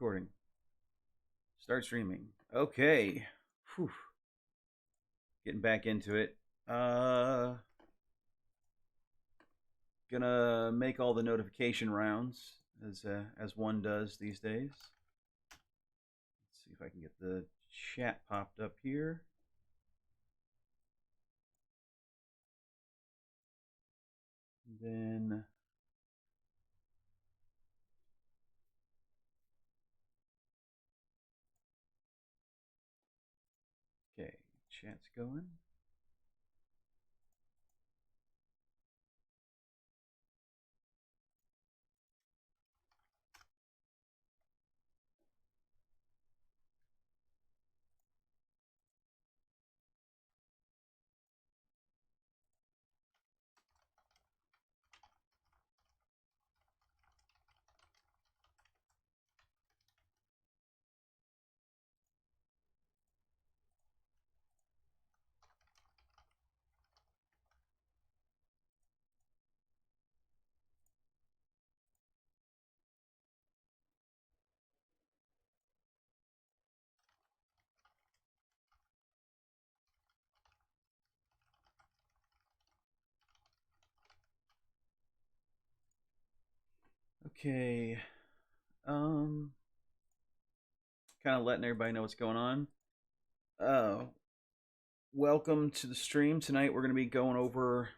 recording. Start streaming. Okay. Whew. Getting back into it. Gonna make all the notification rounds as one does these days. Let's see if I can get the chat popped up here. Then okay, chat's going. Okay. Um kind of letting everybody know what's going on. Uh Welcome to the stream. Tonight we're going to be going over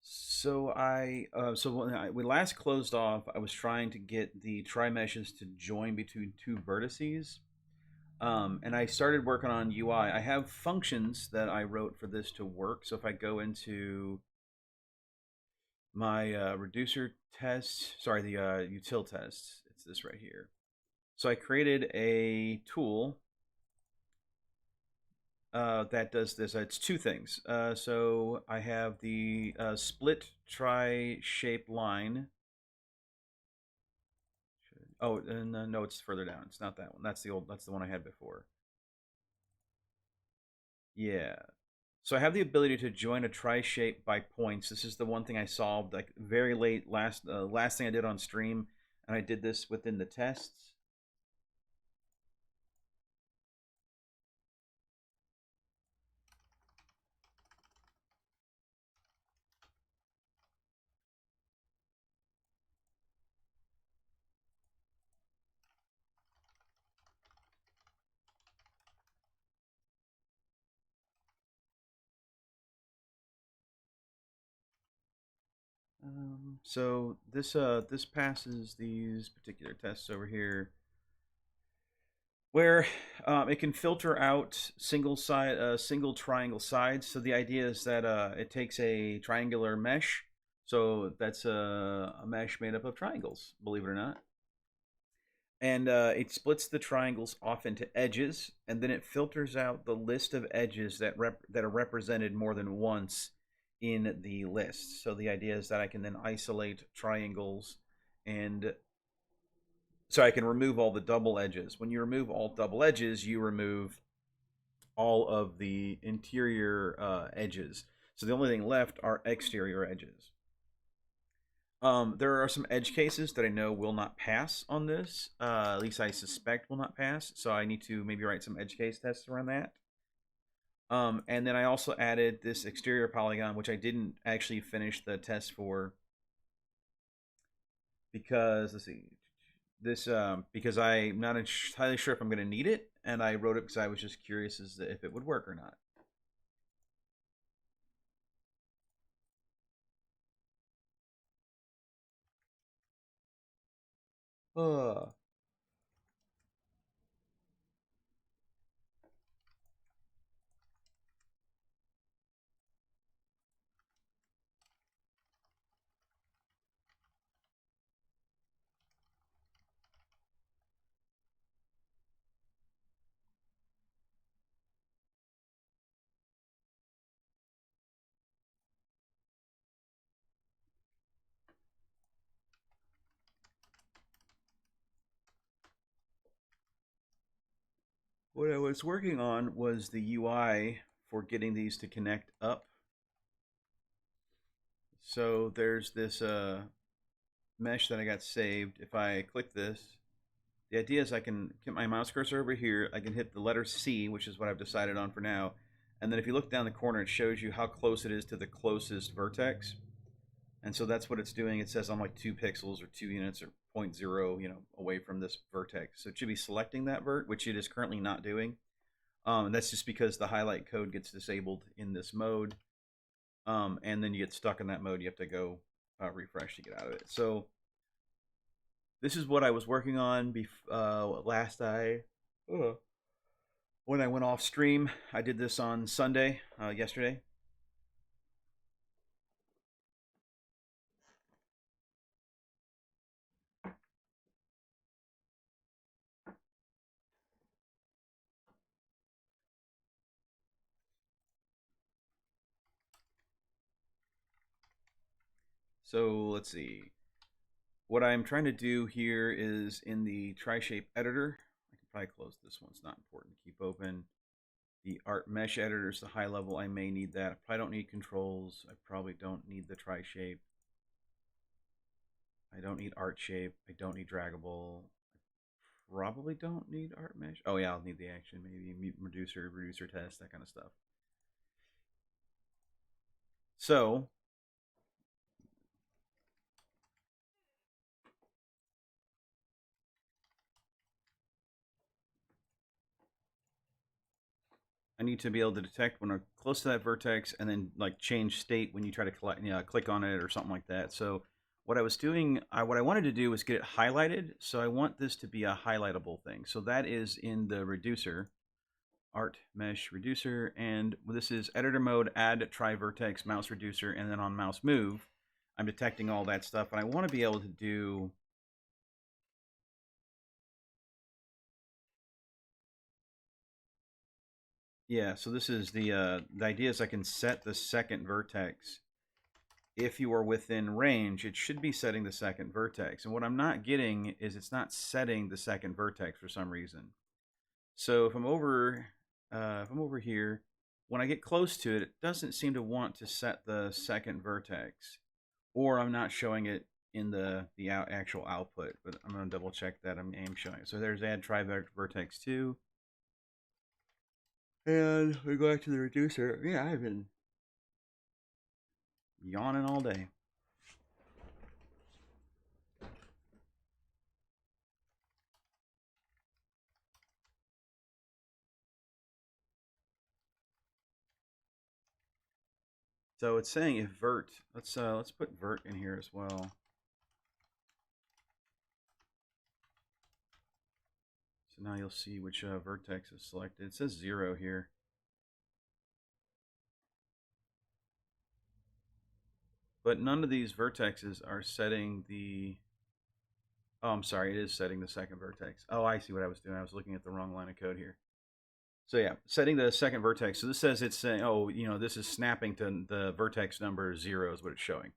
so when we last closed off, I was trying to get the tri-meshes to join between two vertices. And I started working on UI. I have functions that I wrote for this to work. So if I go into my reducer test, sorry, the util test, it's this right here. So I created a tool that does this. It's two things. So I have the split tri-shape line. Oh, and no, it's further down. It's not that one. That's the old. That's the one I had before. Yeah. So I have the ability to join a tri-shape by points. This is the one thing I solved like very late last thing I did on stream, and I did this within the tests. So this passes these particular tests over here, where it can filter out single triangle sides. So the idea is that it takes a triangular mesh. So that's a mesh made up of triangles, believe it or not. And it splits the triangles off into edges, and then it filters out the list of edges that are represented more than once in the list. So the idea is that I can then isolate triangles, and so I can remove all the double edges. When you remove all double edges, you remove all of the interior edges. So the only thing left are exterior edges. There are some edge cases that I know will not pass on this. At least I suspect will not pass. So I need to maybe write some edge case tests around that. And then I also added this exterior polygon, which I didn't actually finish the test for because let's see, this because I'm not entirely sure if I'm going to need it, and I wrote it because I was just curious as to if it would work or not. Uh, what I was working on was the UI for getting these to connect up. So there's this mesh that I got saved, if I click this, the idea is I can get my mouse cursor over here, I can hit the letter C, which is what I've decided on for now, and then if you look down the corner, it shows you how close it is to the closest vertex. And so that's what it's doing. It says I'm like 2 pixels or 2 units or 0.0, away from this vertex. So it should be selecting that vert, which it is currently not doing. And that's just because the highlight code gets disabled in this mode. And then you get stuck in that mode. You have to go refresh to get out of it. So this is what I was working on when I went off stream. I did this on Sunday, yesterday. So let's see. What I'm trying to do here is in the tri-shape editor. I can probably close this one. It's not important to keep open. The art mesh editor is the high level. I may need that. I probably don't need controls. I probably don't need the tri-shape. I don't need art shape. I don't need draggable. I probably don't need art mesh. Oh yeah, I'll need the action. Maybe mute reducer test, that kind of stuff. So I need to be able to detect when I'm close to that vertex and then like change state when you try to click on it or something like that. So what I was doing, what I wanted to do was get it highlighted. So I want this to be a highlightable thing. So that is in the reducer, art mesh reducer, and this is editor mode, add try vertex, mouse reducer, and then on mouse move, I'm detecting all that stuff. And I want to be able to do yeah, so this is the idea is I can set the second vertex. If you are within range, it should be setting the second vertex. And what I'm not getting is it's not setting the second vertex for some reason. So if I'm over here, when I get close to it, it doesn't seem to want to set the second vertex, or I'm not showing it in the actual output. But I'm going to double check that I am showing it. So there's add try vertex 2. And we go back to the reducer. Yeah, I've been yawning all day. So it's saying if vert. Let's put vert in here as well. So now you'll see which vertex is selected. It says 0 here. But none of these vertexes are setting the... Oh, I'm sorry, it is setting the second vertex. Oh, I see what I was doing. I was looking at the wrong line of code here. So yeah, setting the second vertex. So this says it's saying, oh, this is snapping to the vertex number 0 is what it's showing.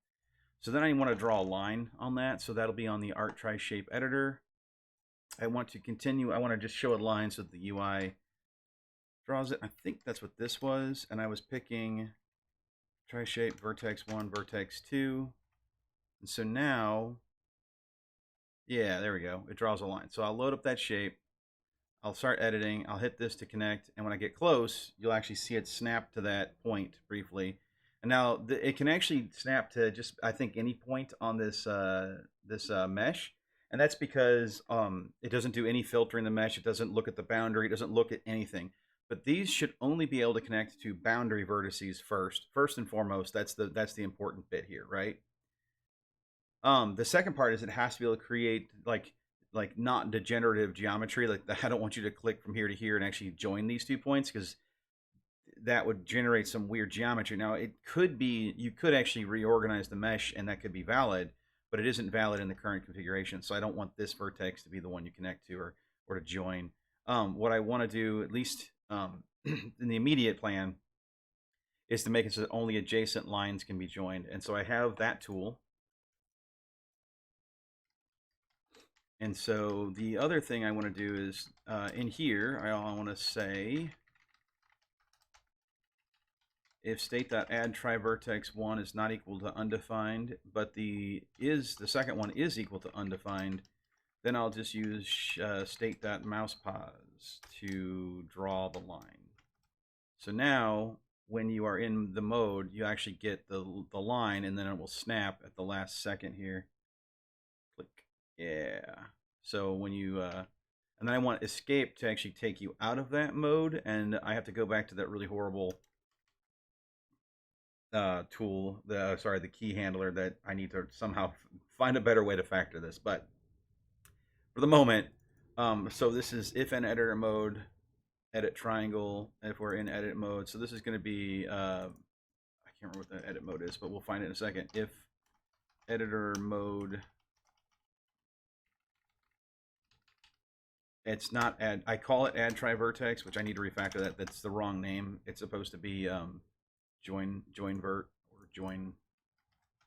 So then I want to draw a line on that. So that'll be on the art tri-shape editor. I want to continue. I want to just show a line so that the UI draws it. I think that's what this was. And I was picking tri-shape vertex 1, vertex 2. And so now, yeah, there we go. It draws a line. So I'll load up that shape. I'll start editing. I'll hit this to connect. And when I get close, you'll actually see it snap to that point briefly. And now it can actually snap to just, I think, any point on this mesh. And that's because it doesn't do any filtering in the mesh. It doesn't look at the boundary. It doesn't look at anything. But these should only be able to connect to boundary vertices first. First and foremost, that's the important bit here, right? The second part is it has to be able to create like not degenerative geometry. Like I don't want you to click from here to here and actually join these 2 points because that would generate some weird geometry. Now it could be you could actually reorganize the mesh and that could be valid, but it isn't valid in the current configuration. So I don't want this vertex to be the one you connect to or to join. What I want to do, at least in the immediate plan, is to make it so that only adjacent lines can be joined. And so I have that tool. And so the other thing I want to do is in here, I want to say if state.add try vertex 1 is not equal to undefined, but the second one is equal to undefined, then I'll just use state.mousepause to draw the line. So now, when you are in the mode, you actually get the line, and then it will snap at the last second here. Click. Yeah. So when you, and then I want escape to actually take you out of that mode, and I have to go back to that really horrible tool, the key handler that I need to somehow find a better way to factor this. But for the moment, so this is if in editor mode, edit triangle, if we're in edit mode. So this is going to be, I can't remember what the edit mode is, but we'll find it in a second. If editor mode, it's not add, I call it add try vertex, which I need to refactor that. That's the wrong name. It's supposed to be join vert or join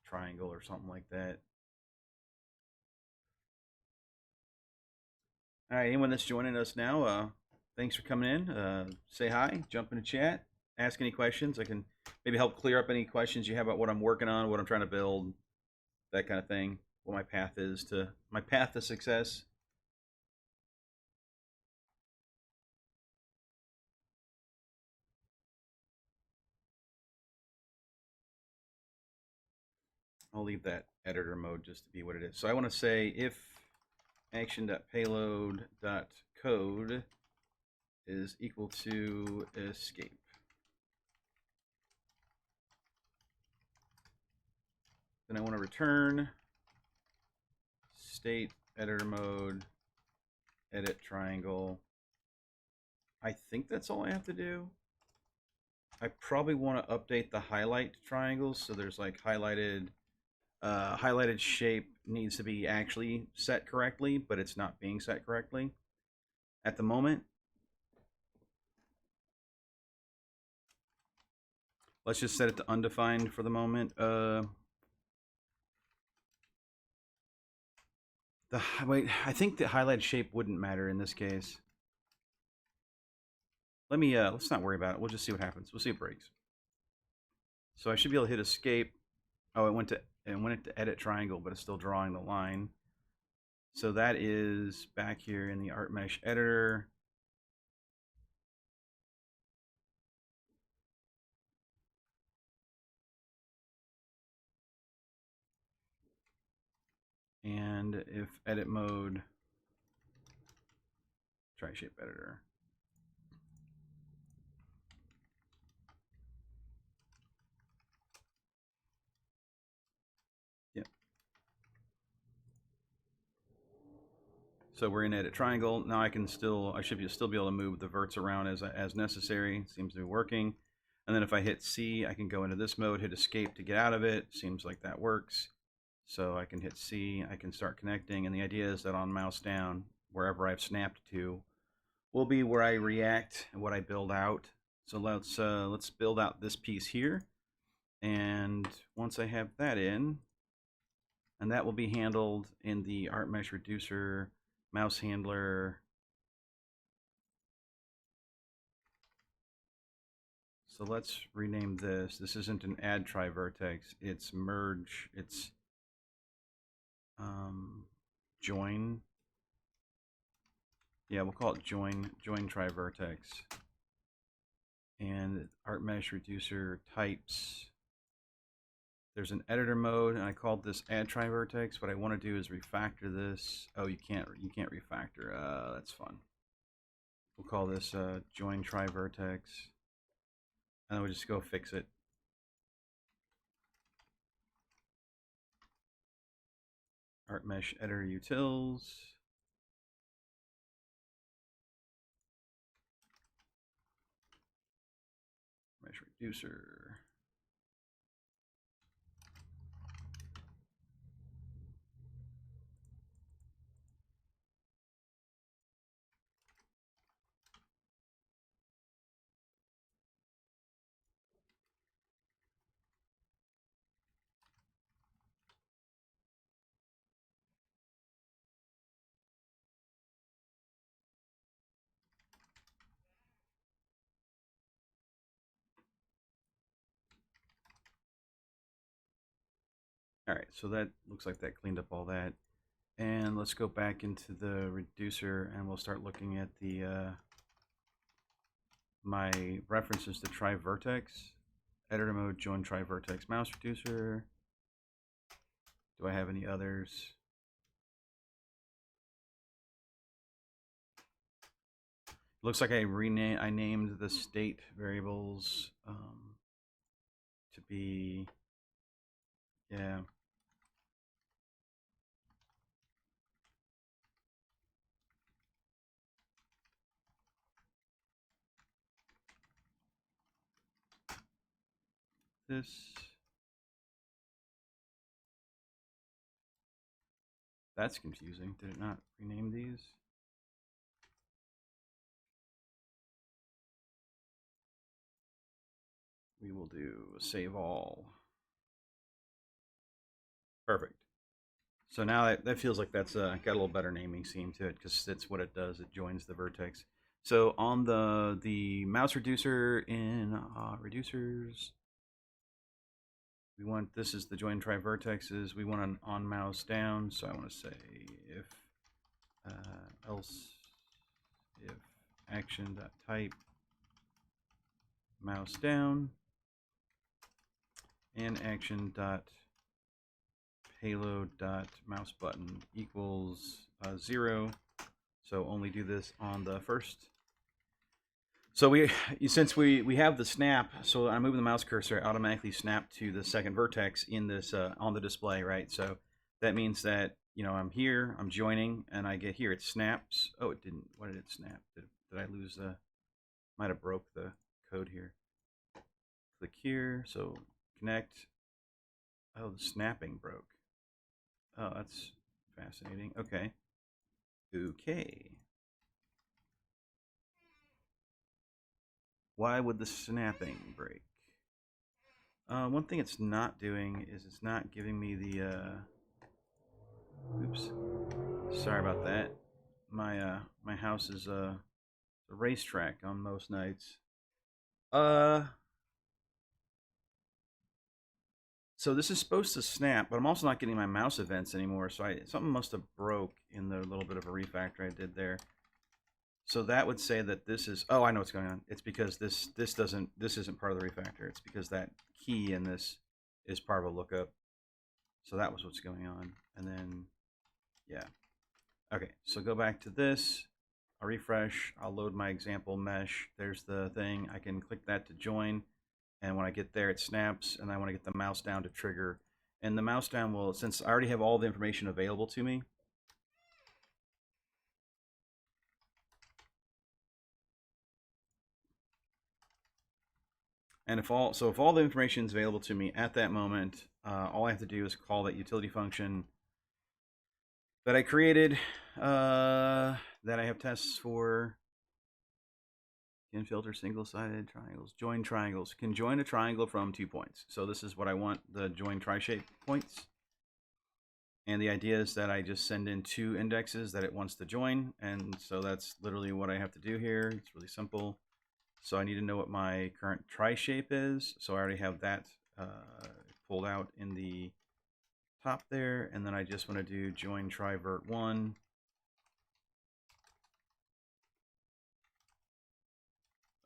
triangle or something like that. All right, anyone that's joining us now, thanks for coming in. Say hi, jump in the chat, ask any questions. I can maybe help clear up any questions you have about what I'm working on, what I'm trying to build, that kind of thing. What my path to success. I'll leave that editor mode just to be what it is. So I want to say if action.payload.code is equal to escape. Then I want to return state editor mode edit triangle. I think that's all I have to do. I probably want to update the highlight triangles so there's like highlighted shape needs to be actually set correctly, but it's not being set correctly at the moment. Let's just set it to undefined for the moment. Wait, I think the highlighted shape wouldn't matter in this case. Let me let's not worry about it. We'll just see what happens. We'll see if it breaks. So I should be able to hit escape. Oh, it went to edit triangle, but it's still drawing the line. So that is back here in the art mesh editor. And if edit mode, try shape editor. Yep. So we're in edit triangle. Now I should still be able to move the verts around as necessary. Seems to be working. And then if I hit C, I can go into this mode, hit escape to get out of it. Seems like that works. So I can hit C, I can start connecting, and the idea is that on mouse down, wherever I've snapped to, will be where I react and what I build out. So let's build out this piece here, and once I have that in, and that will be handled in the art mesh reducer mouse handler. So let's rename this. This isn't an add try vertex. It's merge. It's join. Yeah, we'll call it join try vertex. And art mesh reducer types. There's an editor mode, and I called this add try vertex. What I want to do is refactor this. Oh, you can't refactor. That's fun. We'll call this join try vertex, and then we'll just go fix it. Art mesh editor utils. Mesh reducer. All right, so that looks like that cleaned up all that. And let's go back into the reducer and we'll start looking at the my references to try vertex. Editor mode, join try vertex mouse reducer. Do I have any others? Looks like I named the state variables to be, yeah. This, that's confusing. Did it not rename these? We will do save all. Perfect. So now that feels like that's got a little better naming scheme to it because it's what it does. It joins the vertex. So on the mouse reducer in reducers, we want, this is the join try vertexes. We want an on mouse down. So I want to say if else if action type mouse down and action payload mouse button equals 0. So only do this on the first. So since we have the snap, so I'm moving the mouse cursor, automatically snap to the second vertex in this on the display, right? So that means that I'm here, I'm joining, and I get here. It snaps. Oh, it didn't. Why did it snap? Did I lose the? Might have broke the code here. Click here. So connect. Oh, the snapping broke. Oh, that's fascinating. Okay. Okay. Why would the snapping break? One thing it's not doing is it's not giving me the. Oops. Sorry about that. My house is a racetrack on most nights. Uh. So this is supposed to snap, but I'm also not getting my mouse events anymore. So something must have broke in the little bit of a refactor I did there. So that would say that this is. Oh, I know what's going on. It's because this isn't part of the refactor. It's because that key in this is part of a lookup. So that was what's going on. And then, yeah. Okay, so go back to this. I'll refresh. I'll load my example mesh. There's the thing. I can click that to join. And when I get there, it snaps. And I want to get the mouse down to trigger. And the mouse down will, since I already have all the information available to me, and if all the information is available to me at that moment, all I have to do is call that utility function that I created, that I have tests for. Can filter single-sided triangles. Join triangles. Can join a triangle from 2 points. So this is what I want, the join tri-shape points. And the idea is that I just send in 2 indexes that it wants to join. And so that's literally what I have to do here. It's really simple. So I need to know what my current tri-shape is. So I already have that pulled out in the top there. And then I just want to do join tri-vert 1.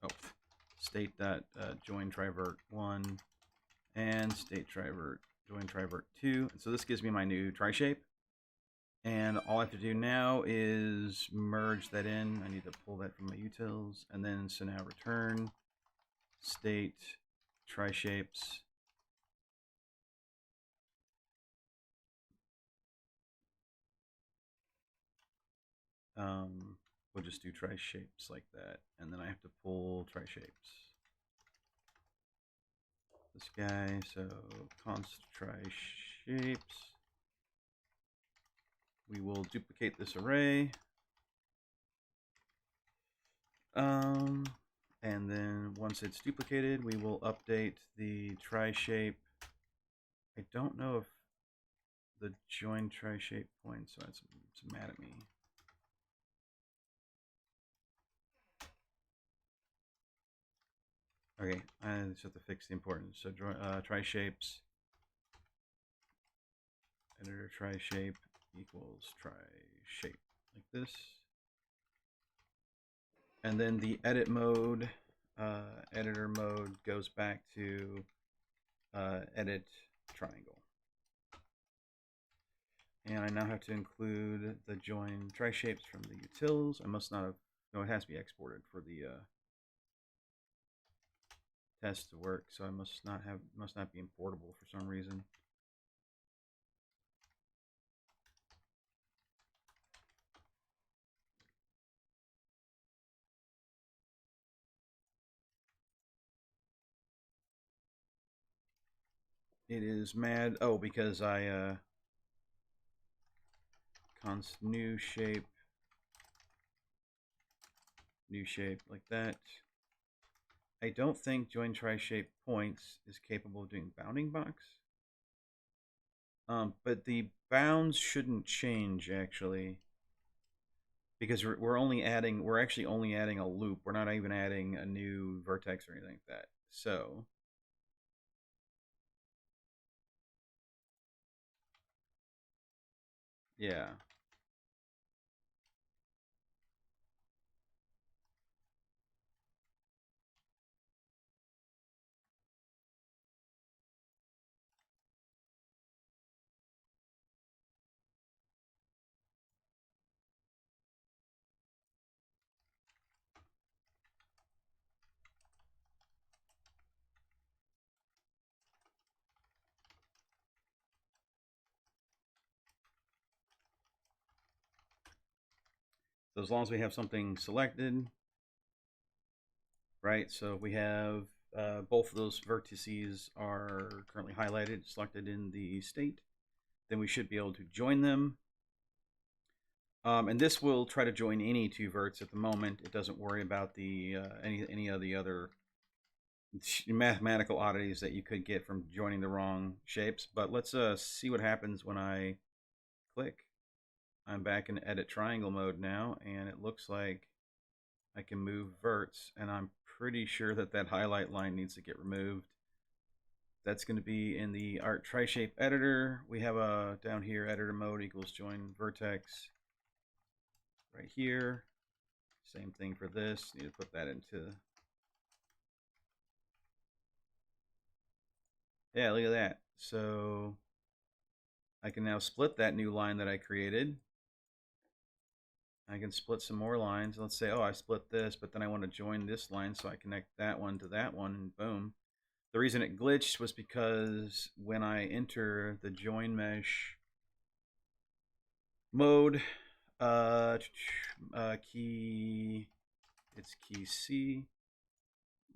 Oh, state that join tri-vert 1 and state tri-vert join tri-vert 2. So this gives me my new tri-shape. And all I have to do now is merge that in. I need to pull that from my utils. And then, so now return state tri-shapes. We'll just do tri-shapes like that. And then I have to pull tri-shapes. This guy, so const tri-shapes. We will duplicate this array. And then once it's duplicated, we will update the tri-shape. I don't know if the join tri-shape points, so it's mad at me. Okay, I just have to fix the importance. So tri-shapes. editor try shape equals try shape, like this. And then the edit mode, editor mode goes back to edit triangle. And I now have to include the join try shapes from the utils. I must not have, no, it has to be exported for the test to work, so I must not be importable for some reason. It is mad. Oh, because I const new shape like that. I don't think join try shape points is capable of doing bounding box. But the bounds shouldn't change actually, because we're actually only adding a loop. We're not even adding a new vertex or anything like that. So yeah. So as long as we have something selected, right? So we have both of those vertices are currently highlighted, selected in the state. Then we should be able to join them. And this will try to join any two verts at the moment. It doesn't worry about the any of the other mathematical oddities that you could get from joining the wrong shapes. But let's see what happens when I click. I'm back in edit triangle mode now, and it looks like I can move verts, and I'm pretty sure that that highlight line needs to get removed. That's going to be in the art tri-shape editor. We have a down here editor mode equals join vertex right here. Same thing for this. Need to put that into, yeah, look at that. So I can now split that new line that I created. I can split some more lines. Let's say, oh, I split this, but then I want to join this line, so I connect that one to that one, and boom. The reason it glitched was because when I enter the join mesh mode, key, it's key C.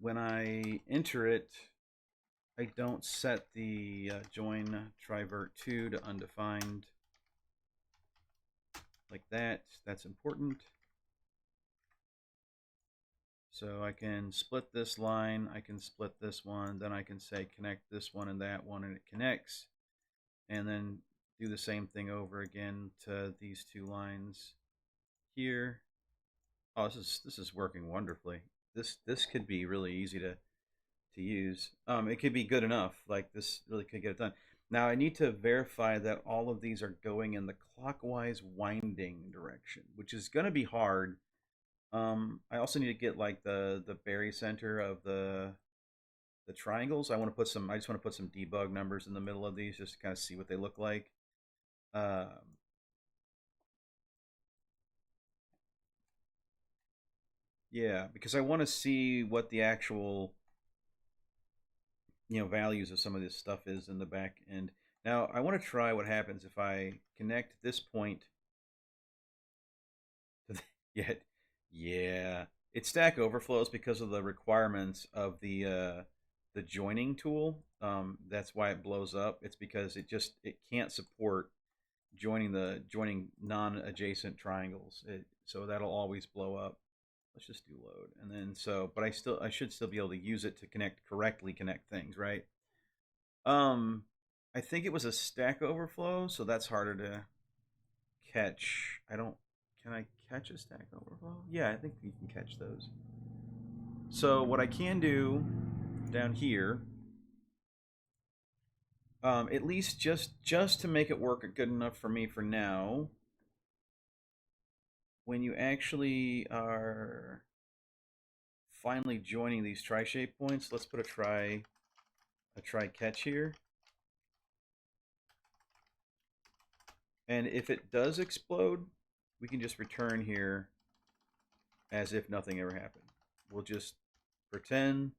When I enter it, I don't set the join trivert2 to undefined like that. That's important. So I can split this line, I can split this one, then I can say connect this one and that one, and it connects. And then do the same thing over again to these two lines here. Oh, this is working wonderfully. This could be really easy to use. It could be good enough. Like this really could get it done. Now I need to verify that all of these are going in the clockwise winding direction, which is going to be hard. I also need to get like the barycenter of the triangles. I want to put some. I just want to put some debug numbers in the middle of these just to kind of see what they look like. Yeah, because I want to see what the actual values of some of this stuff is in the back end. Now I want to try what happens if I connect this point to yet. Yeah, it stack overflows because of the requirements of the joining tool. That's why it blows up. It's because it can't support joining non-adjacent triangles. So that'll always blow up. Let's just do load, and then but I should still be able to use it to correctly connect things, right? I think it was a Stack Overflow, so that's harder to catch. Can I catch a Stack Overflow? Yeah, I think you can catch those. So what I can do down here, At least just to make it work good enough for me for now. When you actually are finally joining these tri-shape points, let's put a try catch here. And if it does explode, we can just return here as if nothing ever happened. We'll just pretend.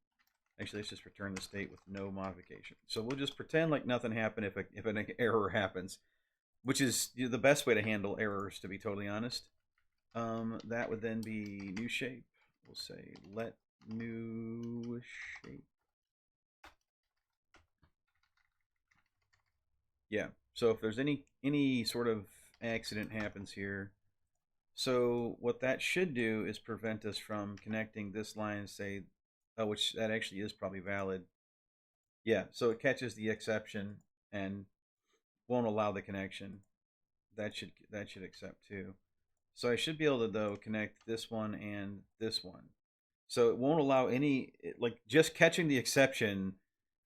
Actually, let's just return the state with no modification. So we'll just pretend like nothing happened if an error happens, which is the best way to handle errors, to be totally honest. That would then be new shape. We'll say let new shape. Yeah. So if there's any sort of accident happens here, so what that should do is prevent us from connecting this line and say, oh, which that actually is probably valid. Yeah. So it catches the exception and won't allow the connection. That should accept too. So I should be able to though connect this one and this one. So it won't allow any, like, just catching the exception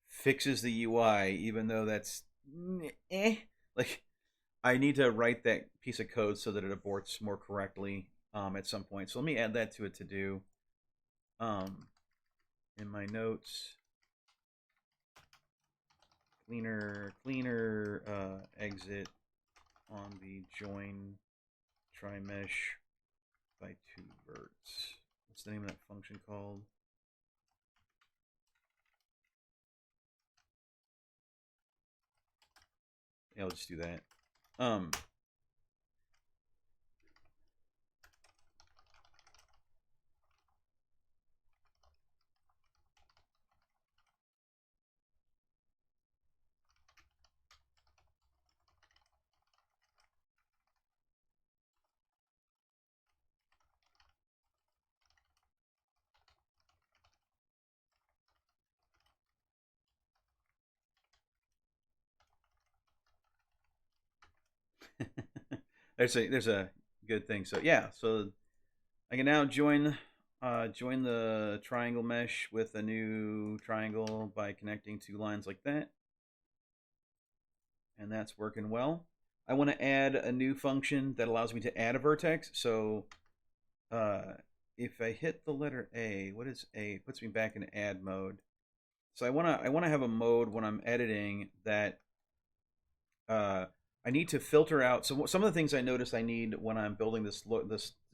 fixes the UI, even though that's like I need to write that piece of code so that it aborts more correctly at some point. So let me add that to a to do. In my notes, cleaner exit on the join try mesh by two verts. What's the name of that function called? Yeah, I'll just do that. There's a good thing. So yeah, so I can now join the triangle mesh with a new triangle by connecting two lines like that, and that's working well. I want to add a new function that allows me to add a vertex. So if I hit the letter A, what is A? It puts me back in add mode. So I wanna have a mode when I'm editing that uh, I need to filter out. So some of the things I notice I need when I'm building this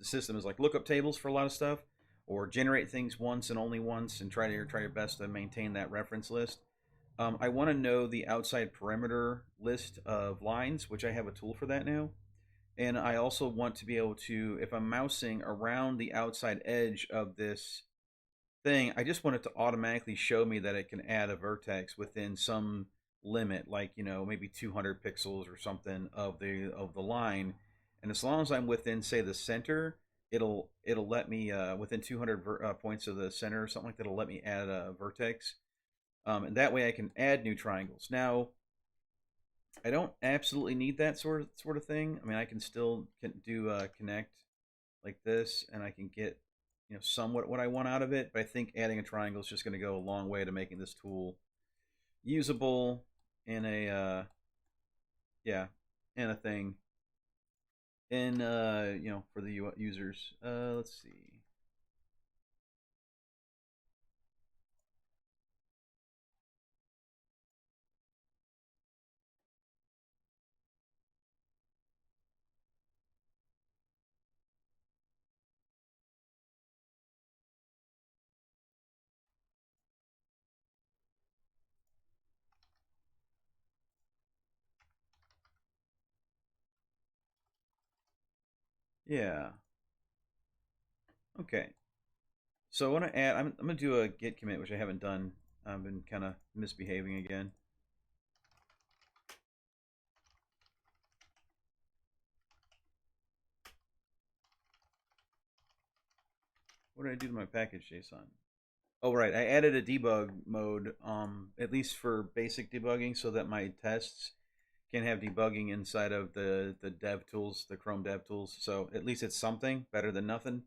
system is like lookup tables for a lot of stuff, or generate things once and only once, and try your best to maintain that reference list. I want to know the outside perimeter list of lines, which I have a tool for that now. And I also want to be able to, if I'm mousing around the outside edge of this thing, I just want it to automatically show me that it can add a vertex within some limit, like maybe 200 pixels or something of the line. And as long as I'm within, say, the center, it'll let me within 200 points of the center or something like that. It'll let me add a vertex, and that way I can add new triangles. Now, I don't absolutely need that sort of thing. I mean, I can still do connect like this, and I can get somewhat what I want out of it. But I think adding a triangle is just going to go a long way to making this tool usable in a yeah, in a thing in for the users. Let's see. Yeah. Okay. So I want to add. I'm going to do a git commit, which I haven't done. I've been kind of misbehaving again. What did I do to my package JSON? Oh, right. I added a debug mode, at least for basic debugging, so that my tests can have debugging inside of the dev tools, the Chrome dev tools. So at least it's something better than nothing.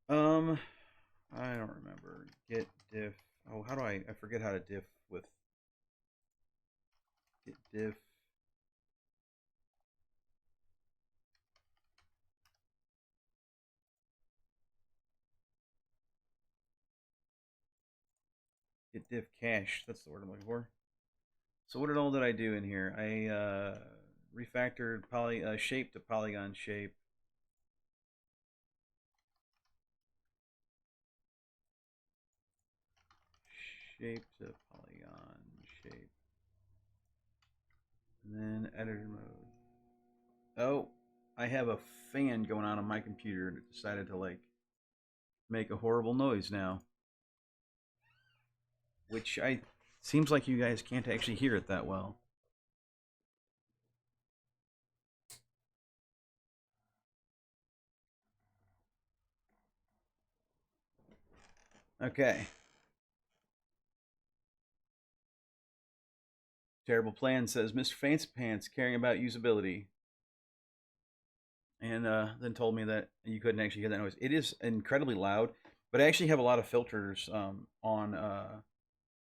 Um, I don't remember. Git diff. Oh, how do I forget how to diff with git diff. Git diff cache. That's the word I'm looking for. So what all did I do in here? I refactored poly shape to polygon shape. Shape to polygon shape. And then editor mode. Oh, I have a fan going on my computer that decided to like make a horrible noise now. Which I seems like you guys can't actually hear it that well. Okay. Terrible Plan says Mr. Fancy Pants caring about usability. And then told me that you couldn't actually hear that noise. It is incredibly loud, but I actually have a lot of filters on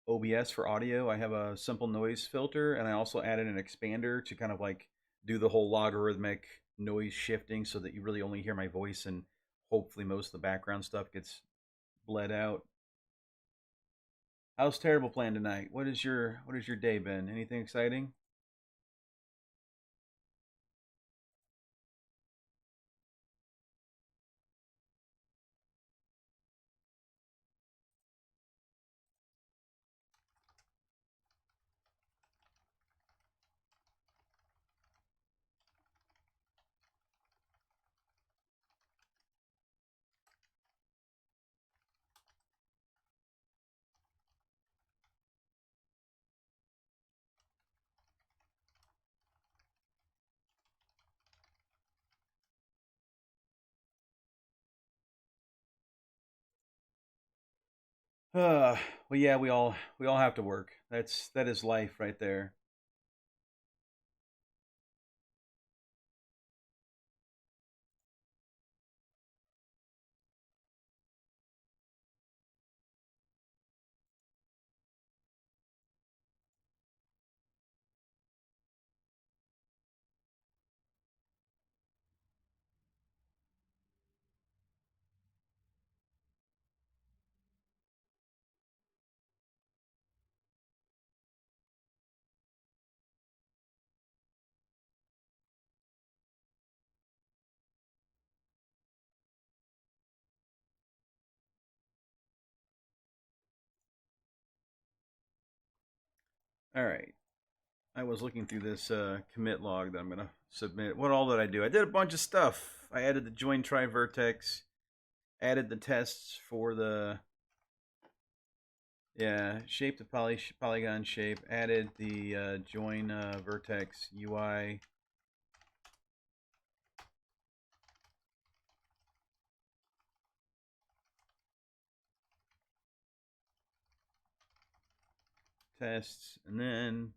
OBS for audio. I have a simple noise filter, and I also added an expander to kind of like do the whole logarithmic noise shifting so that you really only hear my voice, and hopefully most of the background stuff gets bled out. How's Terrible Plan tonight? What is your day been? Anything exciting? Well, yeah, we all have to work. That is life right there. All right. I was looking through this commit log that I'm gonna submit. What all did I do? I did a bunch of stuff. I added the join try vertex, added the tests for the shape to polygon shape, added the join vertex UI. Tests, and then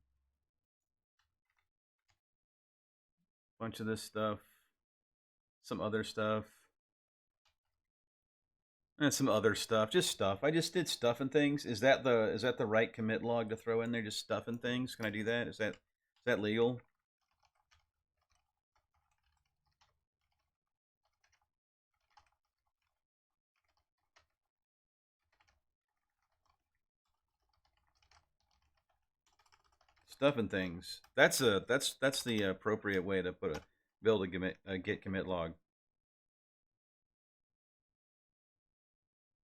a bunch of this stuff, some other stuff, and some other stuff. Just stuff. I just did stuff and things. Is that the right commit log to throw in there? Just stuff and things. Can I do that? Is that legal? Stuff and things. That's the appropriate way to put a build a git commit log.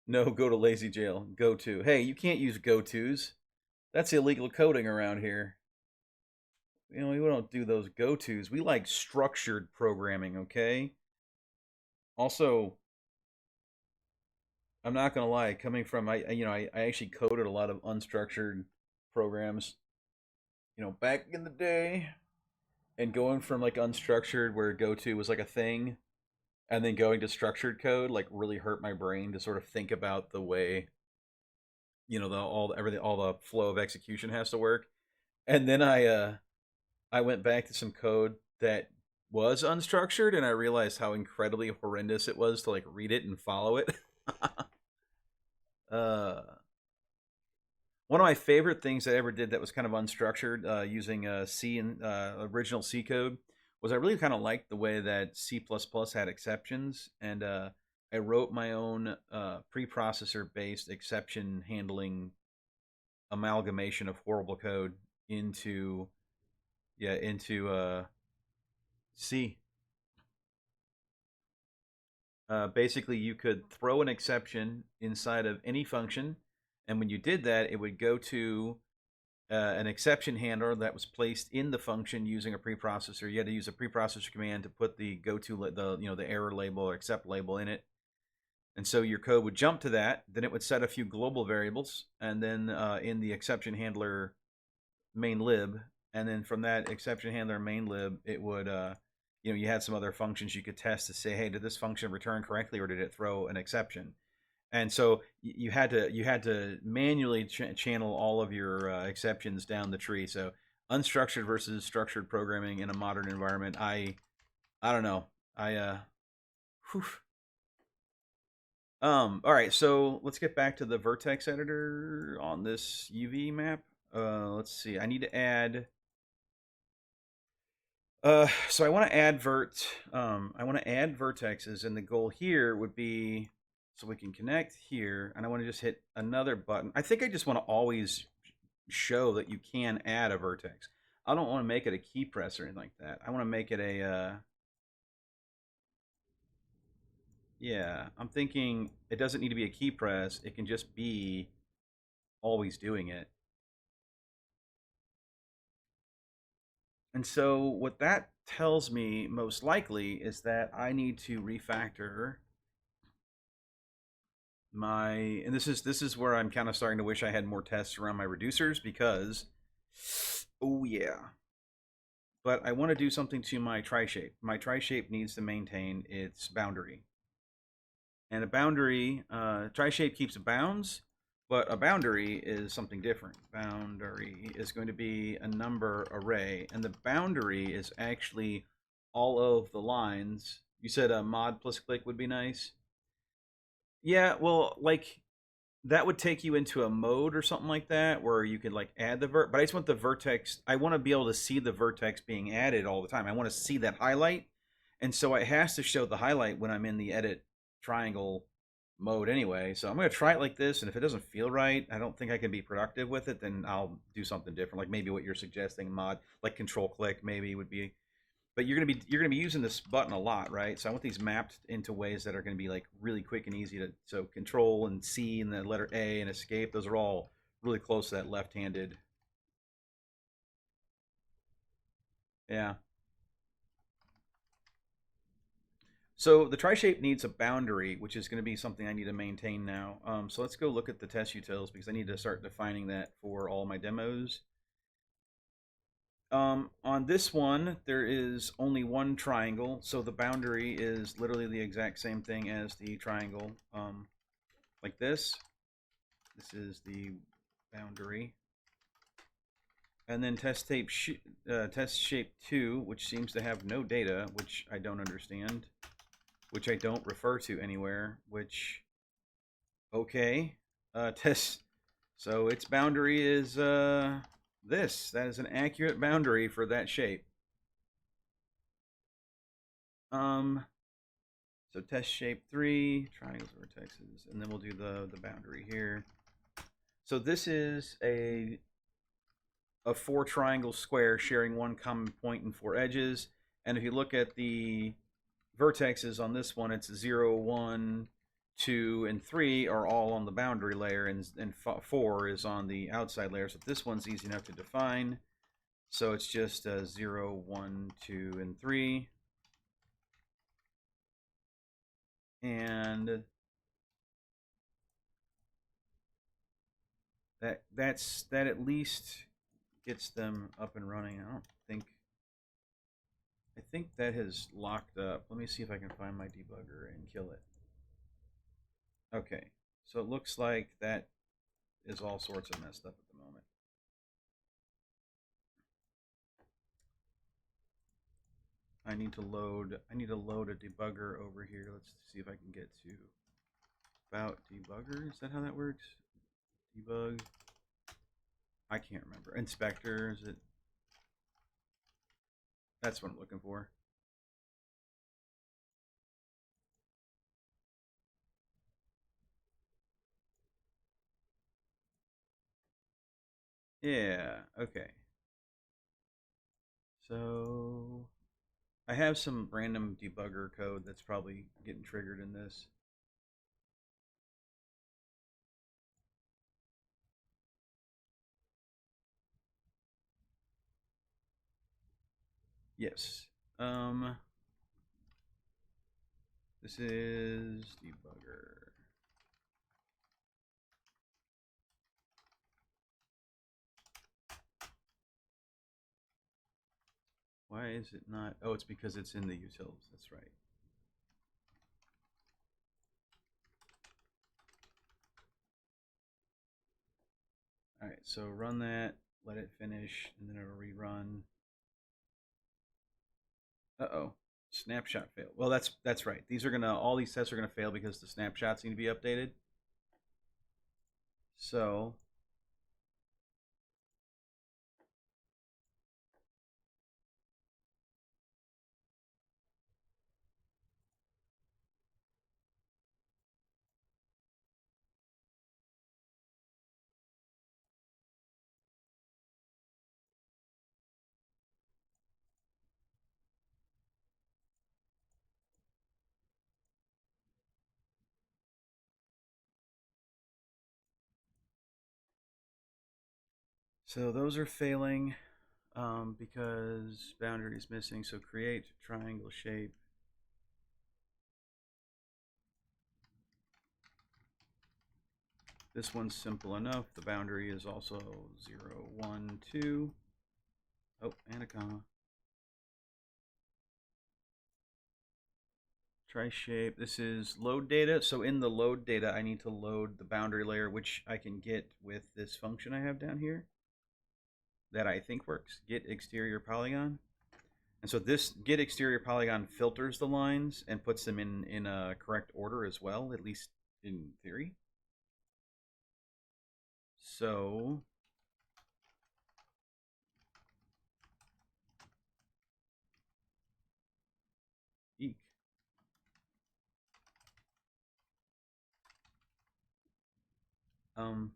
No, go to lazy jail. Go to. Hey, you can't use go tos. That's illegal coding around here. We don't do those go tos. We like structured programming. Okay. Also, I'm not gonna lie. Coming from I actually coded a lot of unstructured programs. Back in the day, and going from like unstructured where go to was like a thing, and then going to structured code like really hurt my brain to sort of think about the way everything, all the flow of execution has to work. And then I went back to some code that was unstructured, and I realized how incredibly horrendous it was to like read it and follow it. uh, One of my favorite things I ever did that was kind of unstructured using C and original C code was I really kind of liked the way that C++ had exceptions, and I wrote my own preprocessor based exception handling amalgamation of horrible code into C. Basically, you could throw an exception inside of any function, and when you did that, it would go to an exception handler that was placed in the function using a preprocessor. You had to use a preprocessor command to put the the error label or accept label in it, and so your code would jump to that. Then it would set a few global variables, and then in the exception handler main lib, and then from that exception handler main lib, it would you had some other functions you could test to say, hey, did this function return correctly or did it throw an exception? And so you had to manually channel all of your exceptions down the tree. So unstructured versus structured programming in a modern environment. I don't know. Whew. All right, so let's get back to the vertex editor on this UV map. Let's see. I need to add. So I want to add I want to add vertexes, and the goal here would be so we can connect here, and I want to just hit another button. I think I just want to always show that you can add a vertex. I don't want to make it a key press or anything like that. I want to make it a yeah. I'm thinking it doesn't need to be a key press. It can just be always doing it. And so what that tells me most likely is that I need to refactor my and this is where I'm kind of starting to wish I had more tests around my reducers because oh yeah. But I want to do something to my tri-shape. My tri-shape needs to maintain its boundary. And a boundary, tri-shape keeps bounds, but a boundary is something different. Boundary is going to be a number array, and the boundary is actually all of the lines. You said a mod plus click would be nice. Yeah, well, like that would take you into a mode or something like that where you could like add the but I just want the vertex. I want to be able to see the vertex being added all the time. I want to see that highlight, and so it has to show the highlight when I'm in the edit triangle mode anyway. So I'm going to try it like this, and if it doesn't feel right, I don't think I can be productive with it, then I'll do something different, like maybe what you're suggesting, mod like control click maybe would be. But you're gonna be using this button a lot, right? So I want these mapped into ways that are gonna be like really quick and easy to. So control and C and the letter A and escape, those are all really close to that left-handed. Yeah. So the tri-shape needs a boundary, which is going to be something I need to maintain now. So let's go look at the test utils because I need to start defining that for all my demos. On this one, there is only one triangle, so the boundary is literally the exact same thing as the triangle, like this. This is the boundary. And then test shape 2, which seems to have no data, which I don't understand, which I don't refer to anywhere, which, okay. Test, so its boundary is this. That is an accurate boundary for that shape. So test shape 3, triangles, vertexes, and then we'll do the boundary here. So this is a 4 triangle square sharing one common point and 4 edges. And if you look at the vertexes on this one, it's 0, 1, 2, and 3 are all on the boundary layer, and 4 is on the outside layer. So this one's easy enough to define. So it's just 0, 1, 2, and 3. And that at least gets them up and running. I think that has locked up. Let me see if I can find my debugger and kill it. Okay, so it looks like that is all sorts of messed up at the moment. I need to load a debugger over here. Let's see if I can get to about debugger. Is that how that works? Debug. I can't remember. Inspector, is it? That's what I'm looking for. Yeah, okay. So I have some random debugger code that's probably getting triggered in this. Yes. This is debugger. Why is it not? Oh, it's because it's in the utils. That's right. All right, so run that, let it finish, and then it'll rerun. Uh-oh, snapshot failed. Well, that's right. All these tests are gonna fail because the snapshots need to be updated. So those are failing because boundary is missing. So create triangle shape. This one's simple enough. The boundary is also 0, 1, 2. Oh, and a comma. Try shape. This is load data. So in the load data, I need to load the boundary layer, which I can get with this function I have down here that I think works. Get exterior polygon. And so this get exterior polygon filters the lines and puts them in a correct order as well, at least in theory. So eek. Um,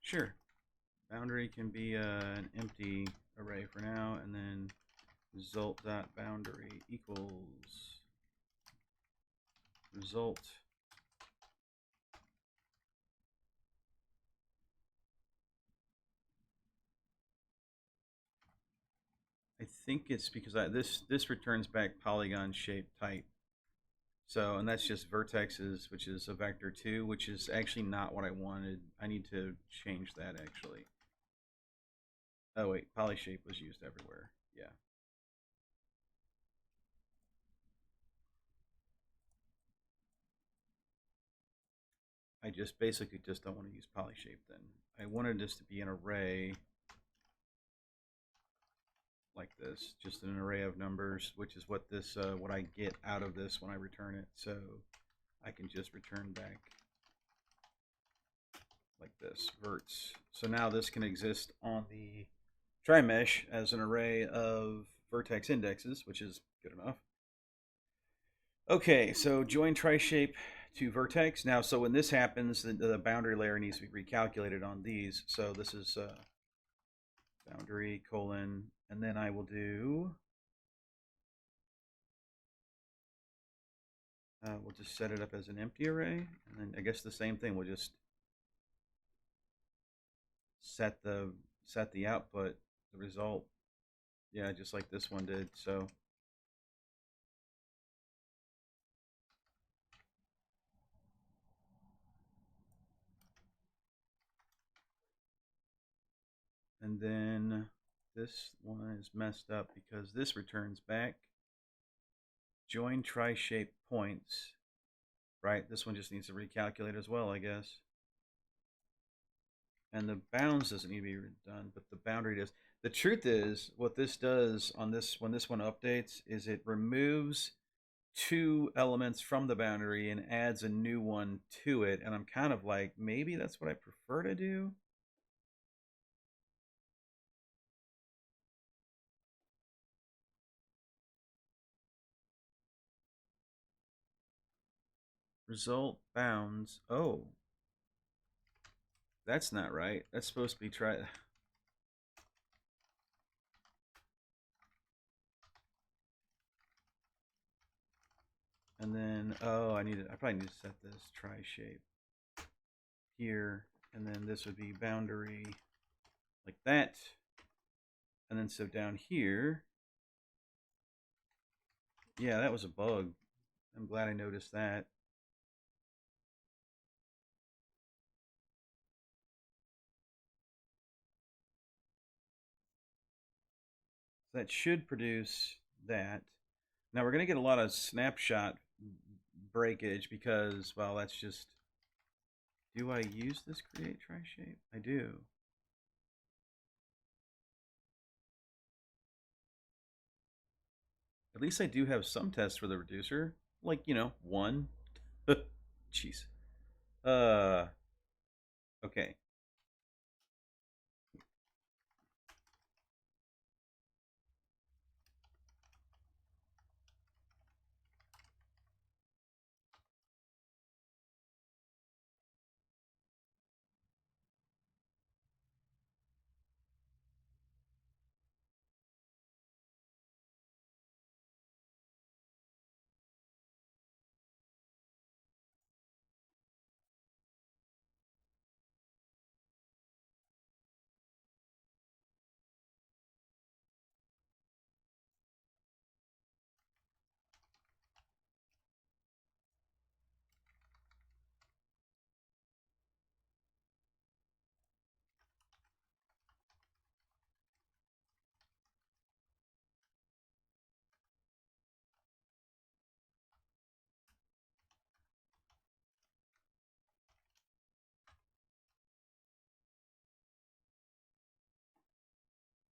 sure. Boundary can be an empty array for now, and then result.boundary equals result. I think it's because this returns back polygon shape type. So, and that's just vertexes, which is a vector 2, which is actually not what I wanted. I need to change that actually. Oh wait, polyshape was used everywhere. Yeah. I just basically just don't want to use polyshape then. I wanted this to be an array like this, just an array of numbers, which is what this what I get out of this when I return it. So I can just return back like this, verts. So now this can exist on the try mesh as an array of vertex indexes, which is good enough. Okay, so join try shape to vertex. Now, so when this happens, the boundary layer needs to be recalculated on these. So this is boundary colon, and then I will do, we'll just set it up as an empty array. And then I guess the same thing, we'll just set the output, the result. Yeah, just like this one did. So and then this one is messed up because this returns back join try shape points, right? This one just needs to recalculate as well, I guess. and the bounds doesn't need to be redone, but the boundary does. The truth is, what this does on this when this one updates is it removes two elements from the boundary and adds a new one to it, and I'm kind of like, maybe that's what I prefer to do. Result bounds. Oh, that's not right. That's supposed to be try. And then, oh, I probably need to set this try shape here, and then this would be boundary like that. And then so down here, yeah, that was a bug. I'm glad I noticed that. So that should produce that. Now we're going to get a lot of snapshot breakage because, well, that's just, do I use this create try shape? I do. At least I do have some tests for the reducer. Like, one. Jeez. Uh, okay.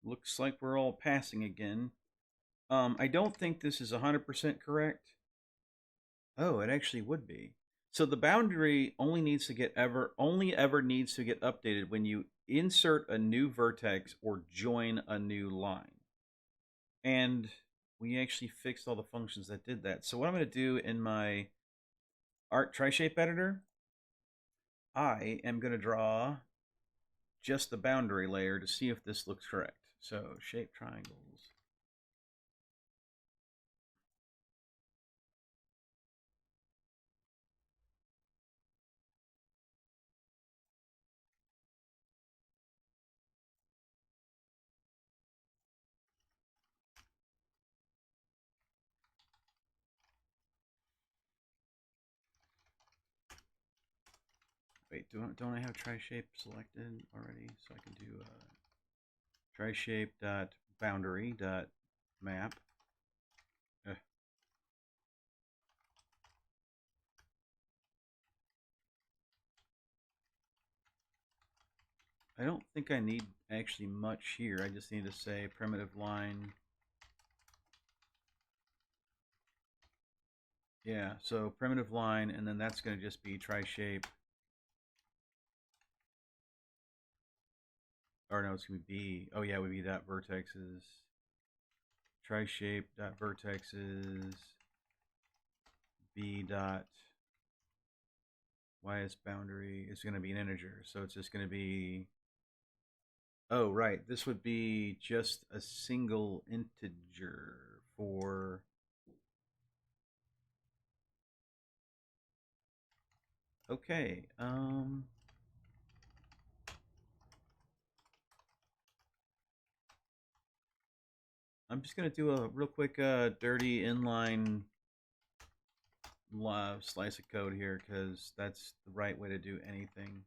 Looks like we're all passing again. I don't think this is 100% correct. Oh, it actually would be. So the boundary only ever needs to get updated when you insert a new vertex or join a new line. And we actually fixed all the functions that did that. So what I'm going to do in my art tri-shape editor, I am going to draw just the boundary layer to see if this looks correct. So shape triangles. Wait, don't I have tri-shape selected already? So I can do tri-shape dot boundary dot map. I don't think I need actually much here. I just need to say primitive line. Yeah, so primitive line, and then that's going to just be tri-shape. Or no, it's going to be, oh yeah, it would be dot vertexes. Tri-shape dot vertexes. B dot YS boundary is going to be an integer. So it's just going to be, oh, right. This would be just a single integer for, okay. I'm just going to do a real quick dirty inline slice of code here because that's the right way to do anything.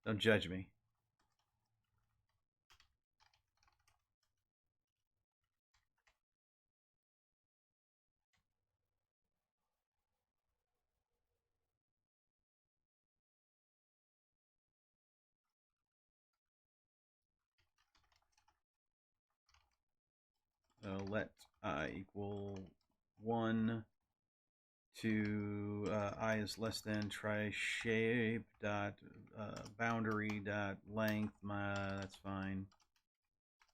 Don't judge me. let I equal 1 to I is less than try shape dot boundary dot length. That's fine.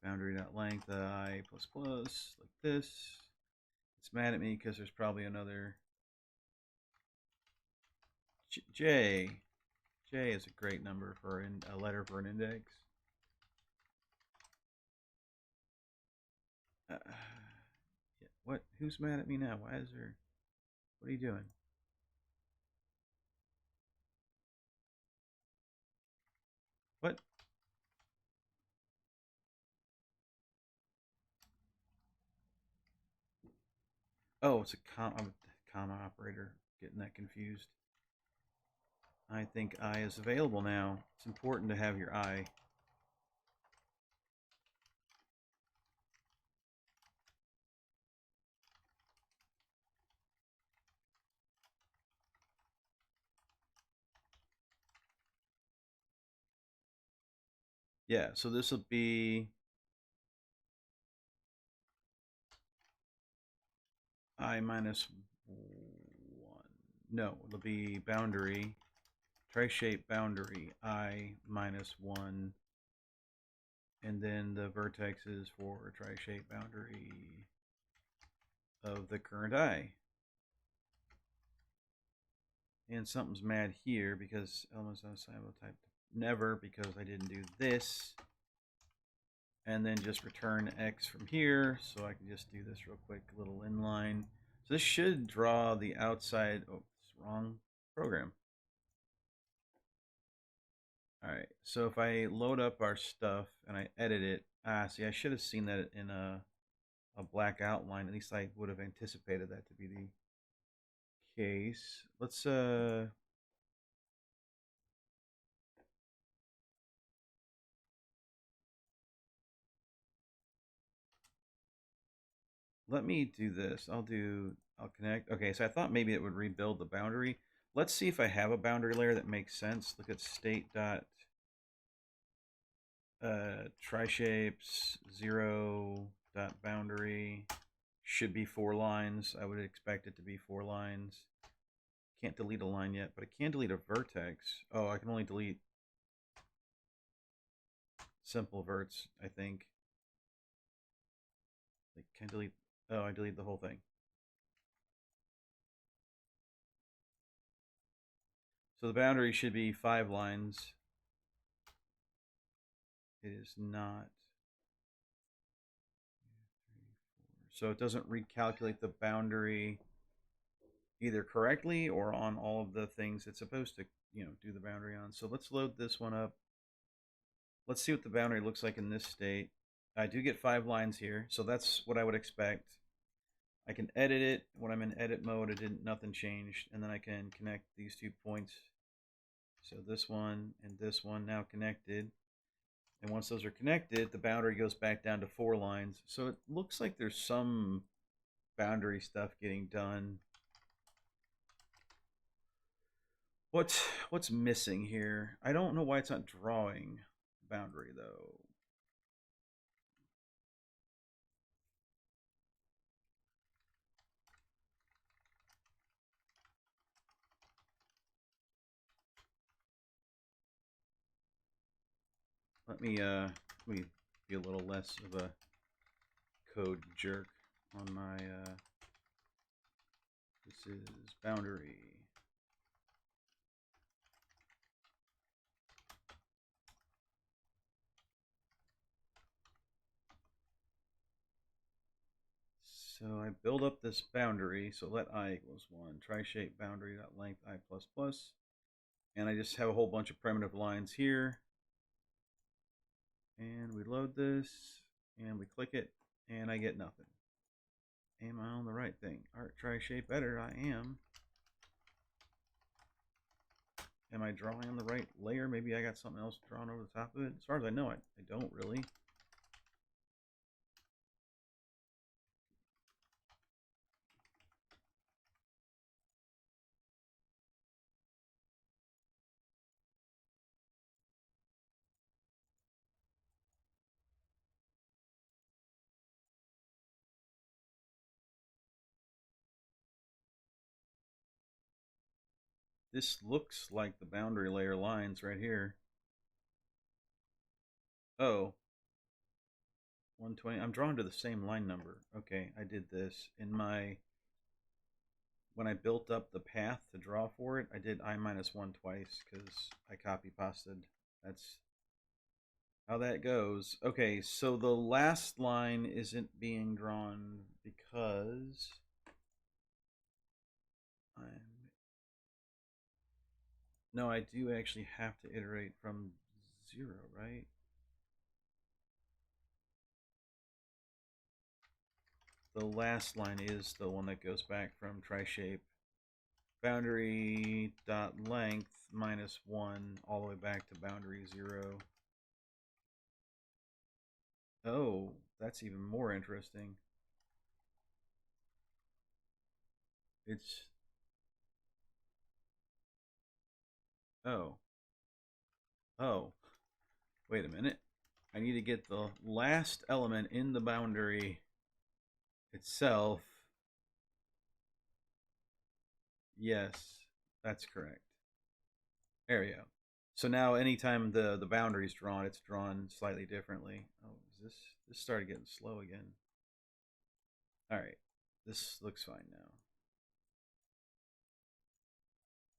Boundary dot length I plus plus like this. It's mad at me because there's probably another J. J is a great number for a letter for an index. Yeah. What? Who's mad at me now? Why is there? What are you doing? What? Oh, it's a comma operator. Getting that confused. I think I is available now. It's important to have your I. Yeah, so this will be I minus 1. No, it'll be boundary, tri-shape boundary, I minus 1. And then the vertexes for tri-shape boundary of the current I. And something's mad here because elements on assignable type never because I didn't do this. And then just return X from here. So I can just do this real quick, little inline. So this should draw the outside. Oh, it's wrong program. All right. So if I load up our stuff and I edit it, see, I should have seen that in a black outline. At least I would have anticipated that to be the case. Let's let me do this. I'll connect. Okay, so I thought maybe it would rebuild the boundary. Let's see if I have a boundary layer that makes sense. Look at state dot tri-shapes 0 dot boundary. Should be 4 lines. I would expect it to be 4 lines. Can't delete a line yet, but I can delete a vertex. Oh, I can only delete simple verts, I think. I can delete. Oh, I delete the whole thing. So the boundary should be 5 lines. It is not. So it doesn't recalculate the boundary either correctly or on all of the things it's supposed to, do the boundary on. So let's load this one up. Let's see what the boundary looks like in this state. I do get 5 lines here, so that's what I would expect. I can edit it. When I'm in edit mode, nothing changed. And then I can connect these 2 points. So this one and this one now connected. And once those are connected, the boundary goes back down to 4 lines. So it looks like there's some boundary stuff getting done. What's missing here? I don't know why it's not drawing boundary though. Let me be a little less of a code jerk on my this is boundary. So I build up this boundary. So let I equals 1. Tri-shape boundary dot length I plus plus. And I just have a whole bunch of primitive lines here. And we load this and we click it and I get nothing. Am I on the right thing? Art tri-shape editor, I am. Am I drawing on the right layer? Maybe I got something else drawn over the top of it. As far as I know, I don't really. This looks like the boundary layer lines right here. Oh, 120. I'm drawn to the same line number. Okay, I did this in my when I built up the path to draw for it. I did I-1 twice because I copy pasted. That's how that goes. Okay, so the last line isn't being drawn because I'm no, I do actually have to iterate from 0, right? The last line is the one that goes back from try shape boundary dot length -1 all the way back to boundary 0. Oh, that's even more interesting. It's oh oh wait a minute. I need to get the last element in the boundary itself. Yes, that's correct. There you go. So now anytime the boundary is drawn, it's drawn slightly differently. Oh, is this started getting slow again? All right, this looks fine now.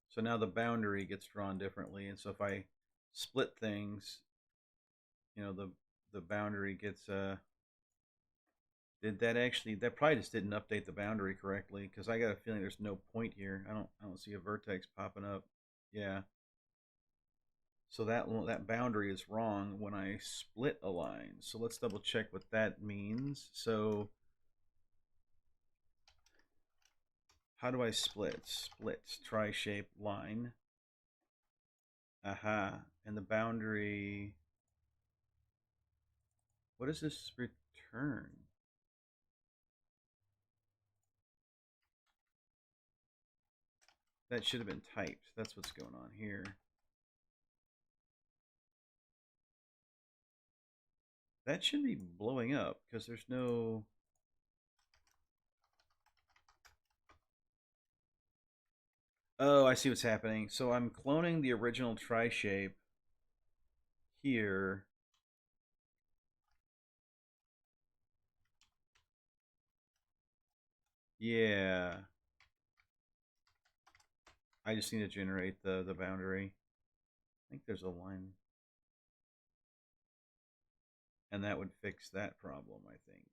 So now the boundary gets drawn differently, and so if I split things, the boundary gets did that actually that probably just didn't update the boundary correctly because I got a feeling there's no point here. I don't see a vertex popping up. Yeah. So that boundary is wrong when I split a line. So let's double check what that means. So how do I split? Split, tri-shape line. Aha. And the boundary, what does this return? That should have been typed. That's what's going on here. That should be blowing up because there's no... Oh, I see what's happening. So I'm cloning the original tri-shape here. Yeah. I just need to generate the boundary. I think there's a line. And that would fix that problem, I think.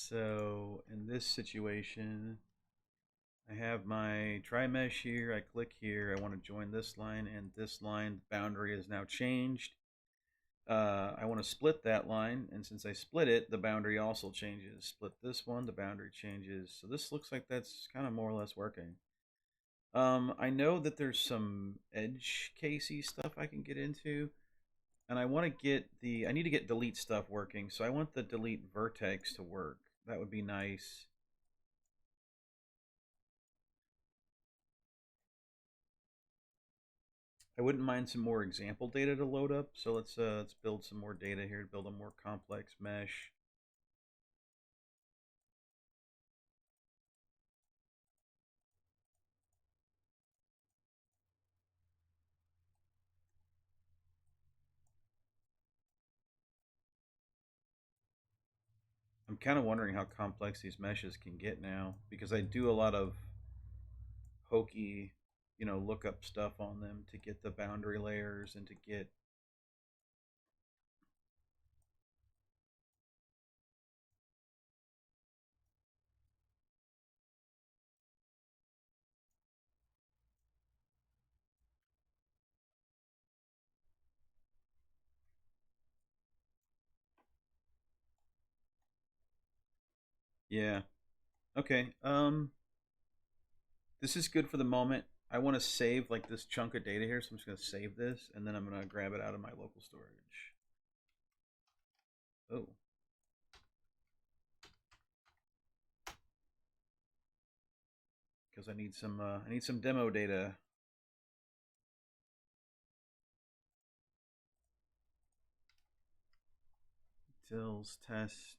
So in this situation, I have my try mesh here. I click here. I want to join this line and this line. Boundary is now changed. I want to split that line, and since I split it, the boundary also changes. Split this one, the boundary changes. So this looks like that's kind of more or less working. I know that there's some edge casey stuff I can get into, and I want to get I need to get delete stuff working, so I want the delete vertex to work. That would be nice. I wouldn't mind some more example data to load up, so let's build some more data here to build a more complex mesh. I'm kind of wondering how complex these meshes can get now because I do a lot of hokey, lookup stuff on them to get the boundary layers and to get... Yeah. Okay. This is good for the moment. I want to save like this chunk of data here, so I'm just going to save this and then I'm going to grab it out of my local storage. Oh. because I need some demo data. Details test.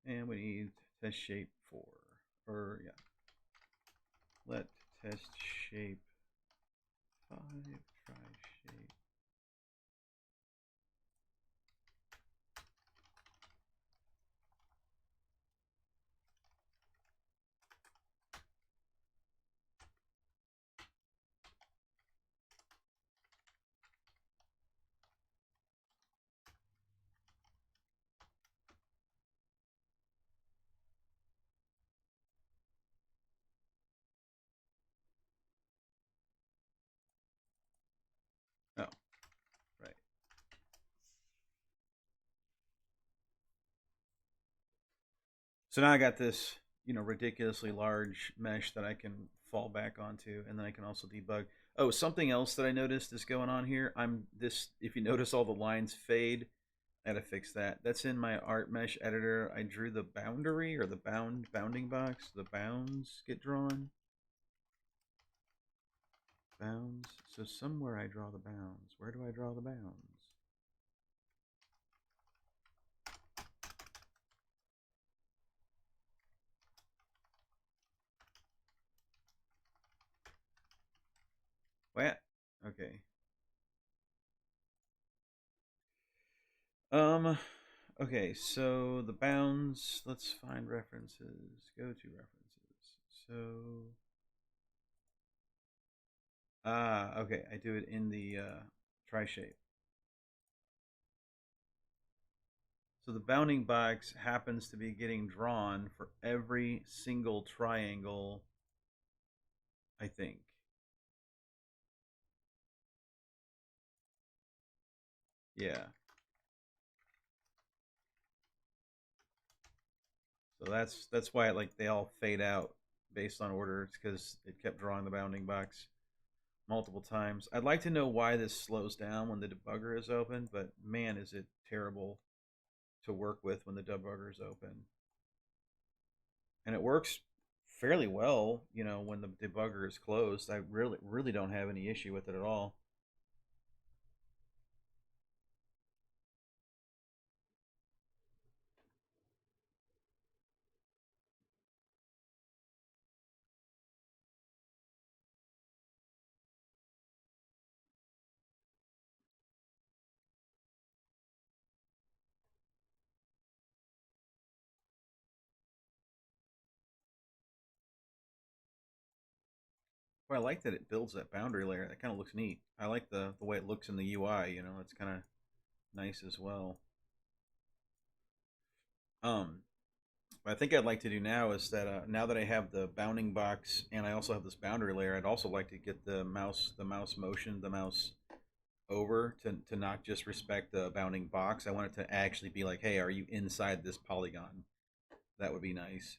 And we need test shape 4. Or, yeah. Let test shape 5 try shape. Oh, right. So now I got this, ridiculously large mesh that I can fall back onto, and then I can also debug. Oh, something else that I noticed is going on here. If you notice all the lines fade, I gotta fix that. That's in my art mesh editor. I drew the boundary or the bounding box. The bounds get drawn. Bounds. So somewhere I draw the bounds. Where do I draw the bounds? What? Okay. Okay, so the bounds, let's find references. Go to references. So, okay, I do it in the try shape. So the bounding box happens to be getting drawn for every single triangle, I think. Yeah. So that's why they all fade out based on order. It's because it kept drawing the bounding box multiple times. I'd like to know why this slows down when the debugger is open, but man, is it terrible to work with when the debugger is open. And it works fairly well, when the debugger is closed. I really don't have any issue with it at all. But I like that it builds that boundary layer. That kind of looks neat. I like the way it looks in the UI. It's kind of nice as well. What I think I'd like to do now is that now that I have the bounding box and I also have this boundary layer, I'd also like to get the mouse motion, the mouse over to not just respect the bounding box. I want it to actually be like, hey, are you inside this polygon? That would be nice.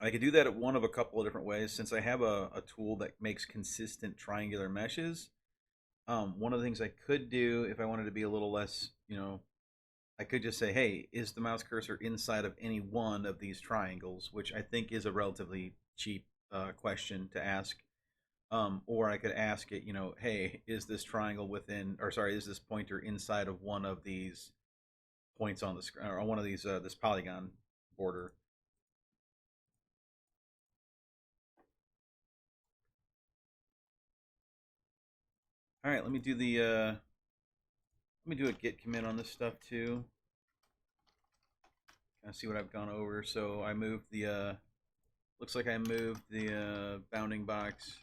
I could do that at one of a couple of different ways. Since I have a tool that makes consistent triangular meshes, one of the things I could do if I wanted to be a little less, I could just say, hey, is the mouse cursor inside of any one of these triangles, which I think is a relatively cheap question to ask. Or I could ask it, hey, is this triangle within, or sorry, is this pointer inside of one of these points on the screen, or one of these, this polygon border? All right, let me do a git commit on this stuff too. Kind of see what I've gone over. So I moved looks like I moved the bounding box.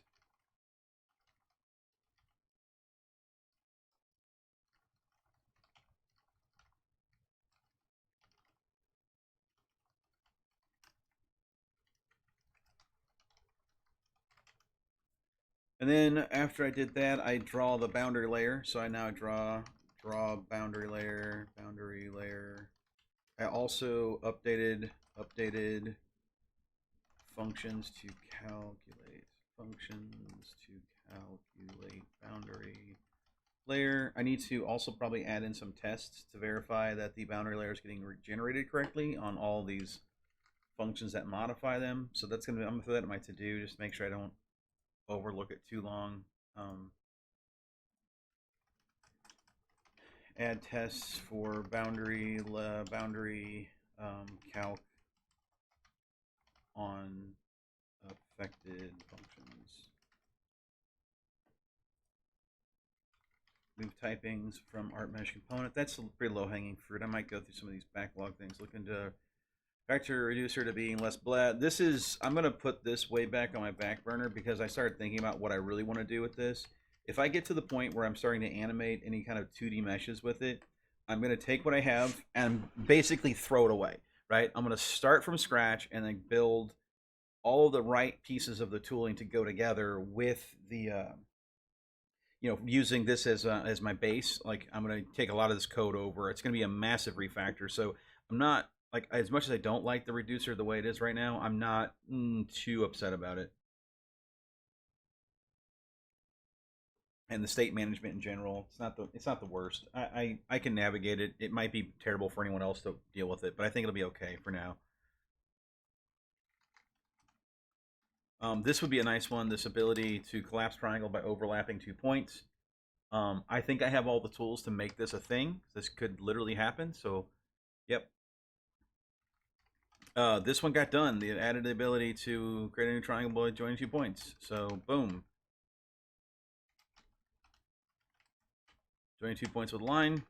And then after I did that, I draw the boundary layer. So I now draw boundary layer. I also updated functions to calculate. Functions to calculate boundary layer. I need to also probably add in some tests to verify that the boundary layer is getting generated correctly on all these functions that modify them. So that's gonna be, I'm gonna throw that in my to-do, just to make sure I don't overlook it too long. Add tests for boundary calc on affected functions. Move typings from art mesh component. That's a pretty low hanging fruit. I might go through some of these backlog things. Look into vector reducer to being less blat. This is, I'm going to put this way back on my back burner because I started thinking about what I really want to do with this. If I get to the point where I'm starting to animate any kind of 2D meshes with it, I'm going to take what I have and basically throw it away, right? I'm going to start from scratch and then build all of the right pieces of the tooling to go together with the, using this as my base. Like, I'm going to take a lot of this code over. It's going to be a massive refactor. So I'm not, like, as much as I don't like the reducer the way it is right now, I'm not too upset about it. And the state management in general, it's not the worst. I can navigate it. It might be terrible for anyone else to deal with it, but I think it'll be okay for now. This would be a nice one. This ability to collapse triangle by overlapping 2 points. I think I have all the tools to make this a thing. This could literally happen. So, yep. This one got done. They added the ability to create a new triangle by joining 2 points. So, boom. Joining 2 points with a line.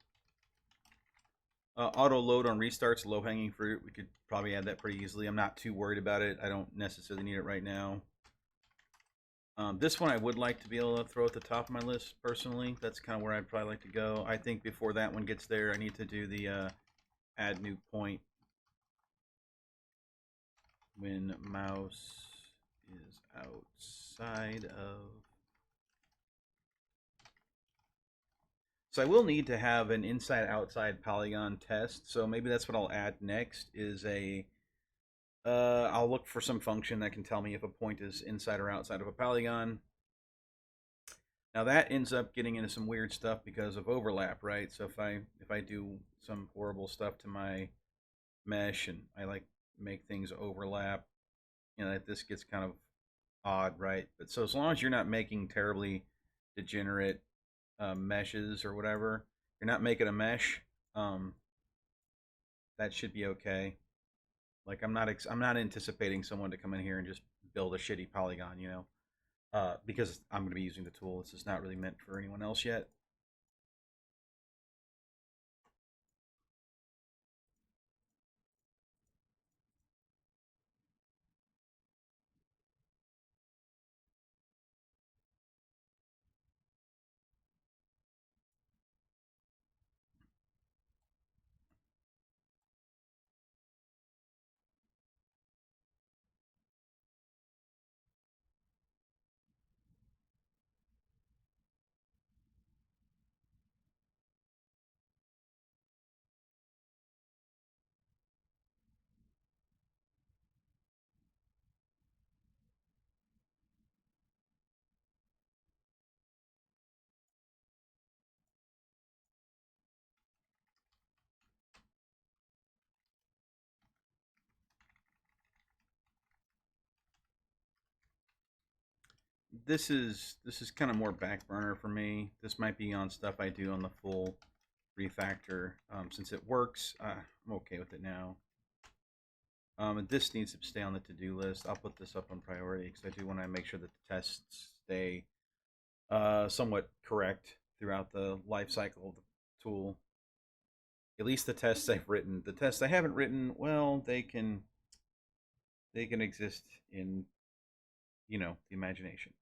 Auto load on restarts, low hanging fruit. We could probably add that pretty easily. I'm not too worried about it. I don't necessarily need it right now. This one I would like to be able to throw at the top of my list personally. That's kind of where I'd probably like to go. I think before that one gets there, I need to do the add new point when mouse is outside of. So I will need to have an inside-outside polygon test. So maybe that's what I'll add next. Is a I'll look for some function that can tell me if a point is inside or outside of a polygon. Now that ends up getting into some weird stuff because of overlap, right? So if I do some horrible stuff to my mesh and I like make things overlap, this gets kind of odd, right? But so as long as you're not making terribly degenerate meshes or whatever, you're not making a mesh, that should be okay. Like I'm not anticipating someone to come in here and just build a shitty polygon, because I'm going to be using the tool. It's just not really meant for anyone else yet. This is kind of more back burner for me. This might be on stuff I do on the full refactor. Since it works, I'm okay with it now. And this needs to stay on the to-do list. I'll put this up on priority because I do want to make sure that the tests stay somewhat correct throughout the life cycle of the tool. At least the tests I've written. The tests I haven't written, well, they can exist in the imagination.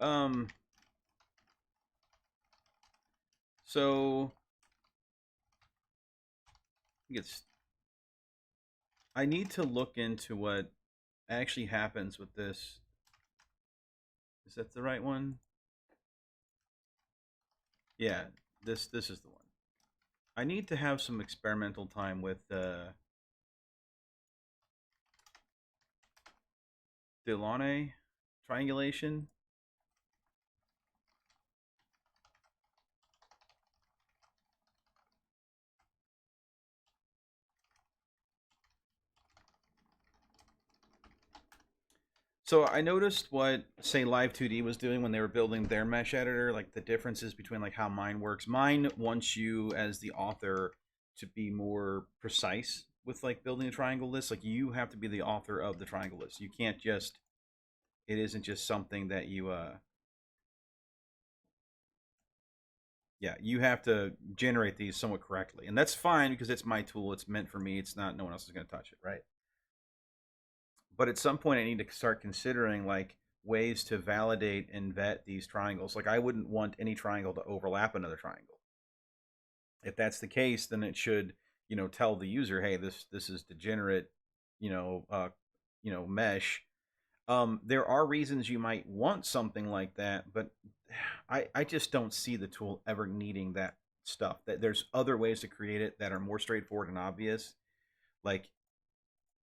Um, so it's I need to look into what actually happens with this. Is that the right one? Yeah, this is the one. I need to have some experimental time with Delaunay triangulation. So I noticed what, say, Live 2D was doing when they were building their mesh editor, like the differences between like how mine works. Mine wants you as the author to be more precise with like building a triangle list. Like you have to be the author of the triangle list. You can't just, it isn't just something that you yeah, you have to generate these somewhat correctly. And that's fine because it's my tool. It's meant for me. It's not, no one else is going to touch it, right? But at some point I need to start considering like ways to validate and vet these triangles. Like I wouldn't want any triangle to overlap another triangle. If that's the case, then it should, tell the user, hey, this is degenerate, you know, uh, mesh. There are reasons you might want something like that, but I just don't see the tool ever needing that stuff. That there's other ways to create it that are more straightforward and obvious. Like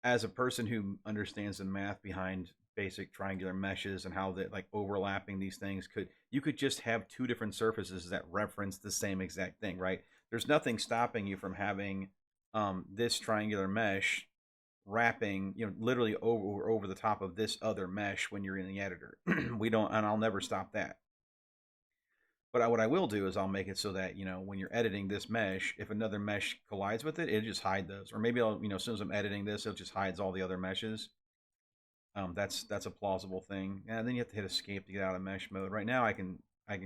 as a person who understands the math behind basic triangular meshes and how that like overlapping these things you could just have two different surfaces that reference the same exact thing, right? There's nothing stopping you from having this triangular mesh wrapping, literally over the top of this other mesh when you're in the editor. We don't, and I'll never stop that. But what I will do is I'll make it so that, when you're editing this mesh, if another mesh collides with it, it'll just hide those. Or maybe I'll, as soon as I'm editing this, it just hides all the other meshes. That's a plausible thing. And then you have to hit escape to get out of mesh mode. Right now I can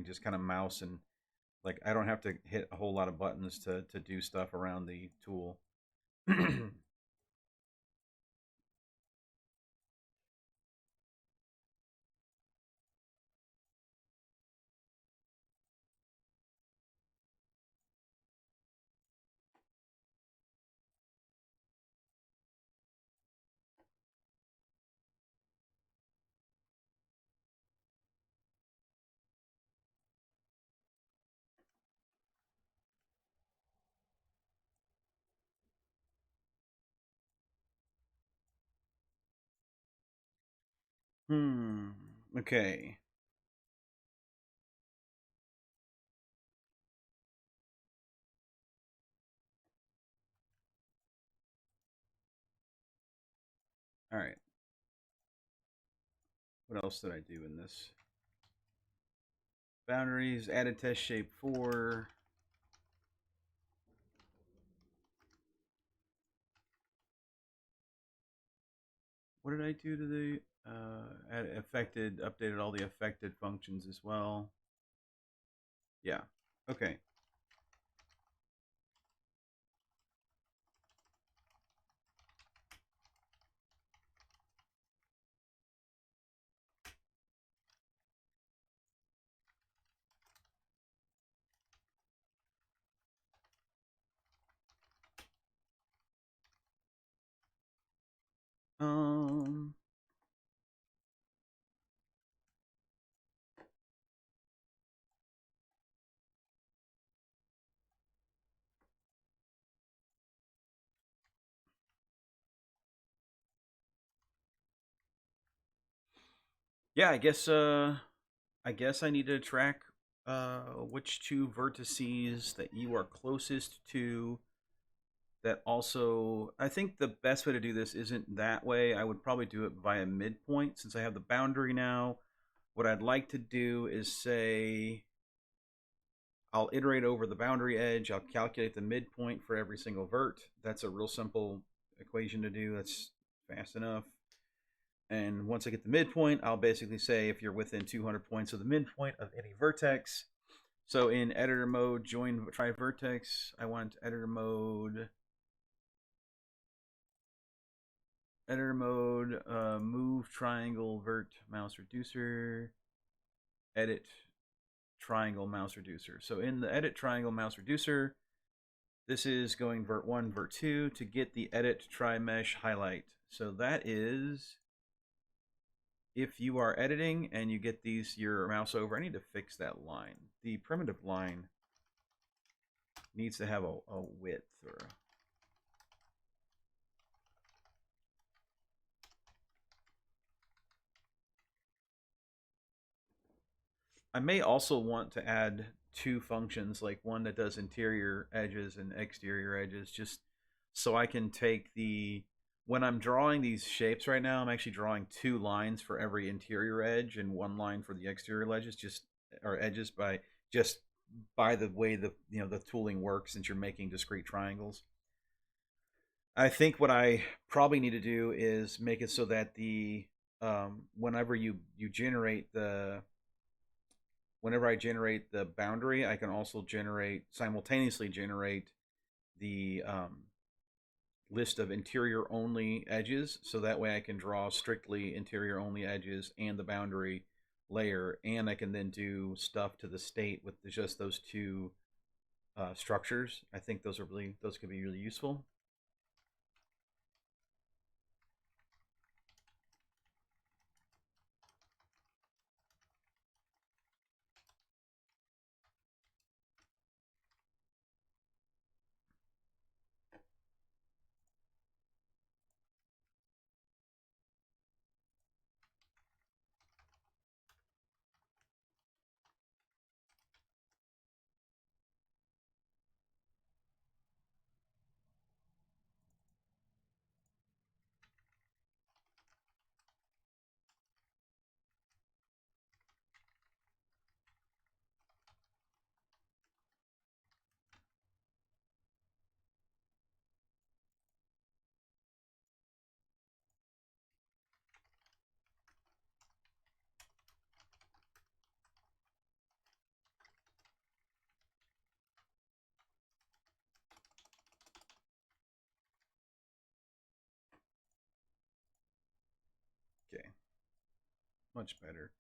just kind of mouse and like I don't have to hit a whole lot of buttons to do stuff around the tool. Hmm. Okay. All right. What else did I do in this? Boundaries, added test shape 4. What did I do to the updated all the affected functions as well? Yeah. Okay. Um. Yeah, I guess I need to track which two vertices that you are closest to. That also, I think the best way to do this isn't that way. I would probably do it via midpoint since I have the boundary now. What I'd like to do is say I'll iterate over the boundary edge. I'll calculate the midpoint for every single vert. That's a real simple equation to do. That's fast enough. And once I get the midpoint, I'll basically say if you're within 200 points of the midpoint of any vertex. So in editor mode, try vertex. I want editor mode, move triangle vert mouse reducer. edit triangle mouse reducer. So in the edit triangle mouse reducer, this is going vert1, vert2 to get the edit tri mesh highlight. So that is if you are editing and you get your mouse over. I need to fix that line. The primitive line needs to have a width or I may also want to add two functions, like one that does interior edges and exterior edges, just so I can take when I'm drawing these shapes right now, I'm actually drawing two lines for every interior edge and one line for the exterior edges, edges by the way the tooling works, since you're making discrete triangles. I think what I probably need to do is make it so that whenever you generate whenever I generate the boundary, I can also simultaneously generate the list of interior only edges. So that way I can draw strictly interior only edges and the boundary layer, and I can then do stuff to the state with just those two structures. I think those could be really useful. Okay, much better.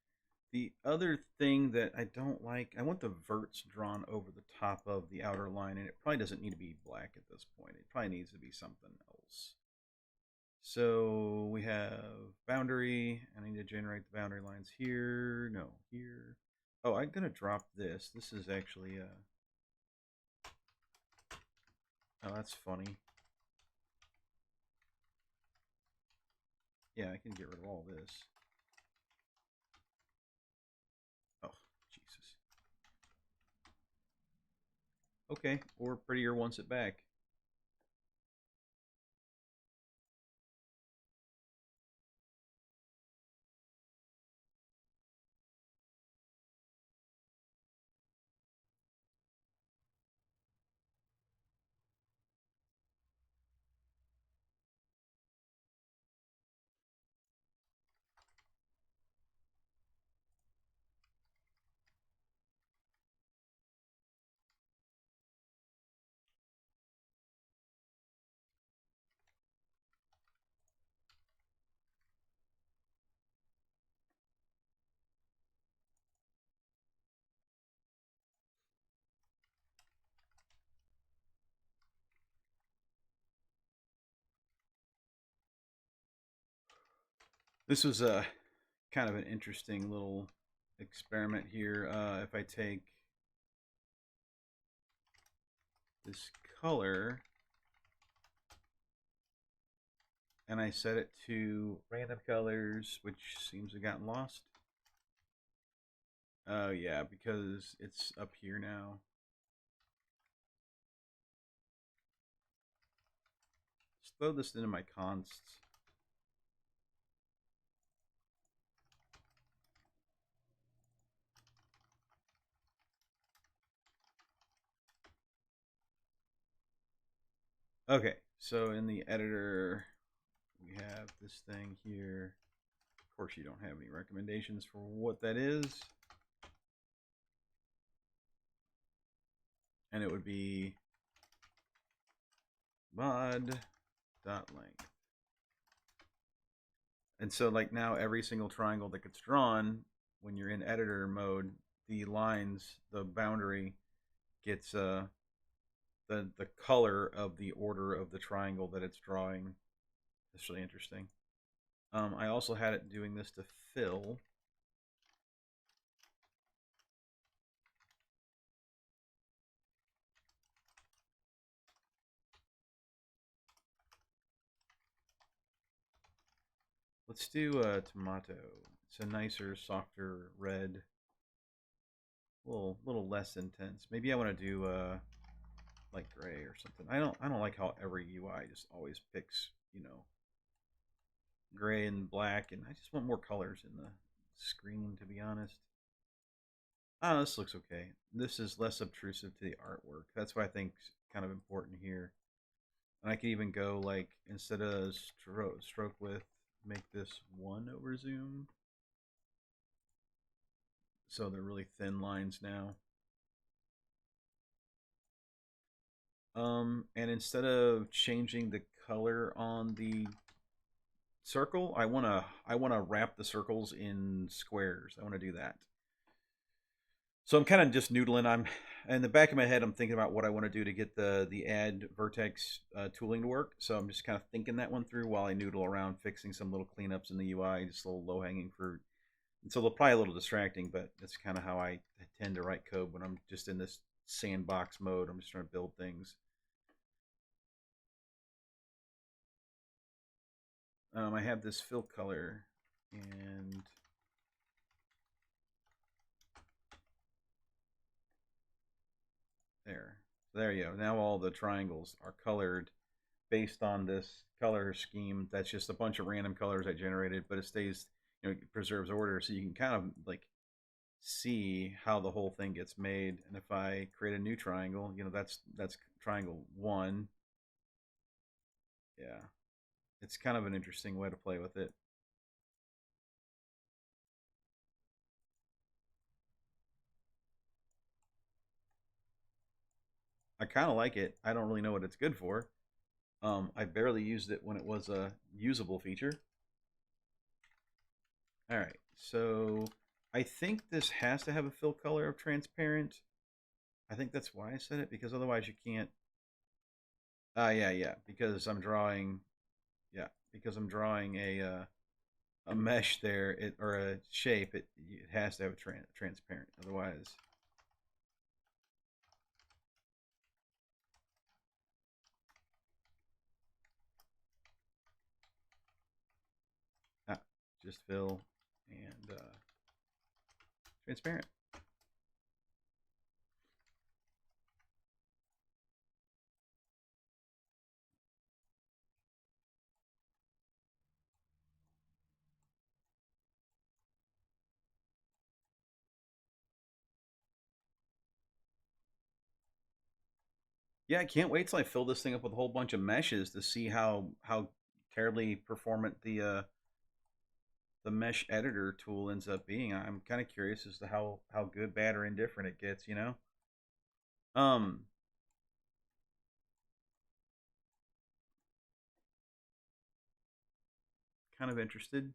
The other thing that I don't like, I want the verts drawn over the top of the outer line, and it probably doesn't need to be black at this point. It probably needs to be something else. So we have boundary. I need to generate the boundary lines here. No, here. Oh, I'm gonna drop this. This is actually oh, that's funny. Yeah, I can get rid of all this. Oh, Jesus. Okay, or prettier wants it back. This was a kind of an interesting little experiment here. If I take this color and I set it to random colors, which seems to have gotten lost. Oh yeah, because it's up here now. Let's throw this into my consts. Okay, so in the editor, we have this thing here. Of course, you don't have any recommendations for what that is. And it would be mod.length. And so like now every single triangle that gets drawn when you're in editor mode, the lines, the boundary gets the color of the order of the triangle that it's drawing. That's really interesting. I also had it doing this to fill. Let's do a tomato. It's a nicer, softer red, little less intense. Maybe I want to do like gray or something. I don't like how every UI just always picks, gray and black, and I just want more colors in the screen, to be honest. Oh, this looks okay. This is less obtrusive to the artwork. That's what I think is kind of important here. And I could even go like, instead of stroke width, make this 1 over zoom. So they're really thin lines now. And instead of changing the color on the circle, I wanna wrap the circles in squares. I want to do that. So I'm kind of just noodling. I'm in the back of my head. I'm thinking about what I want to do to get the add vertex tooling to work. So I'm just kind of thinking that one through while I noodle around, fixing some little cleanups in the UI, just a little low hanging fruit. And so they'll probably a little distracting, but that's kind of how I tend to write code when I'm just in this sandbox mode. I'm just trying to build things. I have this fill color, and there you go. Now all the triangles are colored based on this color scheme. That's just a bunch of random colors I generated, but it stays, it preserves order, so you can kind of like see how the whole thing gets made. And if I create a new triangle, that's triangle 1. Yeah, it's kind of an interesting way to play with it. I kind of like it. I don't really know what it's good for. I barely used it when it was a usable feature. All right, so I think this has to have a fill color of transparent. I think that's why I said it, because otherwise you can't. Yeah, because I'm drawing. Yeah, because I'm drawing a mesh there, or a shape. It has to have a transparent. Otherwise, ah, just fill and transparent. Yeah, I can't wait till I fill this thing up with a whole bunch of meshes to see how terribly performant the mesh editor tool ends up being. I'm kind of curious as to how good, bad, or indifferent it gets. Um, kind of interested.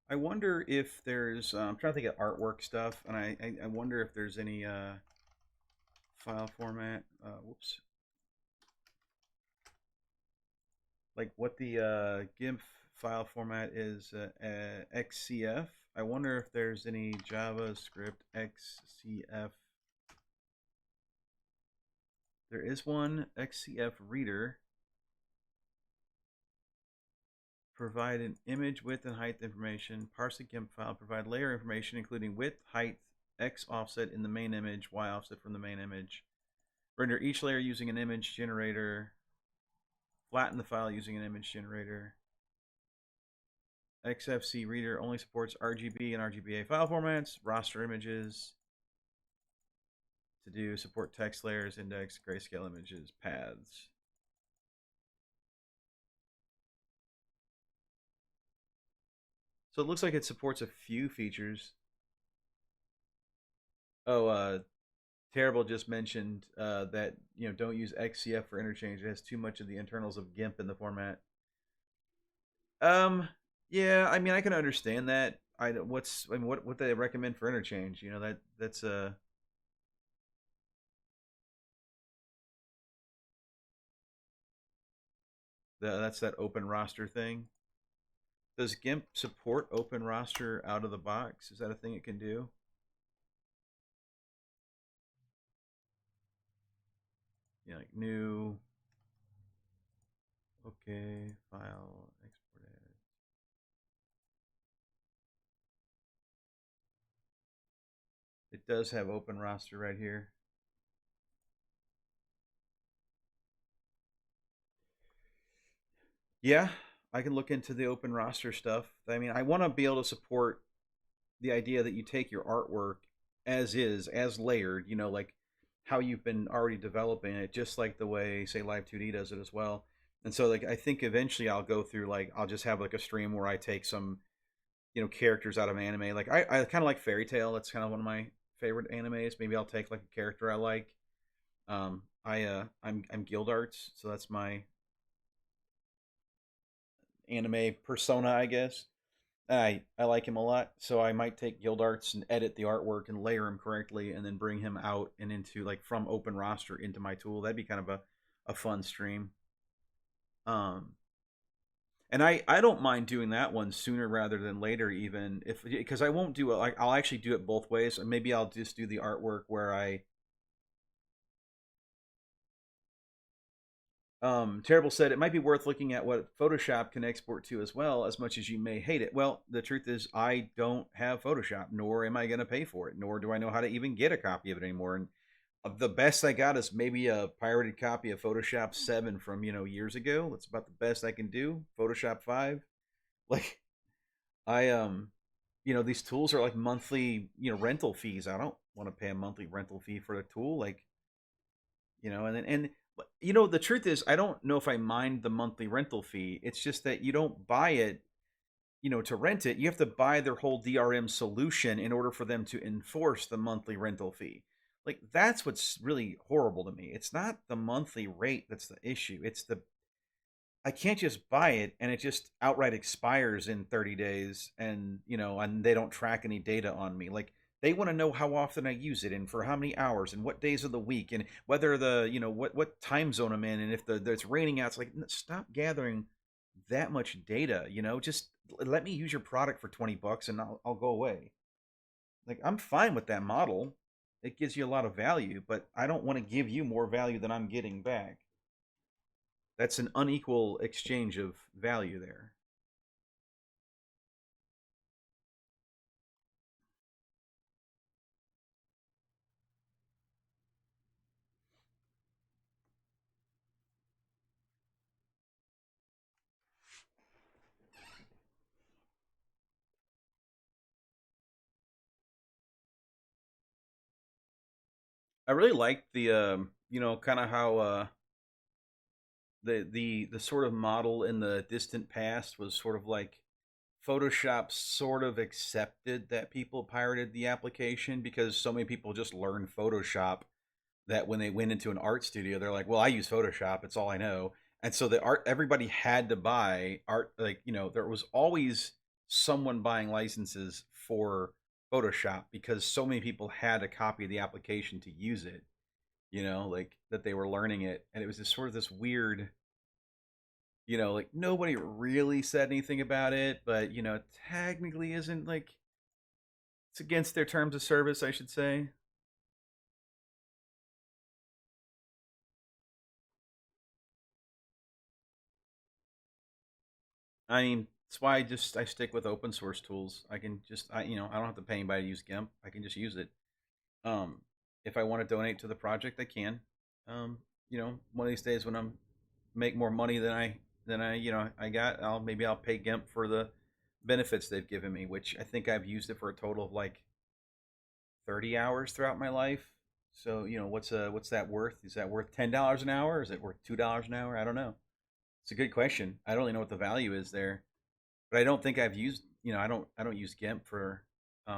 I wonder if there's. I'm trying to think of artwork stuff, and I wonder if there's any file format. Whoops. Like what the GIMP file format is, XCF. I wonder if there's any JavaScript XCF. There is one XCF reader. Provide an image width and height information. Parse a GIMP file. Provide layer information, including width, height, X offset in the main image, Y offset from the main image. Render each layer using an image generator. Flatten the file using an image generator. XFC reader only supports RGB and RGBA file formats. Raster images. To do support text layers, index, grayscale images, paths. So it looks like it supports a few features. Oh, Terrible just mentioned that don't use XCF for interchange. It has too much of the internals of GIMP in the format. Um, yeah, I mean I can understand that. I mean what they recommend for interchange. That's that's that open roster thing. Does GIMP support open roster out of the box? Is that a thing it can do? Yeah, like new. Okay, file export as. It does have open roster right here. Yeah, I can look into the open roster stuff. I mean, I want to be able to support the idea that you take your artwork as is, as layered, like how you've been already developing it, just like the way, say, Live 2D does it as well. And so, like, I think eventually I'll go through, like, I'll just have like a stream where I take some, characters out of anime. Like, I kind of like Fairy Tail. That's kind of one of my favorite animes. Maybe I'll take like a character I like. I'm Guild Arts, so that's my anime persona, I guess. I like him a lot, so I might take Guild Arts and edit the artwork and layer him correctly, and then bring him out and into like from open roster into my tool. That'd be kind of a fun stream. Um, and I don't mind doing that one sooner rather than later, even if because I won't do it. Like I'll actually do it both ways. And maybe I'll just do the artwork where I. Terrible said it might be worth looking at what Photoshop can export to as well, as much as you may hate it. Well, the truth is, I don't have Photoshop, nor am I going to pay for it, nor do I know how to even get a copy of it anymore. And the best I got is maybe a pirated copy of Photoshop 7 from years ago. That's about the best I can do. Photoshop 5, like these tools are like monthly rental fees. I don't want to pay a monthly rental fee for a tool, like and the truth is I don't know if I mind the monthly rental fee. It's just that you don't buy it to rent it. You have to buy their whole DRM solution in order for them to enforce the monthly rental fee. Like that's what's really horrible to me. It's not the monthly rate that's the issue. It's the I can't just buy it and it just outright expires in 30 days, and they don't track any data on me. Like they want to know how often I use it and for how many hours and what days of the week and whether what time zone I'm in, and if it's raining out. It's like, stop gathering that much data, just let me use your product for 20 bucks and I'll go away. Like I'm fine with that model. It gives you a lot of value, but I don't want to give you more value than I'm getting back. That's an unequal exchange of value there. I really like the kind of how the sort of model in the distant past was sort of like Photoshop sort of accepted that people pirated the application because so many people just learned Photoshop that when they went into an art studio, they're like, well, I use Photoshop. It's all I know. And so the art, everybody had to buy art. Like, there was always someone buying licenses for Photoshop because so many people had a copy of the application to use it, like that they were learning it. And it was just sort of this weird, like nobody really said anything about it, but, technically isn't like it's against their terms of service, I should say. I mean, that's why I stick with open source tools. I can just I don't have to pay anybody to use GIMP. I can just use it. Um, if I want to donate to the project, I can. One of these days when I'm make more money than I I got, I'll pay GIMP for the benefits they've given me, which I think I've used it for a total of like 30 hours throughout my life. So what's that worth? Is that worth $10 an hour? Is it worth $2 an hour? I don't know. It's a good question. I don't really know what the value is there, but I don't think I've used. I don't use GIMP for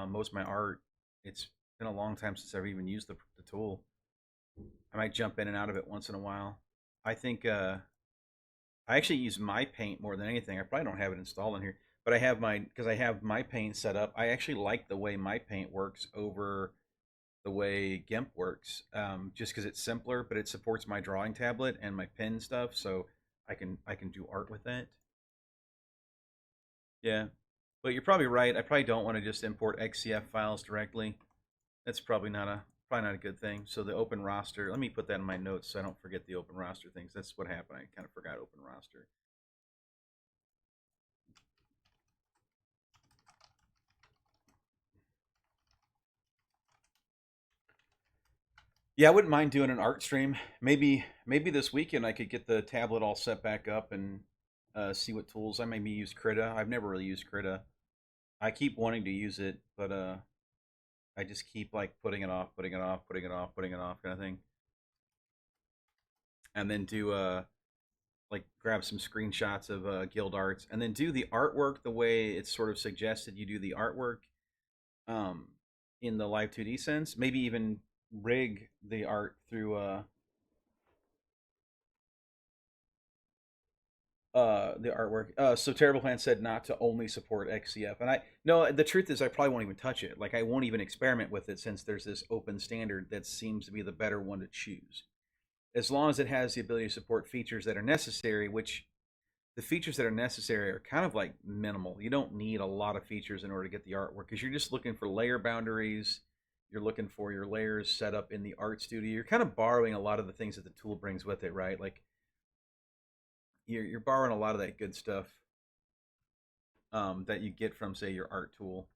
most of my art. It's Been a long time since I've even used the tool. I might jump in and out of it once in a while. I think I actually use my paint more than anything. I probably don't have it installed in here, but I have my because I have my paint set up. I actually like the way my paint works over the way GIMP works, just because it's simpler, but it supports my drawing tablet and my pen stuff, so I can do art with it. Yeah, but you're probably right. I probably don't want to just import XCF files directly. That's probably not a good thing. So the open roster. Let me put that in my notes so I don't forget the open roster things. That's what happened. I kind of forgot open roster. Yeah, I wouldn't mind doing an art stream. Maybe this weekend I could get the tablet all set back up and see what tools I maybe use Krita. I've never really used Krita. I keep wanting to use it, but I just keep like putting it off, putting it off, putting it off, putting it off, kind of thing. And then do like grab some screenshots of guild arts, and then do the artwork the way it's sort of suggested you do the artwork um, in the Live 2D sense. Maybe even rig the art through the artwork. So Terrible Plan said not to only support XCF, and I no. The truth is, I probably won't even touch it. Like I won't even experiment with it since there's this open standard that seems to be the better one to choose. As long as it has the ability to support features that are necessary, which the features that are necessary are kind of like minimal. You don't need a lot of features in order to get the artwork because you're just looking for layer boundaries. You're looking for your layers set up in the art studio. You're kind of borrowing a lot of the things that the tool brings with it, right? Like you're borrowing a lot of that good stuff that you get from, say, your art tool.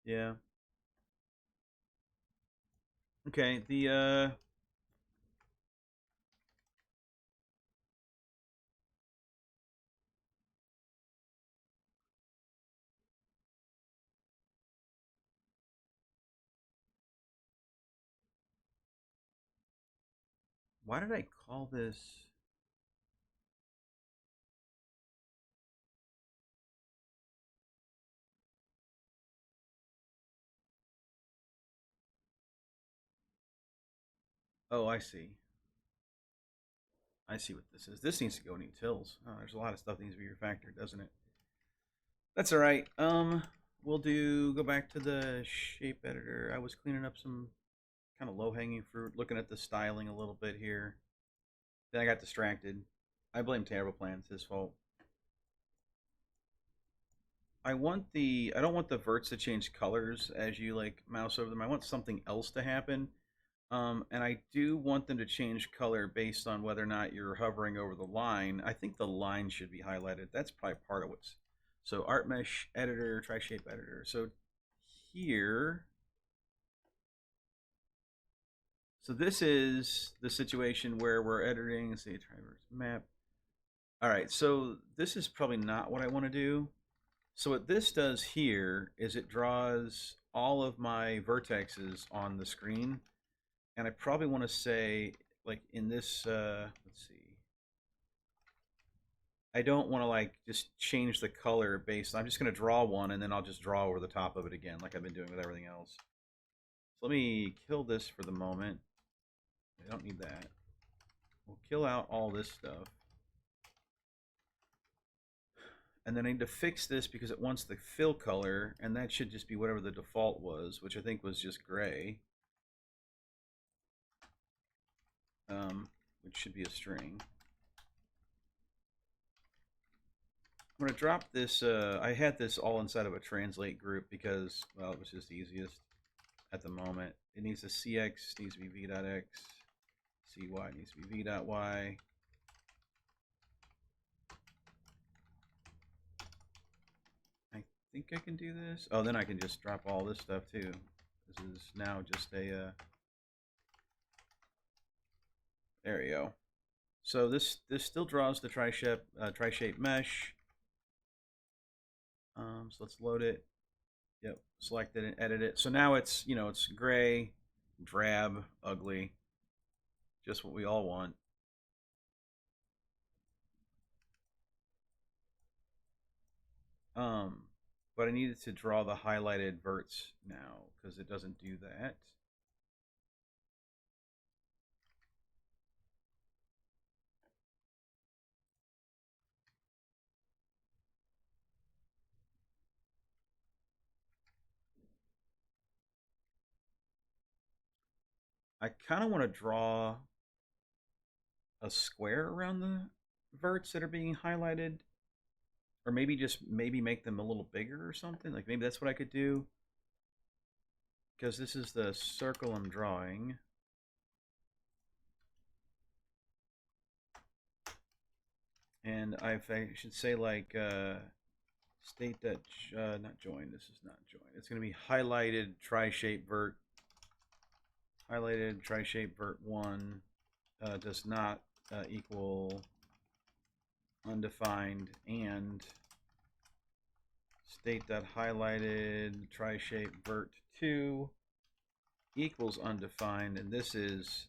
Yeah. Okay. The why did I call this? Oh, I see. I see what this is. This needs to go in utils. Oh, there's a lot of stuff that needs to be refactored, doesn't it? That's all right. We'll do go back to the shape editor. I was cleaning up some kind of low hanging fruit, looking at the styling a little bit here. Then I got distracted. I blame Terrible Plan. It's his fault. I don't want the verts to change colors as you like mouse over them. I want something else to happen. And I do want them to change color based on whether or not you're hovering over the line. I think the line should be highlighted. That's probably part of what's. So art mesh editor, try shape editor. So here, so this is the situation where we're editing, say, traverse map. All right, so this is probably not what I want to do. So what this does here is it draws all of my vertexes on the screen, and I probably want to say, like in this, let's see, I don't want to like just change the color based. I'm just going to draw one, and then I'll just draw over the top of it again, like I've been doing with everything else. So let me kill this for the moment. I don't need that. We'll kill out all this stuff. And then I need to fix this because it wants the fill color, and that should just be whatever the default was, which I think was just gray, which should be a string. I'm going to drop this. I had this all inside of a translate group because, well, it was just easiest at the moment. It needs a cx, needs to be v.x, cy needs to be v.y. I think I can do this. Oh, then I can just drop all this stuff too. This is now just a. There we go. So this still draws the tri-shape mesh. So let's load it. Yep, select it and edit it. So now it's it's gray, drab, ugly, just what we all want. Um, but I needed to draw the highlighted verts now because it doesn't do that. I kind of want to draw a square around the verts that are being highlighted, or maybe just maybe make them a little bigger or something. Like maybe that's what I could do, because this is the circle I'm drawing. And I should say like state that not join. This is not join. It's going to be highlighted tri-shape vert. Highlighted tri-shape vert 1 does not equal undefined, and state that highlighted tri-shape vert 2 equals undefined, and this is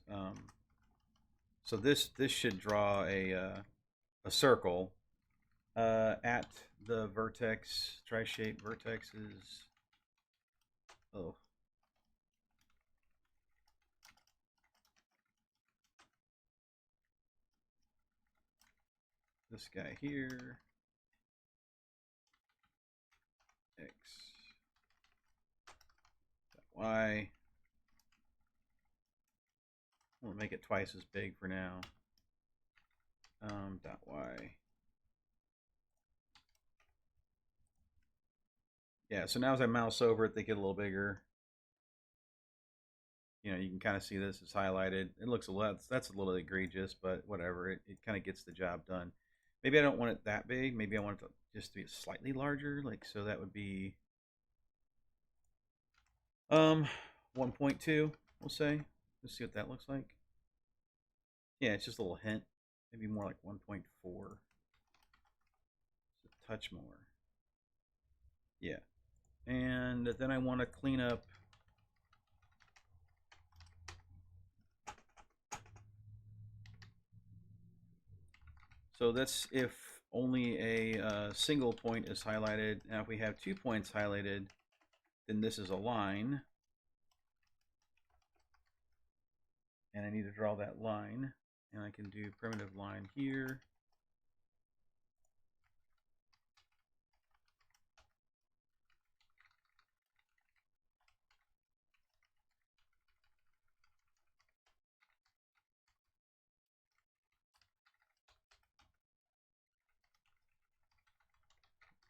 so this should draw a circle at the vertex. Tri-shape vertex is this guy here, x, y. I'm gonna make it twice as big for now. Dot y. Yeah, so now as I mouse over it, they get a little bigger. You know, you can kind of see this is highlighted. It looks a lot, that's a little egregious, but whatever. It kind of gets the job done. Maybe I don't want it that big. Maybe I want it to just to be slightly larger. Like, so that would be 1.2, we'll say. Let's see what that looks like. Yeah, it's just a little hint. Maybe more like 1.4. Just a touch more. Yeah. And then I want to clean up so that's if only a single point is highlighted. Now if we have 2 points highlighted, then this is a line. And I need to draw that line. And I can do primitive line here.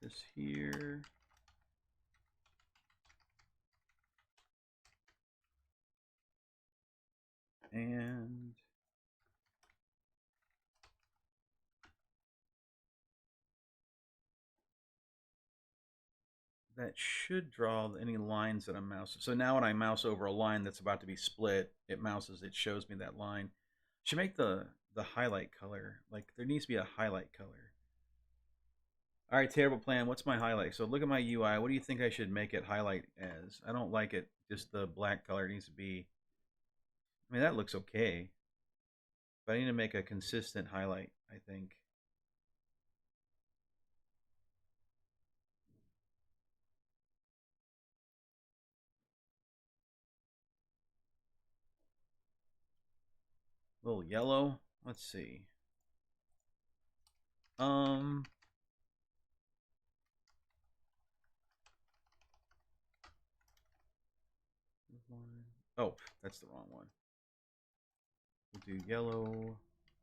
This here. And that should draw any lines that I'm mousing. So now when I mouse over a line that's about to be split, it shows me that line. Should make the highlight color, like there needs to be a highlight color. All right, terrible plan. What's my highlight? So look at my UI. What do you think I should make it highlight as? I don't like it. Just the black color. It needs to be. I mean, that looks okay. But I need to make a consistent highlight, I think. A little yellow. Let's see. Um. Oh, that's the wrong one. We'll do yellow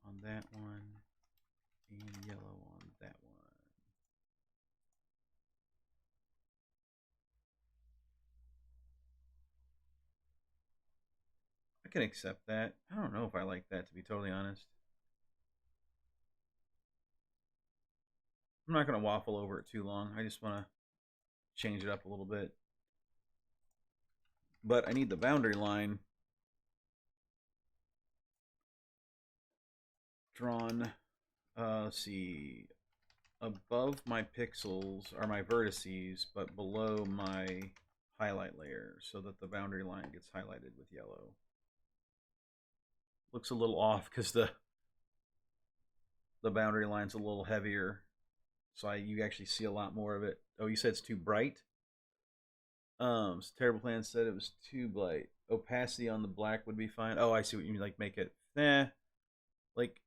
on that one and yellow on that one. I can accept that. I don't know if I like that, to be totally honest. I'm not going to waffle over it too long. I just want to change it up a little bit. But I need the boundary line drawn, let's see, above my pixels are my vertices, but below my highlight layer, so that the boundary line gets highlighted with yellow. Looks a little off because the boundary line's a little heavier so you actually see a lot more of it. Oh, you said it's too bright. Terrible Plan said it was too bright. Opacity on the black would be fine. Oh, I see what you mean. Like make it, like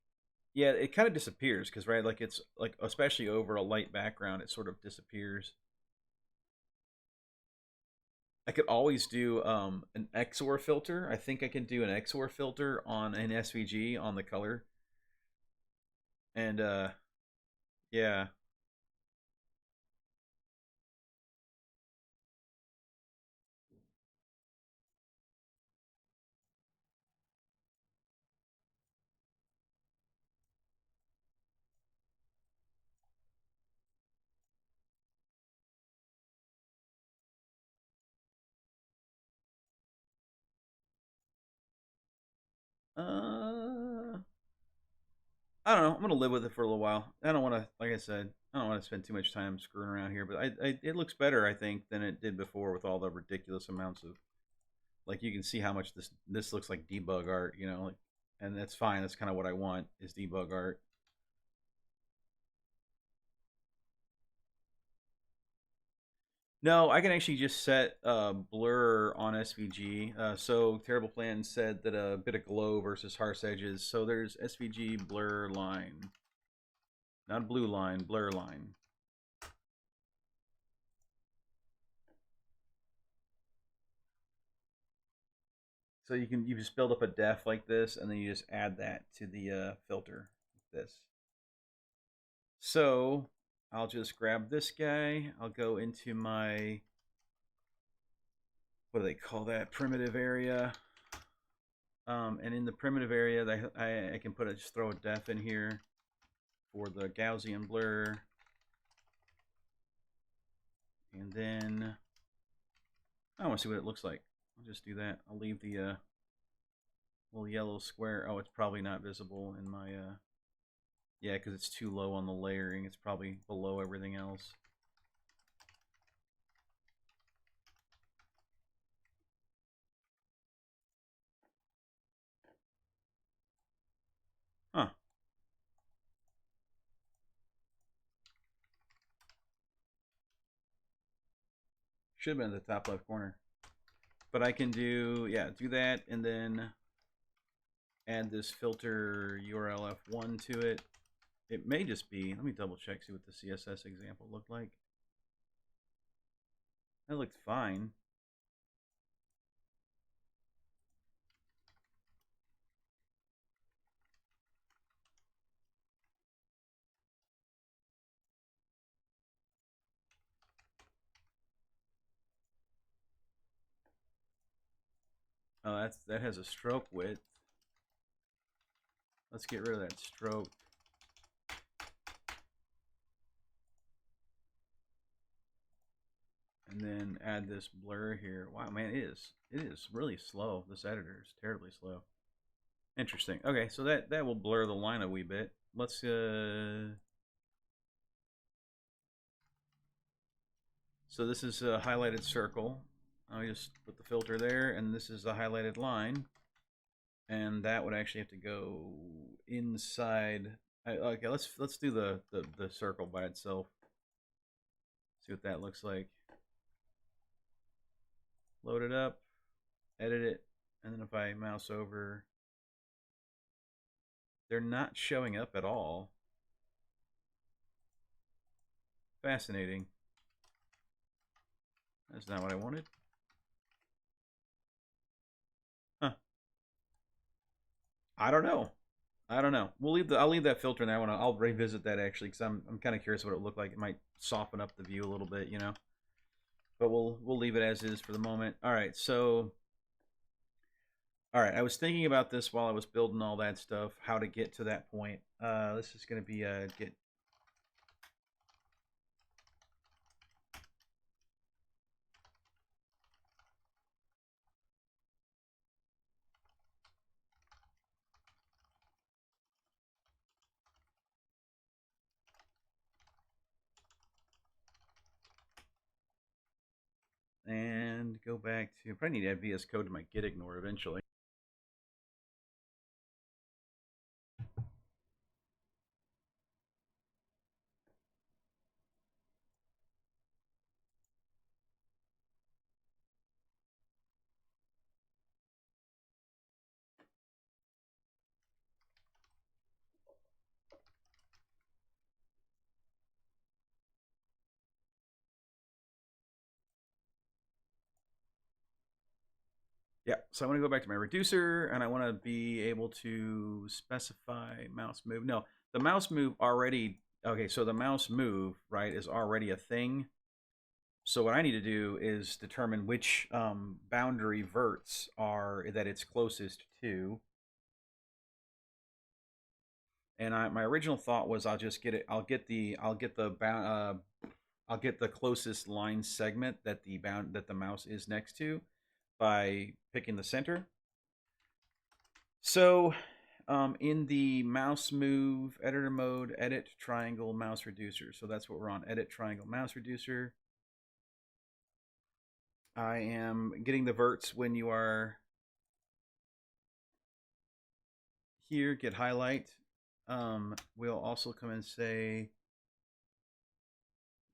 yeah, it kind of disappears because right, like it's like especially over a light background, it sort of disappears. I could always do an XOR filter. I think I can do an XOR filter on an SVG on the color, and yeah. Uh, I don't know. I'm gonna live with it for a little while. I don't want to, like I said, I don't want to spend too much time screwing around here. But it looks better, I think, than it did before with all the ridiculous amounts of, like, you can see how much this looks like debug art, like, and that's fine. That's kind of what I want is debug art. No, I can actually just set blur on SVG. So Terrible Plan said that a bit of glow versus harsh edges. So there's SVG blur line, not blue line, blur line. So you just build up a def like this, and then you just add that to the filter like this. So I'll just grab this guy. I'll go into my, what do they call that, primitive area. And in the primitive area, I can just throw a def in here for the Gaussian blur. And then I want to see what it looks like. I'll just do that. I'll leave the little yellow square. Oh, it's probably not visible in my, yeah, because it's too low on the layering. It's probably below everything else. Huh. Should have been at the top left corner. But I can do, yeah, do that and then add this filter URLF1 to it. It may just be, let me double check, see what the CSS example looked like. That looked fine. Oh, that has a stroke width. Let's get rid of that stroke. And then add this blur here. Wow, man, it is really slow. This editor is terribly slow. Interesting. Okay, so that will blur the line a wee bit. Let's so this is a highlighted circle. I'll just put the filter there, and this is the highlighted line. And that would actually have to go inside. Okay, let's do the circle by itself. See what that looks like. Load it up, edit it, and then if I mouse over, they're not showing up at all. Fascinating. That's not what I wanted. Huh. I don't know. I don't know. I'll leave that filter in there. I'll revisit that actually because I'm kind of curious what it looked like. It might soften up the view a little bit, But we'll leave it as is for the moment. All right. So all right, I was thinking about this while I was building all that stuff, how to get to that point. This is going to be get. And go back to, probably need to add VS Code to my git ignore eventually. Yeah, so I want to go back to my reducer, and I want to be able to specify mouse move. No, the mouse move already, okay, so the mouse move, right, is already a thing. So what I need to do is determine which boundary verts are that it's closest to. And my original thought was I'll just get it. I'll get the closest line segment that the mouse is next to by picking the center. So in the mouse move editor mode, edit triangle mouse reducer. So that's what we're on, edit triangle mouse reducer. I am getting the verts when you are here, get highlight. We'll also come and say,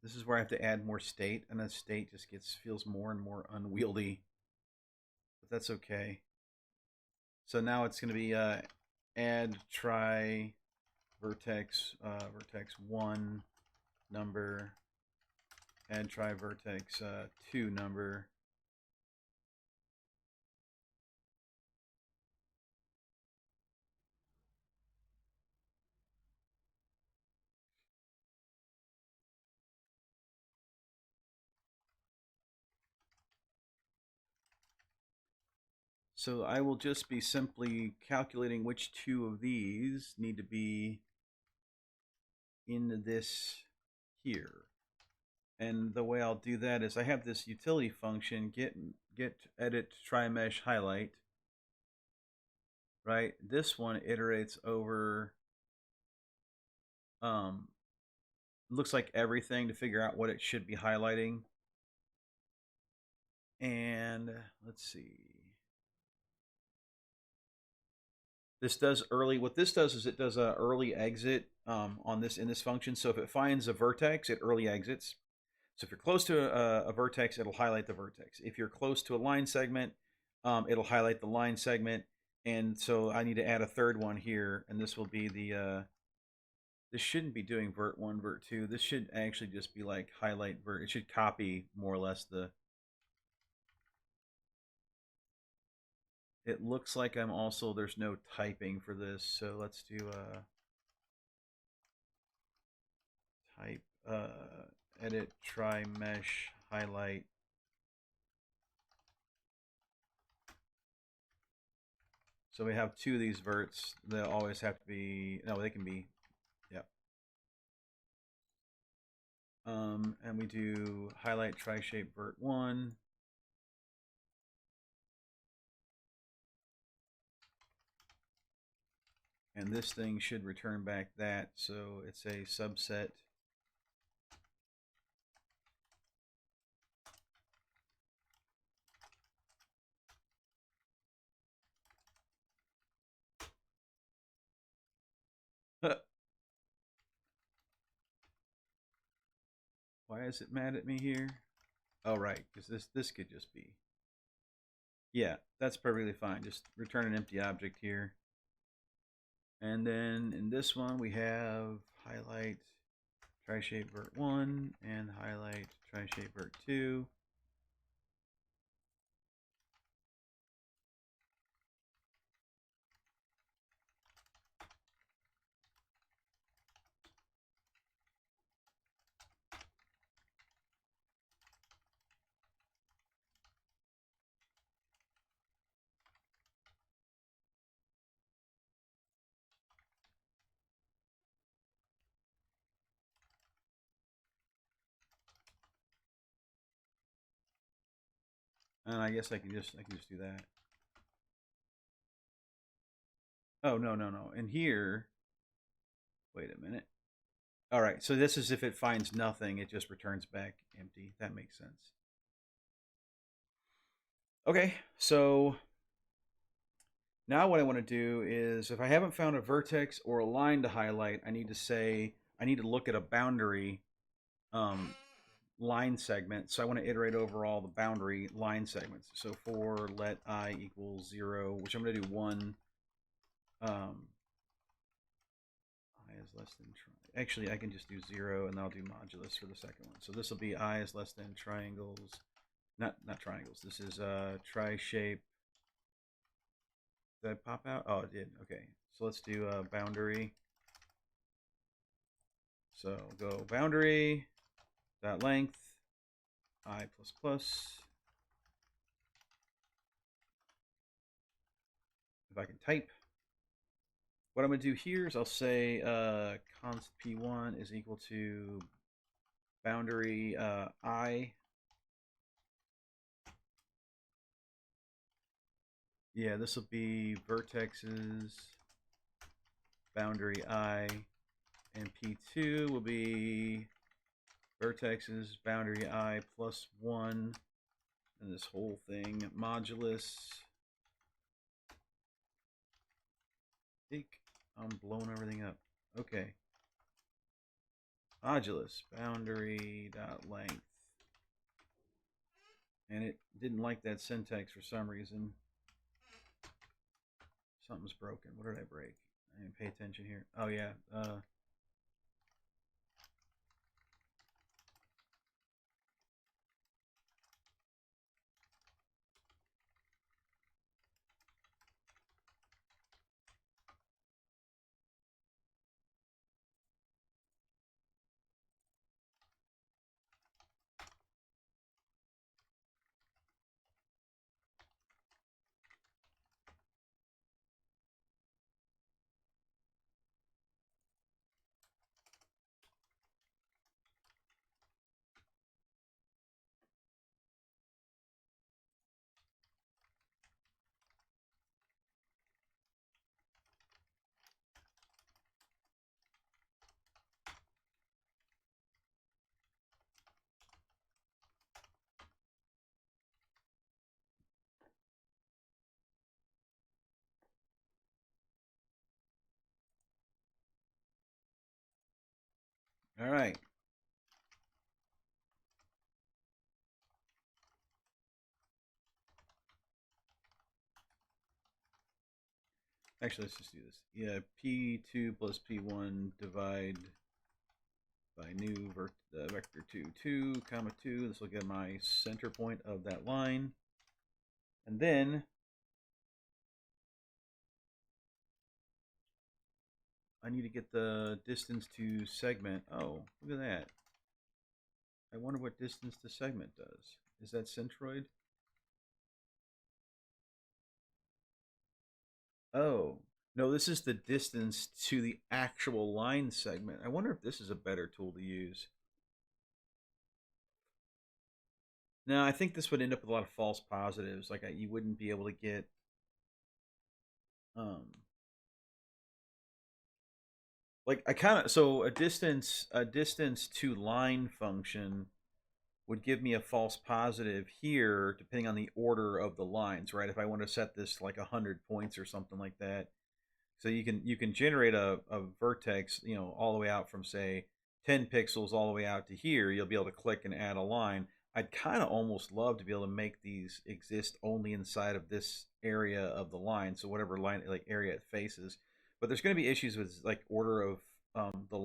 this is where I have to add more state, and that state just feels more and more unwieldy, but that's okay. So now it's going to be add try vertex, vertex 1 number, add try vertex 2 number. So I will just be simply calculating which two of these need to be in this here. And the way I'll do that is I have this utility function, get edit try mesh highlight. Right? This one iterates over looks like everything to figure out what it should be highlighting. And let's see. This does early. What this does is it does a early exit on this in this function. So if it finds a vertex, it early exits. So if you're close to a vertex, it'll highlight the vertex. If you're close to a line segment, it'll highlight the line segment. And so I need to add a third one here, and this will be the this shouldn't be doing vert 1, vert 2. This should actually just be like highlight vert. It should copy more or less the. It looks like I'm also, there's no typing for this, so let's do type edit try mesh highlight. So we have two of these verts. They'll always have to be, no, they can be, yeah. And we do highlight try shape vert 1. And this thing should return back that, so it's a subset. Why is it mad at me here? Oh, right, because this could just be. Yeah, that's perfectly fine. Just return an empty object here. And then in this one, we have highlight try shape vert 1 and highlight try shape vert 2. And I guess I can just do that. Oh, no. And here, wait a minute. All right, so this is if it finds nothing, it just returns back empty. That makes sense. Okay, so now what I want to do is if I haven't found a vertex or a line to highlight, I need to look at a boundary line segment. So I want to iterate over all the boundary line segments. So for let I equals 0, which I'm going to do 1. I is less than actually I can just do 0 and I'll do modulus for the second one. So this will be I is less than triangles, not triangles. This is try shape Did that pop out? Oh, it did. Okay. So let's do boundary. So go boundary dot length I plus plus. If I can type. What I'm going to do here is I'll say const p1 is equal to boundary I. Yeah, this will be vertexes boundary I, and p2 will be vertexes boundary I plus 1, and this whole thing modulus. I'm blowing everything up. Okay. Modulus boundary dot length. And it didn't like that syntax for some reason. Something's broken. What did I break? I didn't pay attention here. Oh yeah. All right. Actually, let's just do this. Yeah, p2 plus p1 divide by new vector 2, 2, comma 2. This will get my center point of that line. And then I need to get the distance to segment. Oh, look at that. I wonder what distance to segment does. Is that centroid? Oh, no, this is the distance to the actual line segment. I wonder if this is a better tool to use. No, I think this would end up with a lot of false positives. Like you wouldn't be able to get um like I kind of so a distance to line function would give me a false positive here depending on the order of the lines, right? If I want to set this like 100 points or something like that. So you can generate a vertex, all the way out from say 10 pixels all the way out to here. You'll be able to click and add a line. I'd kind of almost love to be able to make these exist only inside of this area of the line, so whatever line like area it faces. But there's going to be issues with like order of the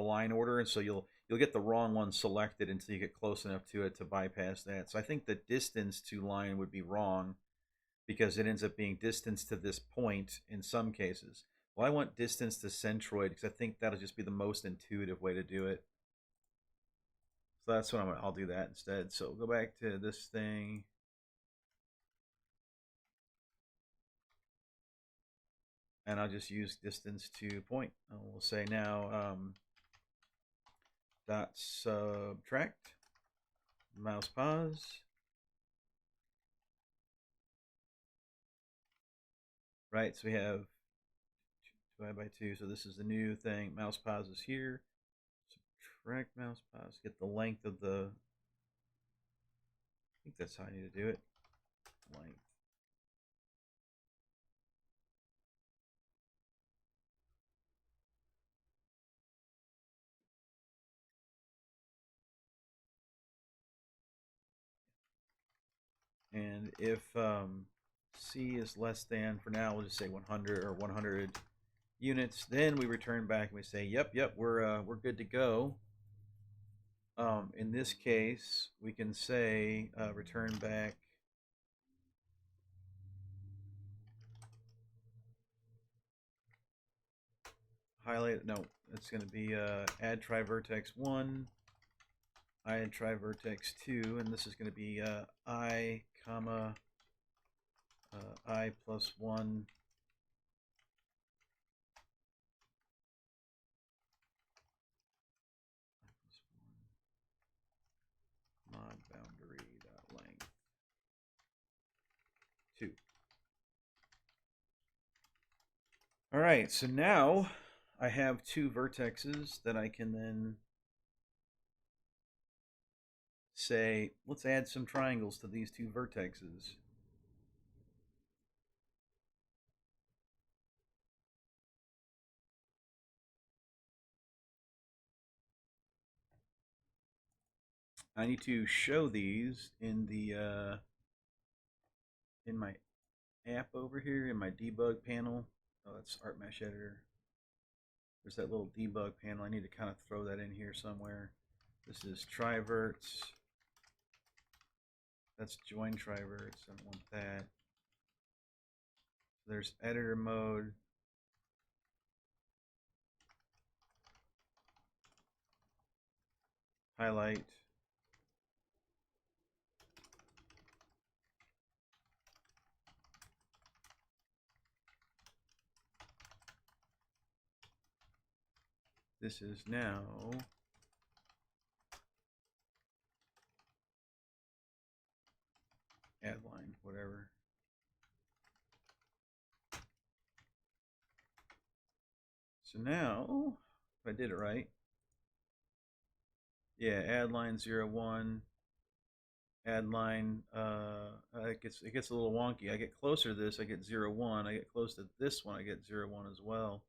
line order, and so you'll get the wrong one selected until you get close enough to it to bypass that. So I think the distance to line would be wrong because it ends up being distance to this point in some cases. Well, I want distance to centroid because I think that'll just be the most intuitive way to do it. So that's what I'll do that instead. So go back to this thing. And I'll just use distance to point. And we'll say now dot subtract mouse pause. Right, so we have divided by 2. So this is the new thing. Mouse pause is here. Subtract mouse pause. Get the length of the. I think that's how I need to do it. Length. And if C is less than, for now, we'll just say 100 or 100 units. Then we return back and we say, yep, we're good to go. In this case, we can say return back highlight. No, it's going to be add try vertex 1, add try vertex 2, and this is going to be I comma I plus 1 mod boundary dot length 2. All right, so now I have two vertexes that I can then say, let's add some triangles to these two vertexes. I need to show these in the in my app over here in my debug panel. Oh, that's Art Mesh Editor. There's that little debug panel. I need to kind of throw that in here somewhere. This is triverts. That's join triverts. I don't want that. There's editor mode. Highlight. This is now add line, whatever. So now, if I did it right, yeah, add line 0, 1, add line, it gets a little wonky. I get closer to this, I get 0, 1. I get close to this one, I get 0, 1 as well.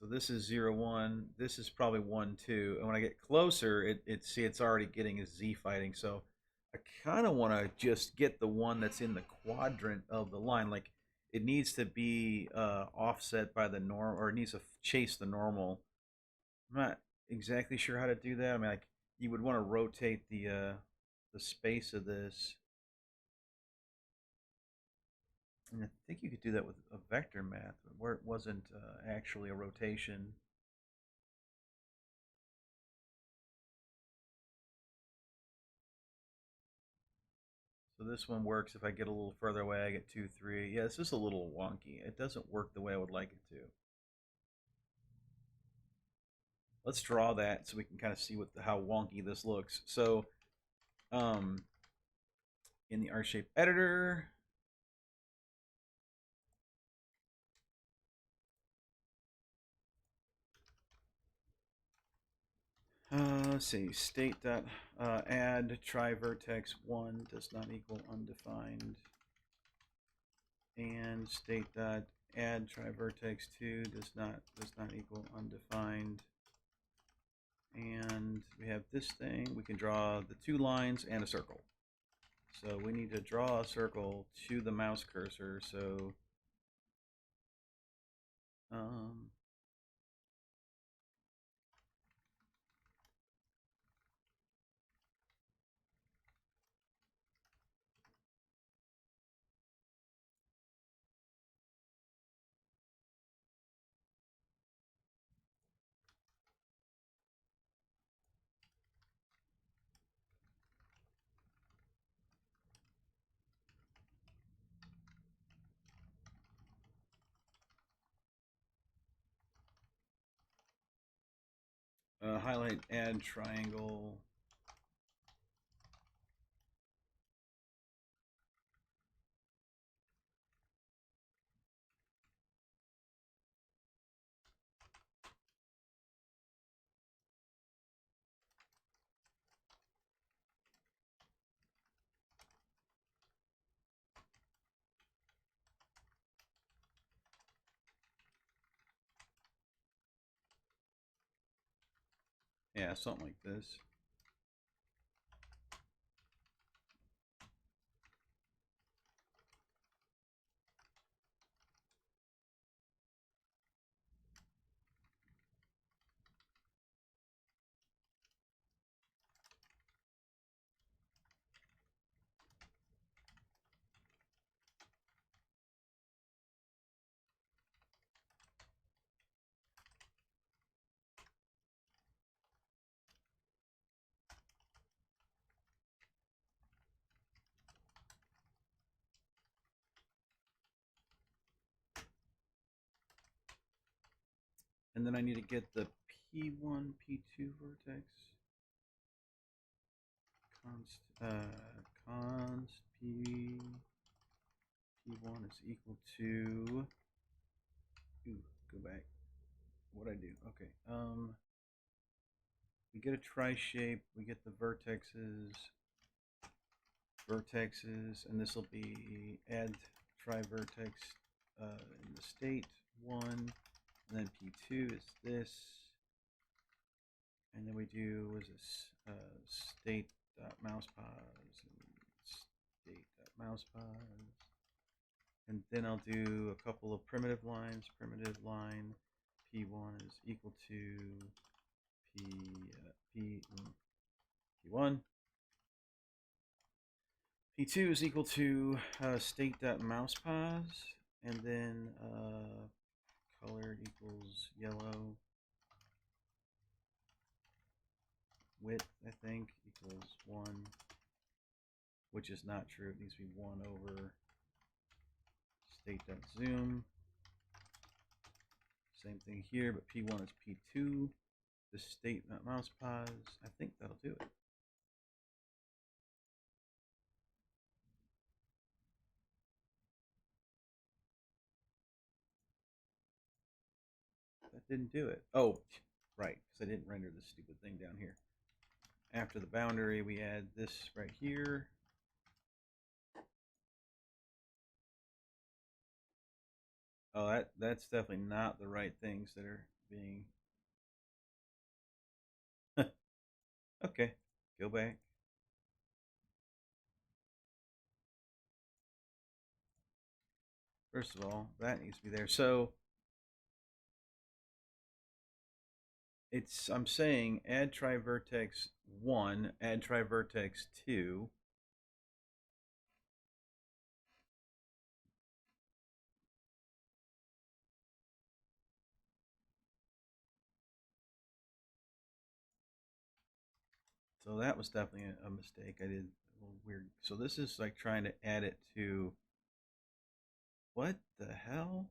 So this is 0, 1. This is probably 1, 2. And when I get closer, it's already getting a Z fighting. So I kind of want to just get the one that's in the quadrant of the line. Like it needs to be offset by the norm, or it needs to chase the normal. I'm not exactly sure how to do that. I mean, like you would want to rotate the space of this. And I think you could do that with a vector math, where it wasn't actually a rotation. So this one works if I get a little further away, I get 2, 3. Yeah, it's just a little wonky. It doesn't work the way I would like it to. Let's draw that so we can kind of see how wonky this looks. So in the R-shape editor, let's see, state dot add try vertex 1 does not equal undefined, and state dot add try vertex 2 does not equal undefined. And we have this thing. We can draw the 2 lines and a circle. So we need to draw a circle to the mouse cursor. So highlight, add triangle. Yeah, something like this. And then I need to get the P1, P2 vertex. Const P1 is equal to. Ooh, go back. What'd I do? Okay. We get a tri-shape. We get the vertexes, and this will be add tri-vertex in the state 1, and then P2 is this, and then we do, what is this, state.mousepause and state.mousepause, and then I'll do a couple of primitive lines. Primitive line P1 is equal to P1. P2 is equal to state.mousepause, and then color equals yellow. Width, I think, equals 1, which is not true. It needs to be 1 over state.zoom. Same thing here, but P1 is P2. The state.mousepause. I think that'll do it. That didn't do it. Oh, right, because I didn't render this stupid thing down here. After the boundary, we add this right here. Oh, that's definitely not the right things that are being. Okay, go back. First of all, that needs to be there. So I'm saying add tri-vertex 1, add tri-vertex 2. So that was definitely a mistake. I did a little weird. So this is like trying to add it to. What the hell?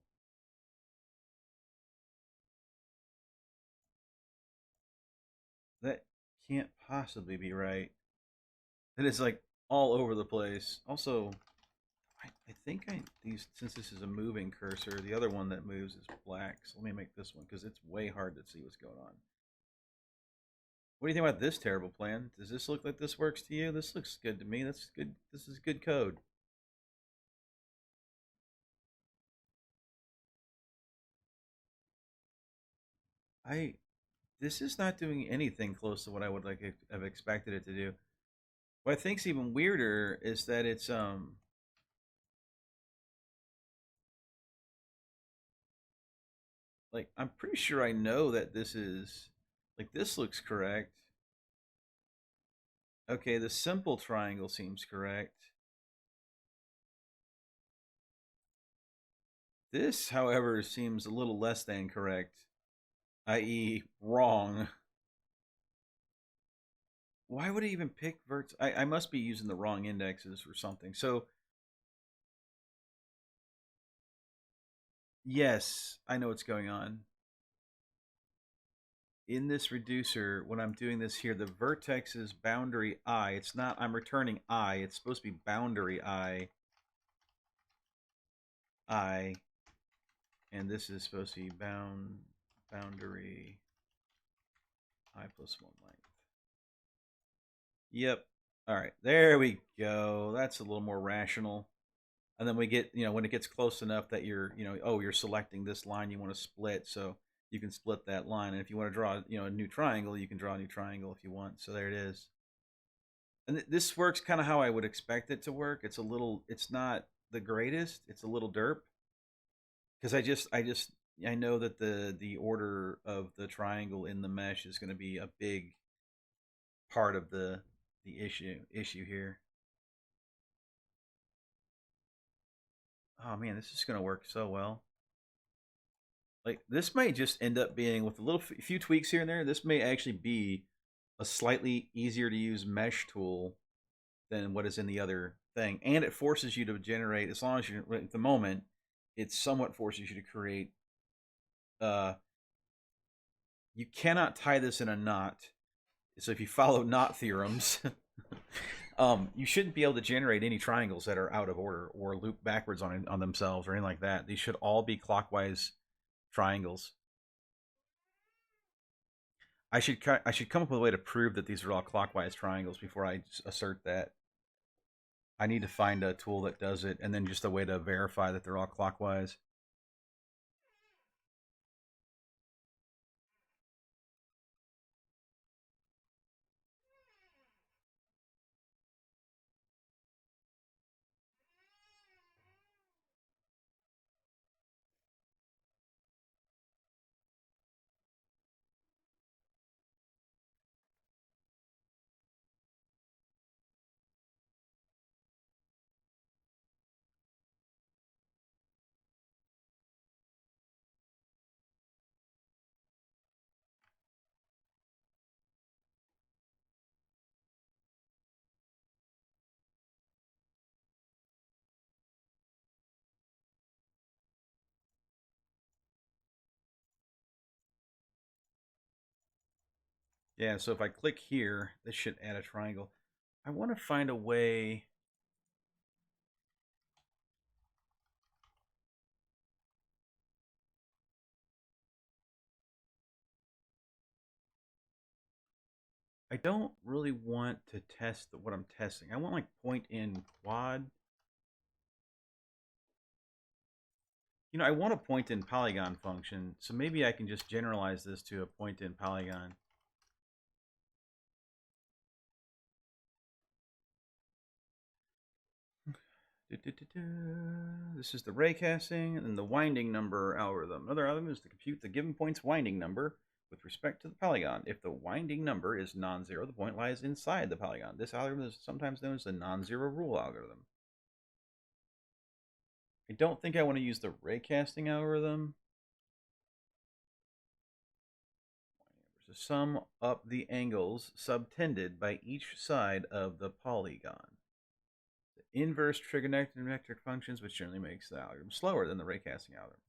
That can't possibly be right. It is like all over the place. Also, I think since this is a moving cursor, the other one that moves is black. So let me make this one because it's way hard to see what's going on. What do you think about this terrible plan? Does this look like this works to you? This looks good to me. That's good. This is good code. This is not doing anything close to what I would have expected it to do. What I think's even weirder is that it's like I'm pretty sure I know that this is like this looks correct. Okay, the simple triangle seems correct. This, however, seems a little less than correct, i.e., wrong. Why would it even pick verts? I must be using the wrong indexes or something. So, yes, I know what's going on. In this reducer, when I'm doing this here, the vertex is boundary I. It's not, I'm returning I. It's supposed to be boundary I. And this is supposed to be boundary I plus 1 length. Yep. All right, there we go. That's a little more rational. And then we get, when it gets close enough that you're, you're selecting this line you want to split, so you can split that line. And if you want to draw, a new triangle, you can draw a new triangle if you want. So there it is. And this works kind of how I would expect it to work. It's not the greatest. It's a little derp because I know that the order of the triangle in the mesh is going to be a big part of the issue here. Oh man, this is going to work so well. Like this may just end up being, with a few tweaks here and there, this may actually be a slightly easier to use mesh tool than what is in the other thing, and it forces you to generate, as long as you're at the moment, it somewhat forces you to create you cannot tie this in a knot. So if you follow knot theorems, you shouldn't be able to generate any triangles that are out of order or loop backwards on themselves or anything like that. These should all be clockwise triangles. I should come up with a way to prove that these are all clockwise triangles before I assert that. I need to find a tool that does it, and then just a way to verify that they're all clockwise. Yeah, so if I click here, this should add a triangle. I want to find a way. I don't really want to test what I'm testing. I want like point in quad. I want a point in polygon function, so maybe I can just generalize this to a point in polygon. This is the raycasting and then the winding number algorithm. Another algorithm is to compute the given point's winding number with respect to the polygon. If the winding number is non-zero, the point lies inside the polygon. This algorithm is sometimes known as the non-zero rule algorithm. I don't think I want to use the raycasting algorithm. So sum up the angles subtended by each side of the polygon. The inverse trigonometric functions, which generally makes the algorithm slower than the raycasting algorithm.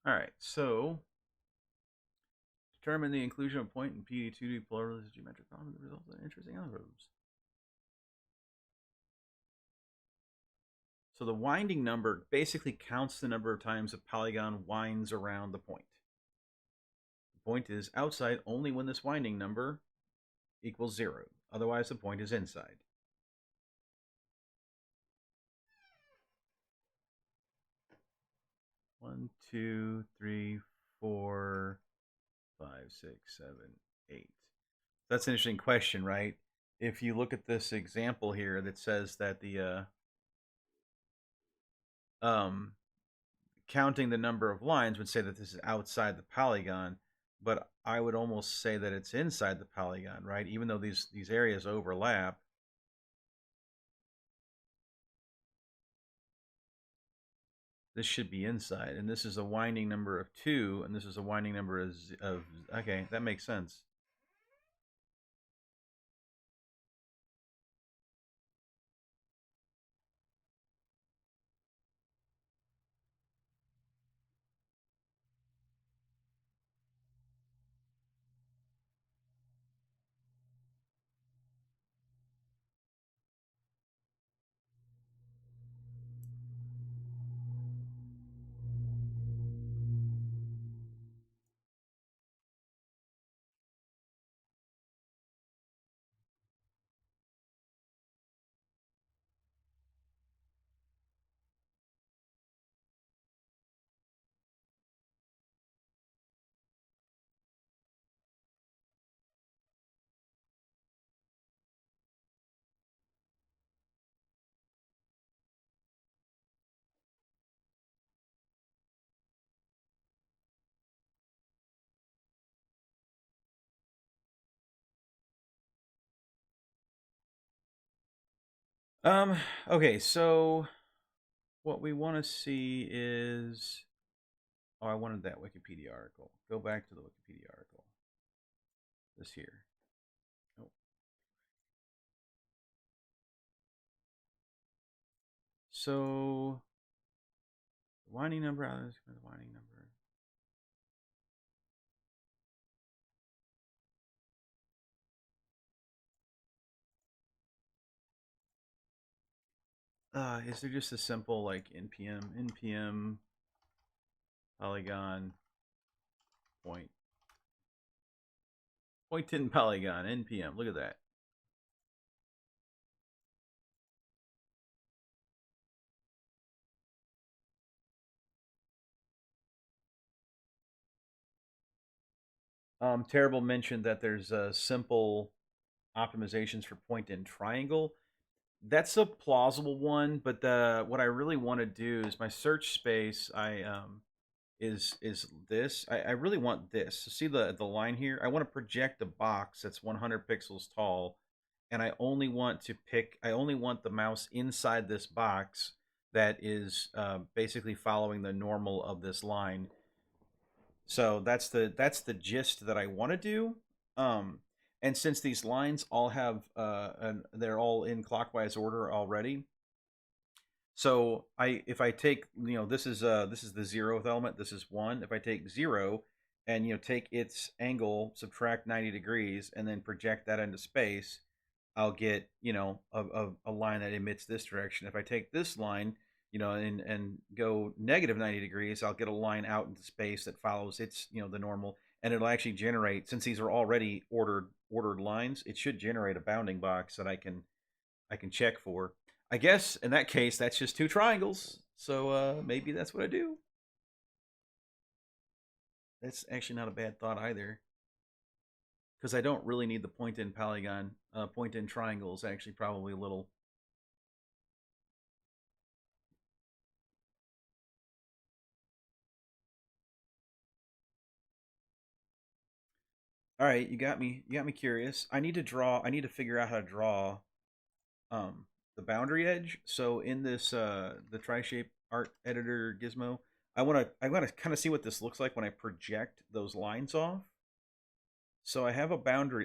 All right, so determine the inclusion of point in PD2D pluralized geometric problem that results in interesting algorithms. So the winding number basically counts the number of times a polygon winds around the point. The point is outside only when this winding number equals 0. Otherwise, the point is inside. One, two, three, four, 5, 6, 7, 8. That's an interesting question, right? If you look at this example here that says that the um, counting the number of lines would say that this is outside the polygon, but I would almost say that it's inside the polygon, right? Even though these areas overlap. This should be inside, and this is a winding number of 2, and this is a winding number of okay, that makes sense. Um, okay, so what we want to see is, oh, I wanted that Wikipedia article. Go back to the Wikipedia article. This here. Oh. So, winding number, the winding number. Is there just a simple like npm polygon point in polygon npm? Look at that. Terrible mentioned that there's simple optimizations for point in triangle. That's a plausible one, but what I really want to do is my search space. Is this. I really want this. So see the line here? I want to project a box that's 100 pixels tall, and I only want the mouse inside this box that is basically following the normal of this line. So that's the gist that I want to do. Um, and since these lines all have they're all in clockwise order already, so if I take, this is the 0th element, this is 1. If I take 0 and take its angle, subtract 90 degrees, and then project that into space, I'll get a line that emits this direction. If I take this line, and go negative 90 degrees, I'll get a line out into space that follows its the normal, and it'll actually generate, since these are already ordered lines, it should generate a bounding box that I can check for. I guess in that case, that's just two triangles. So maybe that's what I do. That's actually not a bad thought either, because I don't really need the point in polygon. Point in triangle is actually probably a little. All right, you got me. You got me curious. I need to draw. I need to figure out how to draw um, the boundary edge. So in this the tri-shape art editor gizmo, I want to kind of see what this looks like when I project those lines off. So I have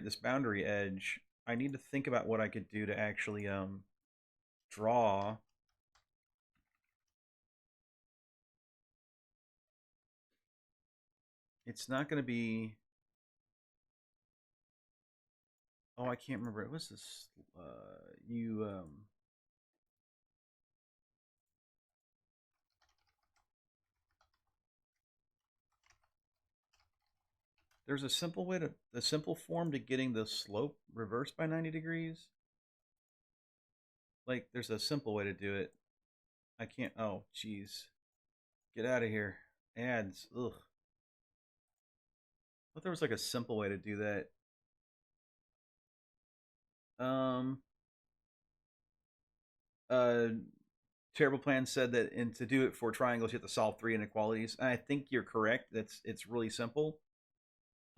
this boundary edge. I need to think about what I could do to actually draw. It's not going to be. Oh, I can't remember. What's this? You There's a simple form to getting the slope reversed by 90 degrees. Like there's a simple way to do it. I can't. Oh, jeez. Get out of here. Ads. Ugh. I thought there was like a simple way to do that. Um. Uh. Terrible Plan said that, and to do it for triangles, you have to solve three inequalities. And I think you're correct. It's really simple.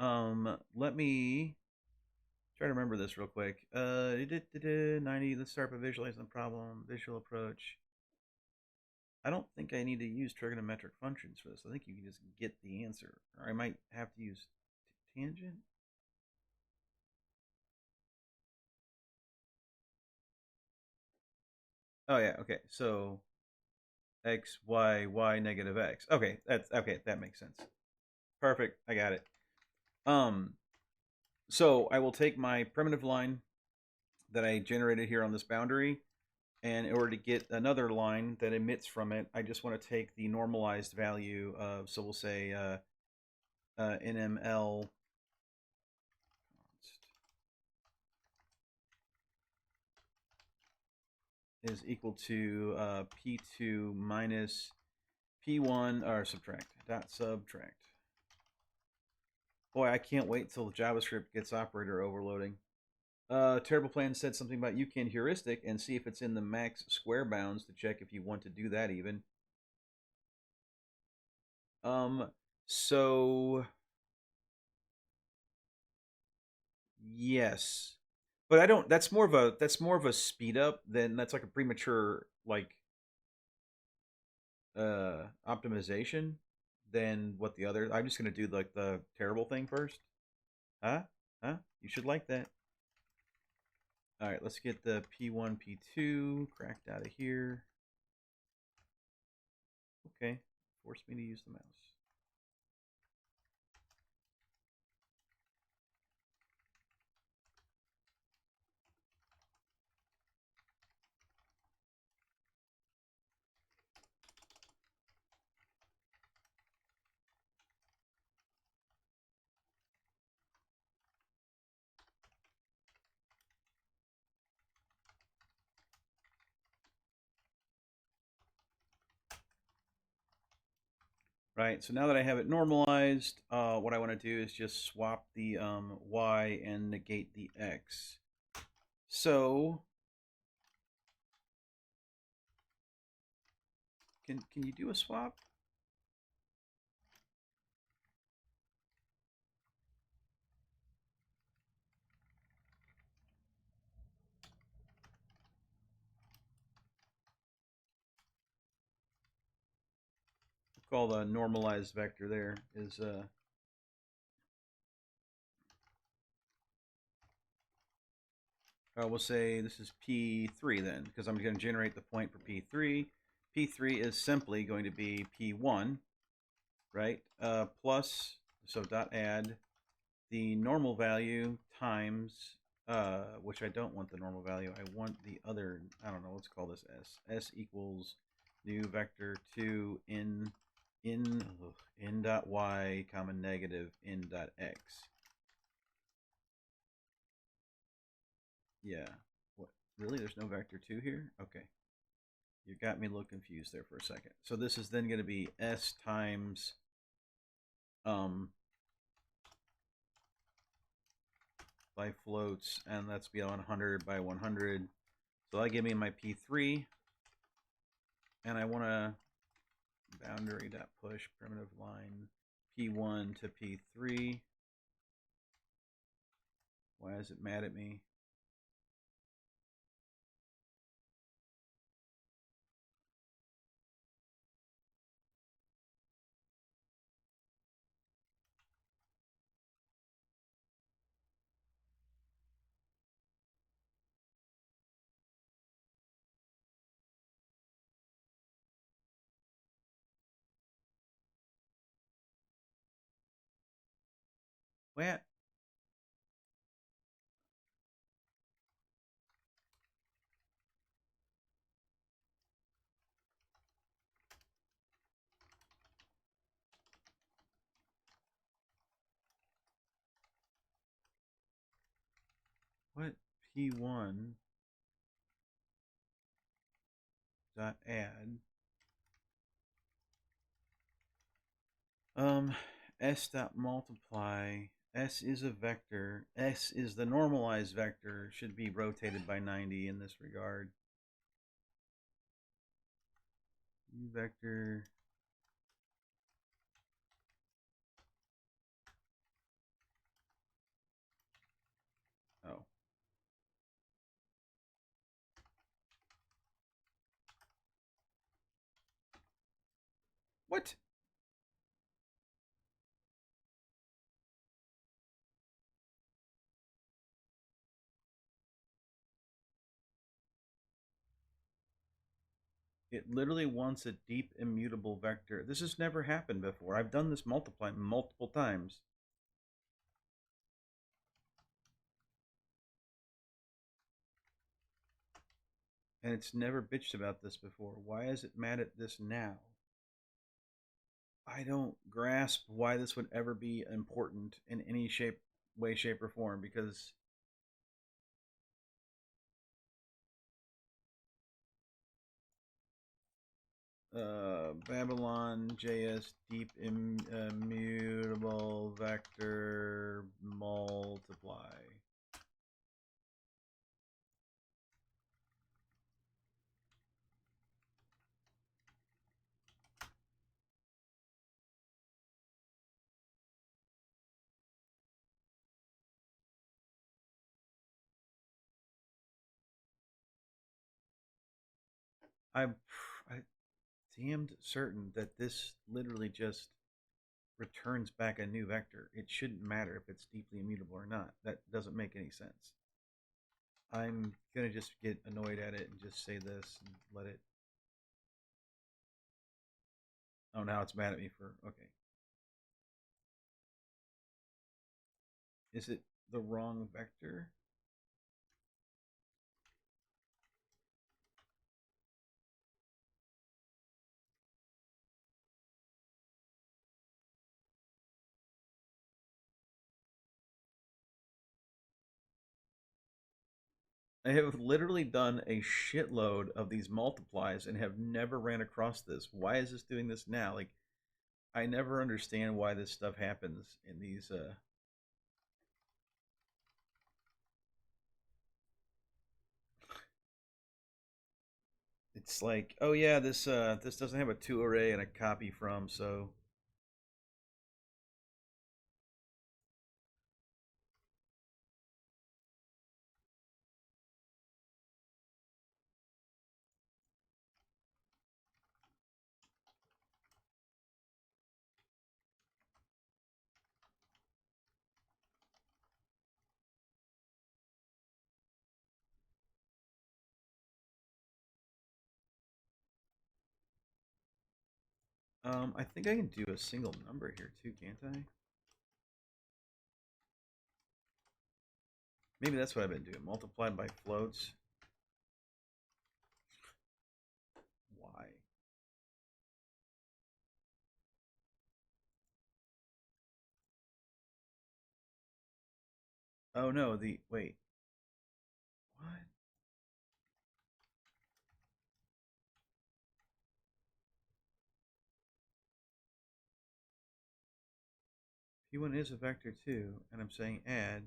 Let me try to remember this real quick. 90. Let's start by visualizing the problem. Visual approach. I don't think I need to use trigonometric functions for this. I think you can just get the answer. Or I might have to use tangent. Oh yeah, okay. So x, y, negative x. Okay, that's okay, that makes sense. Perfect. I got it. Um so I will take my primitive line that I generated here on this boundary, and in order to get another line that emits from it, I just want to take the normalized value of, so we'll say NML is equal to P2 minus P1, or subtract. Boy, I can't wait till the JavaScript gets operator overloading. Terrible Plan said something about you can heuristic and see if it's in the max square bounds to check if you want to do that even. Um, so yes, But I don't. That's more of a speed up than that's like a premature like optimization than what the other. I'm just gonna do like the terrible thing first. Huh? Huh? You should like that. All right, let's get the P1, P2 cracked out of here. Okay, force me to use the mouse. Right, so now that I have it normalized, what I want to do is just swap the y and negate the x. So, can you do a swap? Call the normalized vector there is we'll say this is P3 then, because I'm going to generate the point for P3. P3 is simply going to be P1, right? Plus, so dot add the normal value times, which I don't want the normal value. I want the other, I don't know, let's call this S. S equals new vector 2 in dot y comma negative in dot x. Yeah. What? Really? There's no vector 2 here? Okay. You got me a little confused there for a second. So this is then going to be S times by floats, and that's be 100 by 100. So that'll give me my P3, and I want to boundary dot push primitive line P1 to P3. Why is it mad at me? What? What? P1 dot add s dot multiply. S is a vector. S is the normalized vector. Should be rotated by 90 in this regard. U vector. Oh. What? It literally wants a deep immutable vector. This has never happened before. I've done this multiple times. And it's never bitched about this before. Why is it mad at this now? I don't grasp why this would ever be important in any way, shape, or form, because Babylon JS deep immutable vector multiply. I'm damned certain that this literally just returns back a new vector. It shouldn't matter if it's deeply immutable or not. That doesn't make any sense. I'm gonna just get annoyed at it and just say this and let it. Oh, now it's mad at me for okay. Is it the wrong vector? I have literally done a shitload of these multiplies and have never ran across this. Why is this doing this now? Like, I never understand why this stuff happens in these. It's like, oh yeah, this doesn't have a to array and a copy from, so I think I can do a single number here too, can't I? Maybe that's what I've been doing. Multiplied by floats. Why? Oh no, the wait. What? P1 is a vector too, and I'm saying add.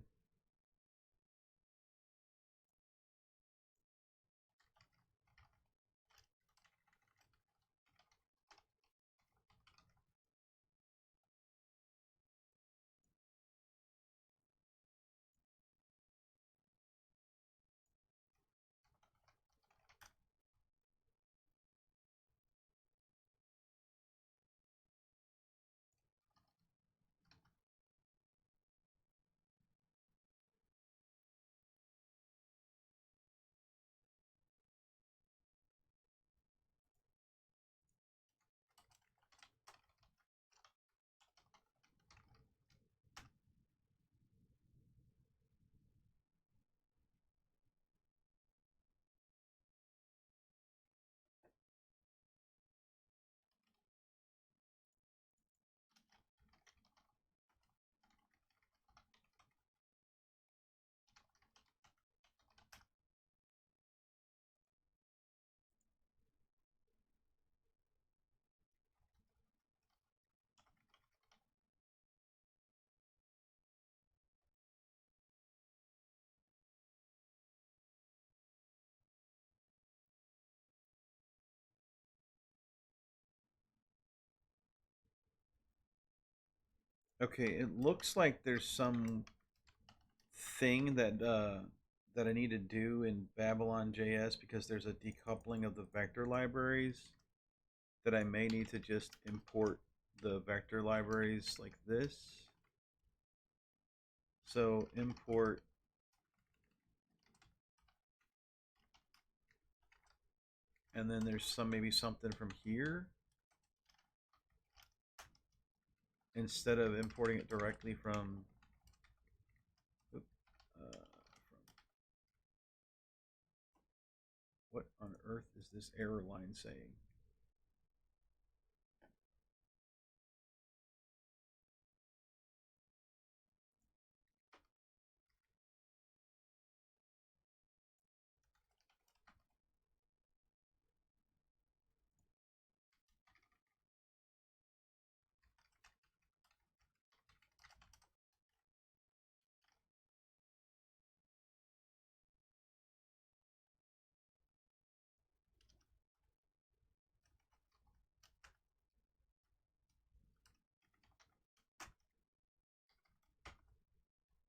Okay, it looks like there's some thing that I need to do in Babylon JS because there's a decoupling of the vector libraries that I may need to just import the vector libraries like this. So import and then there's some maybe something from here instead of importing it directly from what on earth is this error line saying?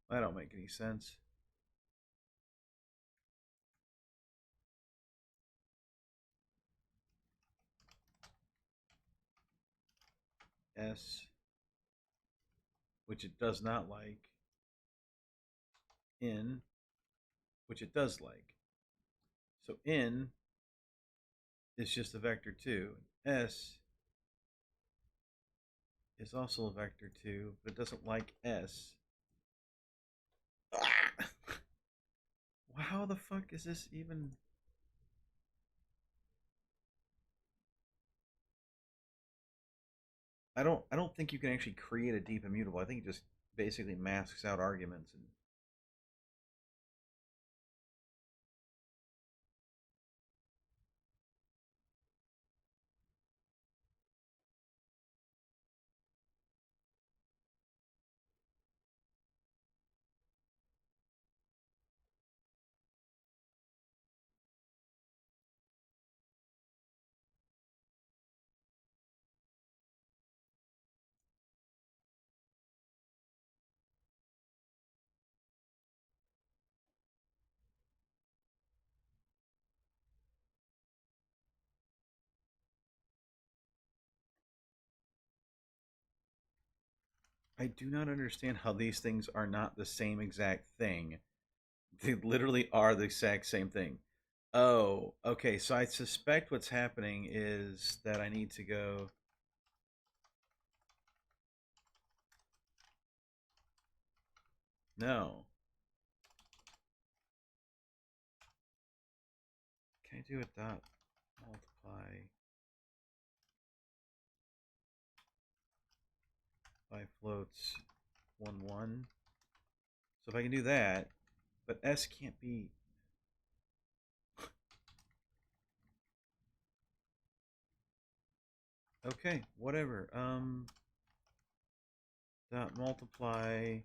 That don't make any sense. S, which it does not like, in, which it does like. So in is just a vector 2. S is also a vector 2, but it doesn't like S. Ah! How the fuck is this even? I don't think you can actually create a deep immutable. I think it just basically masks out arguments and I do not understand how these things are not the same exact thing. They literally are the exact same thing. Oh, okay. So I suspect what's happening is that I need to go. No. Can I do a dot multiply by floats 1 1? So if I can do that, but S can't be. Okay, whatever. Dot multiply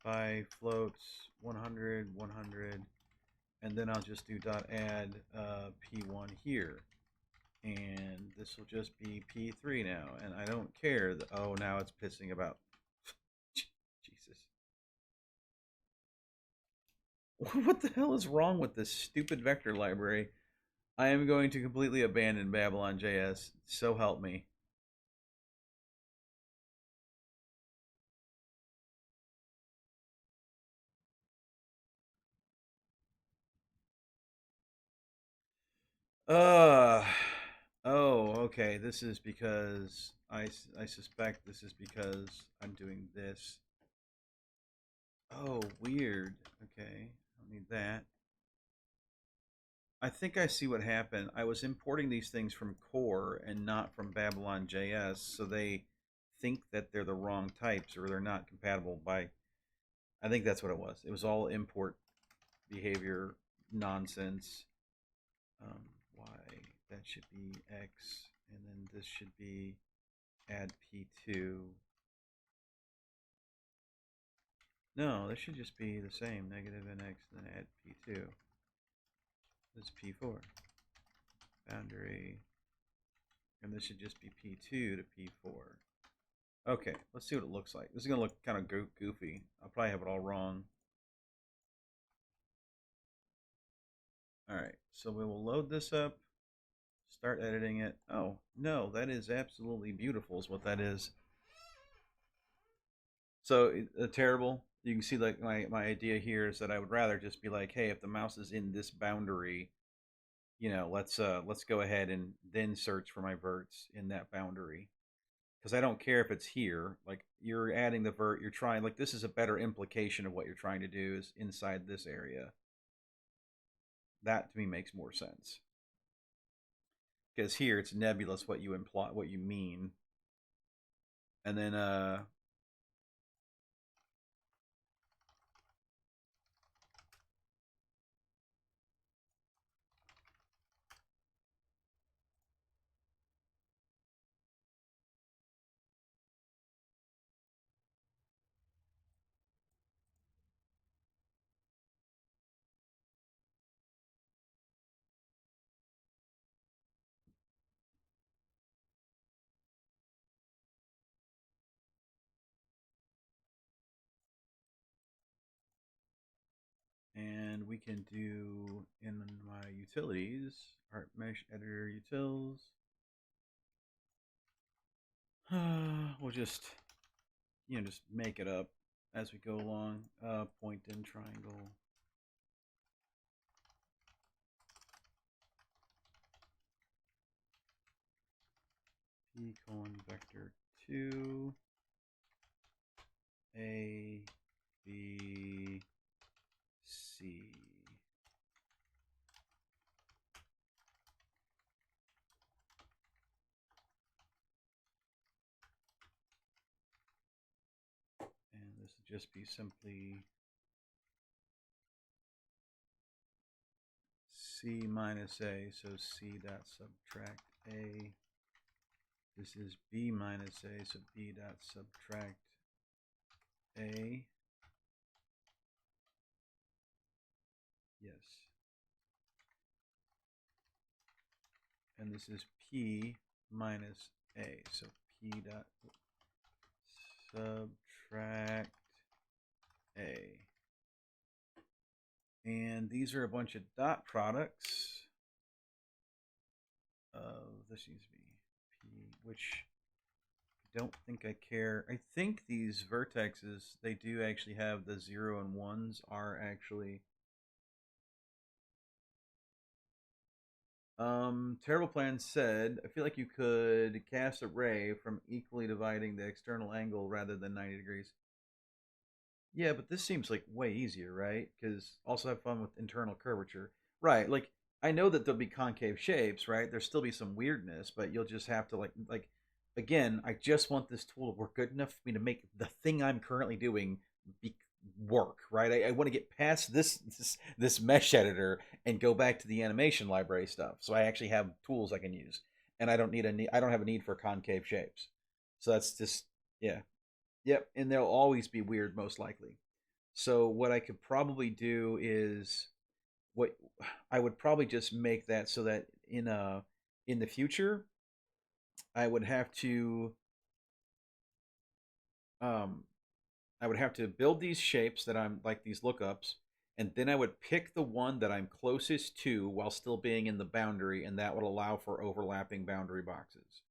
by floats 100, 100, and then I'll just do dot add P1 here. And this will just be P3 now, and I don't care. Oh, now it's pissing about. Jesus. What the hell is wrong with this stupid vector library? I am going to completely abandon Babylon JS. So help me. Uh oh, okay. This is because I suspect this is because I'm doing this. Oh, weird. Okay, I don't need that. I think I see what happened. I was importing these things from core and not from Babylon JS, so they think that they're the wrong types or they're not compatible by. I think that's what it was. It was all import behavior nonsense. Y, that should be X, and then this should be add P2. No, this should just be the same, negative NX, and then add P2. This is P4. Boundary, and this should just be P2 to P4. Okay, let's see what it looks like. This is going to look kind of goofy. I'll probably have it all wrong. All right, so we will load this up, start editing it. Oh, no, that is absolutely beautiful is what that is. So terrible. You can see like my idea here is that I would rather just be like, hey, if the mouse is in this boundary, let's go ahead and then search for my verts in that boundary. Because I don't care if it's here. Like you're adding the vert, you're trying like this is a better implication of what you're trying to do is inside this area. That to me makes more sense. Because here it's nebulous what you imply what you mean. And then and we can do in my utilities, art mesh editor utils. We'll just, just make it up as we go along. Point in triangle. P colon vector 2 A B C. And this would just be simply C minus A, so C dot subtract A. This is B minus A, so B dot subtract A. Yes. And this is P minus A, so P dot subtract A. And these are a bunch of dot products of, this needs to be P, which I don't think I care. I think these vertexes, they do actually have the 0 and 1s are actually. Terrible Plan said, I feel like you could cast a ray from equally dividing the external angle rather than 90 degrees. Yeah, but this seems like way easier, right? Because also have fun with internal curvature. Right, like I know that there'll be concave shapes, right? There'll still be some weirdness, but you'll just have to like again, I just want this tool to work good enough for me to make the thing I'm currently doing be, work, right? I want to get past this mesh editor and go back to the animation library stuff. So I actually have tools I can use. And I don't have a need for concave shapes. So that's just yeah. Yep, and they'll always be weird, most likely. So what I could probably do is what I would probably just make that so that in the future I would have to um I would have to build these shapes that I'm like these lookups, and then I would pick the one that I'm closest to while still being in the boundary, and that would allow for overlapping boundary boxes.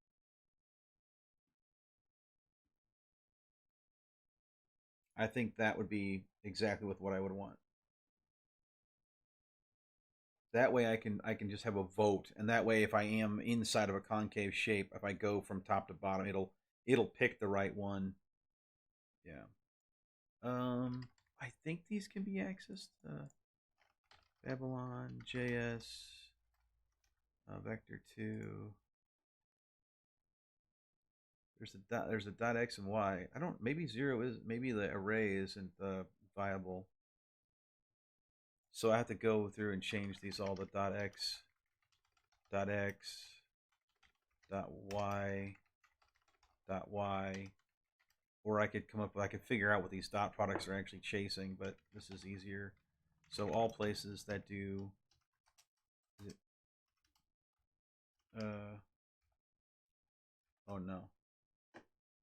I think that would be exactly with what I would want. That way I can just have a vote, and that way if I am inside of a concave shape, if I go from top to bottom, it'll pick the right one. Yeah. I think these can be accessed. Babylon JS vector 2. There's a dot x and y. I don't, maybe 0 is, maybe the array isn't viable. So I have to go through and change these all, the dot x, dot x, dot y, dot y. Or I could figure out what these dot products are actually chasing, but this is easier. So all places that do, is it, oh no.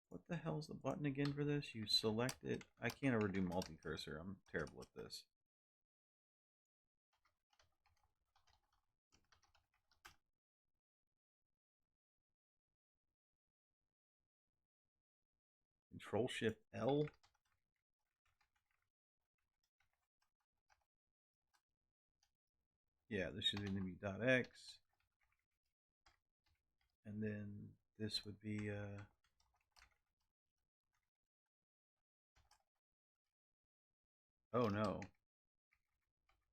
What the hell's the button again for this? You select it. I can't ever do multi-cursor. I'm terrible at this. Control Shift L. Yeah, this should be dot X. And then this would be oh no.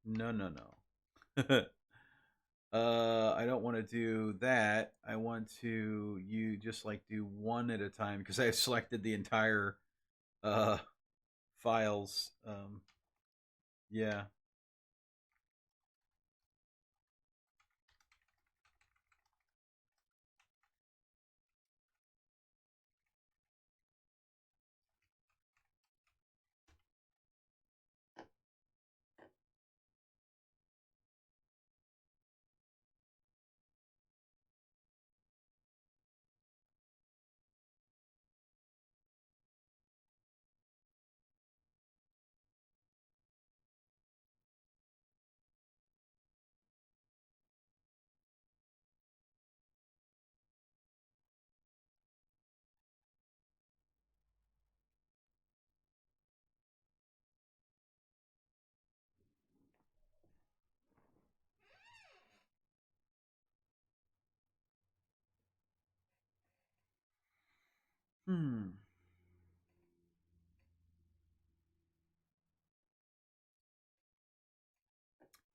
No, no, no. I don't want to do that. I want to you just like do one at a time because I selected the entire uh files. Yeah.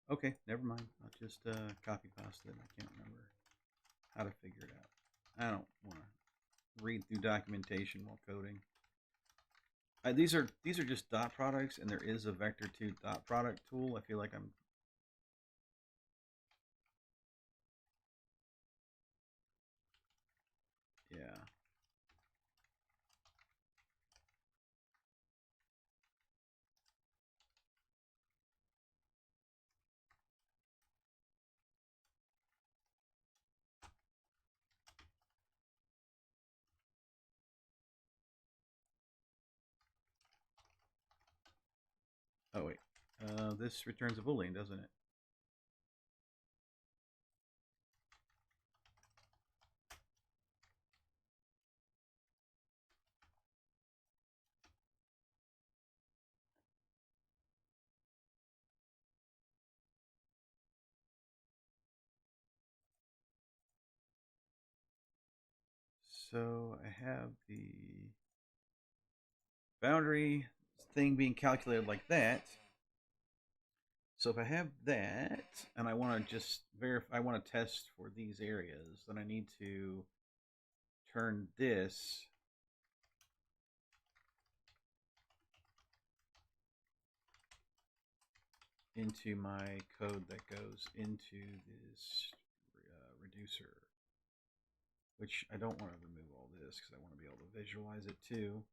Okay, never mind. I'll just copy paste it. I can't remember how to figure it out. I don't want to read through documentation while coding. These are just dot products, and there is a vector2 dot product tool. I feel like I'm. Yeah. Oh wait. This returns a boolean, doesn't it? So I have the boundary thing being calculated like that. So if I have that and I want to just verify, I want to test for these areas, then I need to turn this into my code that goes into this reducer, which I don't want to remove all this because I want to be able to visualize it too.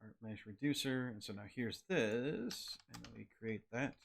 Art mesh reducer, and so now here's this, and then we create that.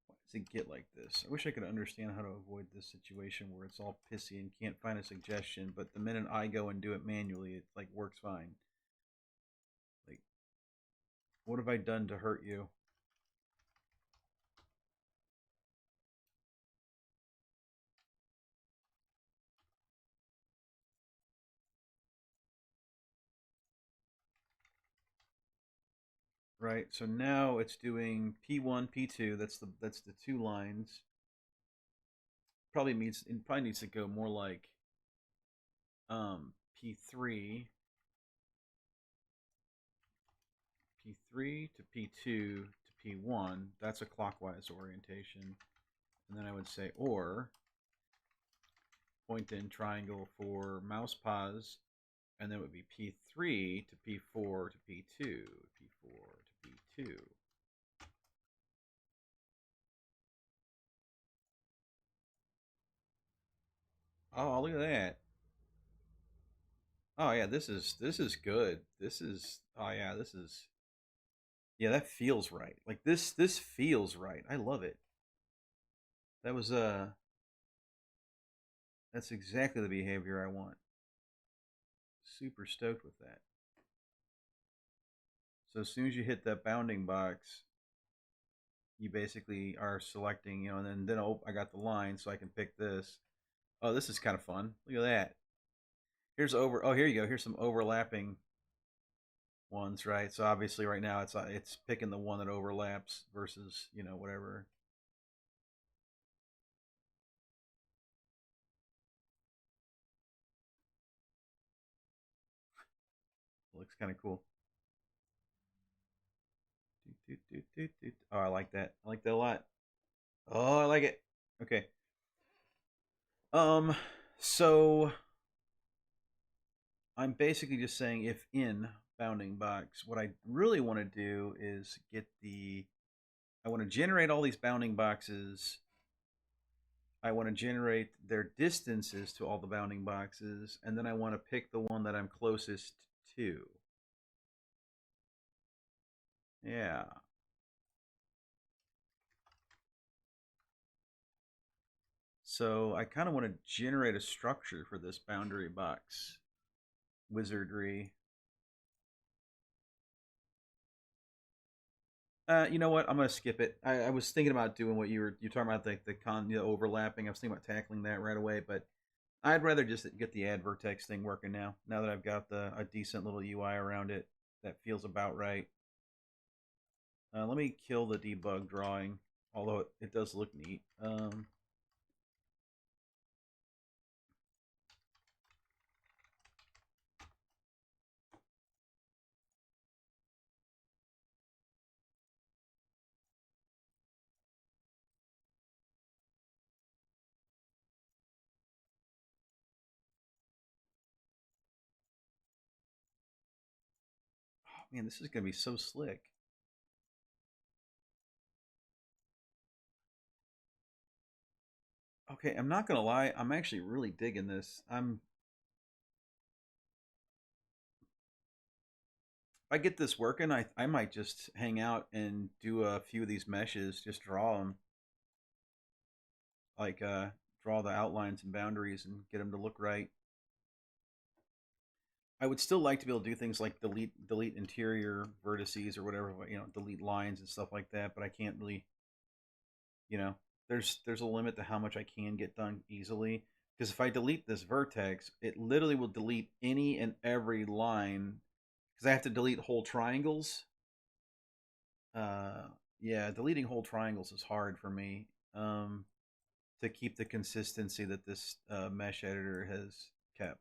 Why does it get like this? I wish I could understand how to avoid this situation where it's all pissy and can't find a suggestion, but the minute I go and do it manually, it like works fine. Like, what have I done to hurt you? Right. So now it's doing P1, P2. That's the two lines. Probably needs to go more like P3, P3 to P2 to P1. That's a clockwise orientation. And then I would say or point in triangle for mouse pause, and then it would be P3 to P4 to P2, P4 to P2. Oh, look at that. Oh yeah, this is good. This is oh yeah, this is yeah, that feels right. Like this feels right. I love it. That was that's exactly the behavior I want. Super stoked with that. So as soon as you hit that bounding box, you basically are selecting, and then oh, I got the line, so I can pick this. Oh, this is kind of fun. Look at that. Here's over. Oh, here you go. Here's some overlapping ones, right? So obviously, right now it's picking the one that overlaps versus whatever. Looks kind of cool. Oh, I like that. I like that a lot. Oh, I like it. Okay. Um, so I'm basically just saying if in bounding box, what I really want to do is get the I want to generate all these bounding boxes. I want to generate their distances to all the bounding boxes, and then I want to pick the one that I'm closest to. Yeah. So I kind of want to generate a structure for this boundary box wizardry. You know what? I'm gonna skip it. I was thinking about doing what you talking about the overlapping. I was thinking about tackling that right away, but I'd rather just get the add vertex thing working now. Now that I've got a decent little UI around it, that feels about right. Let me kill the debug drawing, although it does look neat. Oh, man, this is gonna be so slick. Okay, I'm not gonna lie. I'm actually really digging this. If I get this working, I might just hang out and do a few of these meshes, just draw them, like draw the outlines and boundaries and get them to look right. I would still like to be able to do things like delete interior vertices or whatever, delete lines and stuff like that. But I can't really, you know, there's a limit to how much I can get done easily. Because if I delete this vertex, it literally will delete any and every line. Because I have to delete whole triangles. Uh, yeah, deleting whole triangles is hard for me. To keep the consistency that this mesh editor has kept.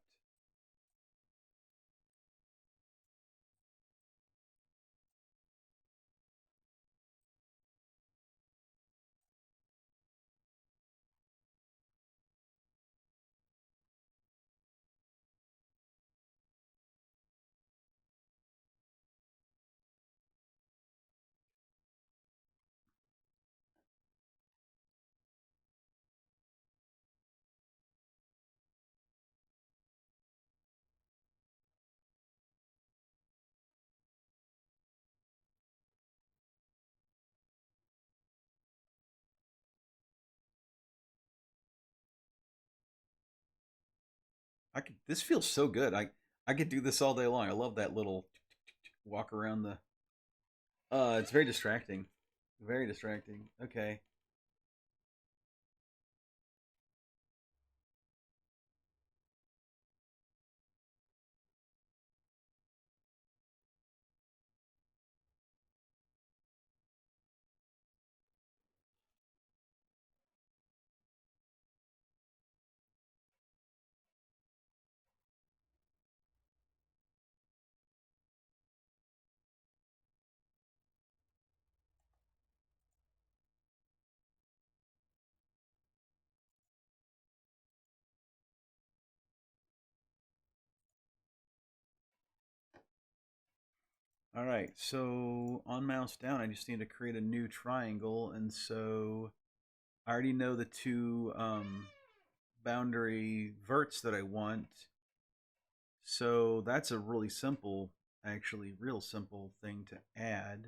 This feels so good. I could do this all day long. I love that little walk around the. It's very distracting. Very distracting. Okay. All right. So on mouse down, I just need to create a new triangle, and so I already know the two boundary verts that I want. So that's a really simple, actually, real simple thing to add.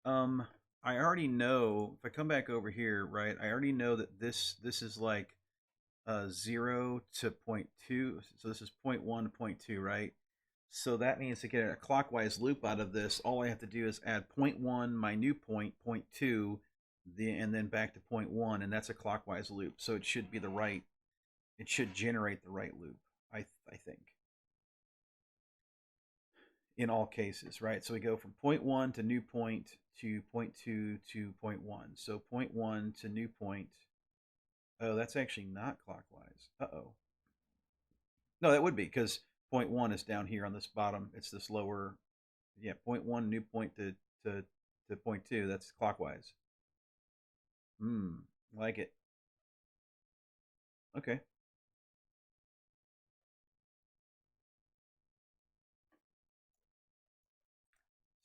Um, I already know if I come back over here, right? I already know that this is like 0 to point 0.2. So this is 0.1 to 0.2, right? So that means to get a clockwise loop out of this, all I have to do is add 0.1, my new point, 0.2, and then back to 0.1, and that's a clockwise loop. So it should be the right, it should generate the right loop, I think, in all cases, right? So we go from 0.1 to new point to 0.2 to 0.1. So 0.1 to new point. Oh, that's actually not clockwise. Uh-oh. No, that would be because point one is down here on this bottom. It's this lower, yeah, point one new point to point two. That's clockwise. Hmm, like it. Okay.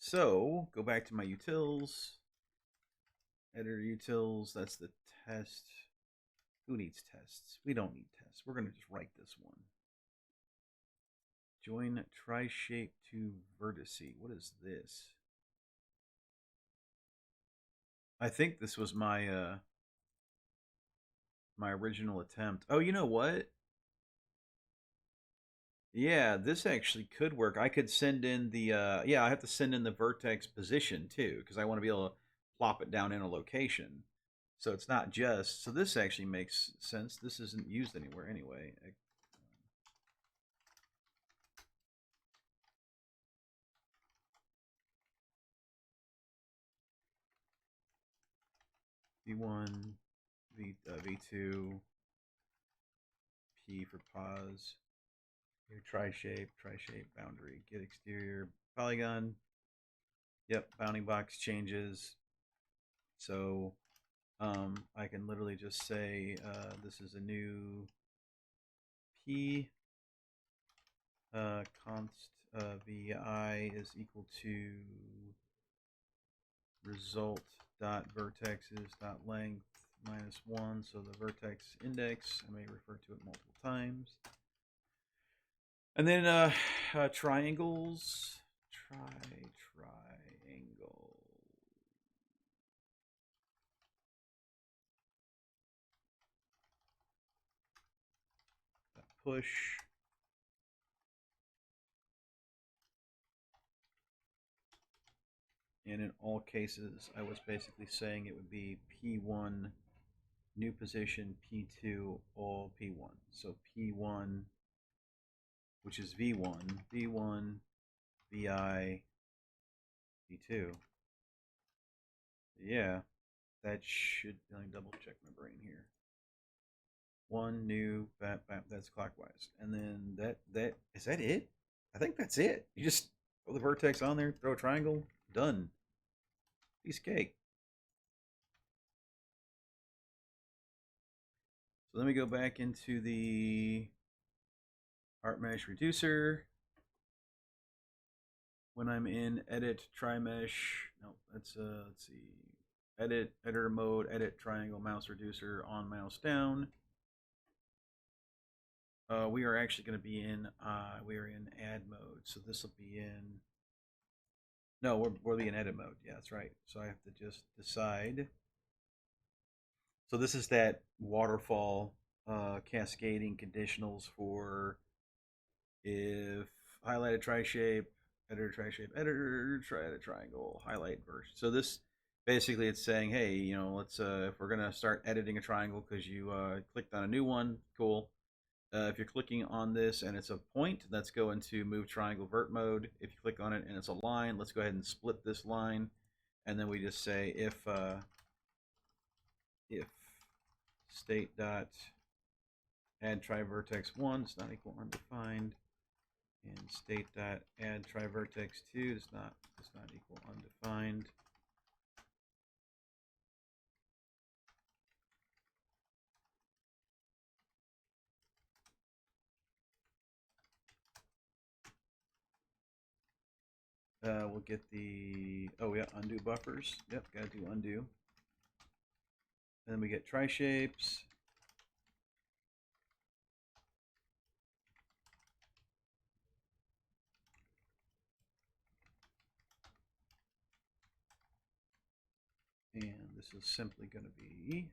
So go back to my utils. Editor utils, that's the test. Who needs tests? We don't need tests. We're going to just write this one. Join tri-shape to vertice. What is this? I think this was my my original attempt. Oh, you know what? Yeah, this actually could work. I could send in the yeah, I have to send in the vertex position too because I want to be able to plop it down in a location. So it's not just, so this actually makes sense. This isn't used anywhere anyway. V1, V2, P for pause. Tri-shape, boundary, get exterior, polygon. Yep, bounding box changes. So I can literally just say this is a new P const vi is equal to result dot vertexes dot length -1. So the vertex index, I may refer to it multiple times. And then triangles, triangle. Push. And in all cases, I was basically saying it would be P1, new position, P2, all P1. So P1, which is V1, V1, VI, V2. Yeah, that should, let me double check my brain here. One new, that's clockwise. And then is that it? I think that's it. You just throw the vertex on there, throw a triangle, done. Piece of cake. So let me go back into the art mesh reducer. When I'm in edit tri mesh, no, that's let's see, edit editor mode, edit triangle mouse reducer on mouse down. We are actually going to be in we are in add mode, so this will be in, no, we'll be in edit mode. Yeah, that's right. So I have to just decide. So this is that waterfall cascading conditionals for if highlighted tri-shape, editor tri-shape, editor, try edit triangle, highlight version. So this basically it's saying, hey, you know, let's if we're gonna start editing a triangle because you clicked on a new one, cool. If you're clicking on this and it's a point, let's go into move triangle vert mode. If you click on it and it's a line, let's go ahead and split this line, and then we just say if state dot add tri vertex 1 is not equal undefined, and state dot add tri vertex 2 does not equal undefined. We'll get the, oh yeah, undo buffers. Yep, gotta do undo. And then we get tri shapes. And this is simply going to be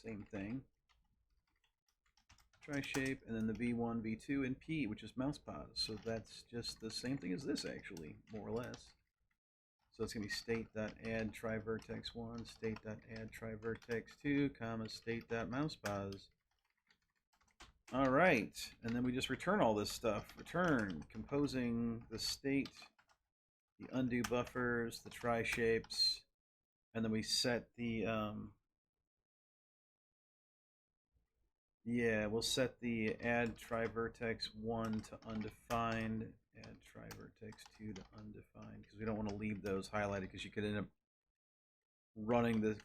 same thing. Tri shape, and then the V1, V2, and P, which is mouse pause. So that's just the same thing as this, actually, more or less. So it's going to be state.add tri vertex 1, state.add tri vertex 2, comma, state.mouse pause. All right, and then we just return all this stuff. Return, composing the state, the undo buffers, the tri shapes, and then we set the yeah, we'll set the add tri vertex 1 to undefined, add tri vertex 2 to undefined, because we don't want to leave those highlighted because you could end up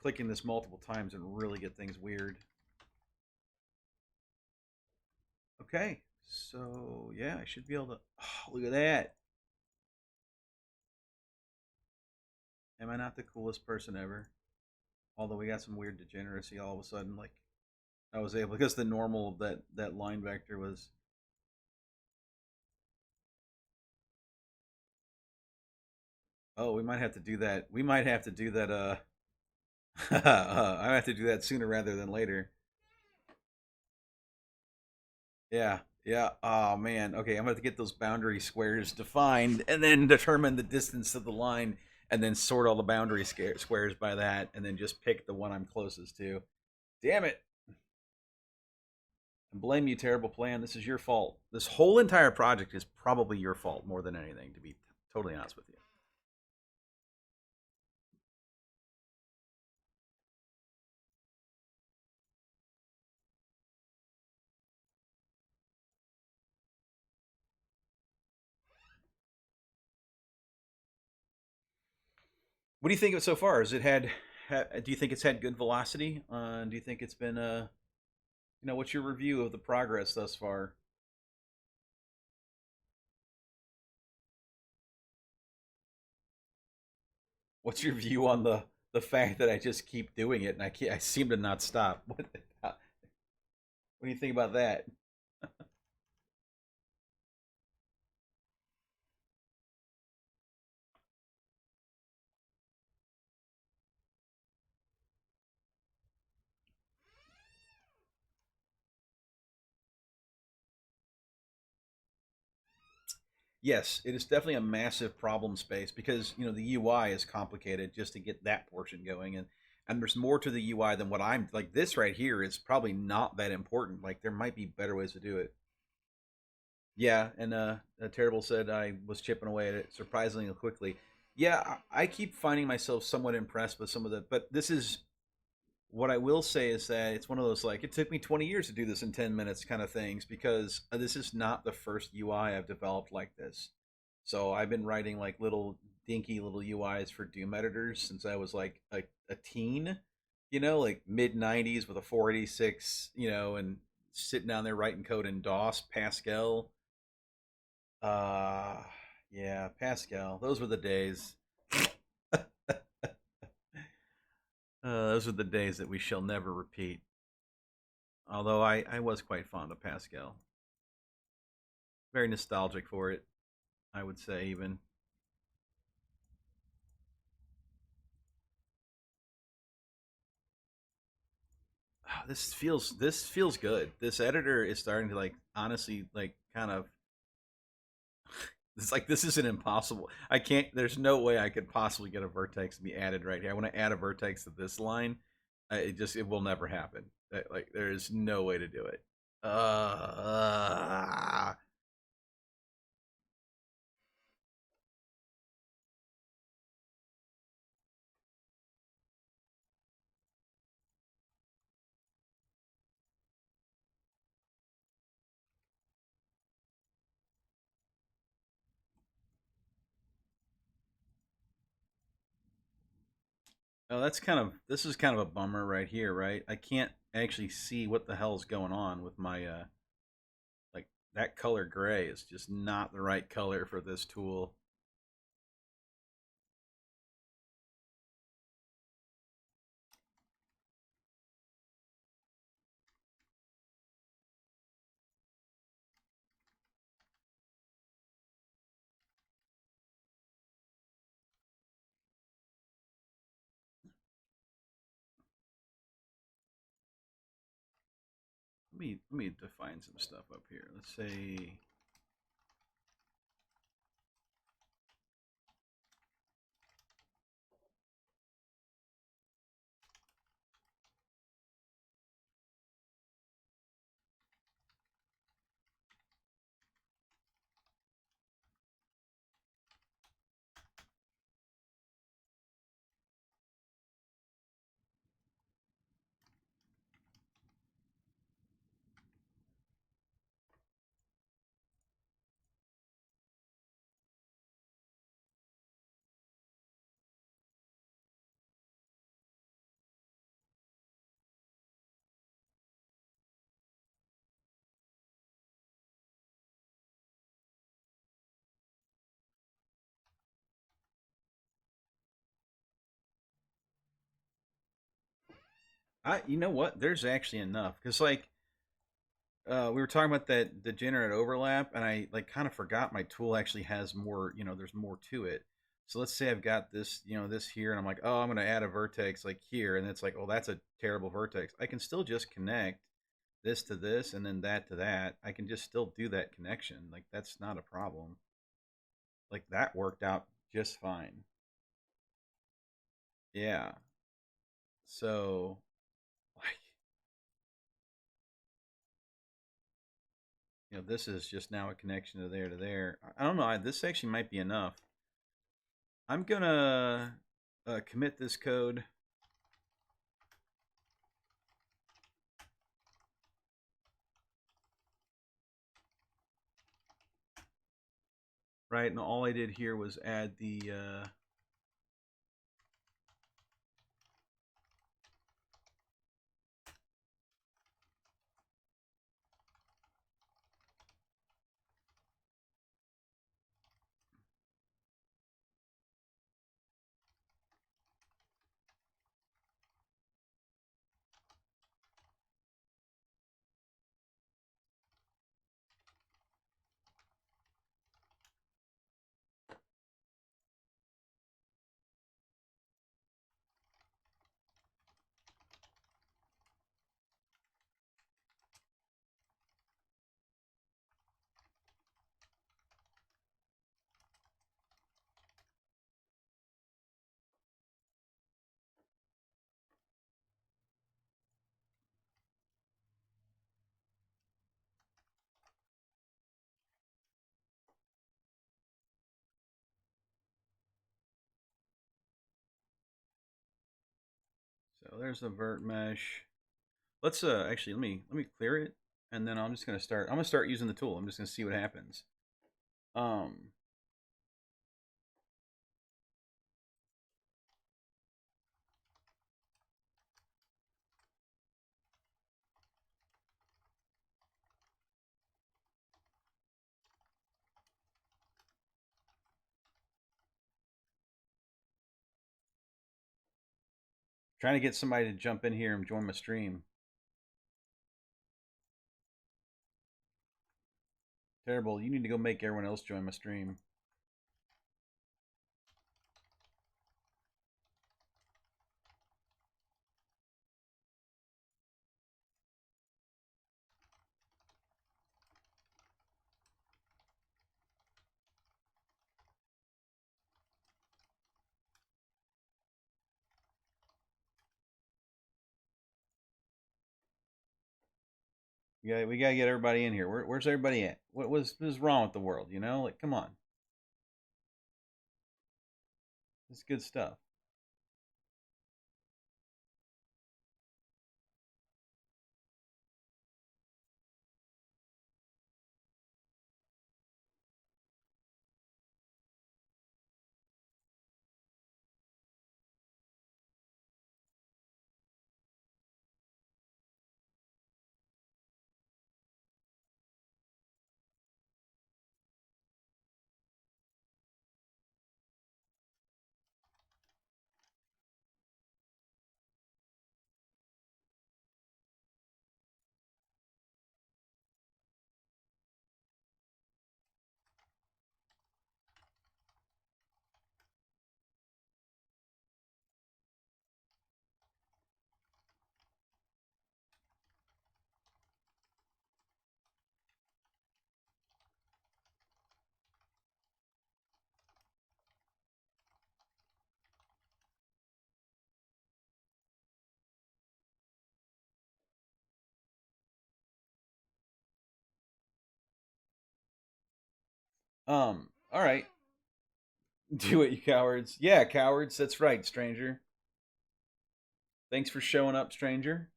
clicking this multiple times and really get things weird. Okay, so yeah, I should be able to, oh, look at that. Am I not the coolest person ever? Although we got some weird degeneracy all of a sudden. Like I was able because the normal that line vector was. Oh, we might have to do that. We might have to do that. I have to do that sooner rather than later. Yeah, yeah. Oh man. Okay, I'm gonna have to get those boundary squares defined, and then determine the distance to the line, and then sort all the boundary squares by that, and then just pick the one I'm closest to. Damn it! And blame you, terrible plan. This is your fault. This whole entire project is probably your fault more than anything. To be totally honest with you. What do you think of it so far? Has it had? Do you think it's had good velocity? Do you think it's been what's your review of the progress thus far? What's your view on the fact that I just keep doing it and I seem to not stop? What do you think about that? Yes, it is definitely a massive problem space because the UI is complicated just to get that portion going, and there's more to the UI than what I'm like. This right here is probably not that important. Like there might be better ways to do it. Yeah, and Terrible said I was chipping away at it surprisingly quickly. Yeah, I keep finding myself somewhat impressed with some of the, but this is what I will say is that it's one of those like it took me 20 years to do this in 10 minutes kind of things because this is not the first UI I've developed like this. So I've been writing like little dinky little UIs for Doom editors since I was like a teen, like mid 90s with a 486, and sitting down there writing code in DOS, Pascal. Uh yeah, Pascal. Those were the days. Those were the days that we shall never repeat. Although I was quite fond of Pascal. Very nostalgic for it, I would say even. This feels good. This editor is starting to like honestly like kind of it's like this isn't impossible. I can't there's no way I could possibly get a vertex to be added right here. I want to add a vertex to this line. It will never happen. Like there is no way to do it. Uh, Oh, this is kind of a bummer right here, right? I can't actually see what the hell's going on with my like that color gray is just not the right color for this tool. Let me define some stuff up here. Let's say You know what? There's actually enough because like we were talking about that degenerate overlap, and I like kind of forgot my tool actually has more. You know, there's more to it. So let's say I've got this, this here, and I'm like, oh, I'm going to add a vertex like here, and it's like, oh, that's a terrible vertex. I can still just connect this to this, and then that to that. I can just still do that connection. Like that's not a problem. Like that worked out just fine. Yeah. So like, this is just now a connection to there to there. I don't know. This actually might be enough. I'm gonna commit this code. Right, and all I did here was add the so there's the vert mesh. Let's actually let me clear it, and then I'm gonna start using the tool. I'm just gonna see what happens. Um, Trying to get somebody to jump in here and join my stream. Terrible. You need to go make everyone else join my stream. Yeah, we gotta get everybody in here. Where's everybody at? What was wrong with the world? Like come on, this is good stuff. All right, do it, you cowards. Yeah, cowards. That's right, stranger. Thanks for showing up, stranger.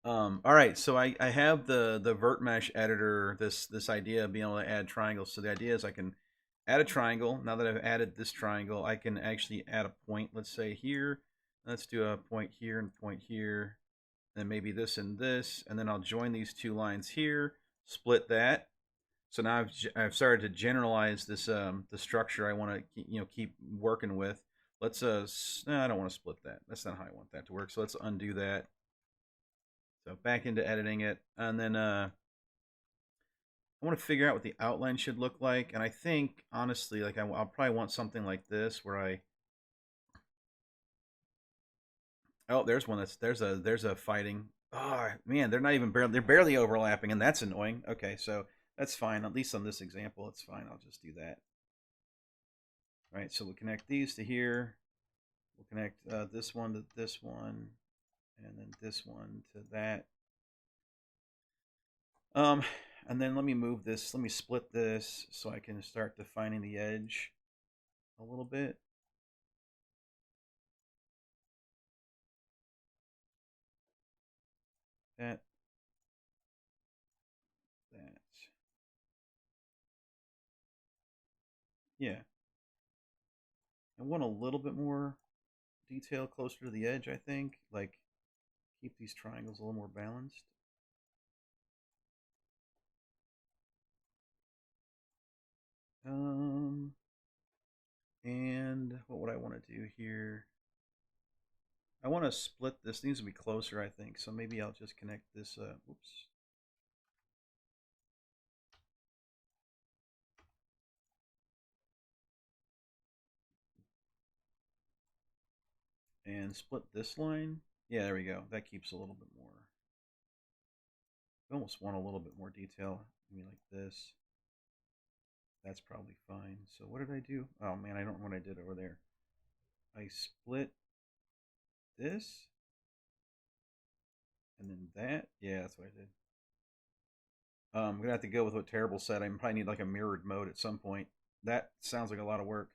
All right, so I have the vert mesh editor. This idea of being able to add triangles. So the idea is I can add a triangle. Now that I've added this triangle, I can actually add a point. Let's say here. Let's do a point here and point here, and then maybe this and this, and then I'll join these two lines here. Split that. So now I've started to generalize this the structure I want to keep working with. Let's no, I don't want to split that. That's not how I want that to work. So let's undo that. So back into editing it, and then I want to figure out what the outline should look like. And I think honestly, like I'll probably want something like this, where I oh, there's one there's a fighting. Oh man, they're not even barely they're barely overlapping, and that's annoying. Okay, so that's fine. At least on this example, it's fine. I'll just do that. All right, so we'll connect these to here. We'll connect this one to this one, and then this one to that. Um, and then let me move this. Let me split this so I can start defining the edge a little bit. That, that. Yeah, I want a little bit more detail closer to the edge, I think. Like, keep these triangles a little more balanced. Um, and what would I want to do here? I want to split this. Needs to be closer, I think. So maybe I'll just connect this. Oops. And split this line. Yeah, there we go. That keeps a little bit more. I almost want a little bit more detail. I mean, like this. That's probably fine. So what did I do? Oh man, I don't know what I did over there. I split this and then that. Yeah, that's what I did. I'm gonna have to go with what Terrible said. I probably need like a mirrored mode at some point. That sounds like a lot of work.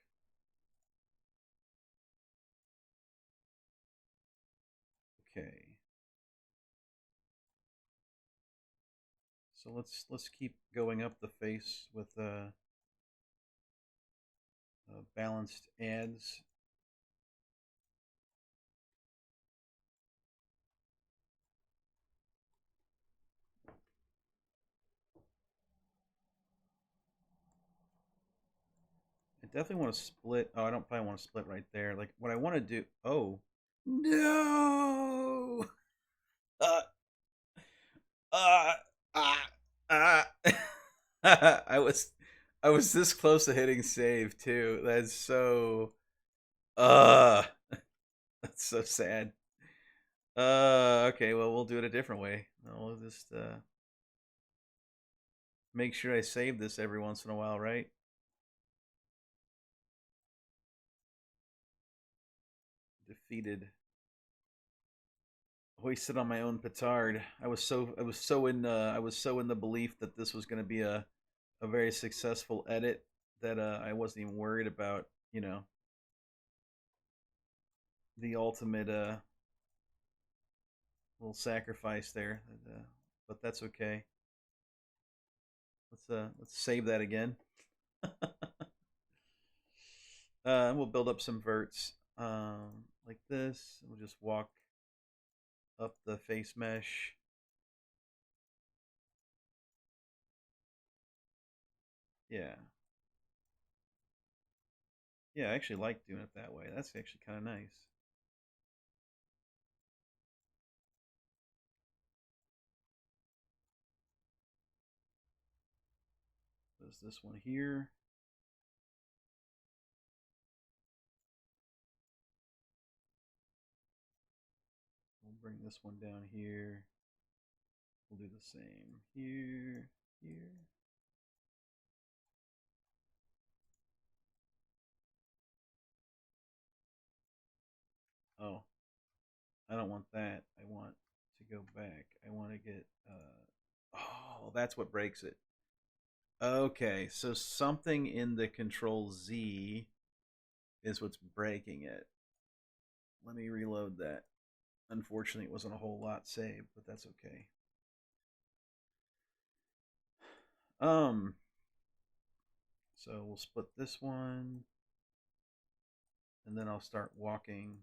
Okay. So let's keep going up the face with balanced ads. I definitely want to split. Oh, I don't probably want to split right there. Like what I want to do. Oh no! Uh, uh, ah, ah. I was I was this close to hitting save too. That's so uh that's so sad. Okay, well we'll do it a different way. We'll just make sure I save this every once in a while, right? Defeated. Hoisted on my own petard. I was so in the belief that this was going to be a very successful edit that I wasn't even worried about, the ultimate little sacrifice there. But that's okay. Let's save that again. And we'll build up some verts like this. We'll just walk up the face mesh. Yeah. Yeah, I actually like doing it that way. That's actually kind of nice. There's this one here. We'll bring this one down here. We'll do the same here, here. Oh, I don't want that. I want to go back. I want to get. Oh, that's what breaks it. Okay, so something in the Control Z is what's breaking it. Let me reload that. Unfortunately, it wasn't a whole lot saved, but that's okay. Um, so we'll split this one, and then I'll start walking.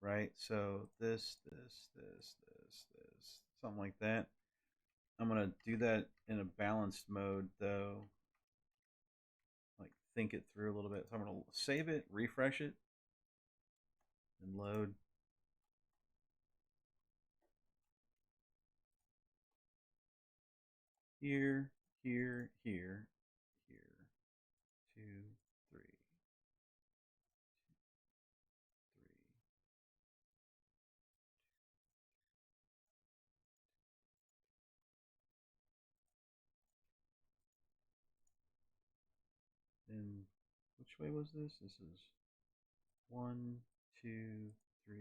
Right, so this, something like that. I'm gonna do that in a balanced mode though, like think it through a little bit. So I'm gonna save it, refresh it, and load. here, here, here, here. 2, 3, 3. Then which way was this? This is 1, 2, 3,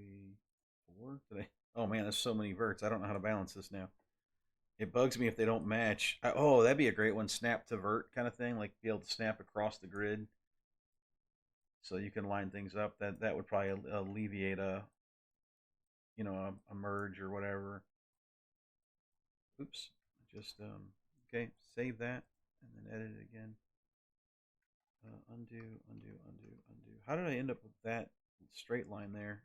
4. Did I? Oh man, there's so many verts. I don't know how to balance this now. It bugs me if they don't match. Oh, that'd be a great one. Snap to vert kind of thing, like be able to snap across the grid, so you can line things up. That would probably alleviate a merge or whatever. Oops, just okay. Save that and then edit it again. Undo, undo, undo, undo. How did I end up with that straight line there?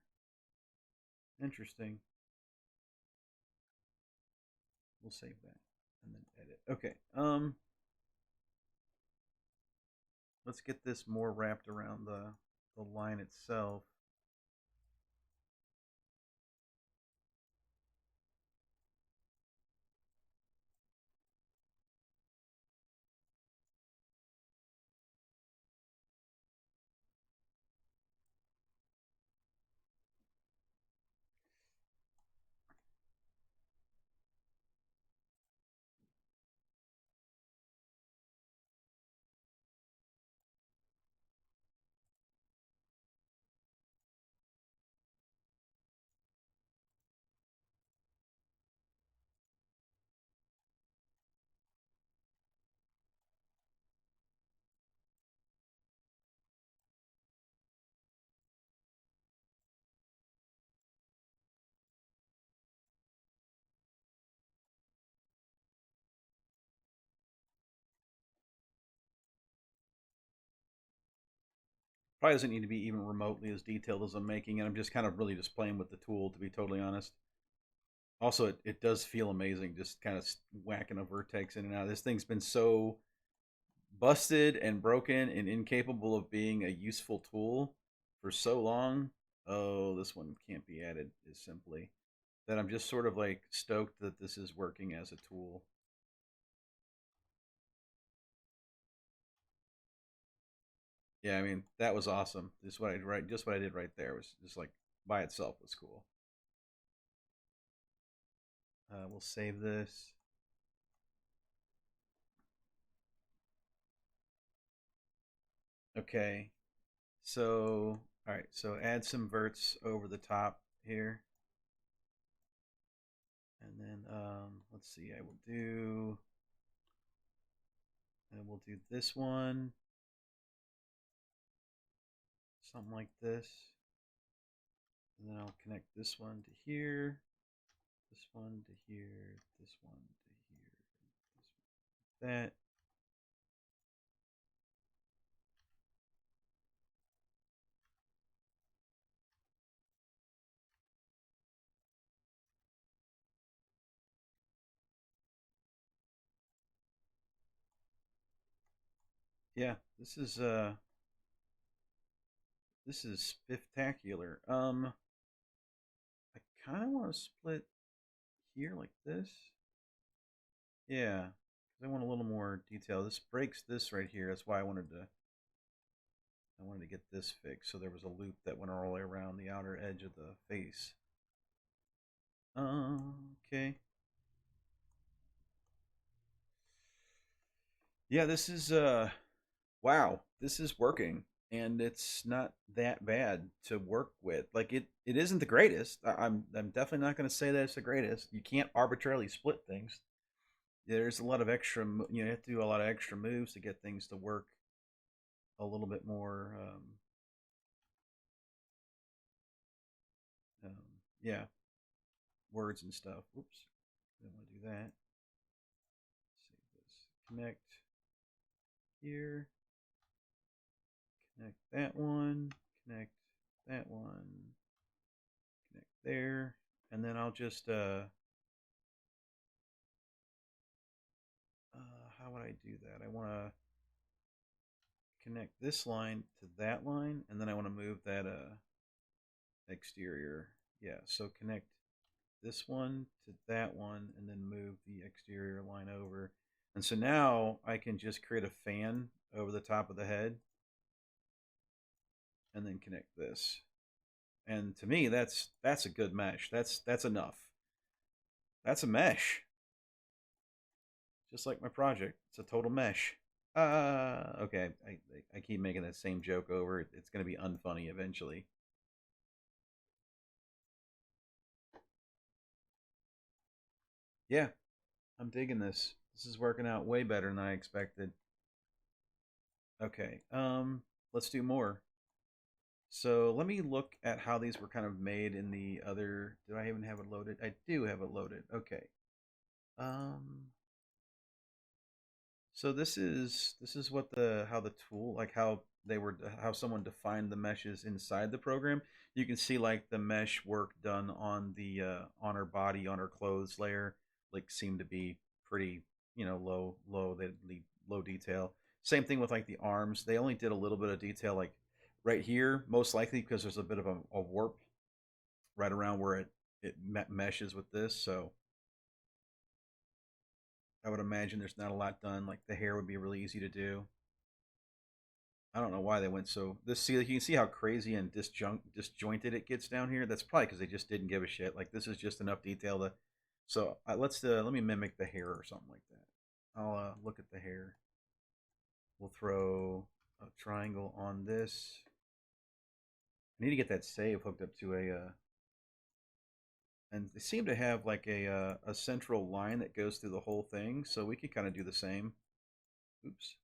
Interesting. We'll save that and then edit. Okay. Let's get this more wrapped around the line itself. Probably doesn't need to be even remotely as detailed as I'm making, and I'm just kind of really just playing with the tool, to be totally honest. Also, it does feel amazing just kind of whacking a vertex in and out. This thing's been so busted and broken and incapable of being a useful tool for so long. Oh, this one can't be added as simply. That I'm just sort of like stoked that this is working as a tool. Yeah, I mean that was awesome. Just what I did right there was just like by itself was cool. We'll save this. Okay, so all right, so add some verts over the top here, and then let's see. I will do this one, something like this, and then I'll connect this one to here, this one to here, this one to here, this one, that. Yeah, this is spectacular. I kind of want to split here like this. Yeah, because I want a little more detail. This breaks this right here. That's why I wanted to get this fixed. So there was a loop that went all the way around the outer edge of the face. Okay. Yeah, this is wow, this is working, and it's not that bad to work with. Like it isn't the greatest. I'm definitely not going to say that it's the greatest. You can't arbitrarily split things. There's a lot of extra. You have to do a lot of extra moves to get things to work a little bit more. Um, yeah, words and stuff. Whoops, don't want to do that. Save this. Connect here. Connect that one. Connect that one. Connect there, and then I'll just how would I do that? I want to connect this line to that line, and then I want to move that exterior. Yeah, so connect this one to that one, and then move the exterior line over. And so now I can just create a fan over the top of the head and then connect this. And to me, that's a good mesh. That's enough. That's a mesh, just like my project. It's a total mesh. Okay. I keep making that same joke over. It's going to be unfunny eventually. Yeah, I'm digging this. This is working out way better than I expected. Okay. Let's do more. So let me look at how these were kind of made in the other. Do I even have it loaded? I do have it loaded. Okay. Um, so this is what the how the tool like how someone defined the meshes inside the program. You can see like the mesh work done on the on her body on her clothes layer like seemed to be pretty low they leave low detail. Same thing with like the arms. They only did a little bit of detail like right here most likely because there's a bit of a warp right around where it meshes with this. So I would imagine there's not a lot done. Like the hair would be really easy to do. I don't know why they went so this. See, like, you can see how crazy and disjointed it gets down here. That's probably because they just didn't give a shit. Like this is just enough detail to. So let me mimic the hair or something like that. I'll look at the hair. We'll throw a triangle on this. I need to get that save hooked up to and they seem to have like a central line that goes through the whole thing. So we could kind of do the same. Oops.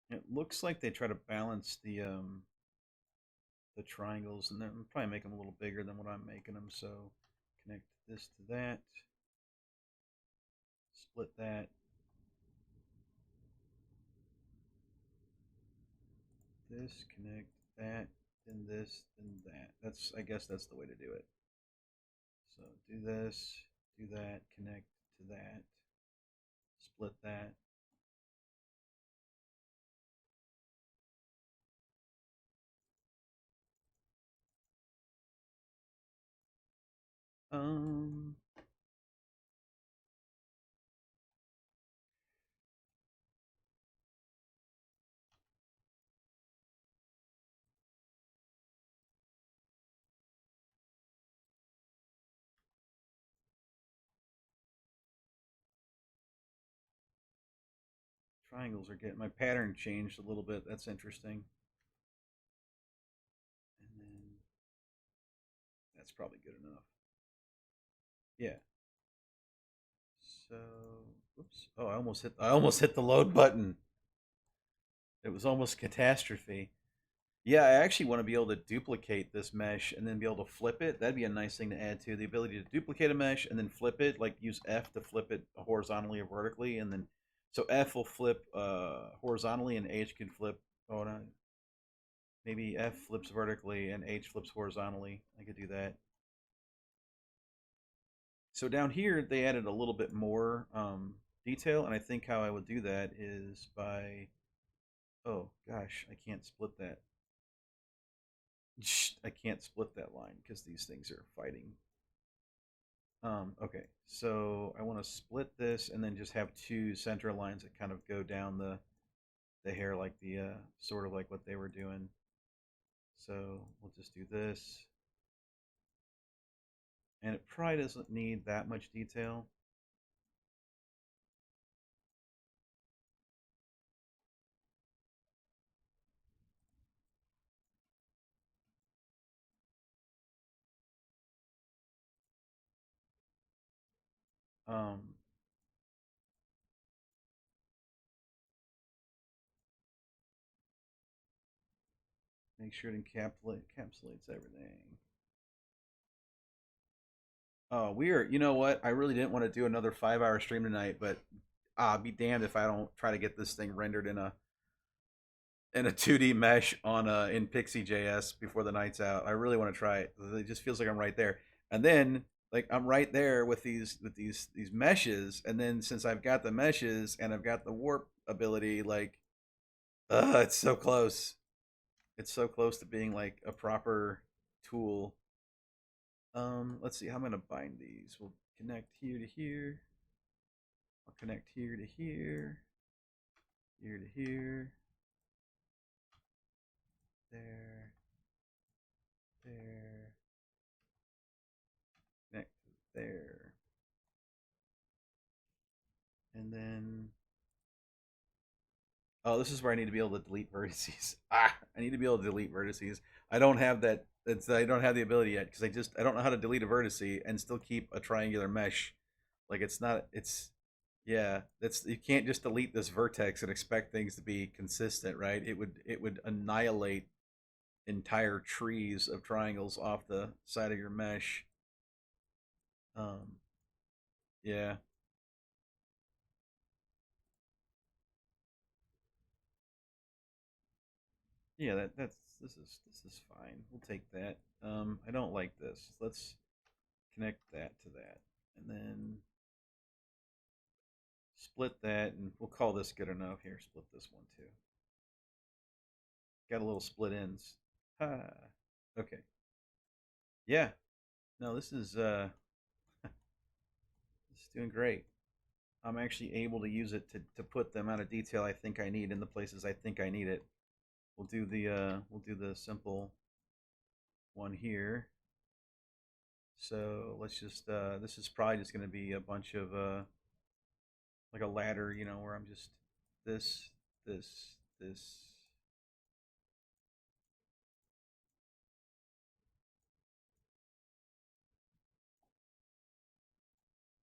It looks like they try to balance the triangles, and then probably make them a little bigger than what I'm making them. So connect this to that, split that, this, connect that, then this, then that. I guess that's the way to do it. So do this, do that, connect to that, split that. Um, Triangles are getting my pattern changed a little bit. That's interesting. And then that's probably good enough. Yeah. So, oops. Oh, I almost hit the load button. It was almost catastrophe. Yeah, I actually want to be able to duplicate this mesh and then be able to flip it. That'd be a nice thing to add to the ability to duplicate a mesh and then flip it. Like use F to flip it horizontally or vertically, and then so F will flip horizontally and H can flip. Oh no, maybe F flips vertically and H flips horizontally. I could do that. So down here they added a little bit more detail, and I think how I would do that is by oh gosh, I can't split that. I can't split that line because these things are fighting. Okay, so I want to split this and then just have two center lines that kind of go down the hair like the sort of like what they were doing. So we'll just do this, and it probably doesn't need that much detail. Um, Make sure it encapsulates everything. Oh, weird. You know what? I really didn't want to do another 5 hour stream tonight, but be damned if I don't try to get this thing rendered in a in a 2D mesh on in Pixie.js before the night's out. I really want to try it. It just feels like I'm right there. And then like I'm right there with these meshes. And then since I've got the meshes and I've got the warp ability, like it's so close. It's so close to being like a proper tool. Let's see how I'm gonna bind these. We'll connect here to here. I'll connect here to here, here to here, there, there, connect there, and then oh, this is where I need to be able to delete vertices. Ah, I need to be able to delete vertices. I don't have that. I don't have the ability yet because I don't know how to delete a vertice and still keep a triangular mesh. Like it's not. It's yeah. That's you can't just delete this vertex and expect things to be consistent, right? It would annihilate entire trees of triangles off the side of your mesh. Um, yeah, yeah. This is fine. We'll take that. I don't like this. Let's connect that to that, and then split that, and we'll call this good enough. Here, split this one too. Got a little split ends. Ha. Okay. Yeah. No, this is doing great. I'm actually able to use it to put the amount of detail I think I need in the places I think I need it. We'll do the simple one here. So let's just this is probably just going to be a bunch of like a ladder, where I'm just this, this,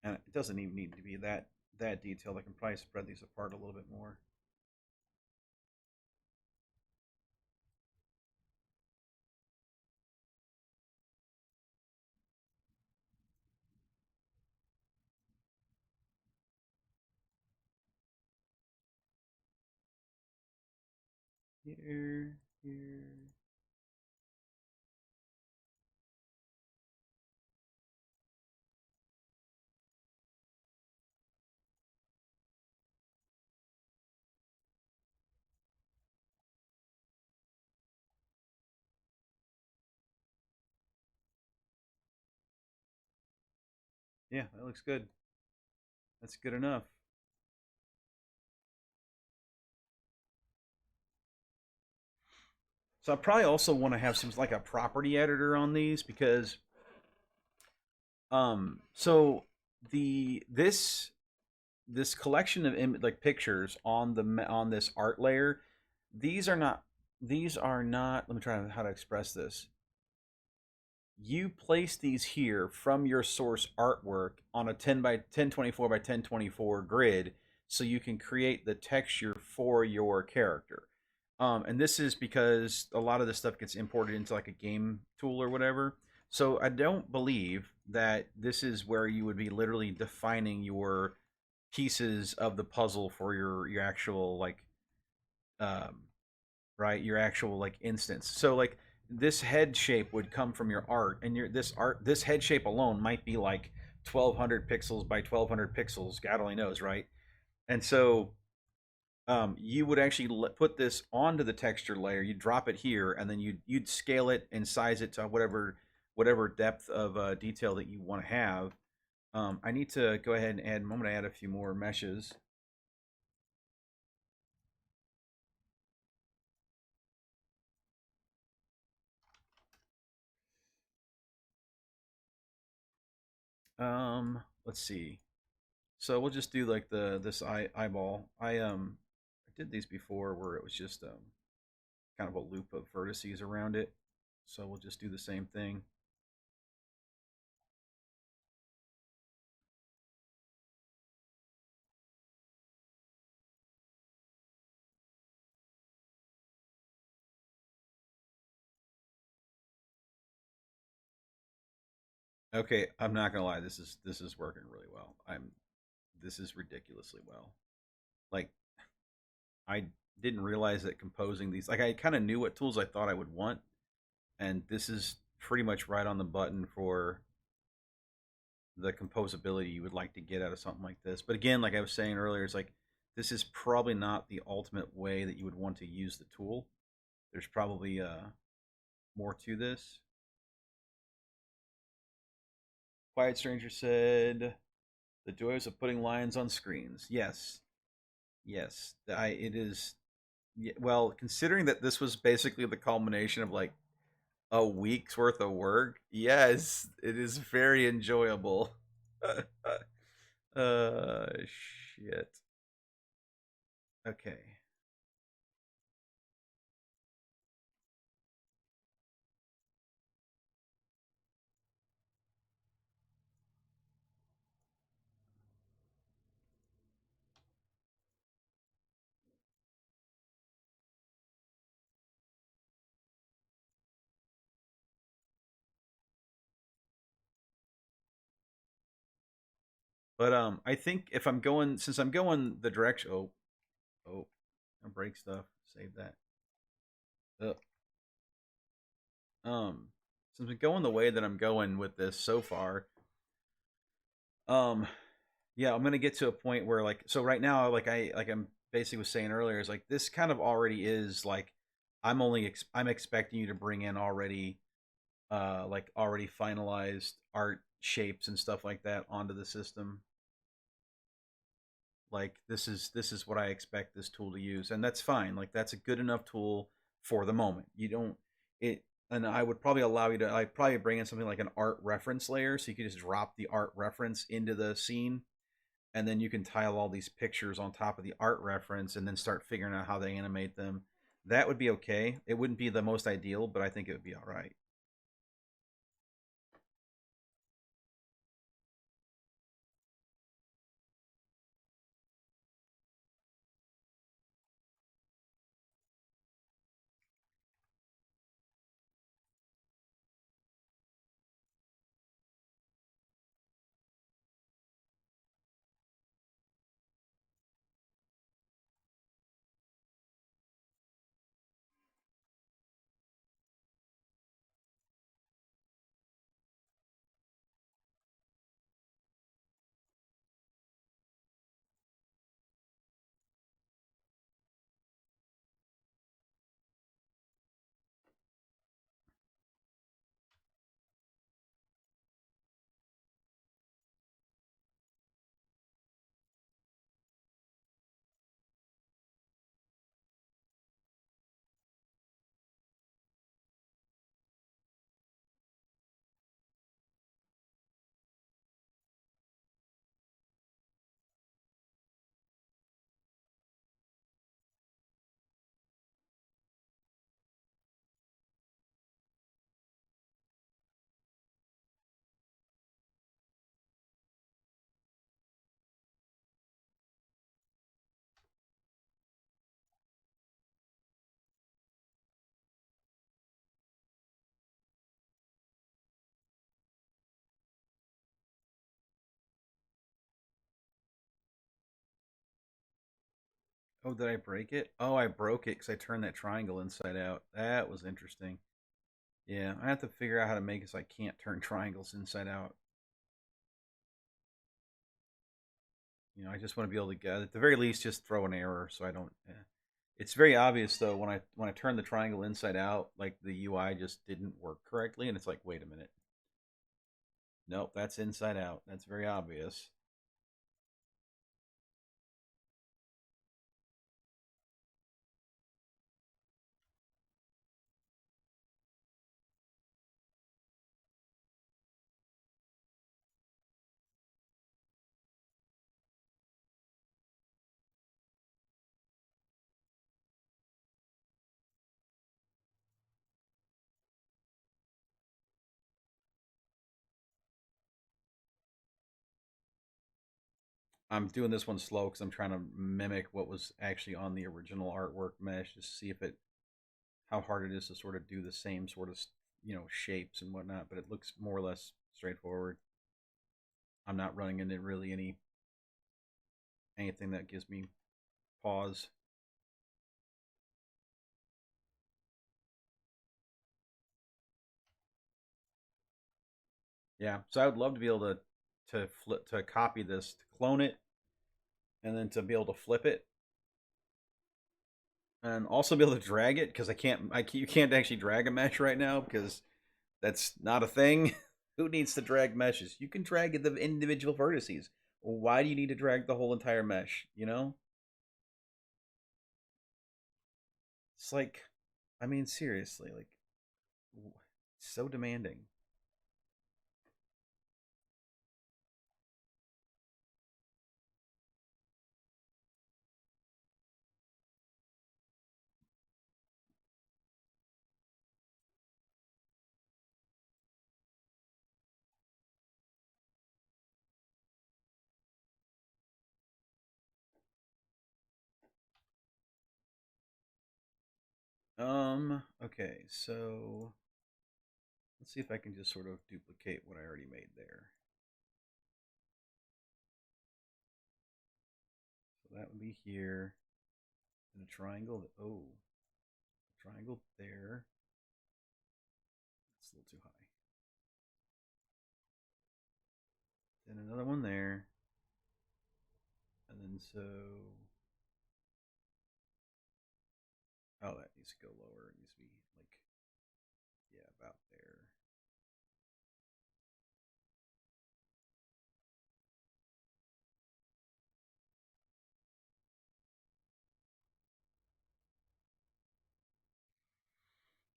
and it doesn't even need to be that detailed. I can probably spread these apart a little bit more. Here, here. Yeah, that looks good. That's good enough. So I probably also want to have some like a property editor on these because so this collection of like pictures on on this art layer, these are not let me try how to express this. You place these here from your source artwork on a 10 by 1024 by 1024 grid so you can create the texture for your character. And this is because a lot of this stuff gets imported into like a game tool or whatever. So I don't believe that this is where you would be literally defining your pieces of the puzzle for your actual like um, right? Your actual like instance. So like this head shape would come from your art, and this head shape alone might be like 1200 pixels by 1200 pixels. God only knows, right? And so you would actually put this onto the texture layer. You drop it here, and then you'd scale it and size it to whatever depth of detail that you want to have. I need to go ahead and add. I'm going to add a few more meshes. Let's see. So we'll just do like this eyeball. I did these before where it was just kind of a loop of vertices around it. So we'll just do the same thing. Okay, I'm not gonna lie. This is working really well. This is ridiculously well. Like I didn't realize that composing these, like I kind of knew what tools I thought I would want, and this is pretty much right on the button for the composability you would like to get out of something like this. But again, like I was saying earlier, it's like this is probably not the ultimate way that you would want to use the tool. There's probably more to this. Quiet Stranger said the joys of putting lines on screens. Yes, yes, it is. Yeah, well, considering that this was basically the culmination of like a week's worth of work, yes, it is very enjoyable. Shit. Okay. But I think if I'm going, since I'm going the direction, oh, I break stuff. Save that. Ugh. Um, since I'm going the way that I'm going with this so far, um, yeah, I'm gonna get to a point where like, so right now, like I'm basically was saying earlier, is like this kind of already is like, I'm expecting you to bring in already, like already finalized art shapes and stuff like that onto the system. Like this is what I expect this tool to use, and that's fine. Like that's a good enough tool for the moment. You don't it, and I would probably allow you to. I'd probably bring in something like an art reference layer, so you could just drop the art reference into the scene, and then you can tile all these pictures on top of the art reference, and then start figuring out how they animate them. That would be okay. It wouldn't be the most ideal, but I think it would be all right. Oh, did I break it? Oh, I broke it because I turned that triangle inside out. That was interesting. Yeah, I have to figure out how to make it so I can't turn triangles inside out. I just want to be able to get, at the very least, just throw an error so I don't. It's very obvious though when I turn the triangle inside out, like the UI just didn't work correctly, and it's like, wait a minute, nope, that's inside out. That's very obvious. I'm doing this one slow because I'm trying to mimic what was actually on the original artwork mesh, just to see if it how hard it is to sort of do the same sort of shapes and whatnot. But it looks more or less straightforward. I'm not running into really anything that gives me pause. Yeah. So I would love to be able to copy this, to clone it, and then to be able to flip it, and also be able to drag it because you can't actually drag a mesh right now because that's not a thing. Who needs to drag meshes? You can drag the individual vertices. Why do you need to drag the whole entire mesh? You know, it's like, I mean, seriously, like, so demanding. Okay, so let's see if I can just sort of duplicate what I already made there. So that would be here, and a triangle. Oh, a triangle there. It's a little too high. Then another one there, and then so. Oh, that needs to go lower. It needs to be like, yeah, about there.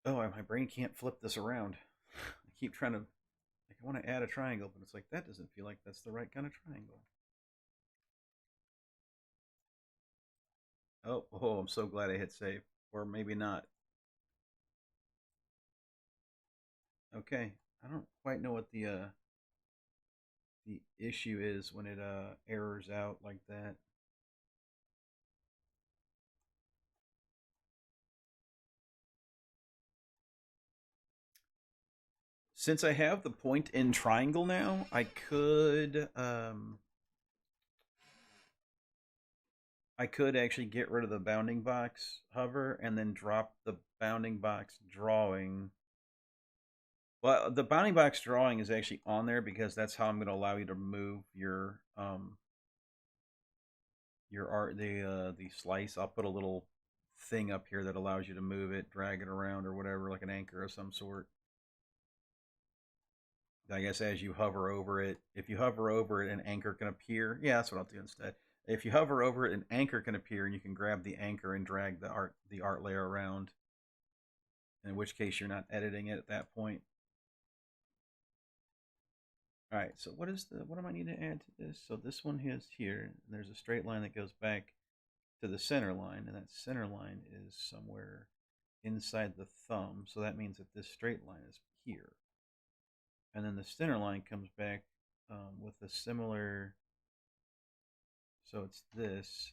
Oh, my brain can't flip this around. I keep trying to, like, I want to add a triangle, but it's like that doesn't feel like that's the right kind of triangle. Oh, I'm so glad I hit save, or maybe not. Okay, I don't quite know what the issue is when it errors out like that. Since I have the point in triangle now, I could actually get rid of the bounding box hover and then drop the bounding box drawing. Well, the bounding box drawing is actually on there because that's how I'm going to allow you to move your art, the slice. I'll put a little thing up here that allows you to move it, drag it around, or whatever, like an anchor of some sort. I guess as you hover over it, if you hover over it, an anchor can appear. Yeah, that's what I'll do instead. If you hover over it, an anchor can appear, and you can grab the anchor and drag the art layer around. In which case, you're not editing it at that point. All right. So what am I need to add to this? So this one is here. And there's a straight line that goes back to the center line, and that center line is somewhere inside the thumb. So that means that this straight line is here, and then the center line comes back with a similar. So it's this,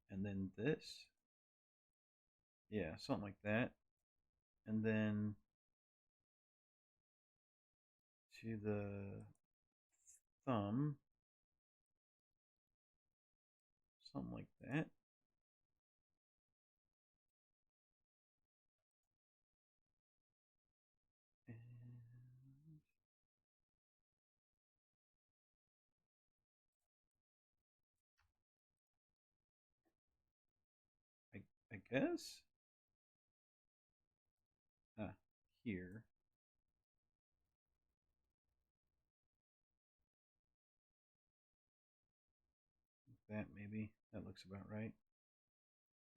and then this. Yeah, something like that. And then to the thumb, something like that. And I, I guess ah, here, that maybe. That looks about right.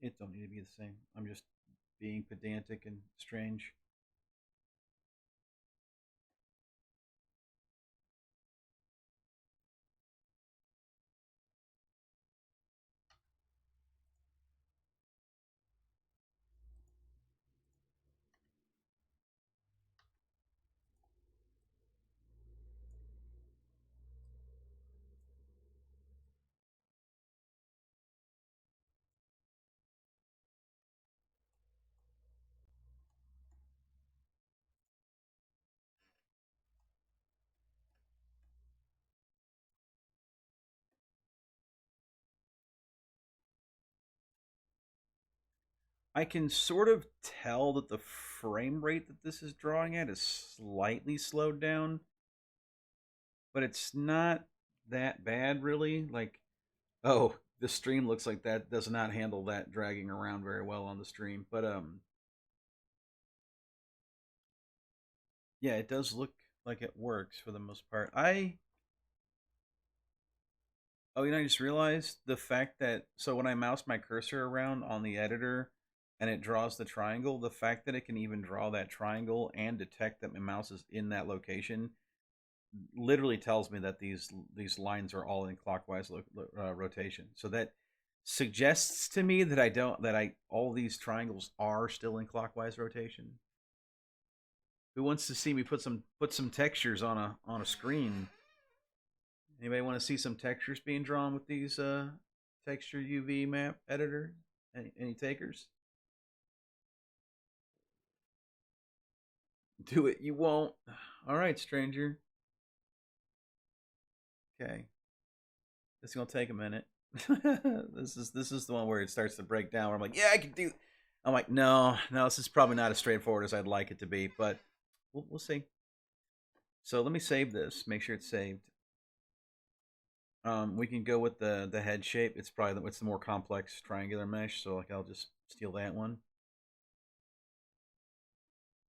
It don't need to be the same. I'm just being pedantic and strange. I can sort of tell that the frame rate that this is drawing at is slightly slowed down, but it's not that bad really. Like, oh, the stream looks like that does not handle that dragging around very well on the stream. But yeah, it does look like it works for the most part. I just realized the fact that so when I mouse my cursor around on the editor and it draws the triangle, the fact that it can even draw that triangle and detect that my mouse is in that location literally tells me that these lines are all in clockwise rotation. So that suggests to me that I don't that I all these triangles are still in clockwise rotation. Who wants to see me put some textures on a screen? Anybody want to see some textures being drawn with these texture UV map editor? Any takers? Do it. You won't. All right, stranger. Okay, this is gonna take a minute. This is the one where it starts to break down. Where I'm like, yeah, I can do. I'm like, no, no, this is probably not as straightforward as I'd like it to be, but we'll see. So let me save this. Make sure it's saved. We can go with the head shape. It's probably what's the more complex triangular mesh. So like I'll just steal that one.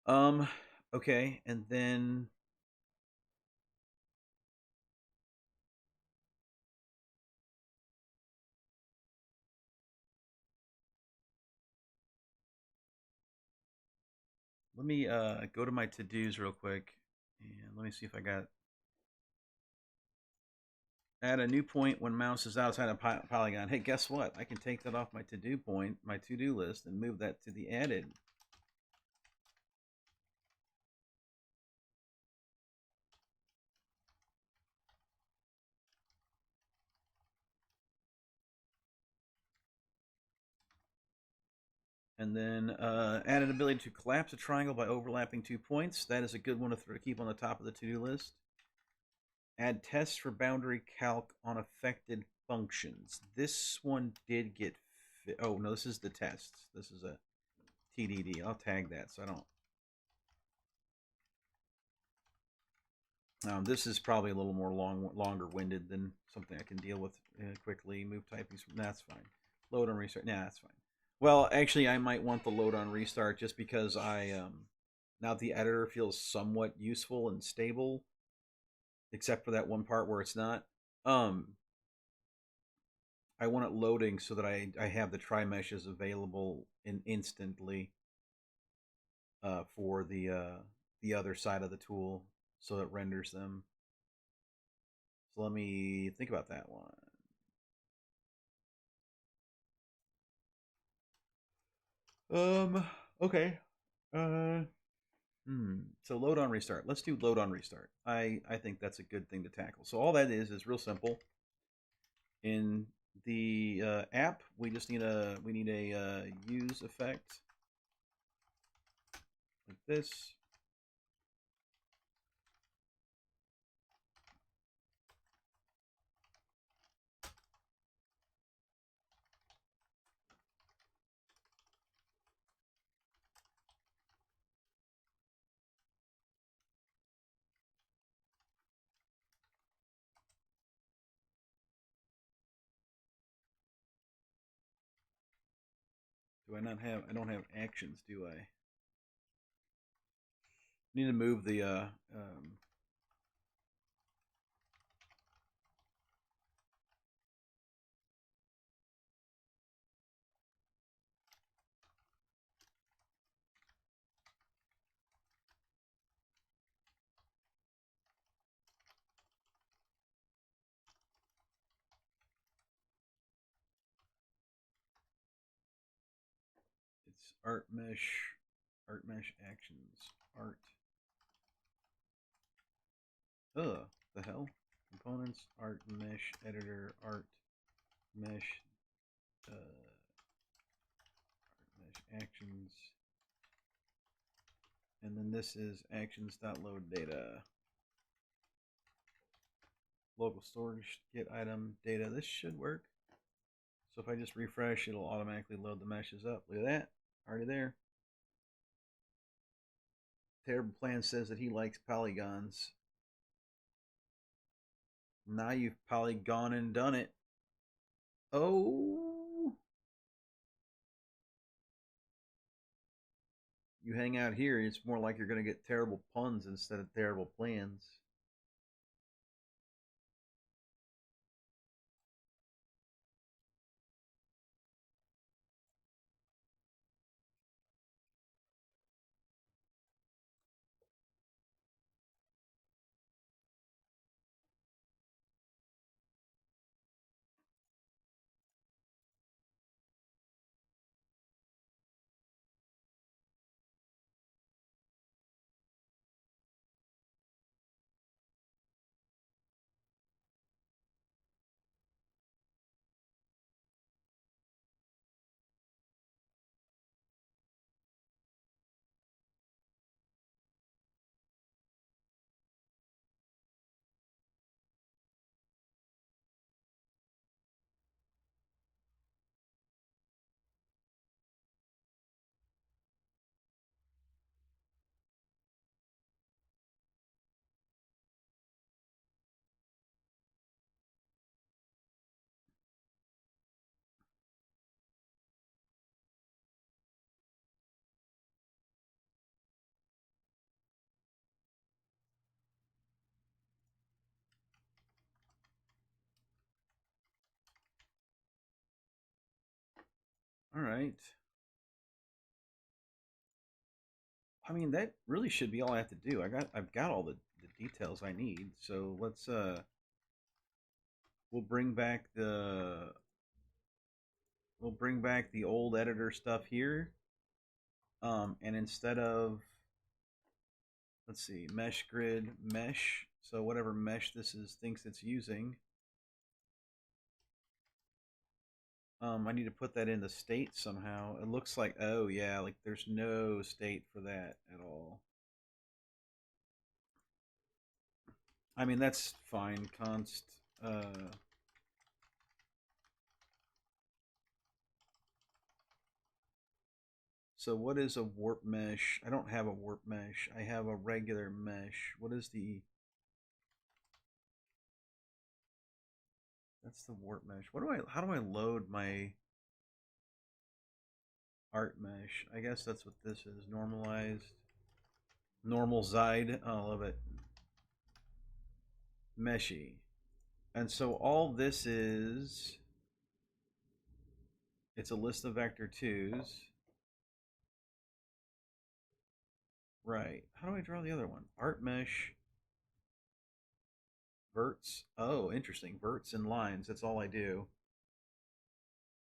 Um, okay, and then let me go to my to-dos real quick and let me see if I got add a new point when mouse is outside a polygon. Hey, guess what? I can take that off my to-do point, my to-do list, and move that to the added. And then add an ability to collapse a triangle by overlapping 2 points. That is a good one to keep on the top of the to-do list. Add tests for boundary calc on affected functions. This one did get oh no, this is the tests. This is a TDD. I'll tag that so I don't. This is probably a little more longer winded than something I can deal with quickly. Move typing. That's fine. Load on restart. Nah, that's fine. Well, actually, I might want the load on restart just because now the editor feels somewhat useful and stable, except for that one part where it's not. I want it loading so that I have the tri meshes available instantly for the other side of the tool, so it renders them. So let me think about that one. Okay. Uh. So load on restart. Let's do load on restart. I think that's a good thing to tackle. So all that is real simple. In the app, we just need a use effect like this. Do I not have? I don't have actions, do I? Need to move the it's art mesh actions, art. The hell? Components, art mesh editor, art mesh, art mesh actions, and then this is actions.load data. Local storage, get item, data. This should work. So if I just refresh, it'll automatically load the meshes up. Look at that. Already there. Terrible Plan says that he likes polygons. Now you've polygon and done it. Oh, you hang out here, it's more like you're going to get terrible puns instead of terrible plans. All right. I mean, that really should be all I have to do. I've got all the details I need. So let's we'll bring back the we'll bring back the old editor stuff here. And instead of, let's see, mesh grid mesh. So whatever mesh this is thinks it's using. I need to put that in the state somehow. It looks like, oh yeah, like there's no state for that at all. I mean, that's fine. Const. So what is a warp mesh? I don't have a warp mesh. I have a regular mesh. What is the? That's the warp mesh. What do I? How do I load my art mesh? I guess that's what this is. Normalized. Normal Zide. Oh, I love it. Meshy. And so all this is, it's a list of vector 2's. Right. How do I draw the other one? Art mesh, verts. Oh, interesting. Verts and lines. That's all I do.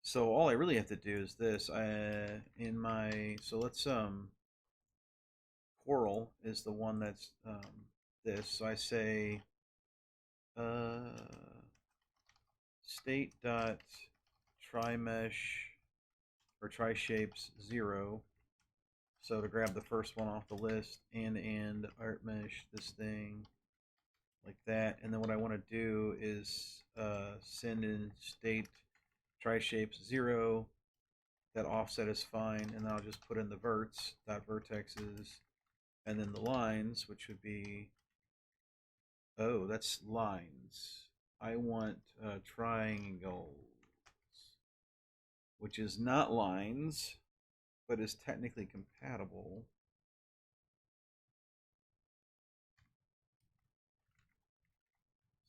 So all I really have to do is this. In my, so let's Coral is the one that's this. So I say uh state dot try mesh or try shapes 0. So to grab the first one off the list, and art mesh this thing like that, and then what I want to do is send in state try shapes 0. That offset is fine, and then I'll just put in the verts dot vertexes, and then the lines, which would be, oh, that's lines. I want triangles, which is not lines, but is technically compatible.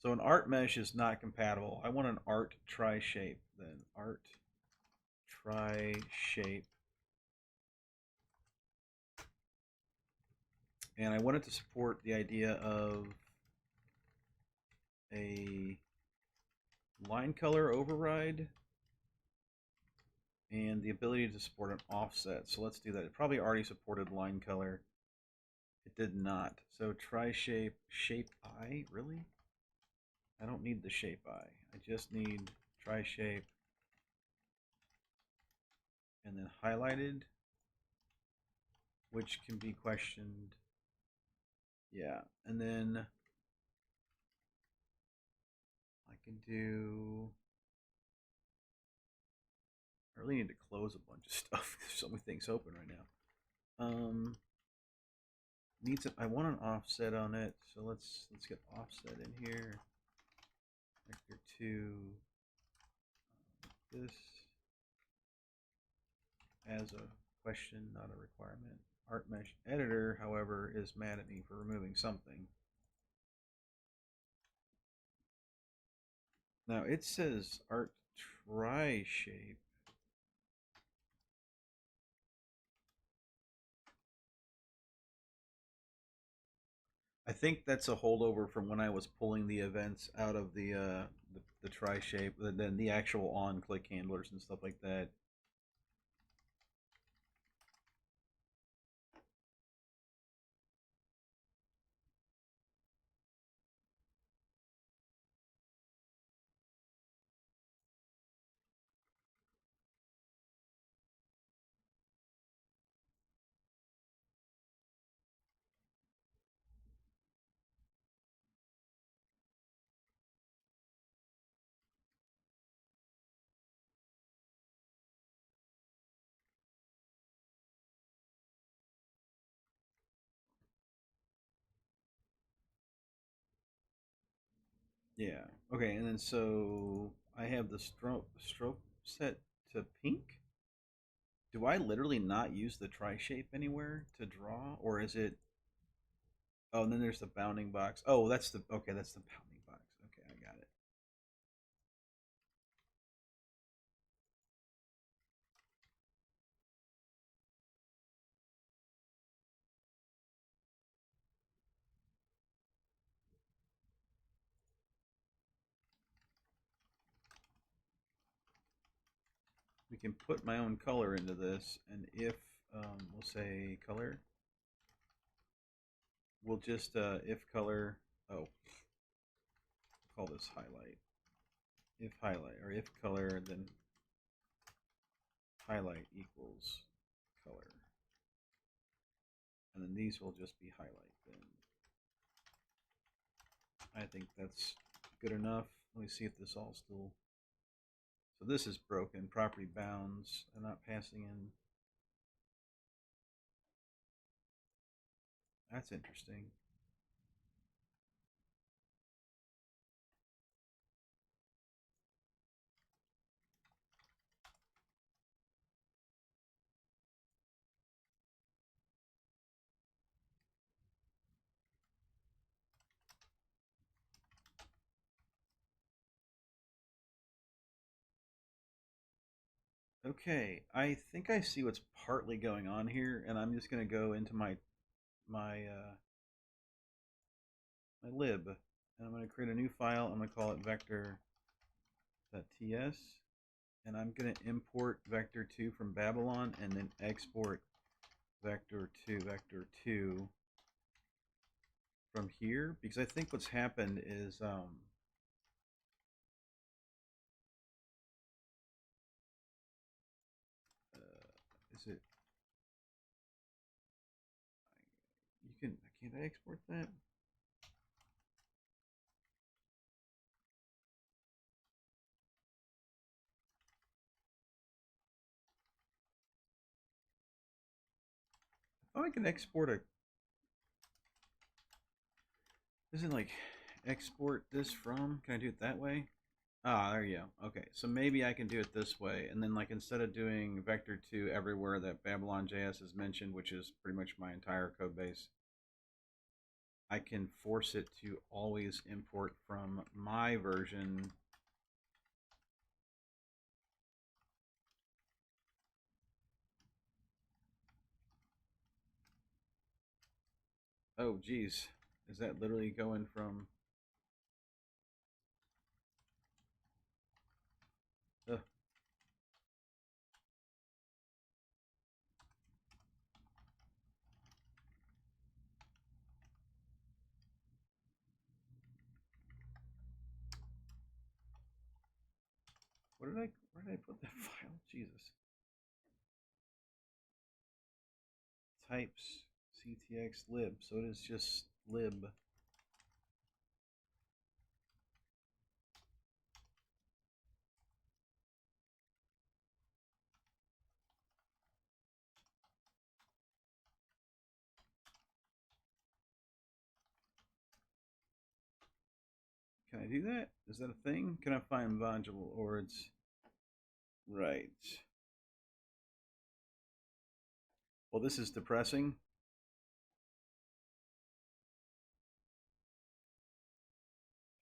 So an art mesh is not compatible. I want an art tri shape then. Art tri shape. And I want it to support the idea of a line color override and the ability to support an offset. So let's do that. It probably already supported line color. It did not. So tri shape, shape I, really? I don't need the shape I. I just need tri shape and then highlighted, which can be questioned. Yeah, and then I can do, I really need to close a bunch of stuff. There's so many things open right now. Needs a, I want an offset on it, so let's get offset in here. Vector 2. This as a question, not a requirement. Art Mesh Editor, however, is mad at me for removing something. Now it says Art Try Shape. I think that's a holdover from when I was pulling the events out of the try shape, then the actual on click handlers and stuff like that. Yeah. Okay, and then so I have the stroke set to pink. Do I literally not use the try shape anywhere to draw, or is it? Oh, and then there's the bounding box. Oh, that's the okay. That's the bounding box. Okay, I got it. We can put my own color into this, and if we'll say color, we'll just if color. Oh, call this highlight. If highlight or if color, then highlight equals color, and then these will just be highlight. Then I think that's good enough. Let me see if this all still. So this is broken. Property bounds. I'm not passing in. That's interesting. Okay, I think I see what's partly going on here, and I'm just going to go into my my lib, and I'm going to create a new file. I'm going to call it vector.ts, and I'm going to import vector2 from Babylon, and then export vector2 from here, because I think what's happened is is it you can't I export that? Oh, I can export a. Isn't like export this from? Can I do it that way? Ah, there you go. Okay, so maybe I can do it this way, and then like instead of doing vector2 everywhere that Babylon JS has mentioned, which is pretty much my entire code base, I can force it to always import from my version. Oh, geez. Is that literally going from... Ugh. Where did I put that file? Jesus. Types ctx lib. So it is just lib. do that? Is that a thing? Can I find module or it's right? Well, this is depressing.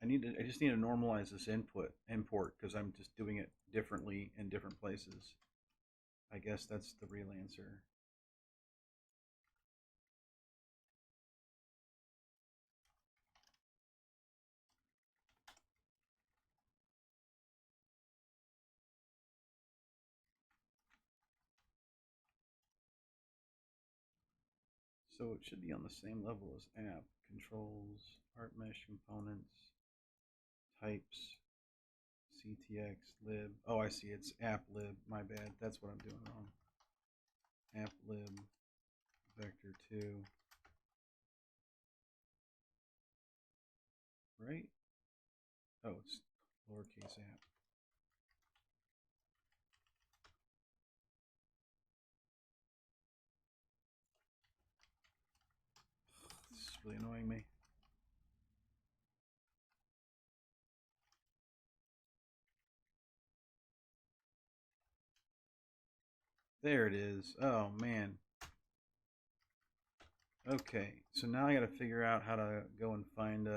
I just need to normalize this import because I'm just doing it differently in different places. I guess that's the real answer. So it should be on the same level as app. Controls, art mesh components, types, CTX, lib. Oh, I see. It's app lib. My bad. That's what I'm doing wrong. App lib, vector 2. Right? Oh, it's lowercase app. This is really annoying me. There it is. Oh, man. Okay, so now I got to figure out how to go and find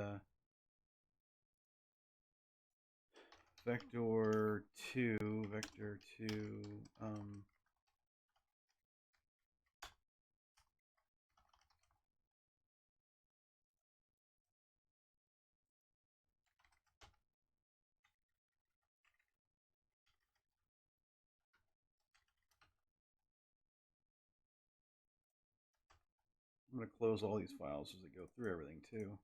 vector 2, vector 2. I'm going to close all these files as I go through everything too.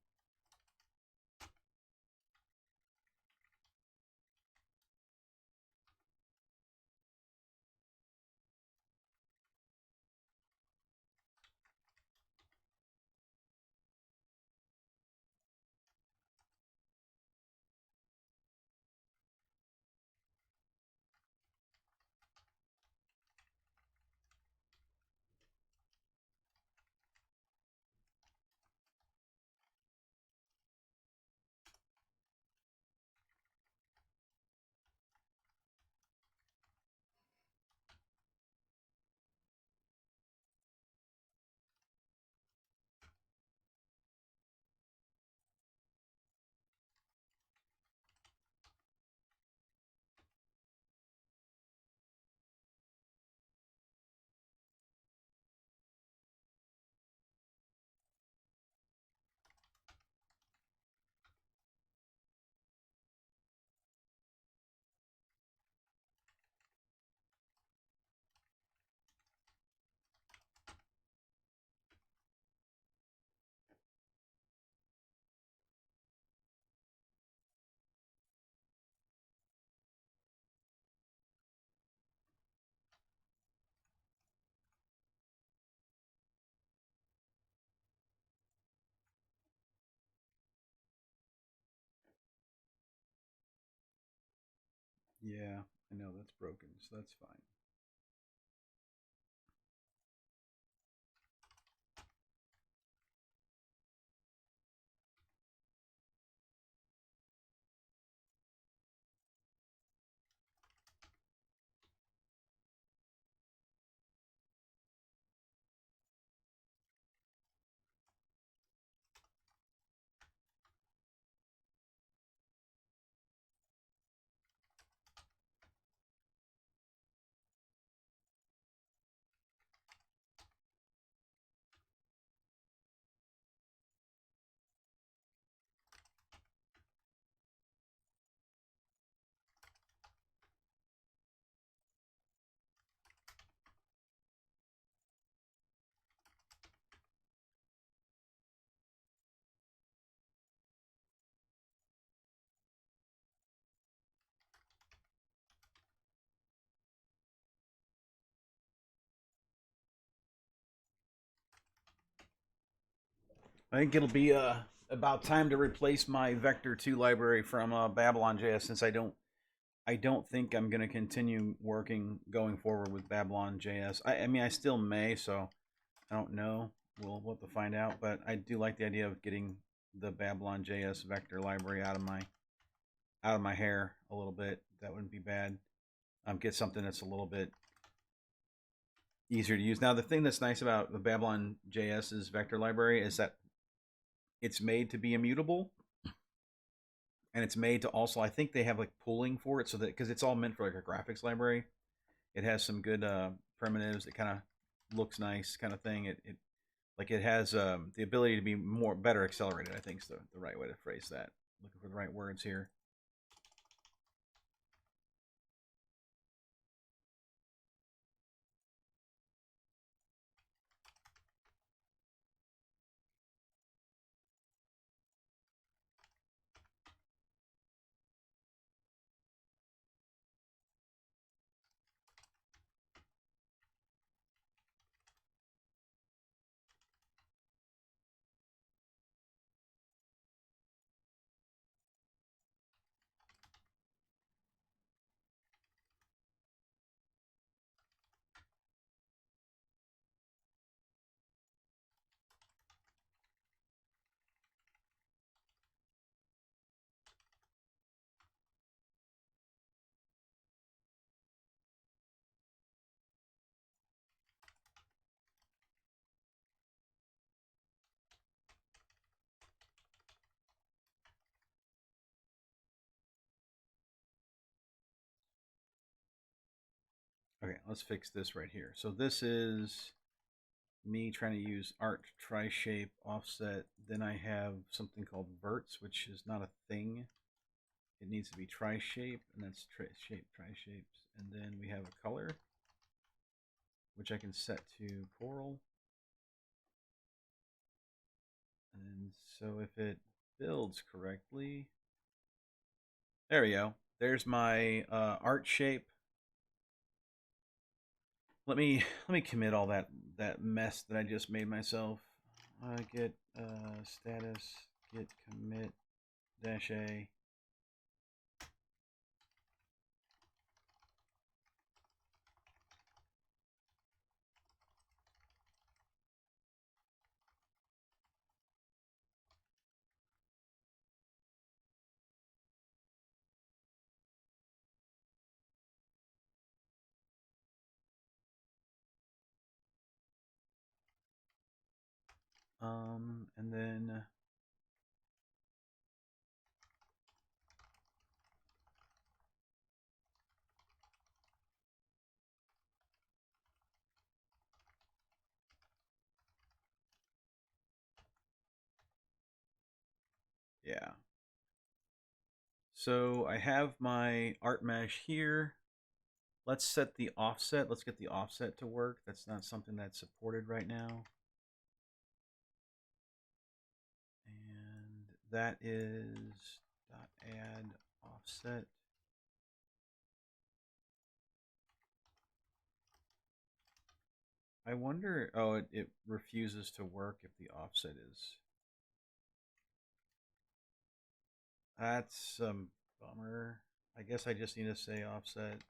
Yeah, I know that's broken, so that's fine. I think it'll be about time to replace my vector 2 library from Babylon.js since I don't think I'm going to continue working going forward with Babylon.js. I mean, I still may, so I don't know. We'll have to find out. But I do like the idea of getting the Babylon.js vector library out of my out of my hair a little bit. That wouldn't be bad. Get something that's a little bit easier to use. Now, the thing that's nice about the Babylon JS's vector library is that it's made to be immutable, and it's made to also, I think they have like pooling for it, so that because it's all meant for like a graphics library, it has some good primitives. It kind of looks nice, kind of thing. It has the ability to be better accelerated. I think is the right way to phrase that. Looking for the right words here. Okay, let's fix this right here. So this is me trying to use art tri-shape offset. Then I have something called verts, which is not a thing. It needs to be tri-shape, and that's tri-shapes. And then we have a color, which I can set to coral. And so if it builds correctly, there we go. There's my art shape. Let me commit all that mess that I just made myself. Git status git commit -a. And then yeah. So I have my art mesh here. Let's set the offset. Let's get the offset to work. That's not something that's supported right now. And that is .add offset. I wonder, oh, it refuses to work if the offset is. That's bummer. I guess I just need to say offset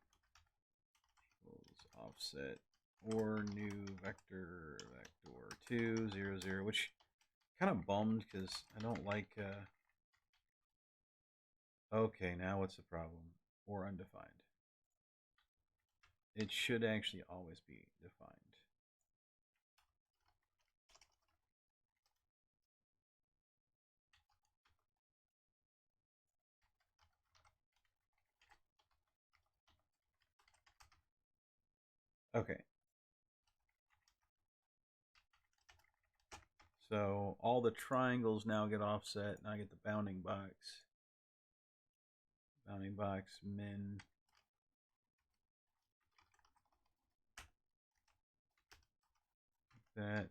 equals offset or new vector 2 0 0, which kind of bummed because I don't like. Okay, now what's the problem? Or undefined. It should actually always be defined. Okay. So all the triangles now get offset. Now I get the bounding box. Bounding box min. That.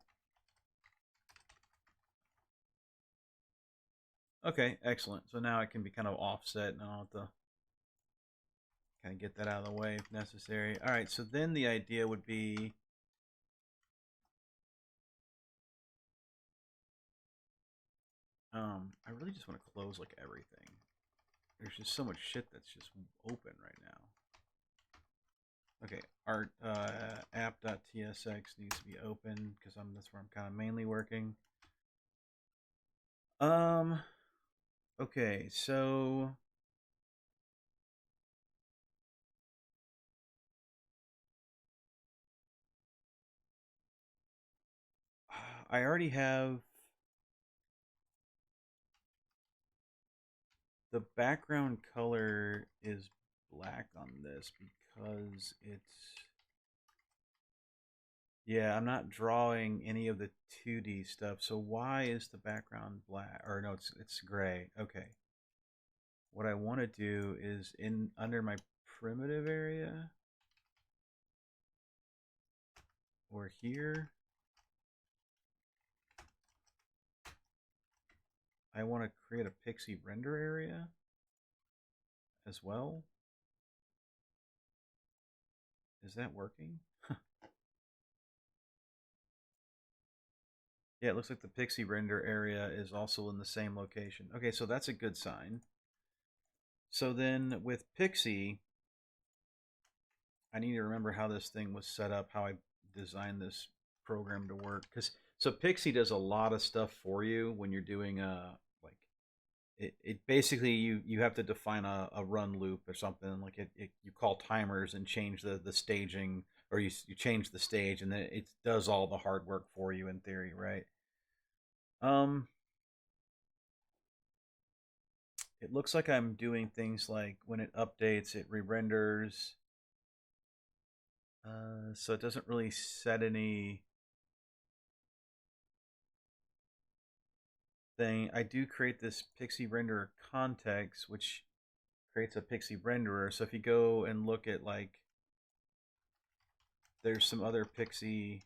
Okay, excellent. So now it can be kind of offset, and I'll have to kind of get that out of the way if necessary. All right, so then the idea would be I really just want to close like everything. There's just so much shit that's just open right now. Okay, art app.tsx needs to be open because that's where I'm kind of mainly working. Okay, so I already have the background color is black on this because it's, yeah, I'm not drawing any of the 2D stuff. So why is the background black? Or no, it's gray. Okay. What I want to do is in under my primitive area or here, I want to create a pixie render area as well. Is that working? Yeah, it looks like the pixie render area is also in the same location. Okay, so that's a good sign. So then with Pixie, I need to remember how this thing was set up, how I designed this program to work. Because so Pixie does a lot of stuff for you when you're doing like it basically you have to define a run loop or something like you call timers and change the staging, or you change the stage and then it does all the hard work for you in theory, right? Um, it looks like I'm doing things like when it updates, it re-renders. So it doesn't really set any thing. I do create this pixie renderer context, which creates a pixie renderer. So if you go and look at like, there's some other pixie.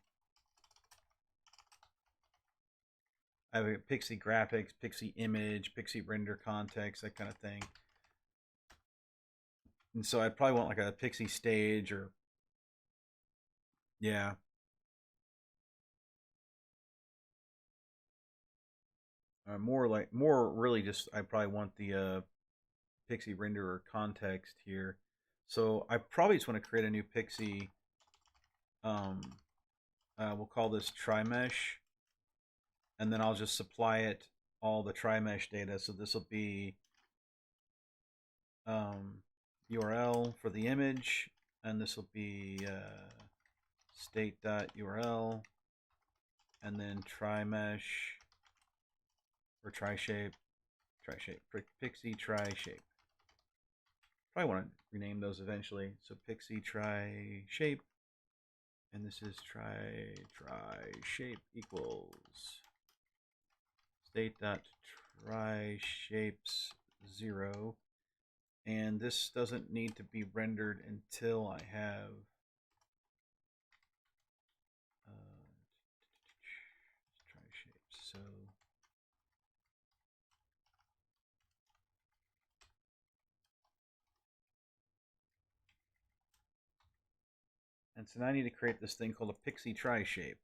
I have a pixie graphics, pixie image, pixie render context, that kind of thing. And so I probably want like a pixie stage or, yeah. More really just, I probably want the pixie renderer context here. So I probably just want to create a new pixie. Um, we'll call this tri-mesh, and then I'll just supply it all the tri-mesh data. So this will be URL for the image, and this will be state.url, and then tri-mesh or tri-shape, pixie tri-shape. Probably want to rename those eventually. So pixie tri-shape, and this is tri-shape equals state.tri-shapes 0. And this doesn't need to be rendered until I have tri-shapes. So and so now I need to create this thing called a pixie tri-shape.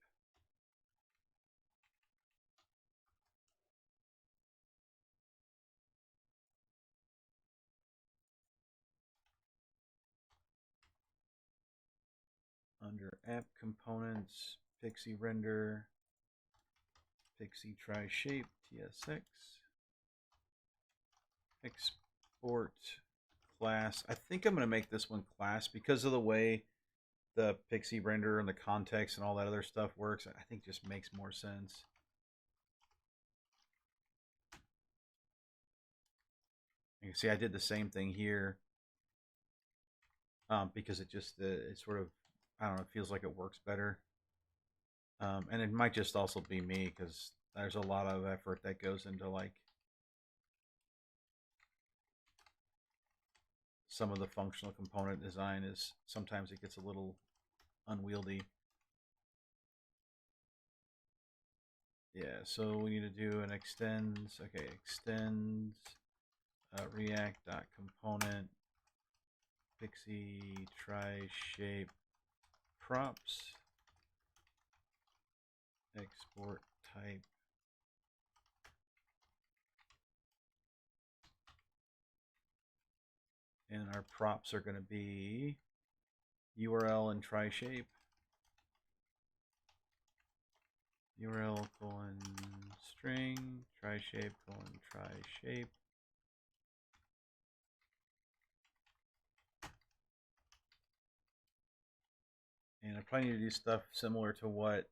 Under app components, pixie render, pixie tri-shape, tsx, export class. I think I'm going to make this one class because of the way the pixie render and the context and all that other stuff works. I think just makes more sense. You can see I did the same thing here because it just it sort of, I don't know, it feels like it works better. And it might just also be me because there's a lot of effort that goes into like some of the functional component design. Is sometimes it gets a little unwieldy. Yeah, so we need to do an extends. Okay, extends react.component pixie tri-shape props export type and our props are going to be URL and tri-shape. URL colon string tri-shape colon tri-shape. And I probably need to do stuff similar to what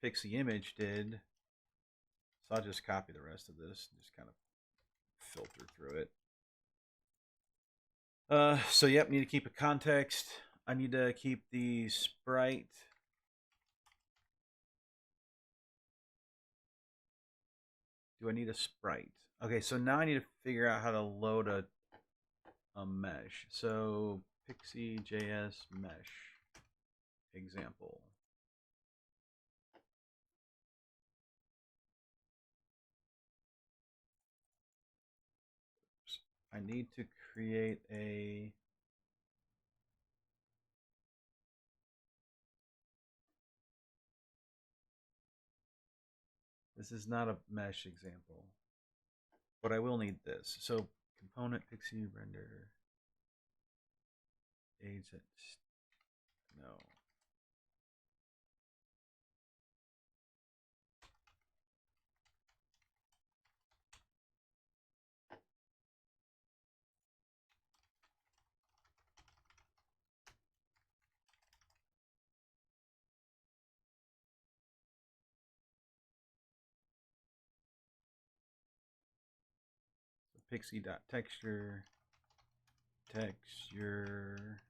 Pixie image did. So I'll just copy the rest of this and just kind of filter through it. So yep, need to keep a context. I need to keep the sprite. Do I need a sprite? Okay, so now I need to figure out how to load a mesh. So Pixie.js mesh example. I need to create a this is not a mesh example, but I will need this. So component Pixie render agent no. So Pixie.texture texture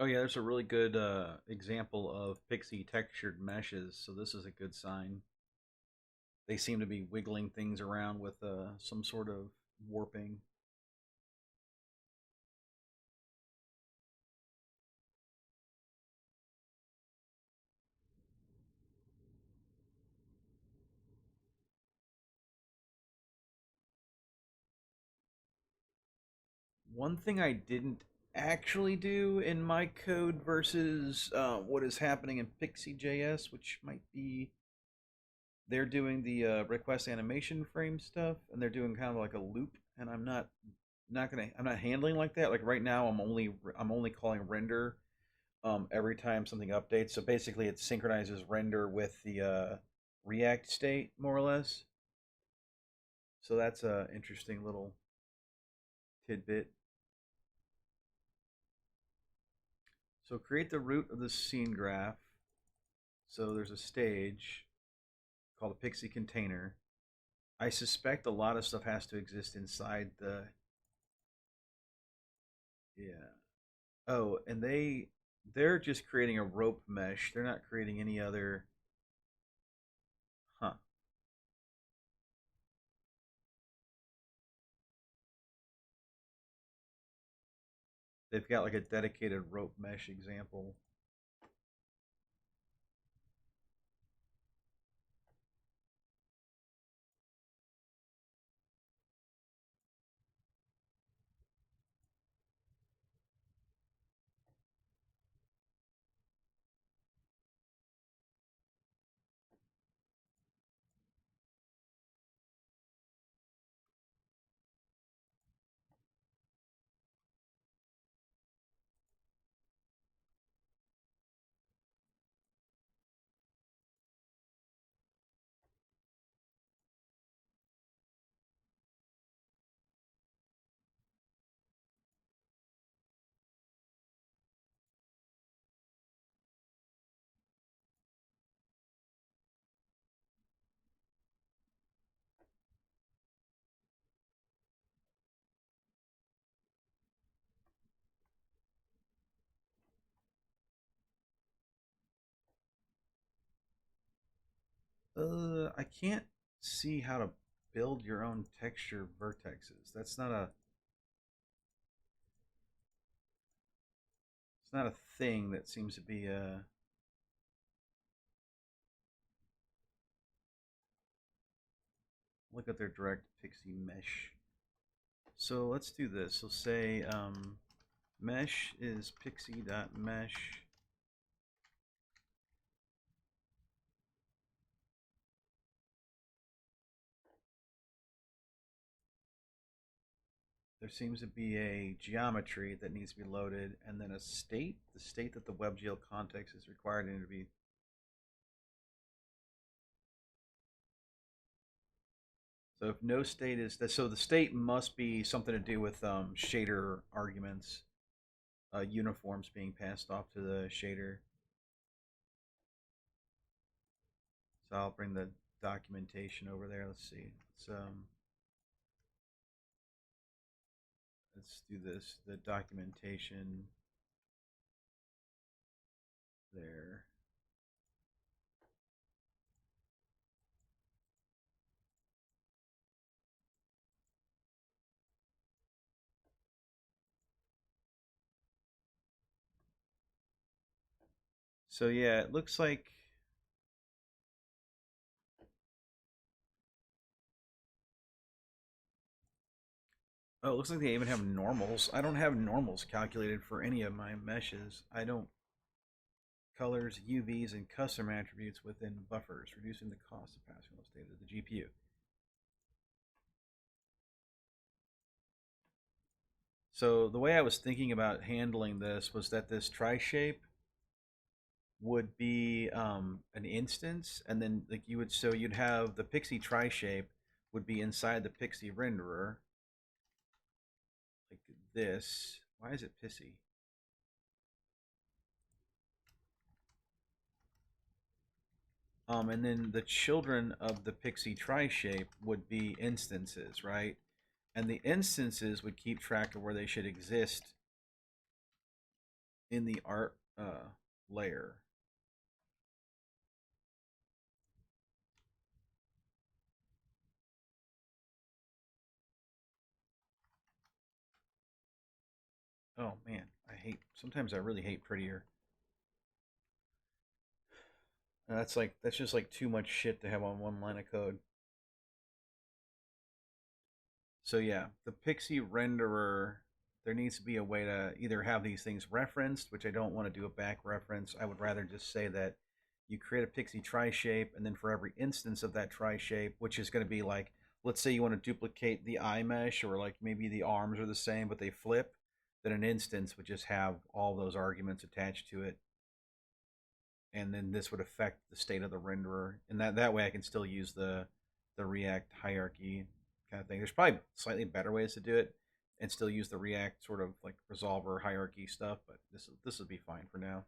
Oh yeah, there's a really good example of Pixie textured meshes. So this is a good sign. They seem to be wiggling things around with some sort of warping. One thing I didn't actually do in my code versus what is happening in Pixie.js, which might be they're doing the request animation frame stuff, and they're doing kind of like a loop, and I'm not handling like that. Like right now, I'm only calling render every time something updates. So basically, it synchronizes render with the React state more or less. So that's a interesting little tidbit. So create the root of the scene graph. So there's a stage called a Pixie container. I suspect a lot of stuff has to exist inside the yeah. Oh, and they're just creating a rope mesh. They're not creating any other huh. They've got like a dedicated rope mesh example. I can't see how to build your own texture vertexes. That's not a it's not a thing that seems to be look at their direct pixie mesh. So let's do this. So say mesh is pixie.mesh. There seems to be a geometry that needs to be loaded, and then a state, the state that the WebGL context is required in to be. So if no state is that, so the state must be something to do with shader arguments, uniforms being passed off to the shader. So I'll bring the documentation over there. Let's see. Let's do this. The documentation there. So yeah, it looks like oh, it looks like they even have normals. I don't have normals calculated for any of my meshes. I don't colors, UVs, and custom attributes within buffers, reducing the cost of passing those data to the GPU. So the way I was thinking about handling this was that this tri-shape would be an instance, and then like you would so you'd have the pixie tri-shape would be inside the pixie renderer, like this. Why is it pissy? And then the children of the pixie tri-shape would be instances, right? And the instances would keep track of where they should exist in the art layer. Oh man, I hate. Sometimes I really hate prettier. And that's just like too much shit to have on one line of code. So yeah, the Pixie renderer, there needs to be a way to either have these things referenced, which I don't want to do a back reference. I would rather just say that you create a Pixie tri-shape, and then for every instance of that tri-shape, which is going to be like, let's say you want to duplicate the eye mesh, or like maybe the arms are the same but they flip, then an instance would just have all those arguments attached to it, and then this would affect the state of the renderer, and that way I can still use the React hierarchy kind of thing. There's probably slightly better ways to do it and still use the React sort of like resolver hierarchy stuff, but this would be fine for now.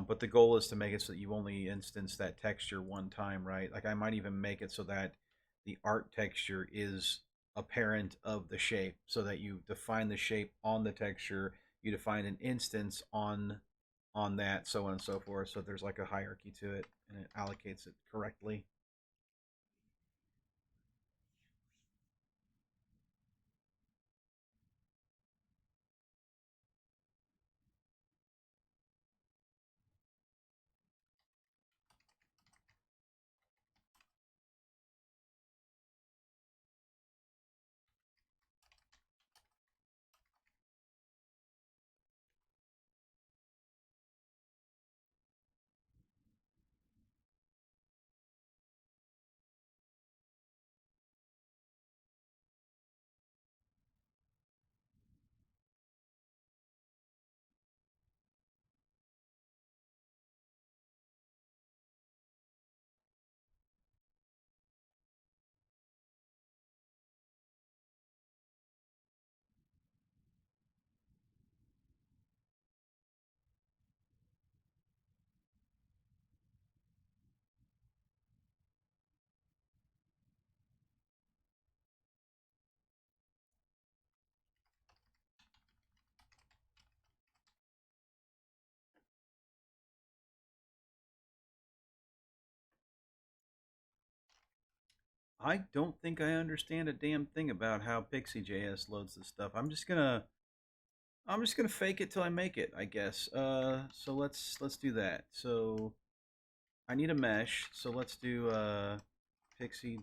But the goal is to make it so that you only instance that texture one time, right? Like I might even make it so that the art texture is a parent of the shape, so that you define the shape on the texture, you define an instance on that, so on and so forth. So there's like a hierarchy to it, and it allocates it correctly. I don't think I understand a damn thing about how Pixie.js loads this stuff. I'm just gonna fake it till I make it, I guess. So let's do that. So I need a mesh. So let's do Pixie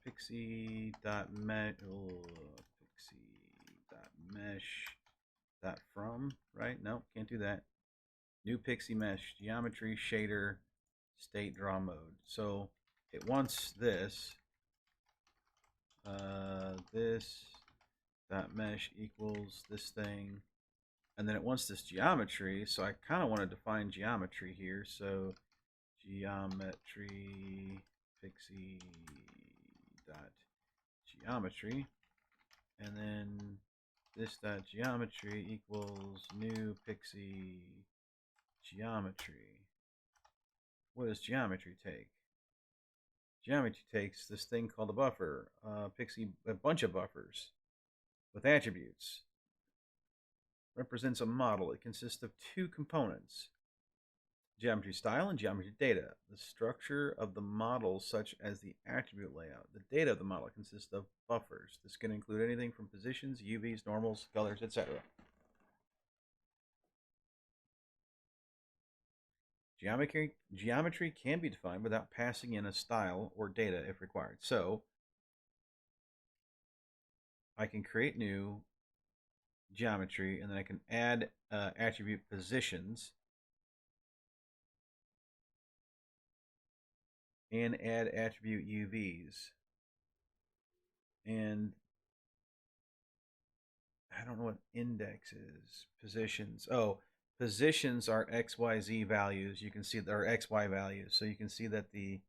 Pixie dot mesh Pixie dot mesh dot from, right? No, can't do that. New Pixie mesh geometry shader state draw mode. So it wants this this dot mesh equals this thing, and then it wants this geometry. So I kind of want to define geometry here. So geometry pixie dot geometry, and then this dot geometry equals new pixie geometry. What does geometry take? Geometry takes this thing called a buffer, pixie, a bunch of buffers with attributes. Represents a model. It consists of two components: geometry style and geometry data. The structure of the model, such as the attribute layout. The data of the model consists of buffers. This can include anything from positions, UVs, normals, colors, etc. Geometry can be defined without passing in a style or data if required. So I can create new geometry, and then I can add attribute positions and add attribute UVs. And I don't know what index is. Positions. Oh, positions are XYZ values. You can see there are XY values. So you can see that it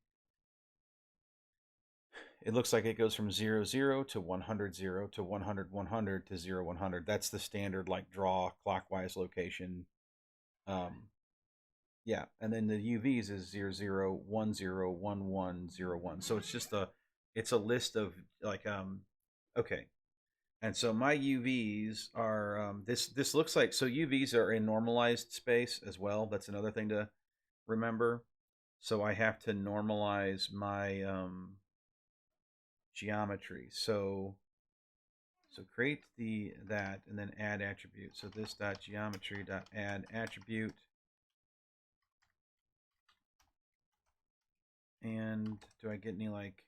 looks like it goes from 0, 0 to 100, 0 to 100, 100 to 0, 100. That's the standard like draw clockwise location. Yeah, and then the UVs is 0, 0, 1, 0, 1, 1, 0, 1. So it's a list of like okay. And so my UVs are this looks like, so UVs are in normalized space as well. That's another thing to remember. So I have to normalize my geometry. So create that and then add attribute. So this dot geometry dot add attribute. And do I get any like,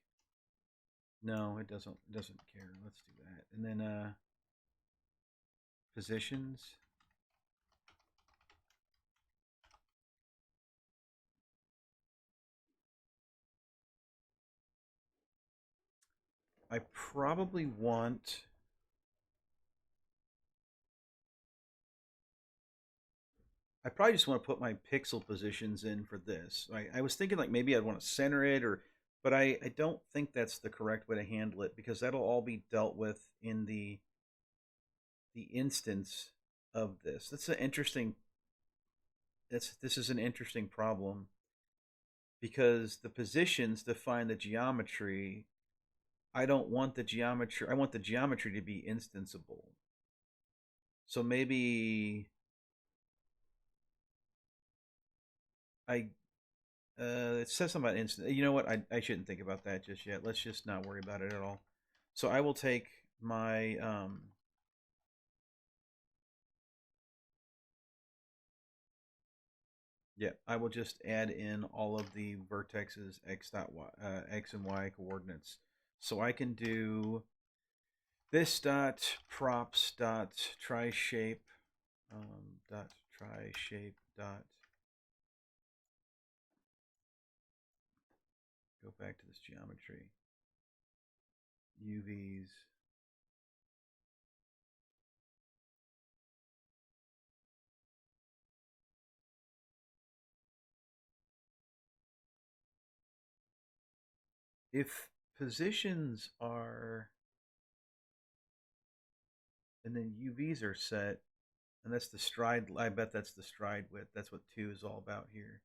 no, it doesn't care. Let's do that. And then positions. I probably want, I probably just want to put my pixel positions in for this. I was thinking like maybe I'd want to center it, or, but I don't think that's the correct way to handle it, because that'll all be dealt with in the instance of this. That's an interesting, this is an interesting problem, because the positions define the geometry. I don't want the geometry, I want the geometry to be instanceable. So maybe I it says something about instant. You know what? I shouldn't think about that just yet. Let's just not worry about it at all. So I will take my yeah, I will just add in all of the vertexes x and y coordinates. So I can do this dot props dot try shape dot try shape dot, go back to this geometry, UVs. If positions are, and then UVs are set, and that's the stride, I bet that's the stride width. That's what 2 is all about here.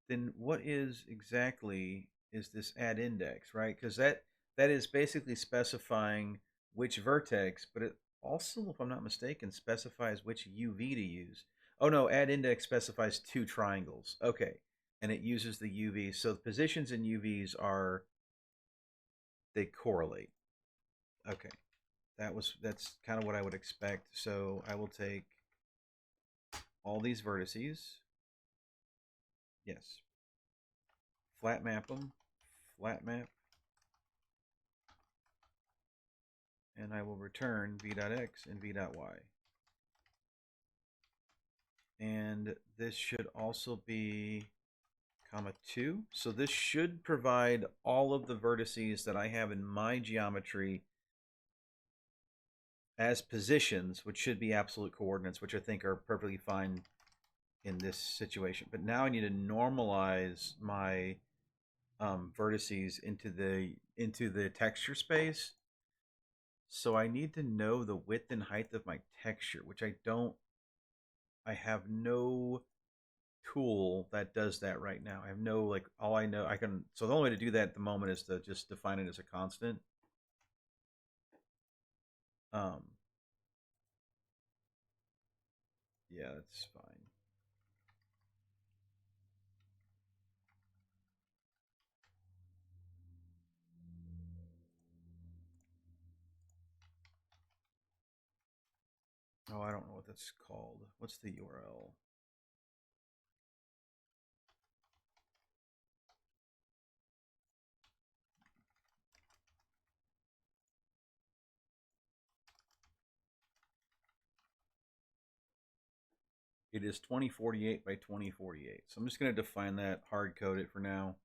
Then what is exactly is this add index, right? Because that is basically specifying which vertex, but it also, if I'm not mistaken, specifies which UV to use. Oh no, add index specifies 2 triangles. Okay, and it uses the UV. So the positions in UVs are they correlate. Okay, that's kind of what I would expect. So I will take all these vertices. Yes, flat map them, flat map, and I will return v.x and v.y. And this should also be comma 2. So this should provide all of the vertices that I have in my geometry as positions, which should be absolute coordinates, which I think are perfectly fine in this situation. But now I need to normalize my vertices into the texture space. So I need to know the width and height of my texture, which I don't. I have no tool that does that right now. I have no like all I know I can. So the only way to do that at the moment is to just define it as a constant. Um, yeah, that's fine. Oh, I don't know what that's called. What's the URL? It is 2048 by 2048. So I'm just going to define that, hard code it for now.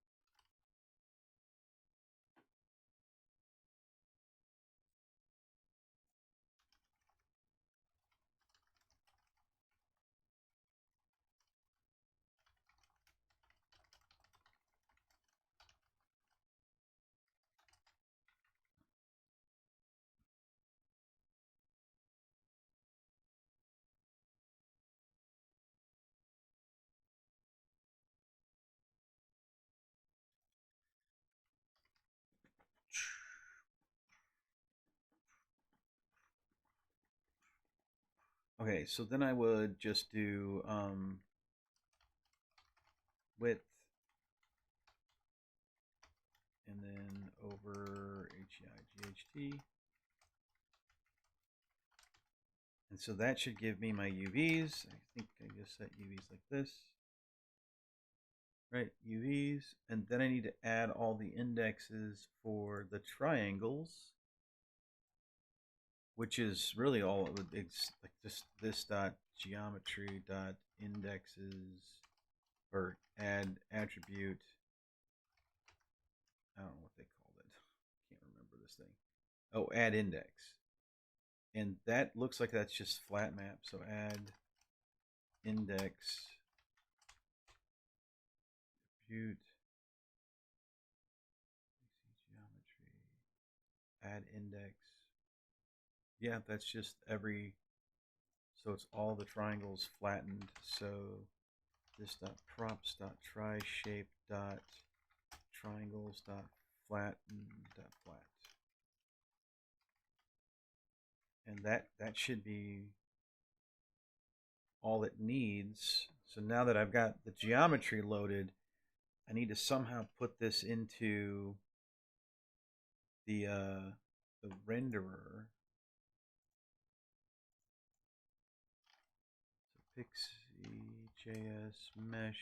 Okay, so then I would just do width and then over HEIGHT. And so that should give me my UVs. I think I just set UVs like this. Right, UVs. And then I need to add all the indexes for the triangles, which is really all it's like just this dot geometry dot indexes or add attribute. I don't know what they called it. Can't remember this thing. Oh, add index. And that looks like that's just flat map. So add index attribute geometry add index. Yeah, that's just every. So it's all the triangles flattened. So this dot props dot try shape dot triangles dot flatten dot flat. And that should be all it needs. So now that I've got the geometry loaded, I need to somehow put this into the renderer. So Pixie.js mesh.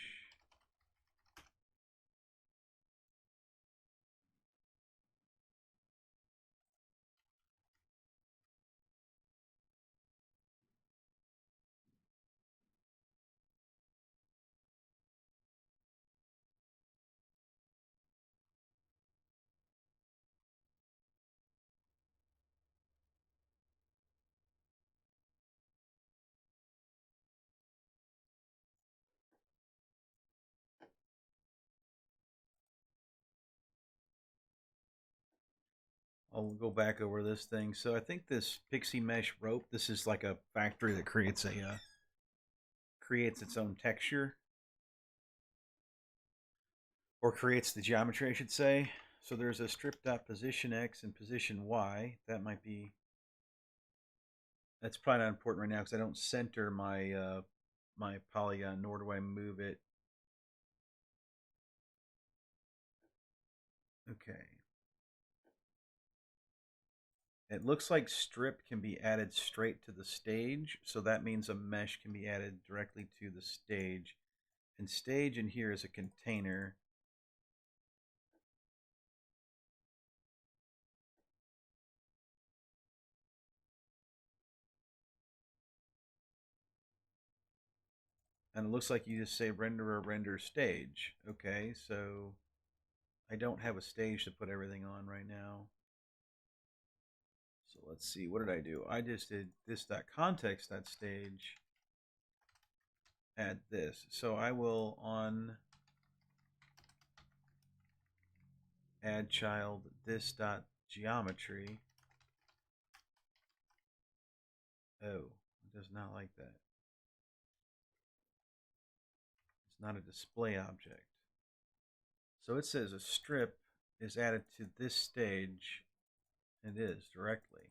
I'll go back over this thing. So I think this pixie mesh rope, this is like a factory that creates its own texture or creates the geometry, I should say. So there's a strip dot position x and position y. That might be. That's probably not important right now because I don't center my polygon, nor do I move it. Okay. It looks like strip can be added straight to the stage, so that means a mesh can be added directly to the stage. And stage in here is a container. And it looks like you just say render a render stage. Okay, so I don't have a stage to put everything on right now. So let's see, what did I do? I just did this.context, that stage, add this. So I will on add child this.geometry. Oh, it does not like that. It's not a display object. So it says a strip is added to this stage. It is directly.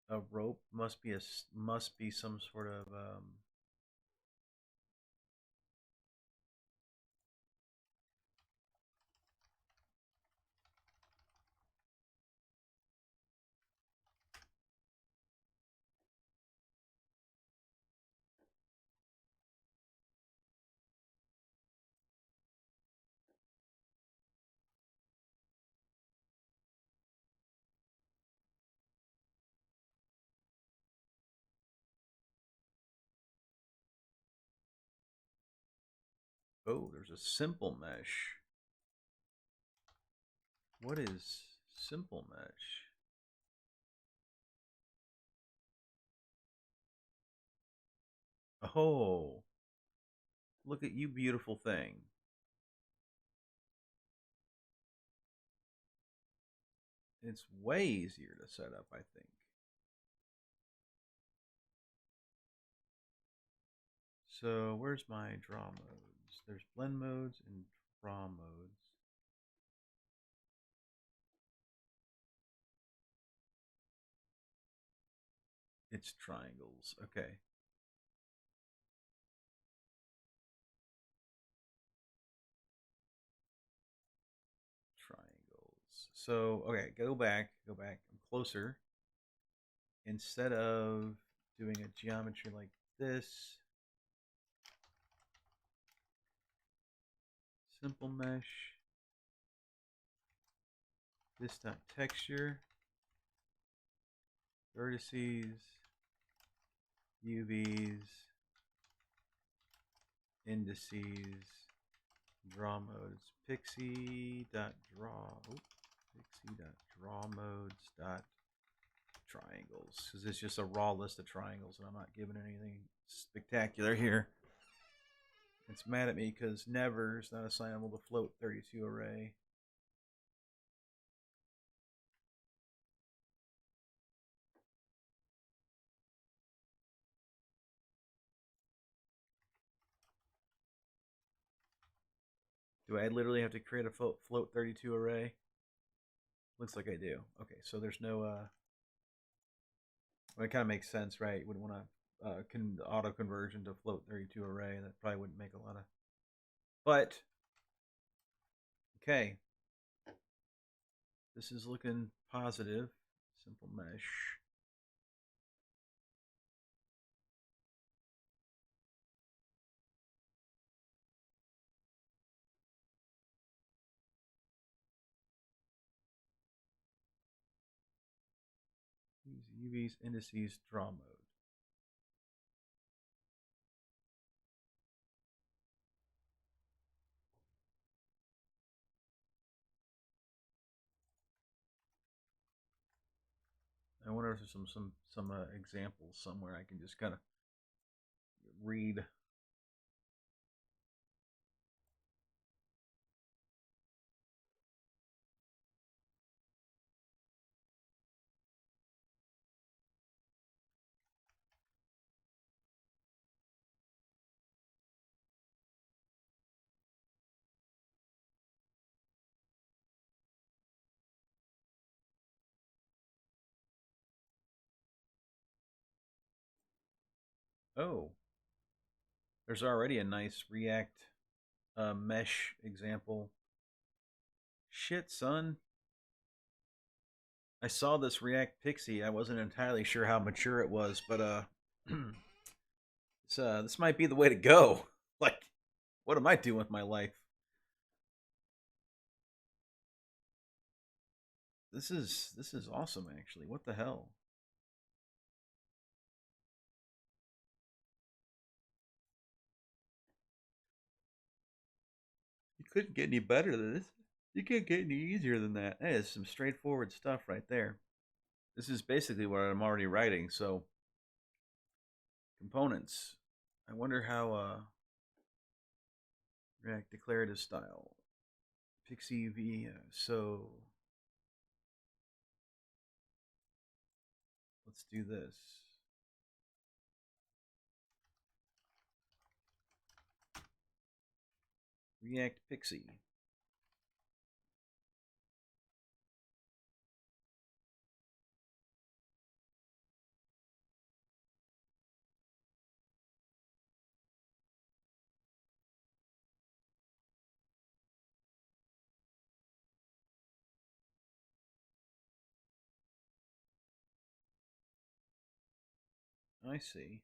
A rope must be some sort of oh, there's a simple mesh. What is simple mesh? Oh, look at you, beautiful thing. It's way easier to set up, I think. So where's my draw modes? There's blend modes and draw modes. It's triangles. Okay. Triangles. So, okay, go back. I'm closer. Instead of doing a geometry like this, simple mesh, this dot texture, vertices, UVs, indices, draw modes, pixie.draw modes dot triangles, because it's just a raw list of triangles and I'm not giving anything spectacular here. It's mad at me because never is not assignable to float 32 array. Do I literally have to create a float 32 array? Looks like I do. Okay, so there's no well, it kind of makes sense, right? You wouldn't want to auto conversion to float 32 array. That probably wouldn't make a lot of. But okay, this is looking positive. Simple mesh. Use UVs, indices, draw mode. I wonder if there's some examples somewhere I can just kind of read. Oh, there's already a nice React mesh example. Shit, son. I saw this React Pixie. I wasn't entirely sure how mature it was, but this might be the way to go. Like, what am I doing with my life? This is awesome, actually. What the hell? You couldn't get any better than this. You can't get any easier than that. Hey, it's some straightforward stuff right there. This is basically what I'm already writing. So components. I wonder how React declarative style. Pixie V. So let's do this. React Pixie. I see.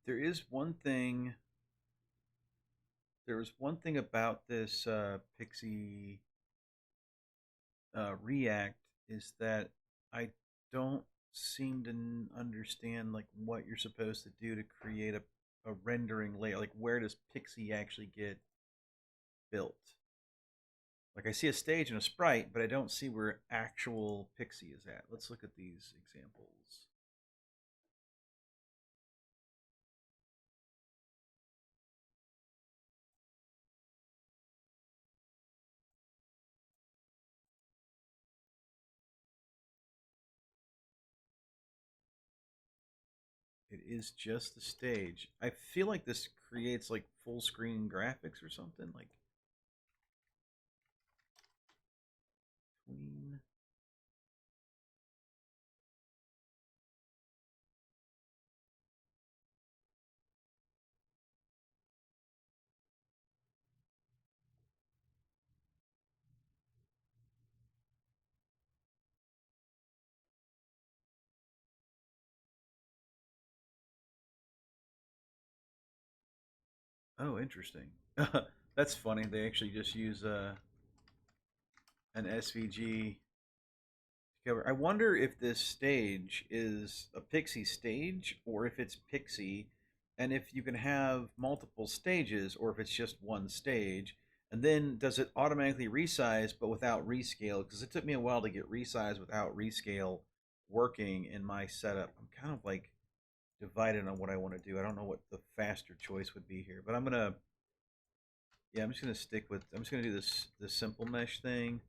There is one thing. There was one thing about this Pixie React is that I don't seem to understand like what you're supposed to do to create a rendering layer. Like, where does Pixie actually get built? Like, I see a stage and a sprite, but I don't see where actual Pixie is at. Let's look at these examples. It is just the stage. I feel like this creates like full screen graphics or something. Like, tween. Oh, interesting. That's funny. They actually just use an SVG cover. I wonder if this stage is a Pixie stage or if it's Pixie, and if you can have multiple stages or if it's just one stage. And then does it automatically resize but without rescale? Because it took me a while to get resize without rescale working in my setup. I'm kind of like divided on what I want to do. I don't know what the faster choice would be here, but yeah, I'm just gonna stick with. I'm just gonna do this simple mesh thing.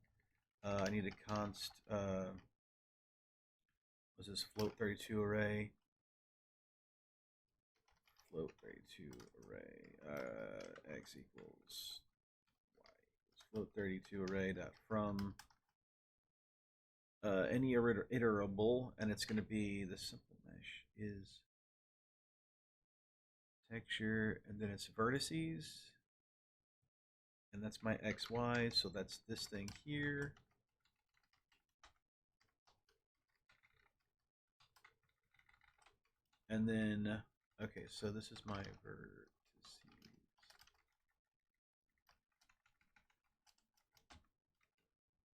I need a const. Was this float 32 array? Float 32 array. X equals y equals float 32 array dot from any iterable, and it's gonna be the simple mesh is texture, and then it's vertices, and that's my XY. So that's this thing here. And then, okay, so this is my vertices.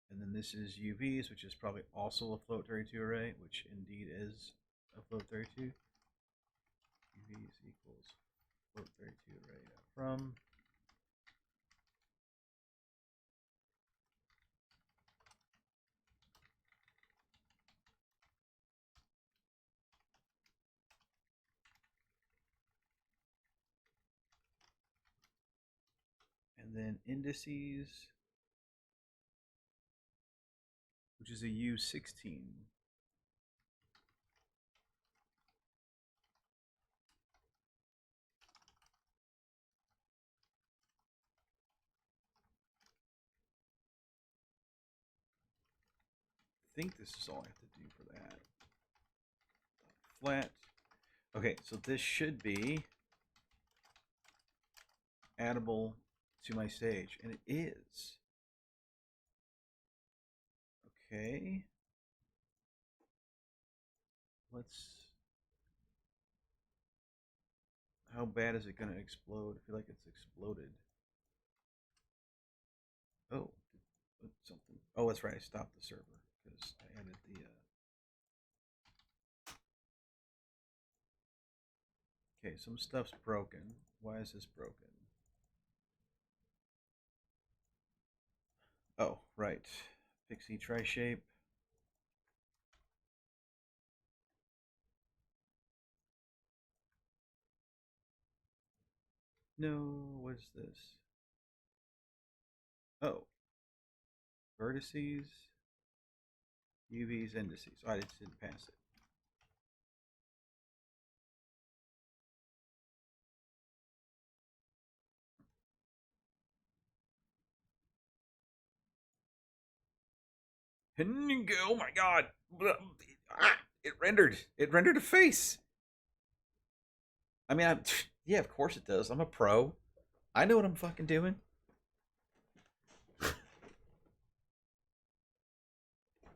And then this is UVs, which is probably also a float 32 array, which indeed is a float 32. UVs equals float 32 array from. And then indices, which is a U16. think this is all I have to do for that. Flat. Okay, so this should be addable to my stage, and it is. Okay. Let's. How bad is it going to explode? I feel like it's exploded. Oh, something. Oh, that's right. I stopped the server because I added the. Okay, some stuff's broken. Why is this broken? Oh, right. Pixie tri-shape. No, what's this? Oh, vertices, UVs, indices. Oh, I just didn't pass it. Oh my god! It rendered. It rendered a face. I mean, yeah, of course it does. I'm a pro. I know what I'm fucking doing.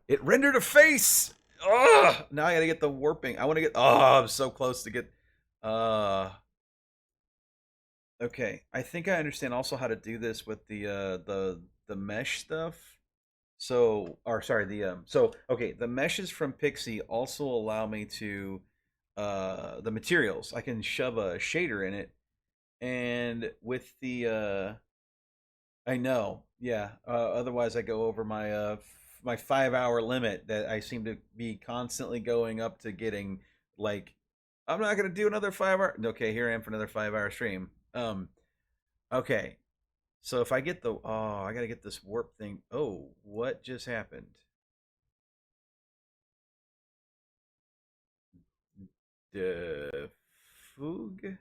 It rendered a face. Ugh! Now I gotta get the warping. I want to get. Oh, I'm so close to get. Uh. Okay, I think I understand also how to do this with the mesh stuff. So, or sorry, so okay, the meshes from Pixie also allow me to the materials. I can shove a shader in it, and with the I know, yeah. Otherwise, I go over my 5 hour limit that I seem to be constantly going up to getting. Like, I'm not gonna do another 5 hour. Okay, here I am for another 5 hour stream. Okay. So if I get the I gotta get this warp thing. Oh, what just happened? The Fug?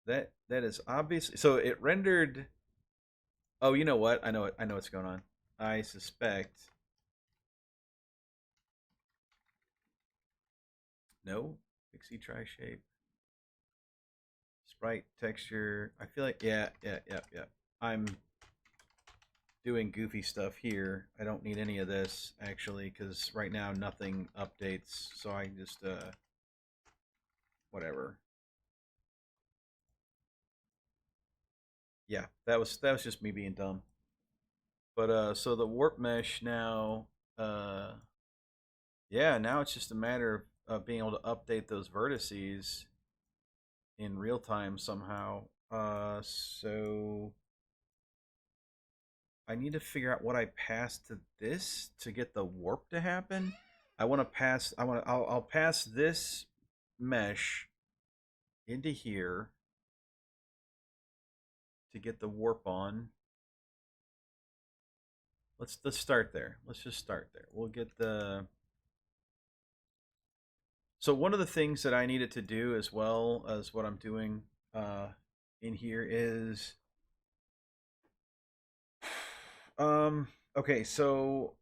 That is obvious. So it rendered. Oh, you know what? I know it. I know what's going on. I suspect. No, pixie tri shape, sprite texture. I feel like yeah. I'm doing goofy stuff here. I don't need any of this actually because right now nothing updates. So I just whatever. Yeah, that was just me being dumb. But so the warp mesh now, uh, yeah, now it's just a matter of being able to update those vertices in real time somehow. So I need to figure out what I pass to this to get the warp to happen. I want to pass. I'll pass this mesh into here to get the warp on. Let's start there. Let's just start there. We'll get the. So one of the things that I needed to do as well as what I'm doing uh, in here is okay, so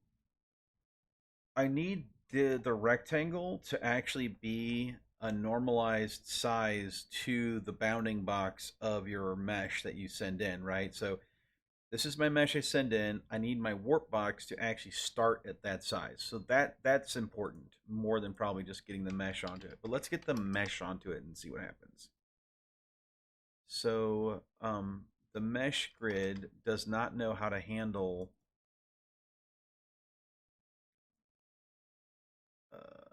I need the rectangle to actually be a normalized size to the bounding box of your mesh that you send in, right? So this is my mesh I send in. I need my warp box to actually start at that size. So that's important more than probably just getting the mesh onto it. But let's get the mesh onto it and see what happens. So the mesh grid does not know how to handle uh,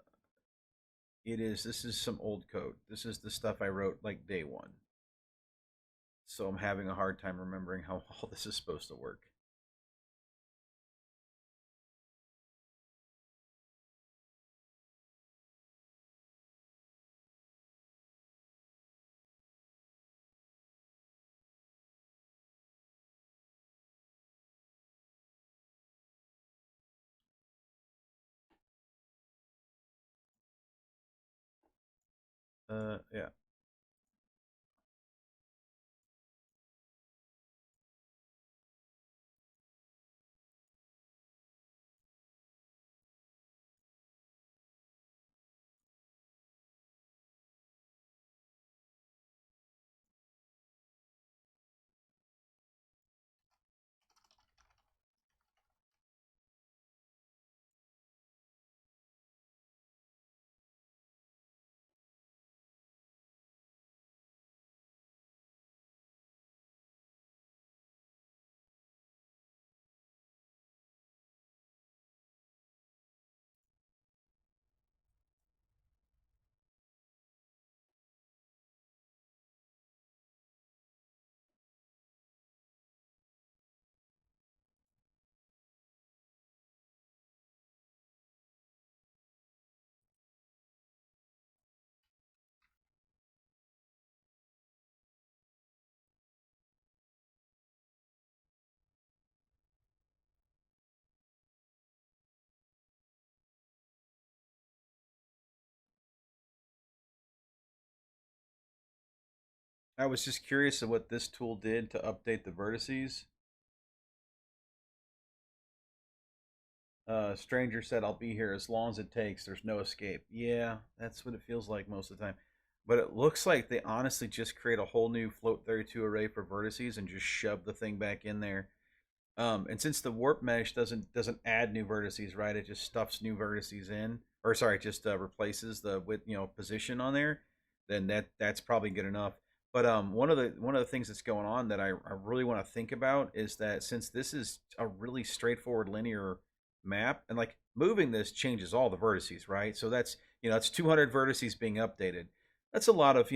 this is some old code. This is the stuff I wrote like day one. So I'm having a hard time remembering how all this is supposed to work. Yeah. I was just curious of what this tool did to update the vertices. Stranger said, "I'll be here as long as it takes. There's no escape." Yeah, that's what it feels like most of the time. But it looks like they honestly just create a whole new float 32 array for vertices and just shove the thing back in there. And since the warp mesh doesn't add new vertices, right? It just stuffs new vertices in, or sorry, just replaces the with position on there. Then that's probably good enough. But one of the things that's going on that I really want to think about is that since this is a really straightforward linear map, and like moving this changes all the vertices, right? So that's 200 vertices being updated. That's a lot of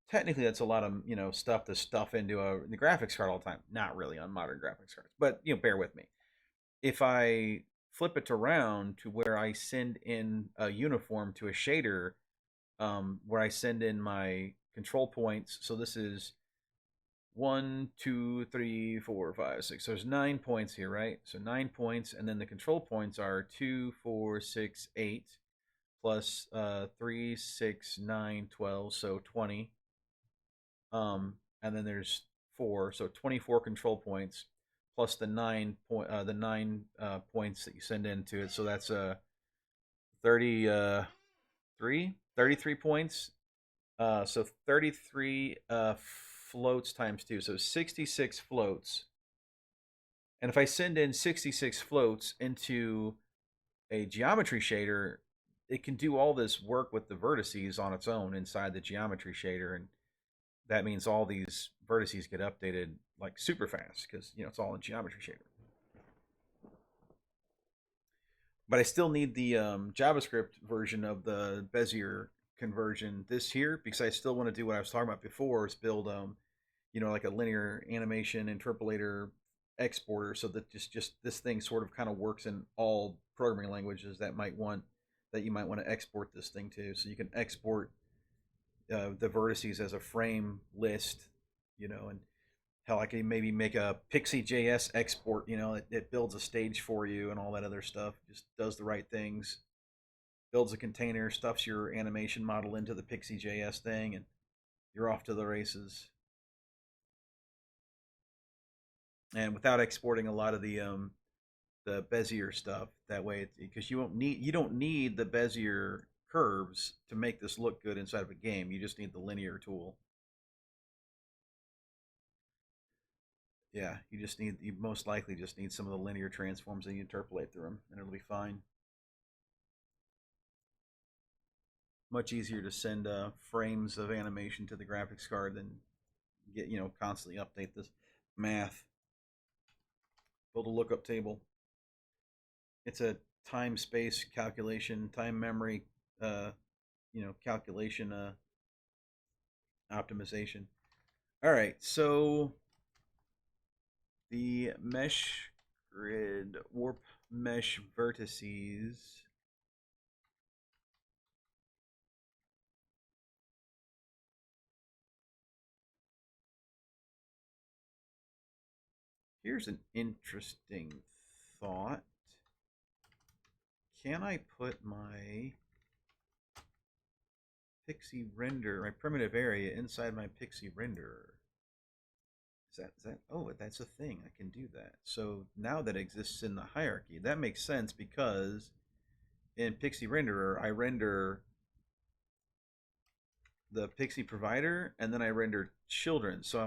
technically that's a lot of stuff to stuff into the graphics card all the time. Not really on modern graphics cards, but bear with me. If I flip it around to where I send in a uniform to a shader, where I send in my control points. So this is 1, 2, 3, 4, 5, 6. So there's 9 points here, right? So 9 points, and then the control points are 2, 4, 6, 8, plus 3, 6, 9, 12, so 20. And then there's 4, so 24 control points, plus the 9 points that you send into it. So that's 33 points. So 33 floats times 2, so 66 floats. And if I send in 66 floats into a geometry shader, it can do all this work with the vertices on its own inside the geometry shader, and that means all these vertices get updated like super fast because it's all in geometry shader. But I still need the JavaScript version of the Bezier conversion this here because I still want to do what I was talking about before, is build like a linear animation interpolator exporter, so that just this thing sort of kind of works in all programming languages that you might want to export this thing to. So you can export the vertices as a frame list, and hell, I can maybe make a Pixie.js export, it builds a stage for you and all that other stuff. Just does the right things, builds a container, stuffs your animation model into the Pixie.js thing, and you're off to the races. And without exporting a lot of the Bezier stuff, that way, because you don't need the Bezier curves to make this look good inside of a game. You just need the linear tool. Yeah, you most likely just need some of the linear transforms and you interpolate through them, and it'll be fine. Much easier to send frames of animation to the graphics card than get constantly update this math. Build a lookup table. It's a time space calculation, time memory, uh, calculation optimization. All right, so the mesh grid warp mesh vertices. Here's an interesting thought. Can I put my pixie render, my primitive area, inside my pixie renderer? Is that oh, that's a thing. I can do that. So now that exists in the hierarchy. That makes sense because in Pixie Renderer I render the Pixie provider and then I render children. So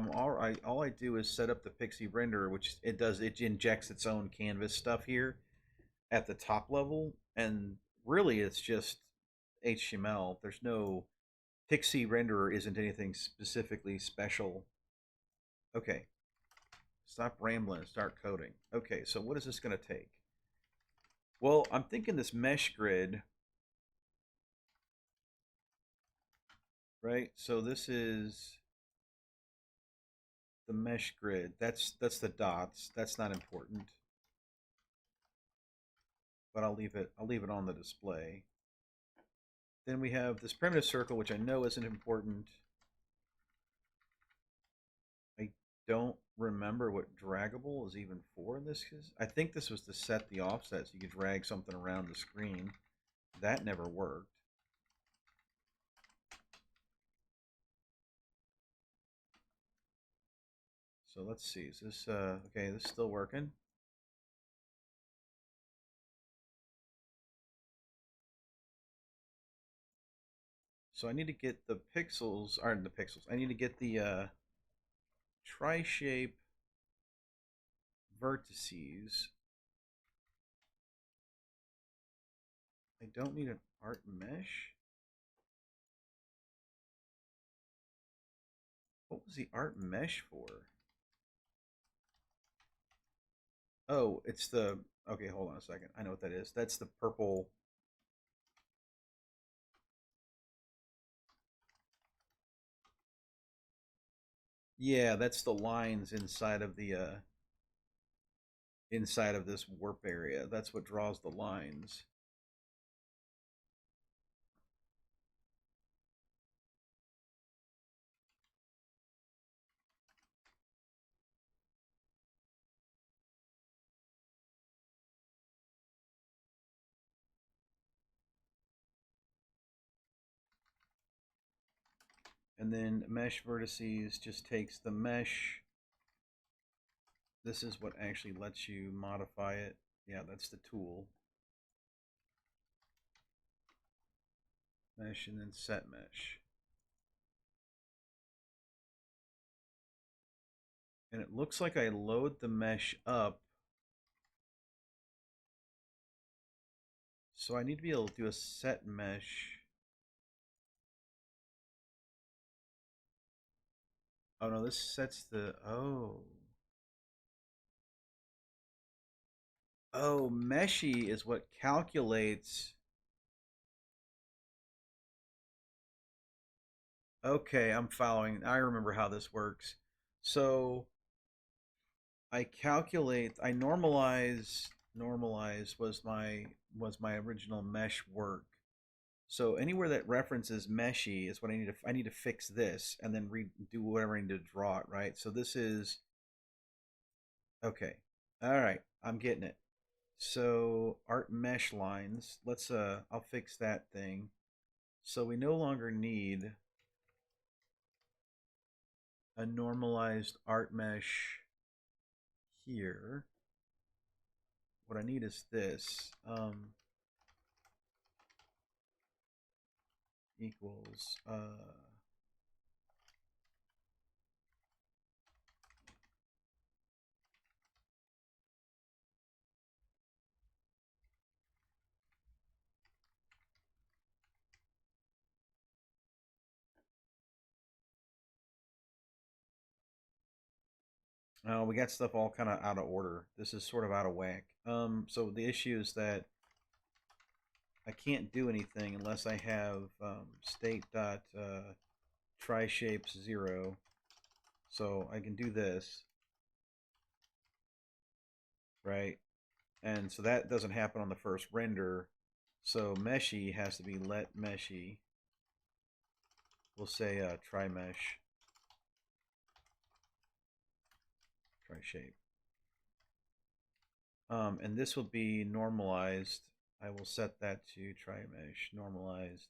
all I do is set up the Pixie renderer, which it injects its own canvas stuff here at the top level, and really it's just HTML. There's no Pixie renderer isn't anything specifically special. Okay, stop rambling and start coding. Okay, so what is this going to take? Well, I'm thinking this mesh grid, right? So this is the mesh grid. That's the dots. That's not important, but I'll leave it on the display. Then we have this primitive circle, which I know isn't important. I don't remember what draggable is even for in this. I think this was to set the offset so you could drag something around the screen. That never worked. So let's see. Is this okay? This is still working. So I need to get the pixels, aren't the pixels. I need to get the tri-shape vertices. I don't need an art mesh. What was the art mesh for? Oh, it's the, okay, hold on a second. I know what that is. That's the purple. Yeah, that's the lines inside of this warp area. That's what draws the lines. And then mesh vertices just takes the mesh. This is what actually lets you modify it. Yeah, that's the tool. Mesh and then set mesh. And it looks like I load the mesh up. So I need to be able to do a set mesh. Oh no, this sets the, oh. Oh, meshy is what calculates. Okay, I'm following. I remember how this works. So I calculate, I normalize was my original mesh work. So anywhere that references meshy is what I need to fix this and then redo whatever I need to draw it, right? So this is okay. All right, I'm getting it. So art mesh lines. Let's I'll fix that thing. So we no longer need a normalized art mesh here. What I need is this. Equals we got stuff all kind of out of order. This is sort of out of whack. So the issue is that I can't do anything unless I have state dot tri shapes 0. So I can do this, right? And so that doesn't happen on the first render. So meshy has to be let meshy. We'll say tri mesh, tri shape. And this will be normalized. I will set that to tri mesh normalized.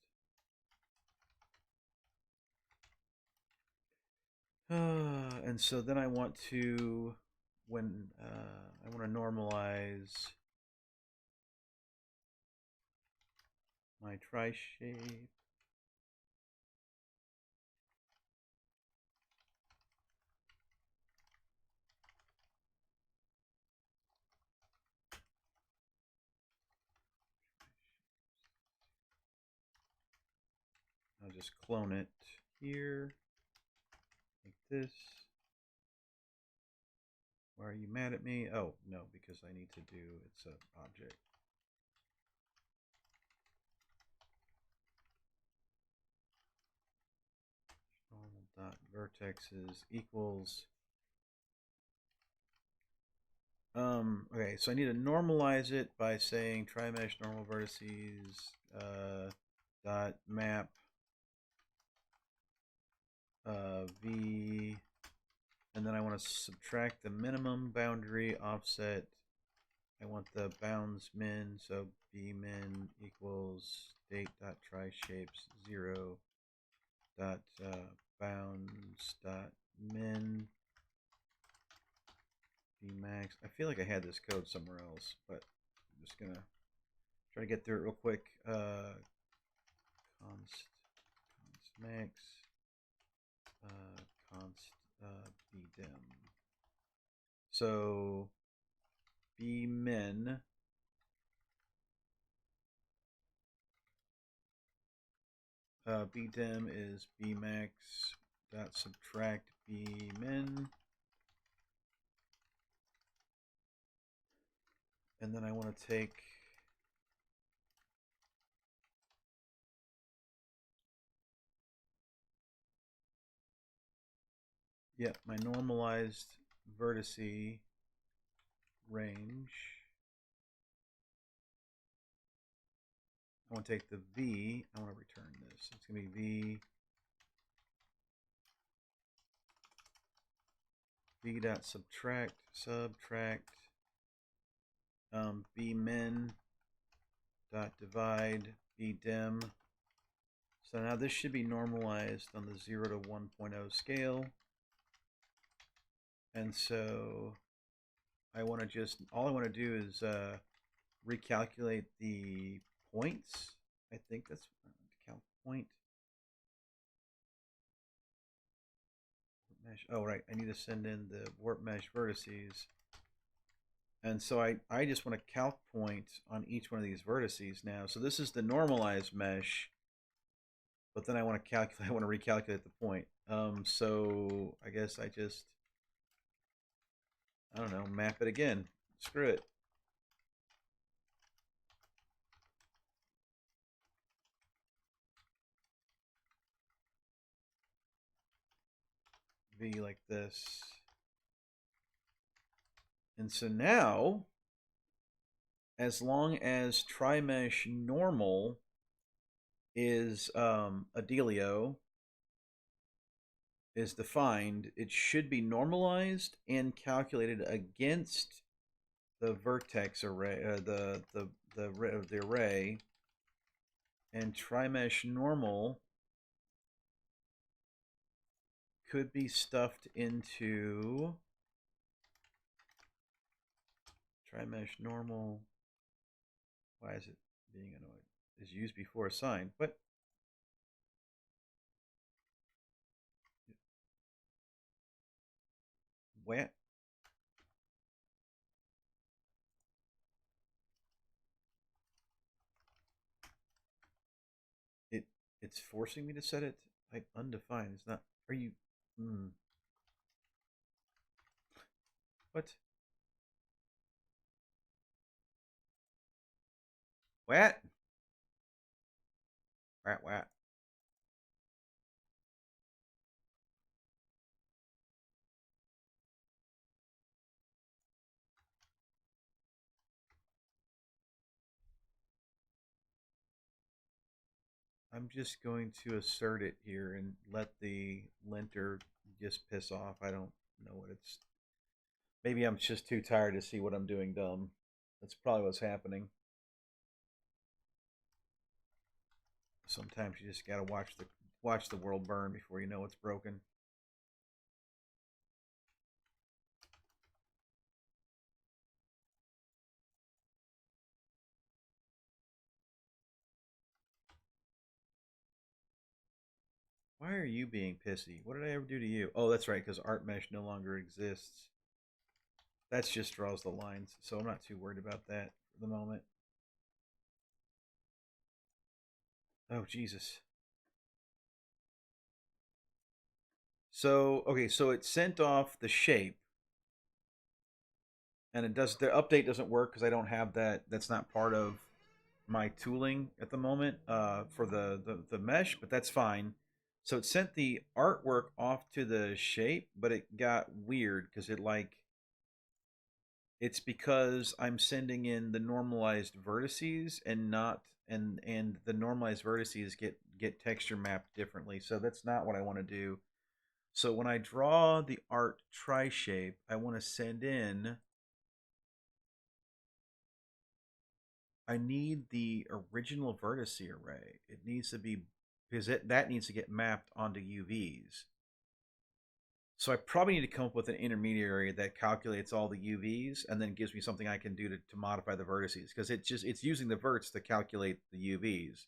And so then I want to, when I want to normalize my tri shape. I'll just clone it here, like this. Why are you mad at me? Oh, no, because I need to do, it's an object. Normal dot vertexes equals. Okay, so I need to normalize it by saying tri mesh normal vertices dot map v, and then I want to subtract the minimum boundary offset. I want the bounds min, so b min equals date dot tri shapes 0 dot bounds dot min Bmax. I feel like I had this code somewhere else, but I'm just gonna try to get through it real quick. Const max const bdim. So bmin bdim is bmax dot subtract bmin, and then I want to take my normalized vertice range. I want to take the v. I want to return this. It's going to be v dot subtract bmin dot divide bdim. So now this should be normalized on the 0 to 1.0 scale. And so I want to just, all I want to do is recalculate the points. I think that's calc point. Mesh. Oh, right. I need to send in the warp mesh vertices. And so I just want to calc point on each one of these vertices now. So this is the normalized mesh, but then I want to calculate, I want to recalculate the point. So I guess I just, I don't know, map it again. Screw it. V like this. And so now, as long as trimesh normal is Adelio is defined, it should be normalized and calculated against the vertex array, the array, and trimesh normal could be stuffed into trimesh normal. Why is it being annoyed? Is used before assigned. What? What? It's forcing me to set it type undefined. It's not. Are you? What? What? What? I'm just going to assert it here and let the linter just piss off. I don't know what it's. Maybe I'm just too tired to see what I'm doing dumb. That's probably what's happening. Sometimes you just gotta watch the world burn before you know it's broken. Why are you being pissy? What did I ever do to you? Oh, that's right, because ArtMesh no longer exists. That just draws the lines, so I'm not too worried about that for the moment. Oh, Jesus. So, okay, so it sent off the shape, and it does, the update doesn't work because I don't have that. That's not part of my tooling at the moment for the mesh, but that's fine. So it sent the artwork off to the shape, but it got weird because it's because I'm sending in the normalized vertices and not and the normalized vertices get texture mapped differently. So that's not what I want to do. So when I draw the art tri-shape, I want to send in, I need the original vertex array. It needs to be, because that needs to get mapped onto UVs. So I probably need to come up with an intermediary that calculates all the UVs and then gives me something I can do to modify the vertices, because it's using the verts to calculate the UVs.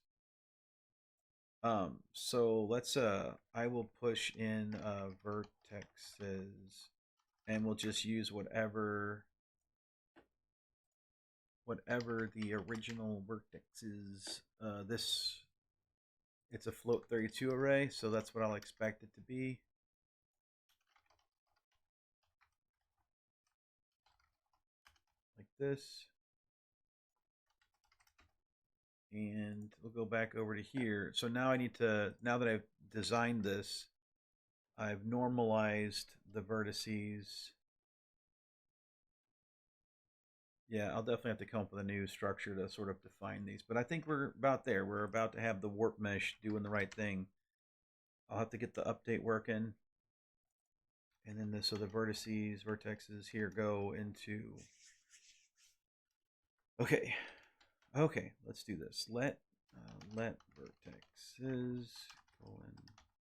So let's I will push in vertexes, and we'll just use whatever the original vertex is. This it's a float 32 array, so that's what I'll expect it to be. Like this. And we'll go back over to here. So now I need to, now that I've designed this, I've normalized the vertices. Yeah, I'll definitely have to come up with a new structure to sort of define these. But I think we're about there. We're about to have the warp mesh doing the right thing. I'll have to get the update working. And then so the vertexes here go into... Okay. Okay, let's do this. Let vertexes colon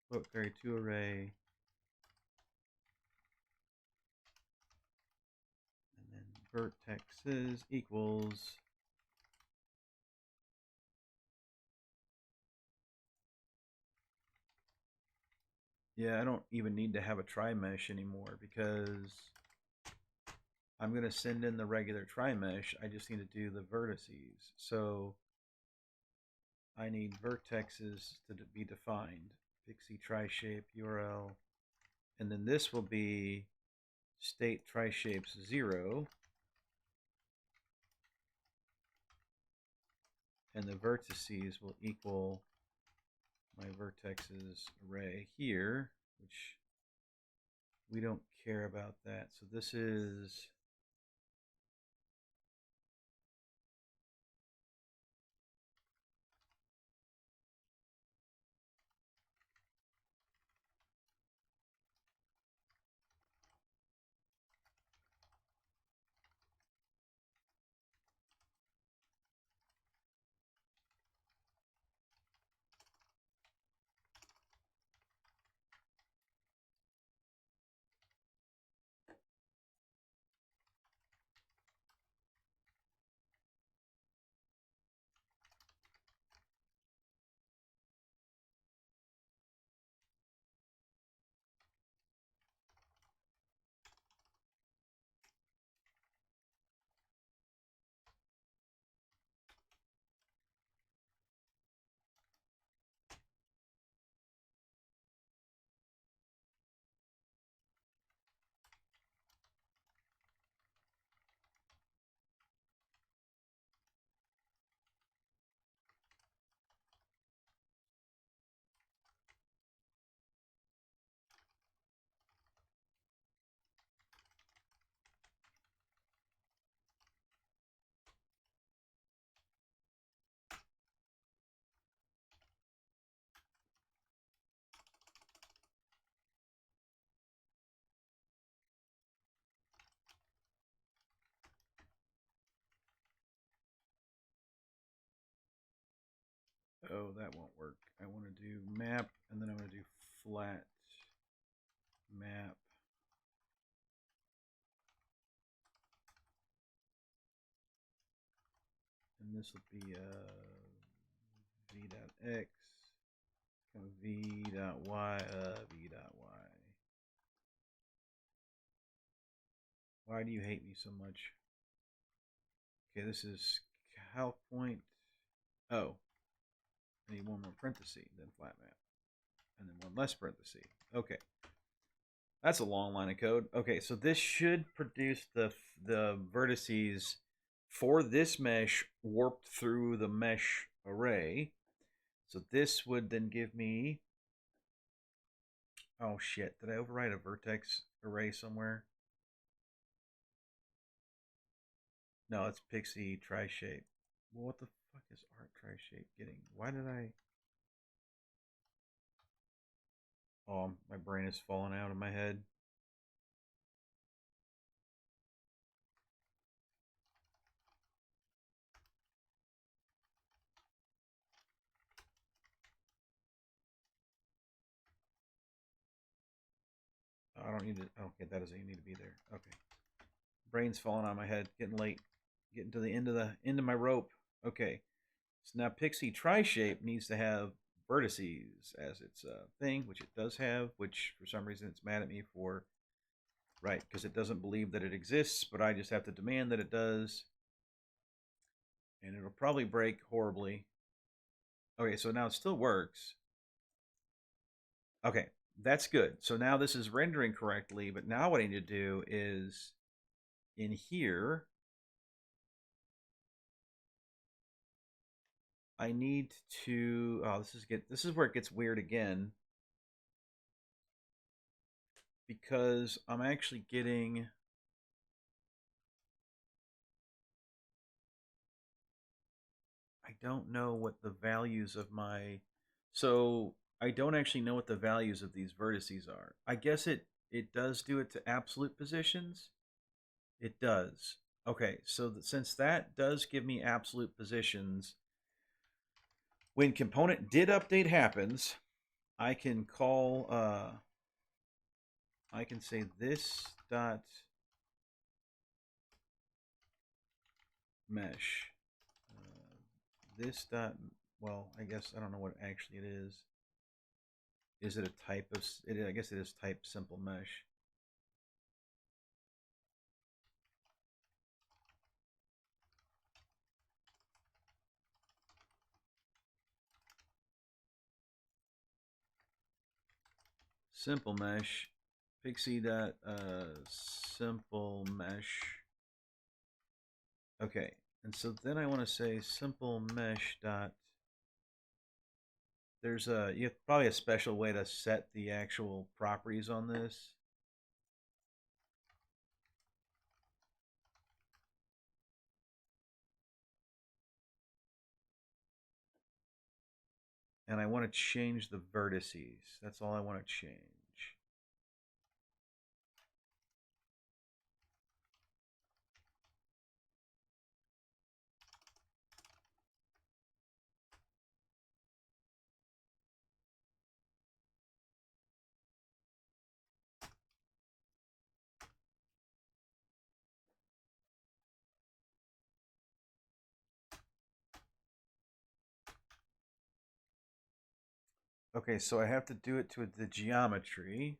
float 32 array, and then vertexes equals I don't even need to have a try mesh anymore because I'm going to send in the regular try mesh. I just need to do the vertices. So I need vertexes to be defined. Pixie try shape URL. And then this will be state try shapes 0. And the vertices will equal my vertexes array here, which we don't care about that. So this is oh, that won't work. I want to do map, and then I'm going to do flat map. And this will be v dot x, v dot y, v dot y. Why do you hate me so much? Okay, this is calc point. Oh, I need one more parenthesis than flat map, and then one less parenthesis. Okay, that's a long line of code. Okay, so this should produce the vertices for this mesh warped through the mesh array. So this would then give me... Oh shit, did I overwrite a vertex array somewhere? No, it's Pixie try shape. Well, what the fuck is art try shape getting? Why did I... Oh, my brain is falling out of my head. I don't need to. Okay, that doesn't even need to be there. Okay. Brain's falling on my head. Getting late. Getting to the end of my rope. Okay. So now Pixie Tri-Shape needs to have vertices as its thing, which it does have, which for some reason it's mad at me for. Right, because it doesn't believe that it exists, but I just have to demand that it does. And it'll probably break horribly. Okay, so now it still works. Okay, that's good. So now this is rendering correctly, but now what I need to do is in here, I need to, oh, this is where it gets weird again, because I'm actually getting, I don't know what the values of my, so I don't actually know what the values of these vertices are. I guess it does do it to absolute positions. It does. Okay, so since that does give me absolute positions, when component did update happens, I can call, I can say this dot mesh. This dot, well, I guess I don't know what actually it is. Is it a type of, I guess it is type simple mesh. Simple mesh, pixie dot simple mesh. Okay, and so then I want to say simple mesh dot. There's you have probably a special way to set the actual properties on this. And I want to change the vertices. That's all I want to change. Okay, so I have to do it to the geometry.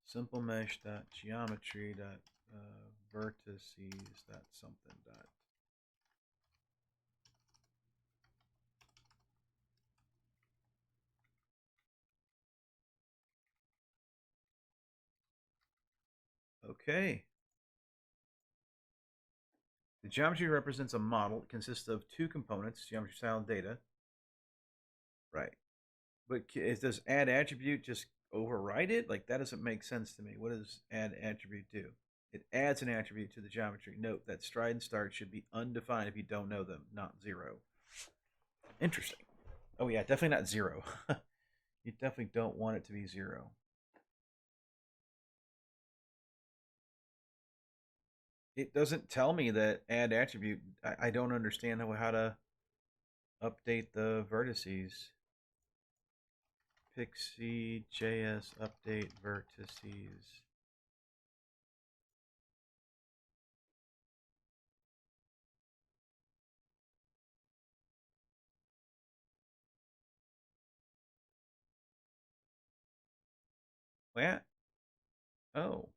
Simple mesh dot geometry dot vertices dot something dot. Okay. The geometry represents a model. It consists of two components, geometry style and data. Right. But does add attribute just override it? Like, that doesn't make sense to me. What does add attribute do? It adds an attribute to the geometry. Note that stride and start should be undefined if you don't know them, not zero. Interesting. Oh yeah, definitely not zero. You definitely don't want it to be zero. It doesn't tell me that add attribute. I don't understand how to update the vertices. Pixie JS update vertices. What? Oh.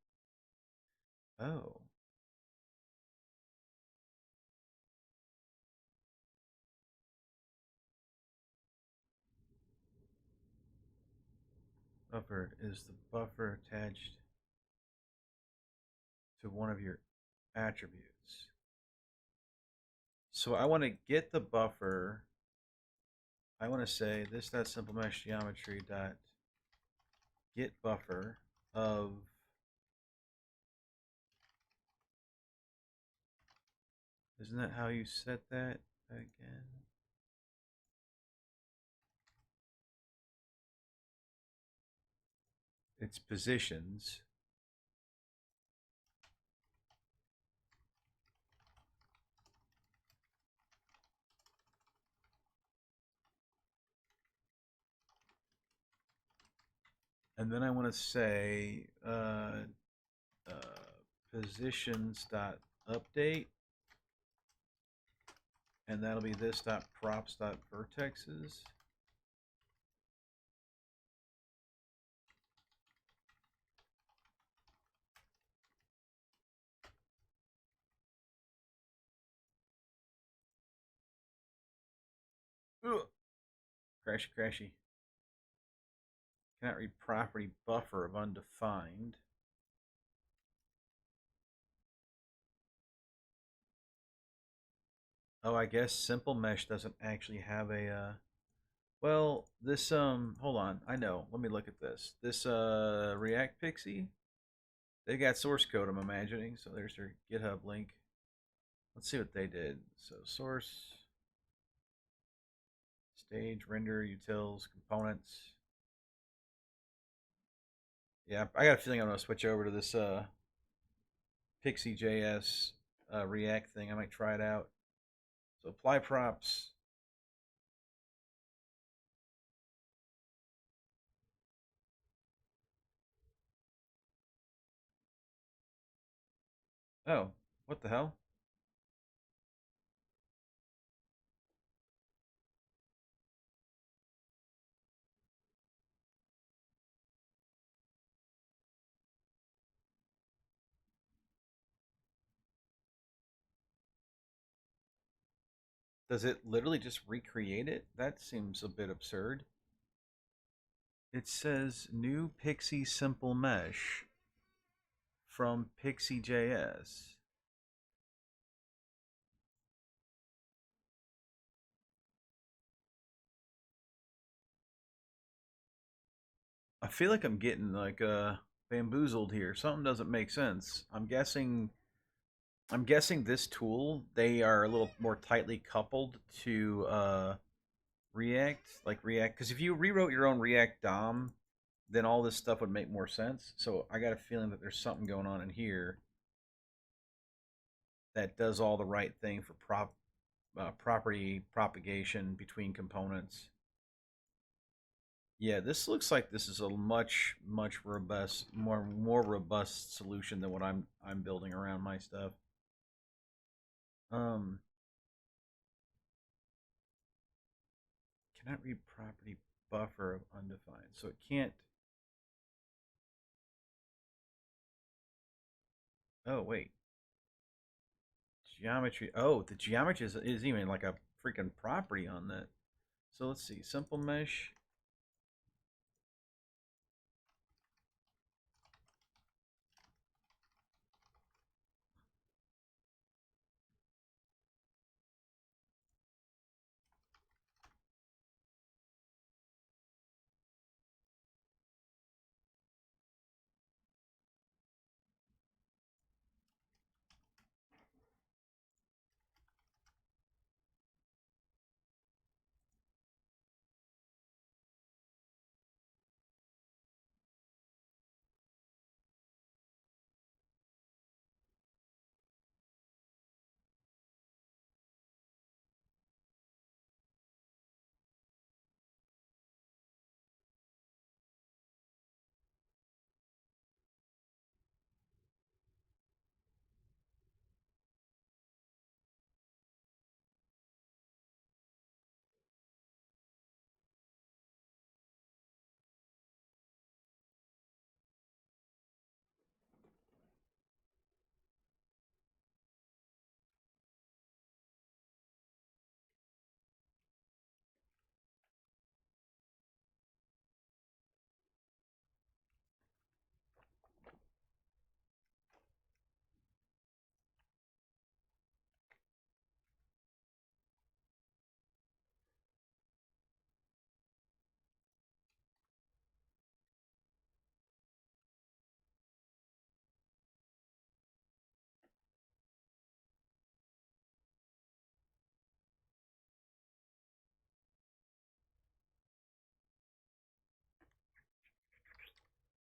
Oh. Buffer. Is the buffer attached to one of your attributes? So I want to get the buffer. I want to say this dot simple mesh geometry dot get buffer of, isn't that how you set that again? It's positions. And then I want to say positions dot update, and that'll be this dot props dot vertexes. Ugh. Crashy, crashy. Cannot read property buffer of undefined. Oh, I guess simple mesh doesn't actually have a well, this hold on. I know. Let me look at this. This React Pixie, they got source code, I'm imagining. So there's their GitHub link. Let's see what they did. So source, stage, render, utils, components. Yeah, I got a feeling I'm gonna switch over to this Pixie JS React thing. I might try it out. So apply props. Oh, what the hell? Does it literally just recreate it? That seems a bit absurd. It says new Pixie simple mesh from Pixie JS. I feel like I'm getting like bamboozled here. Something doesn't make sense. I'm guessing this tool, they are a little more tightly coupled to React, like React, because if you rewrote your own React DOM, then all this stuff would make more sense. So I got a feeling that there's something going on in here that does all the right thing for property propagation between components. Yeah, this looks like this is a much robust, more robust solution than what I'm building around my stuff. Um, cannot read property buffer of undefined, so it can't. Oh wait, geometry. Oh, the geometry is even like a freaking property on that. So let's see, simple mesh.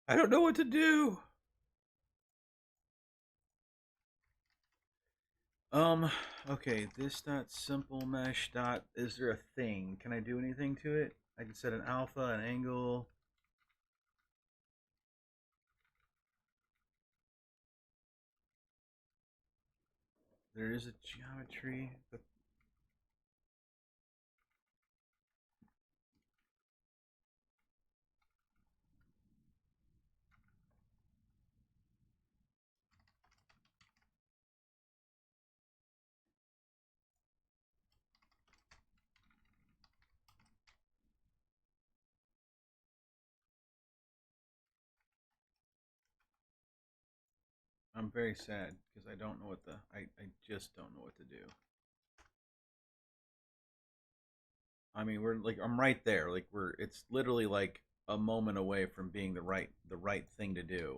I don't know what to do. Um, okay, this dot simple mesh dot. Is there a thing? Can I do anything to it? I can set an alpha, an angle. There is a geometry, but I'm very sad because I don't know what I just don't know what to do. I mean, we're like I'm right there. Like it's literally like a moment away from being the right thing to do.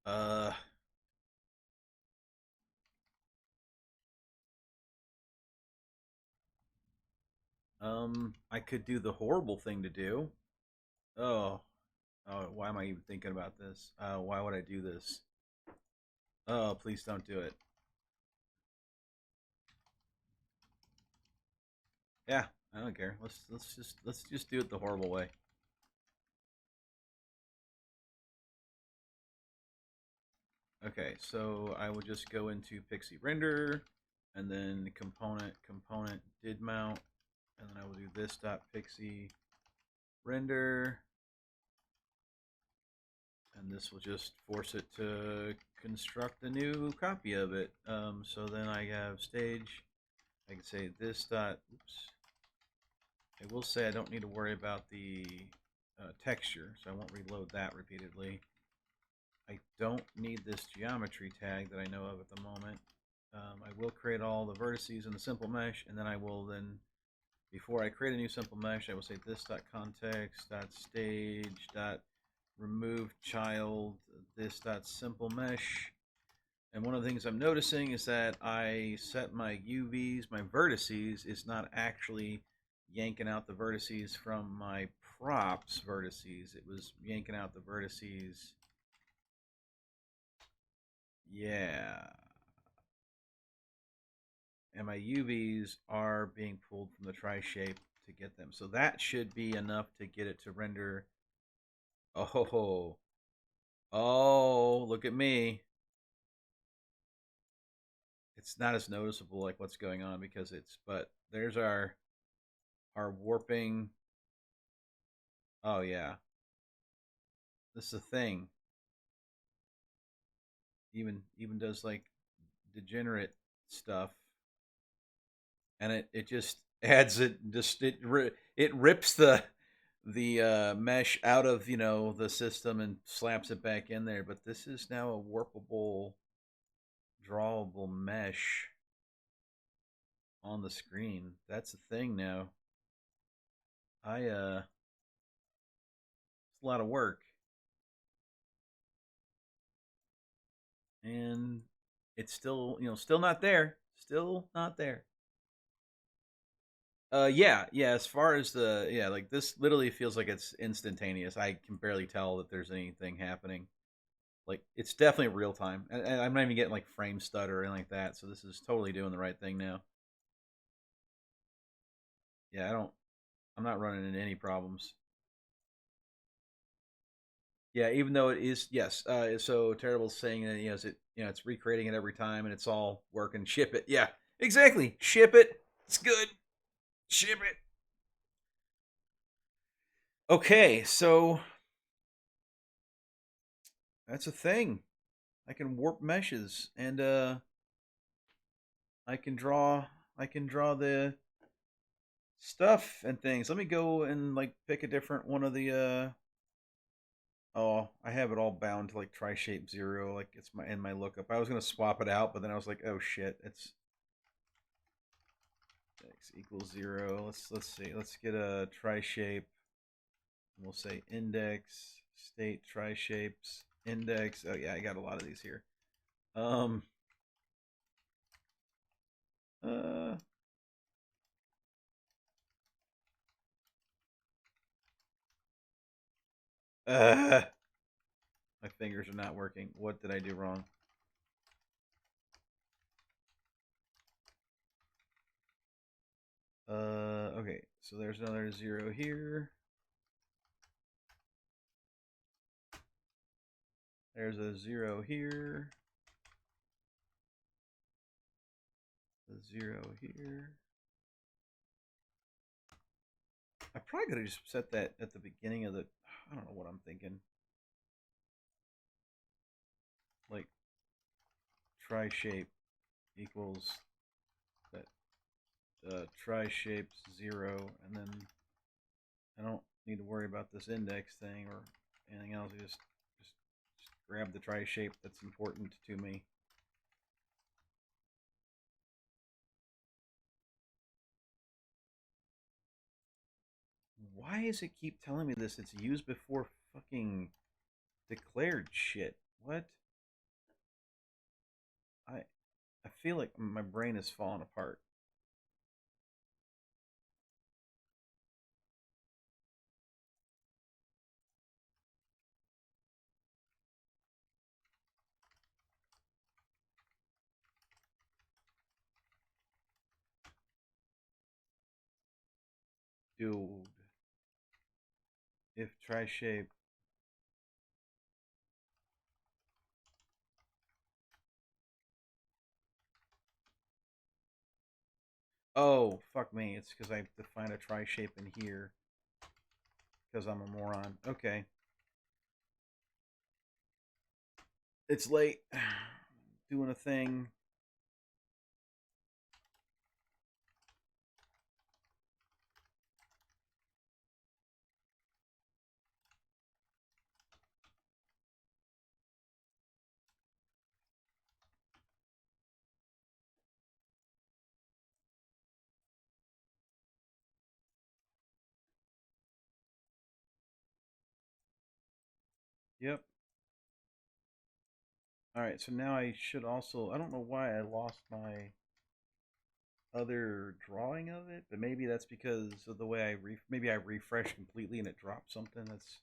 Uh I could do the horrible thing to do. Oh, oh, why am I even thinking about this? Why would I do this? Oh, please don't do it. Yeah, I don't care. Let's just do it the horrible way. Okay, so I will just go into Pixie Render, and then component did mount, and then I will do this dot pixie render, and this will just force it to construct a new copy of it. So then I have stage. I can say this dot. Oops. I will say I don't need to worry about the texture, so I won't reload that repeatedly. I don't need this geometry tag that I know of at the moment. I will create all the vertices in the simple mesh, and then I will then, before I create a new simple mesh, I will say this dot context dot stage dot remove child this dot simple mesh. And one of the things I'm noticing is that I set my UVs, my vertices, is not actually yanking out the vertices from my props vertices. It was yanking out the vertices. Yeah. And my UVs are being pulled from the tri-shape to get them. So that should be enough to get it to render. Oh, oh, look at me. It's not as noticeable like what's going on because but there's our warping. Oh yeah, this is a thing. Even does like degenerate stuff, and it just adds it rips the mesh out of the system and slaps it back in there. But this is now a warpable, drawable mesh on the screen. That's a thing now. It's a lot of work, and it's still not there. Still not there. Yeah, yeah. As far as like this, literally feels like it's instantaneous. I can barely tell that there's anything happening. Like it's definitely real time, and I'm not even getting like frame stutter or anything like that. So this is totally doing the right thing now. Yeah, I'm not running into any problems. Yeah, even though it is, yes, it's so terrible saying that it's recreating it every time and it's all working. Ship it. Yeah, exactly. Ship it. It's good. Ship it. Okay, so that's a thing. I can warp meshes and I can draw I can draw the stuff and things. Let me go and like pick a different one of the oh, I have it all bound to like tri-shape 0 like it's my lookup. I was going to swap it out, but then I was like, "Oh shit, it's x equals 0." Let's see. Let's get a tri-shape. We'll say index state tri-shapes index. Oh yeah, I got a lot of these here. Um uh uh my fingers are not working. What did I do wrong? Okay, so there's another 0 here. There's a 0 here. the 0 here. I probably could have just set that at the beginning of the. I don't know what I'm thinking. Like try shape equals that try shape's 0, and then I don't need to worry about this index thing or anything else. I just grab the try shape that's important to me. Why does it keep telling me this? It's used before fucking declared shit. What? I feel like my brain is falling apart. Dude. If try shape. Oh, fuck me. It's because I have to find a try shape in here. Because I'm a moron. Okay. It's late. Doing a thing. Yep. Alright, so now I should also. I don't know why I lost my other drawing of it, but maybe that's because of the way maybe I refresh completely and it dropped something. That's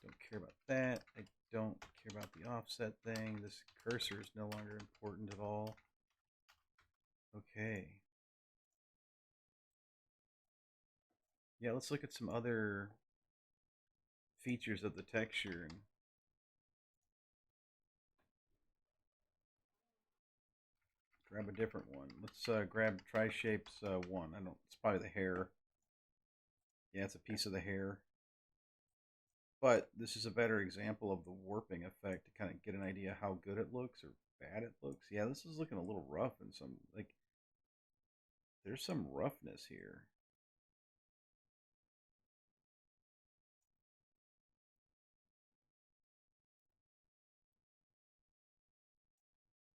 don't care about that. I don't care about the offset thing. This cursor is no longer important at all. Okay. Yeah, let's look at some other features of the texture and grab a different one. Let's grab Tri-Shapes 1. I don't. It's probably the hair. Yeah, it's a piece of the hair. But this is a better example of the warping effect to kind of get an idea how good it looks or bad it looks. Yeah, this is looking a little rough and some like there's some roughness here.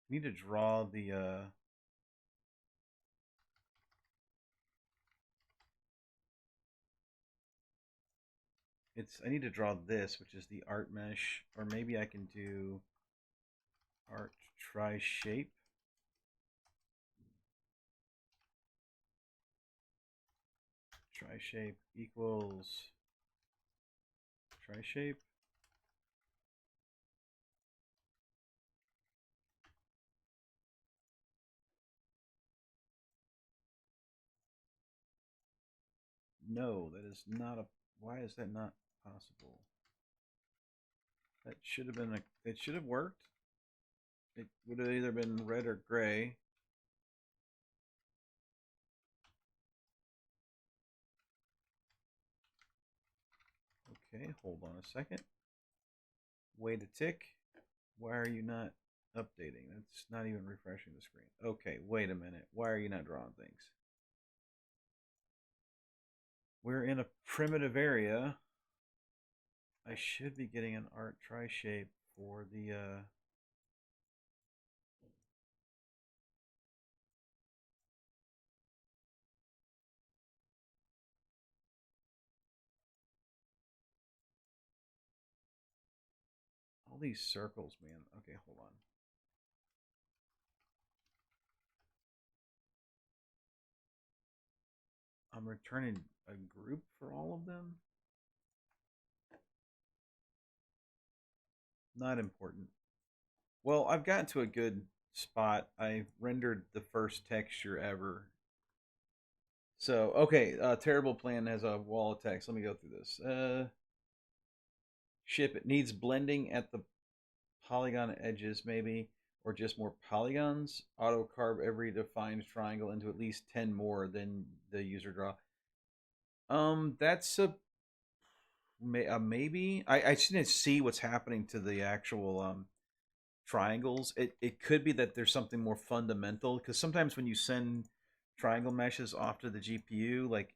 I need to draw the I need to draw this, which is the art mesh, or maybe I can do art try shape. Try shape equals try shape. No, that is not a. Why is that not possible? That should have been a. It should have worked. It would have either been red or gray. Okay, hold on a second. Wait a tick. Why are you not updating? That's not even refreshing the screen. Okay, wait a minute. Why are you not drawing things? We're in a primitive area. I should be getting an art try shape for the all these circles, man. Okay, hold on. I'm returning a group for all of them. Not important. Well, I've gotten to a good spot. I rendered the first texture ever. So, okay, Terrible Plan has a wall of text. Let me go through this. Ship, it needs blending at the polygon edges, maybe, or just more polygons. Auto carve every defined triangle into at least 10 more than the user draw. That's a maybe. I just need to see what's happening to the actual triangles. It could be that there's something more fundamental, because sometimes when you send triangle meshes off to the GPU, like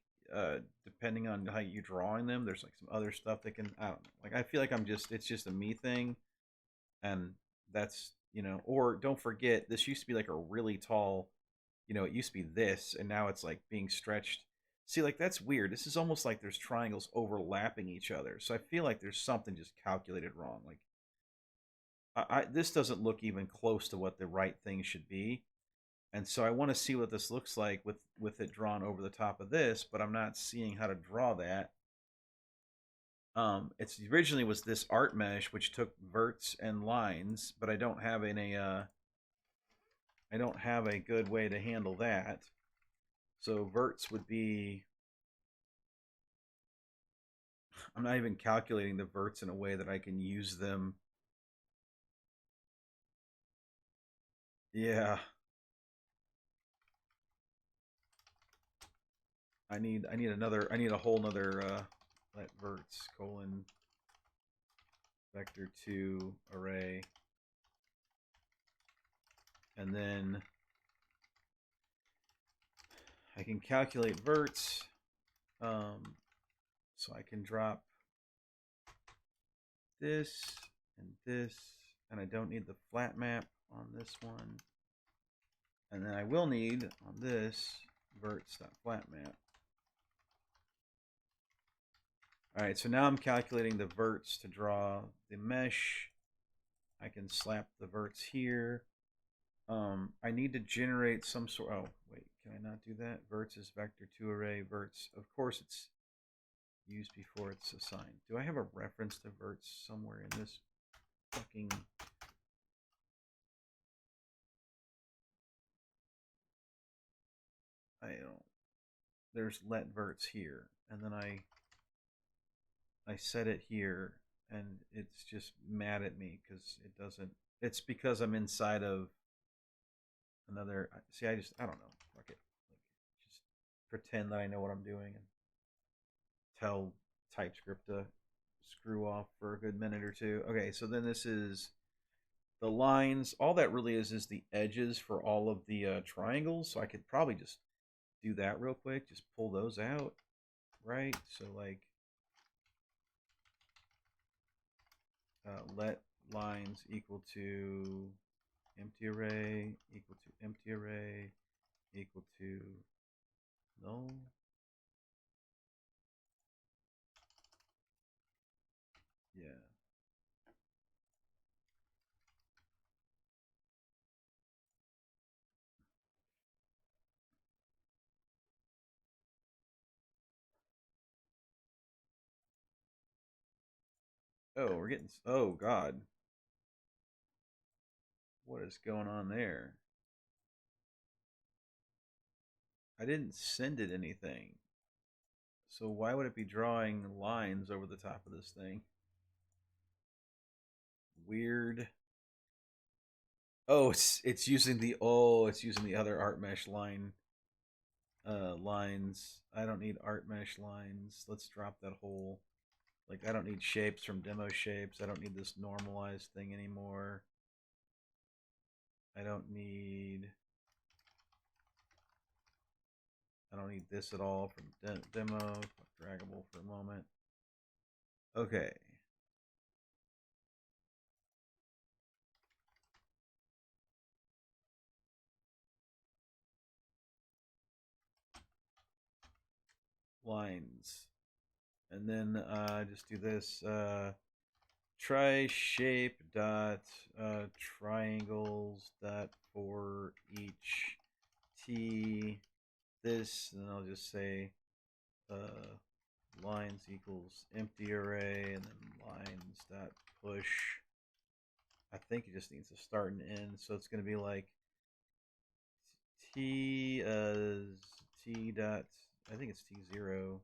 depending on how you're drawing them, there's like some other stuff that can, I don't know. Like I feel like it's just a me thing, and that's, or don't forget, this used to be like a really tall, it used to be this, and now it's like being stretched. See, like that's weird. This is almost like there's triangles overlapping each other. So I feel like there's something just calculated wrong. Like this doesn't look even close to what the right thing should be. And so I want to see what this looks like with it drawn over the top of this, but I'm not seeing how to draw that. It's originally was this art mesh which took verts and lines, but I don't have I don't have a good way to handle that. So verts would be, I'm not even calculating the verts in a way that I can use them. Yeah. I need a whole nother let verts colon vector2 array, and then I can calculate verts, so I can drop this and this, and I don't need the flat map on this one, and then I will need on this verts.flatmap. All right, so now I'm calculating the verts to draw the mesh. I can slap the verts here. I need to generate some sort. Oh, wait, can I not do that? Verts is vector2 array verts. Of course, it's used before it's assigned. Do I have a reference to verts somewhere in this fucking? I don't. There's let verts here, and then I set it here, and it's just mad at me because it doesn't. It's because I'm inside of another. See, I don't know. Fuck it. Like, just pretend that I know what I'm doing and tell TypeScript to screw off for a good minute or two. Okay, so then this is the lines. All that really is the edges for all of the triangles. So I could probably just do that real quick. Just pull those out, right? So like let lines equal to empty array equal to empty array equal to null. Yeah. Oh, we're getting. Oh God, what is going on there? I didn't send it anything. So why would it be drawing lines over the top of this thing? Weird. Oh, it's using the other art mesh lines. I don't need art mesh lines. Let's drop that whole, like, I don't need shapes from demo shapes. I don't need this normalized thing anymore. I don't need this at all from demo. Draggable for a moment. Okay. Lines. And then just do this. Try shape dot triangles dot for each t this, and I'll just say lines equals empty array, and then lines dot push. I think it just needs to start and end, so it's going to be like t t dot, I think it's t0,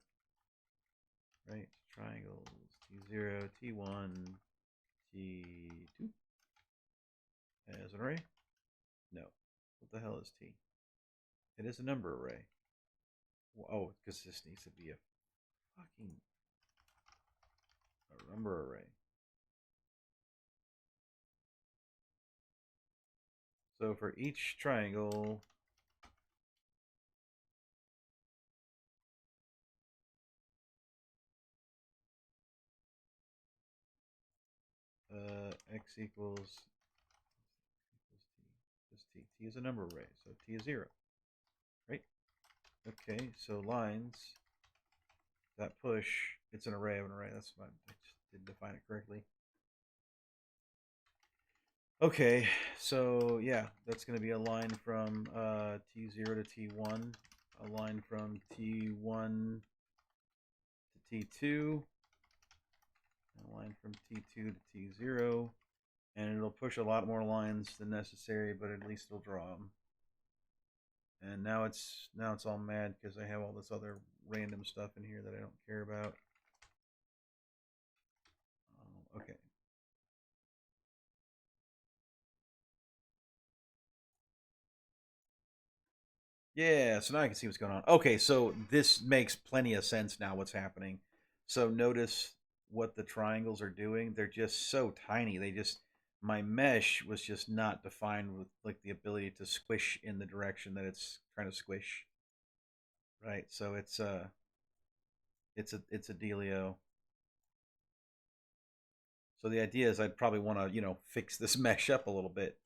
right? Triangles t0 t1 t2 as an array. No. What the hell is T? It is a number array. Oh, because this needs to be a fucking number array. So for each triangle, x equals just t. T is a number array, so t is 0, right? Okay, so lines that push, it's an array of an array. That's fine. I just didn't define it correctly. Okay, so yeah, that's going to be a line from T0 to T1, a line from T1 to T2, a line from T2 to T0, and it'll push a lot more lines than necessary, but at least it'll draw them. And now it's all mad because I have all this other random stuff in here that I don't care about. Okay. Yeah, so now I can see what's going on. Okay, so this makes plenty of sense now what's happening. So notice what the triangles are doing. They're just so tiny. My mesh was just not defined with like the ability to squish in the direction that it's trying to squish. Right? So it's a dealio. So the idea is I'd probably want to, fix this mesh up a little bit.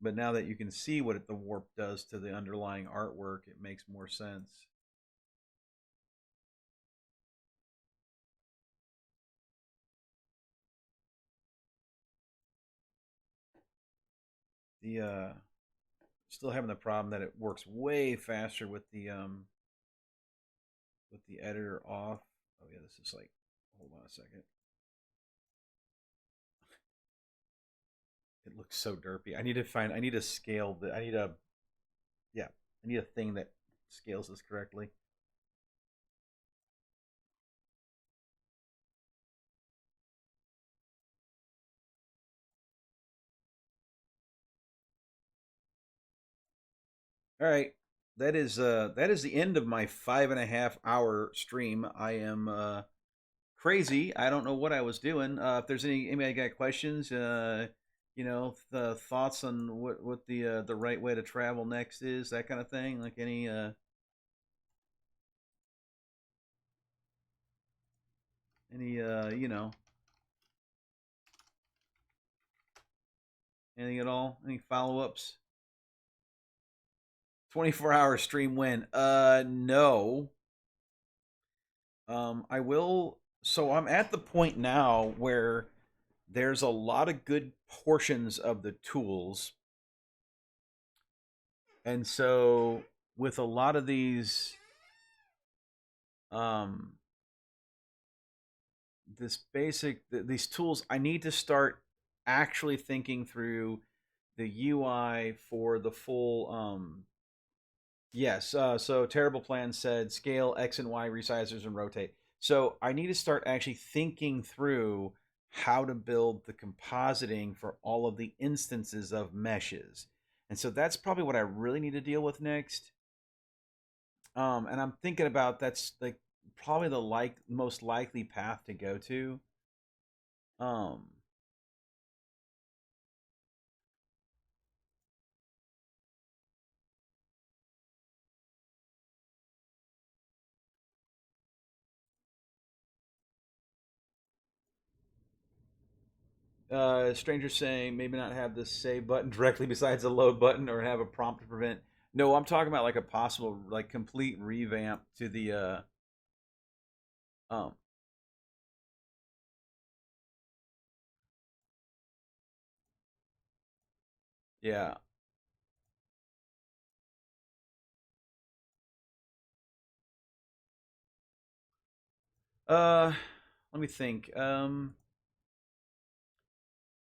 But now that you can see what the warp does to the underlying artwork, it makes more sense. The still having the problem that it works way faster with the editor off. Oh yeah, this is like, hold on a second. It looks so derpy. I need a scale that I need a thing that scales this correctly. All right. That is the end of my 5.5 hour stream. I am crazy. I don't know what I was doing. If there's anybody got questions, the thoughts on what the right way to travel next is, that kind of thing. Like any anything at all? Any follow ups? 24-hour stream win? No. I will. So I'm at the point now where there's a lot of good portions of the tools, and so with a lot of these, um, these tools, I need to start actually thinking through the UI for the full. Yes. So Terrible Plan said scale X and Y resizers and rotate. So I need to start actually thinking through how to build the compositing for all of the instances of meshes. And so that's probably what I really need to deal with next. And I'm thinking about that's like probably the most likely path to go to. Um, Stranger saying maybe not have the save button directly besides the load button or have a prompt to prevent. No, I'm talking about like a possible like complete revamp to the um yeah. Uh Let me think.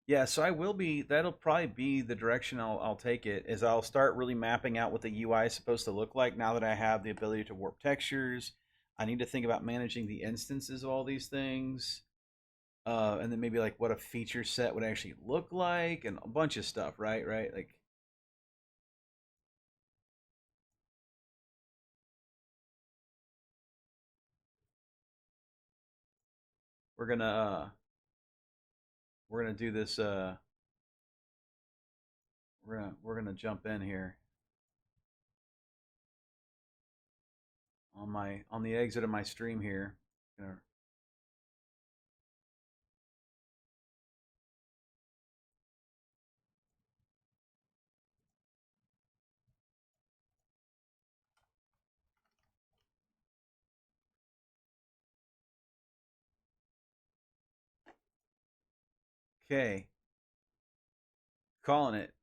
Yeah, so I will be that'll probably be the direction I'll take it is I'll start really mapping out what the UI is supposed to look like now that I have the ability to warp textures. I need to think about managing the instances of all these things. And then maybe like what a feature set would actually look like, and a bunch of stuff, right? Right? Like we're gonna uh, we're gonna do this. We're gonna jump in here on the exit of my stream here. Okay, calling it.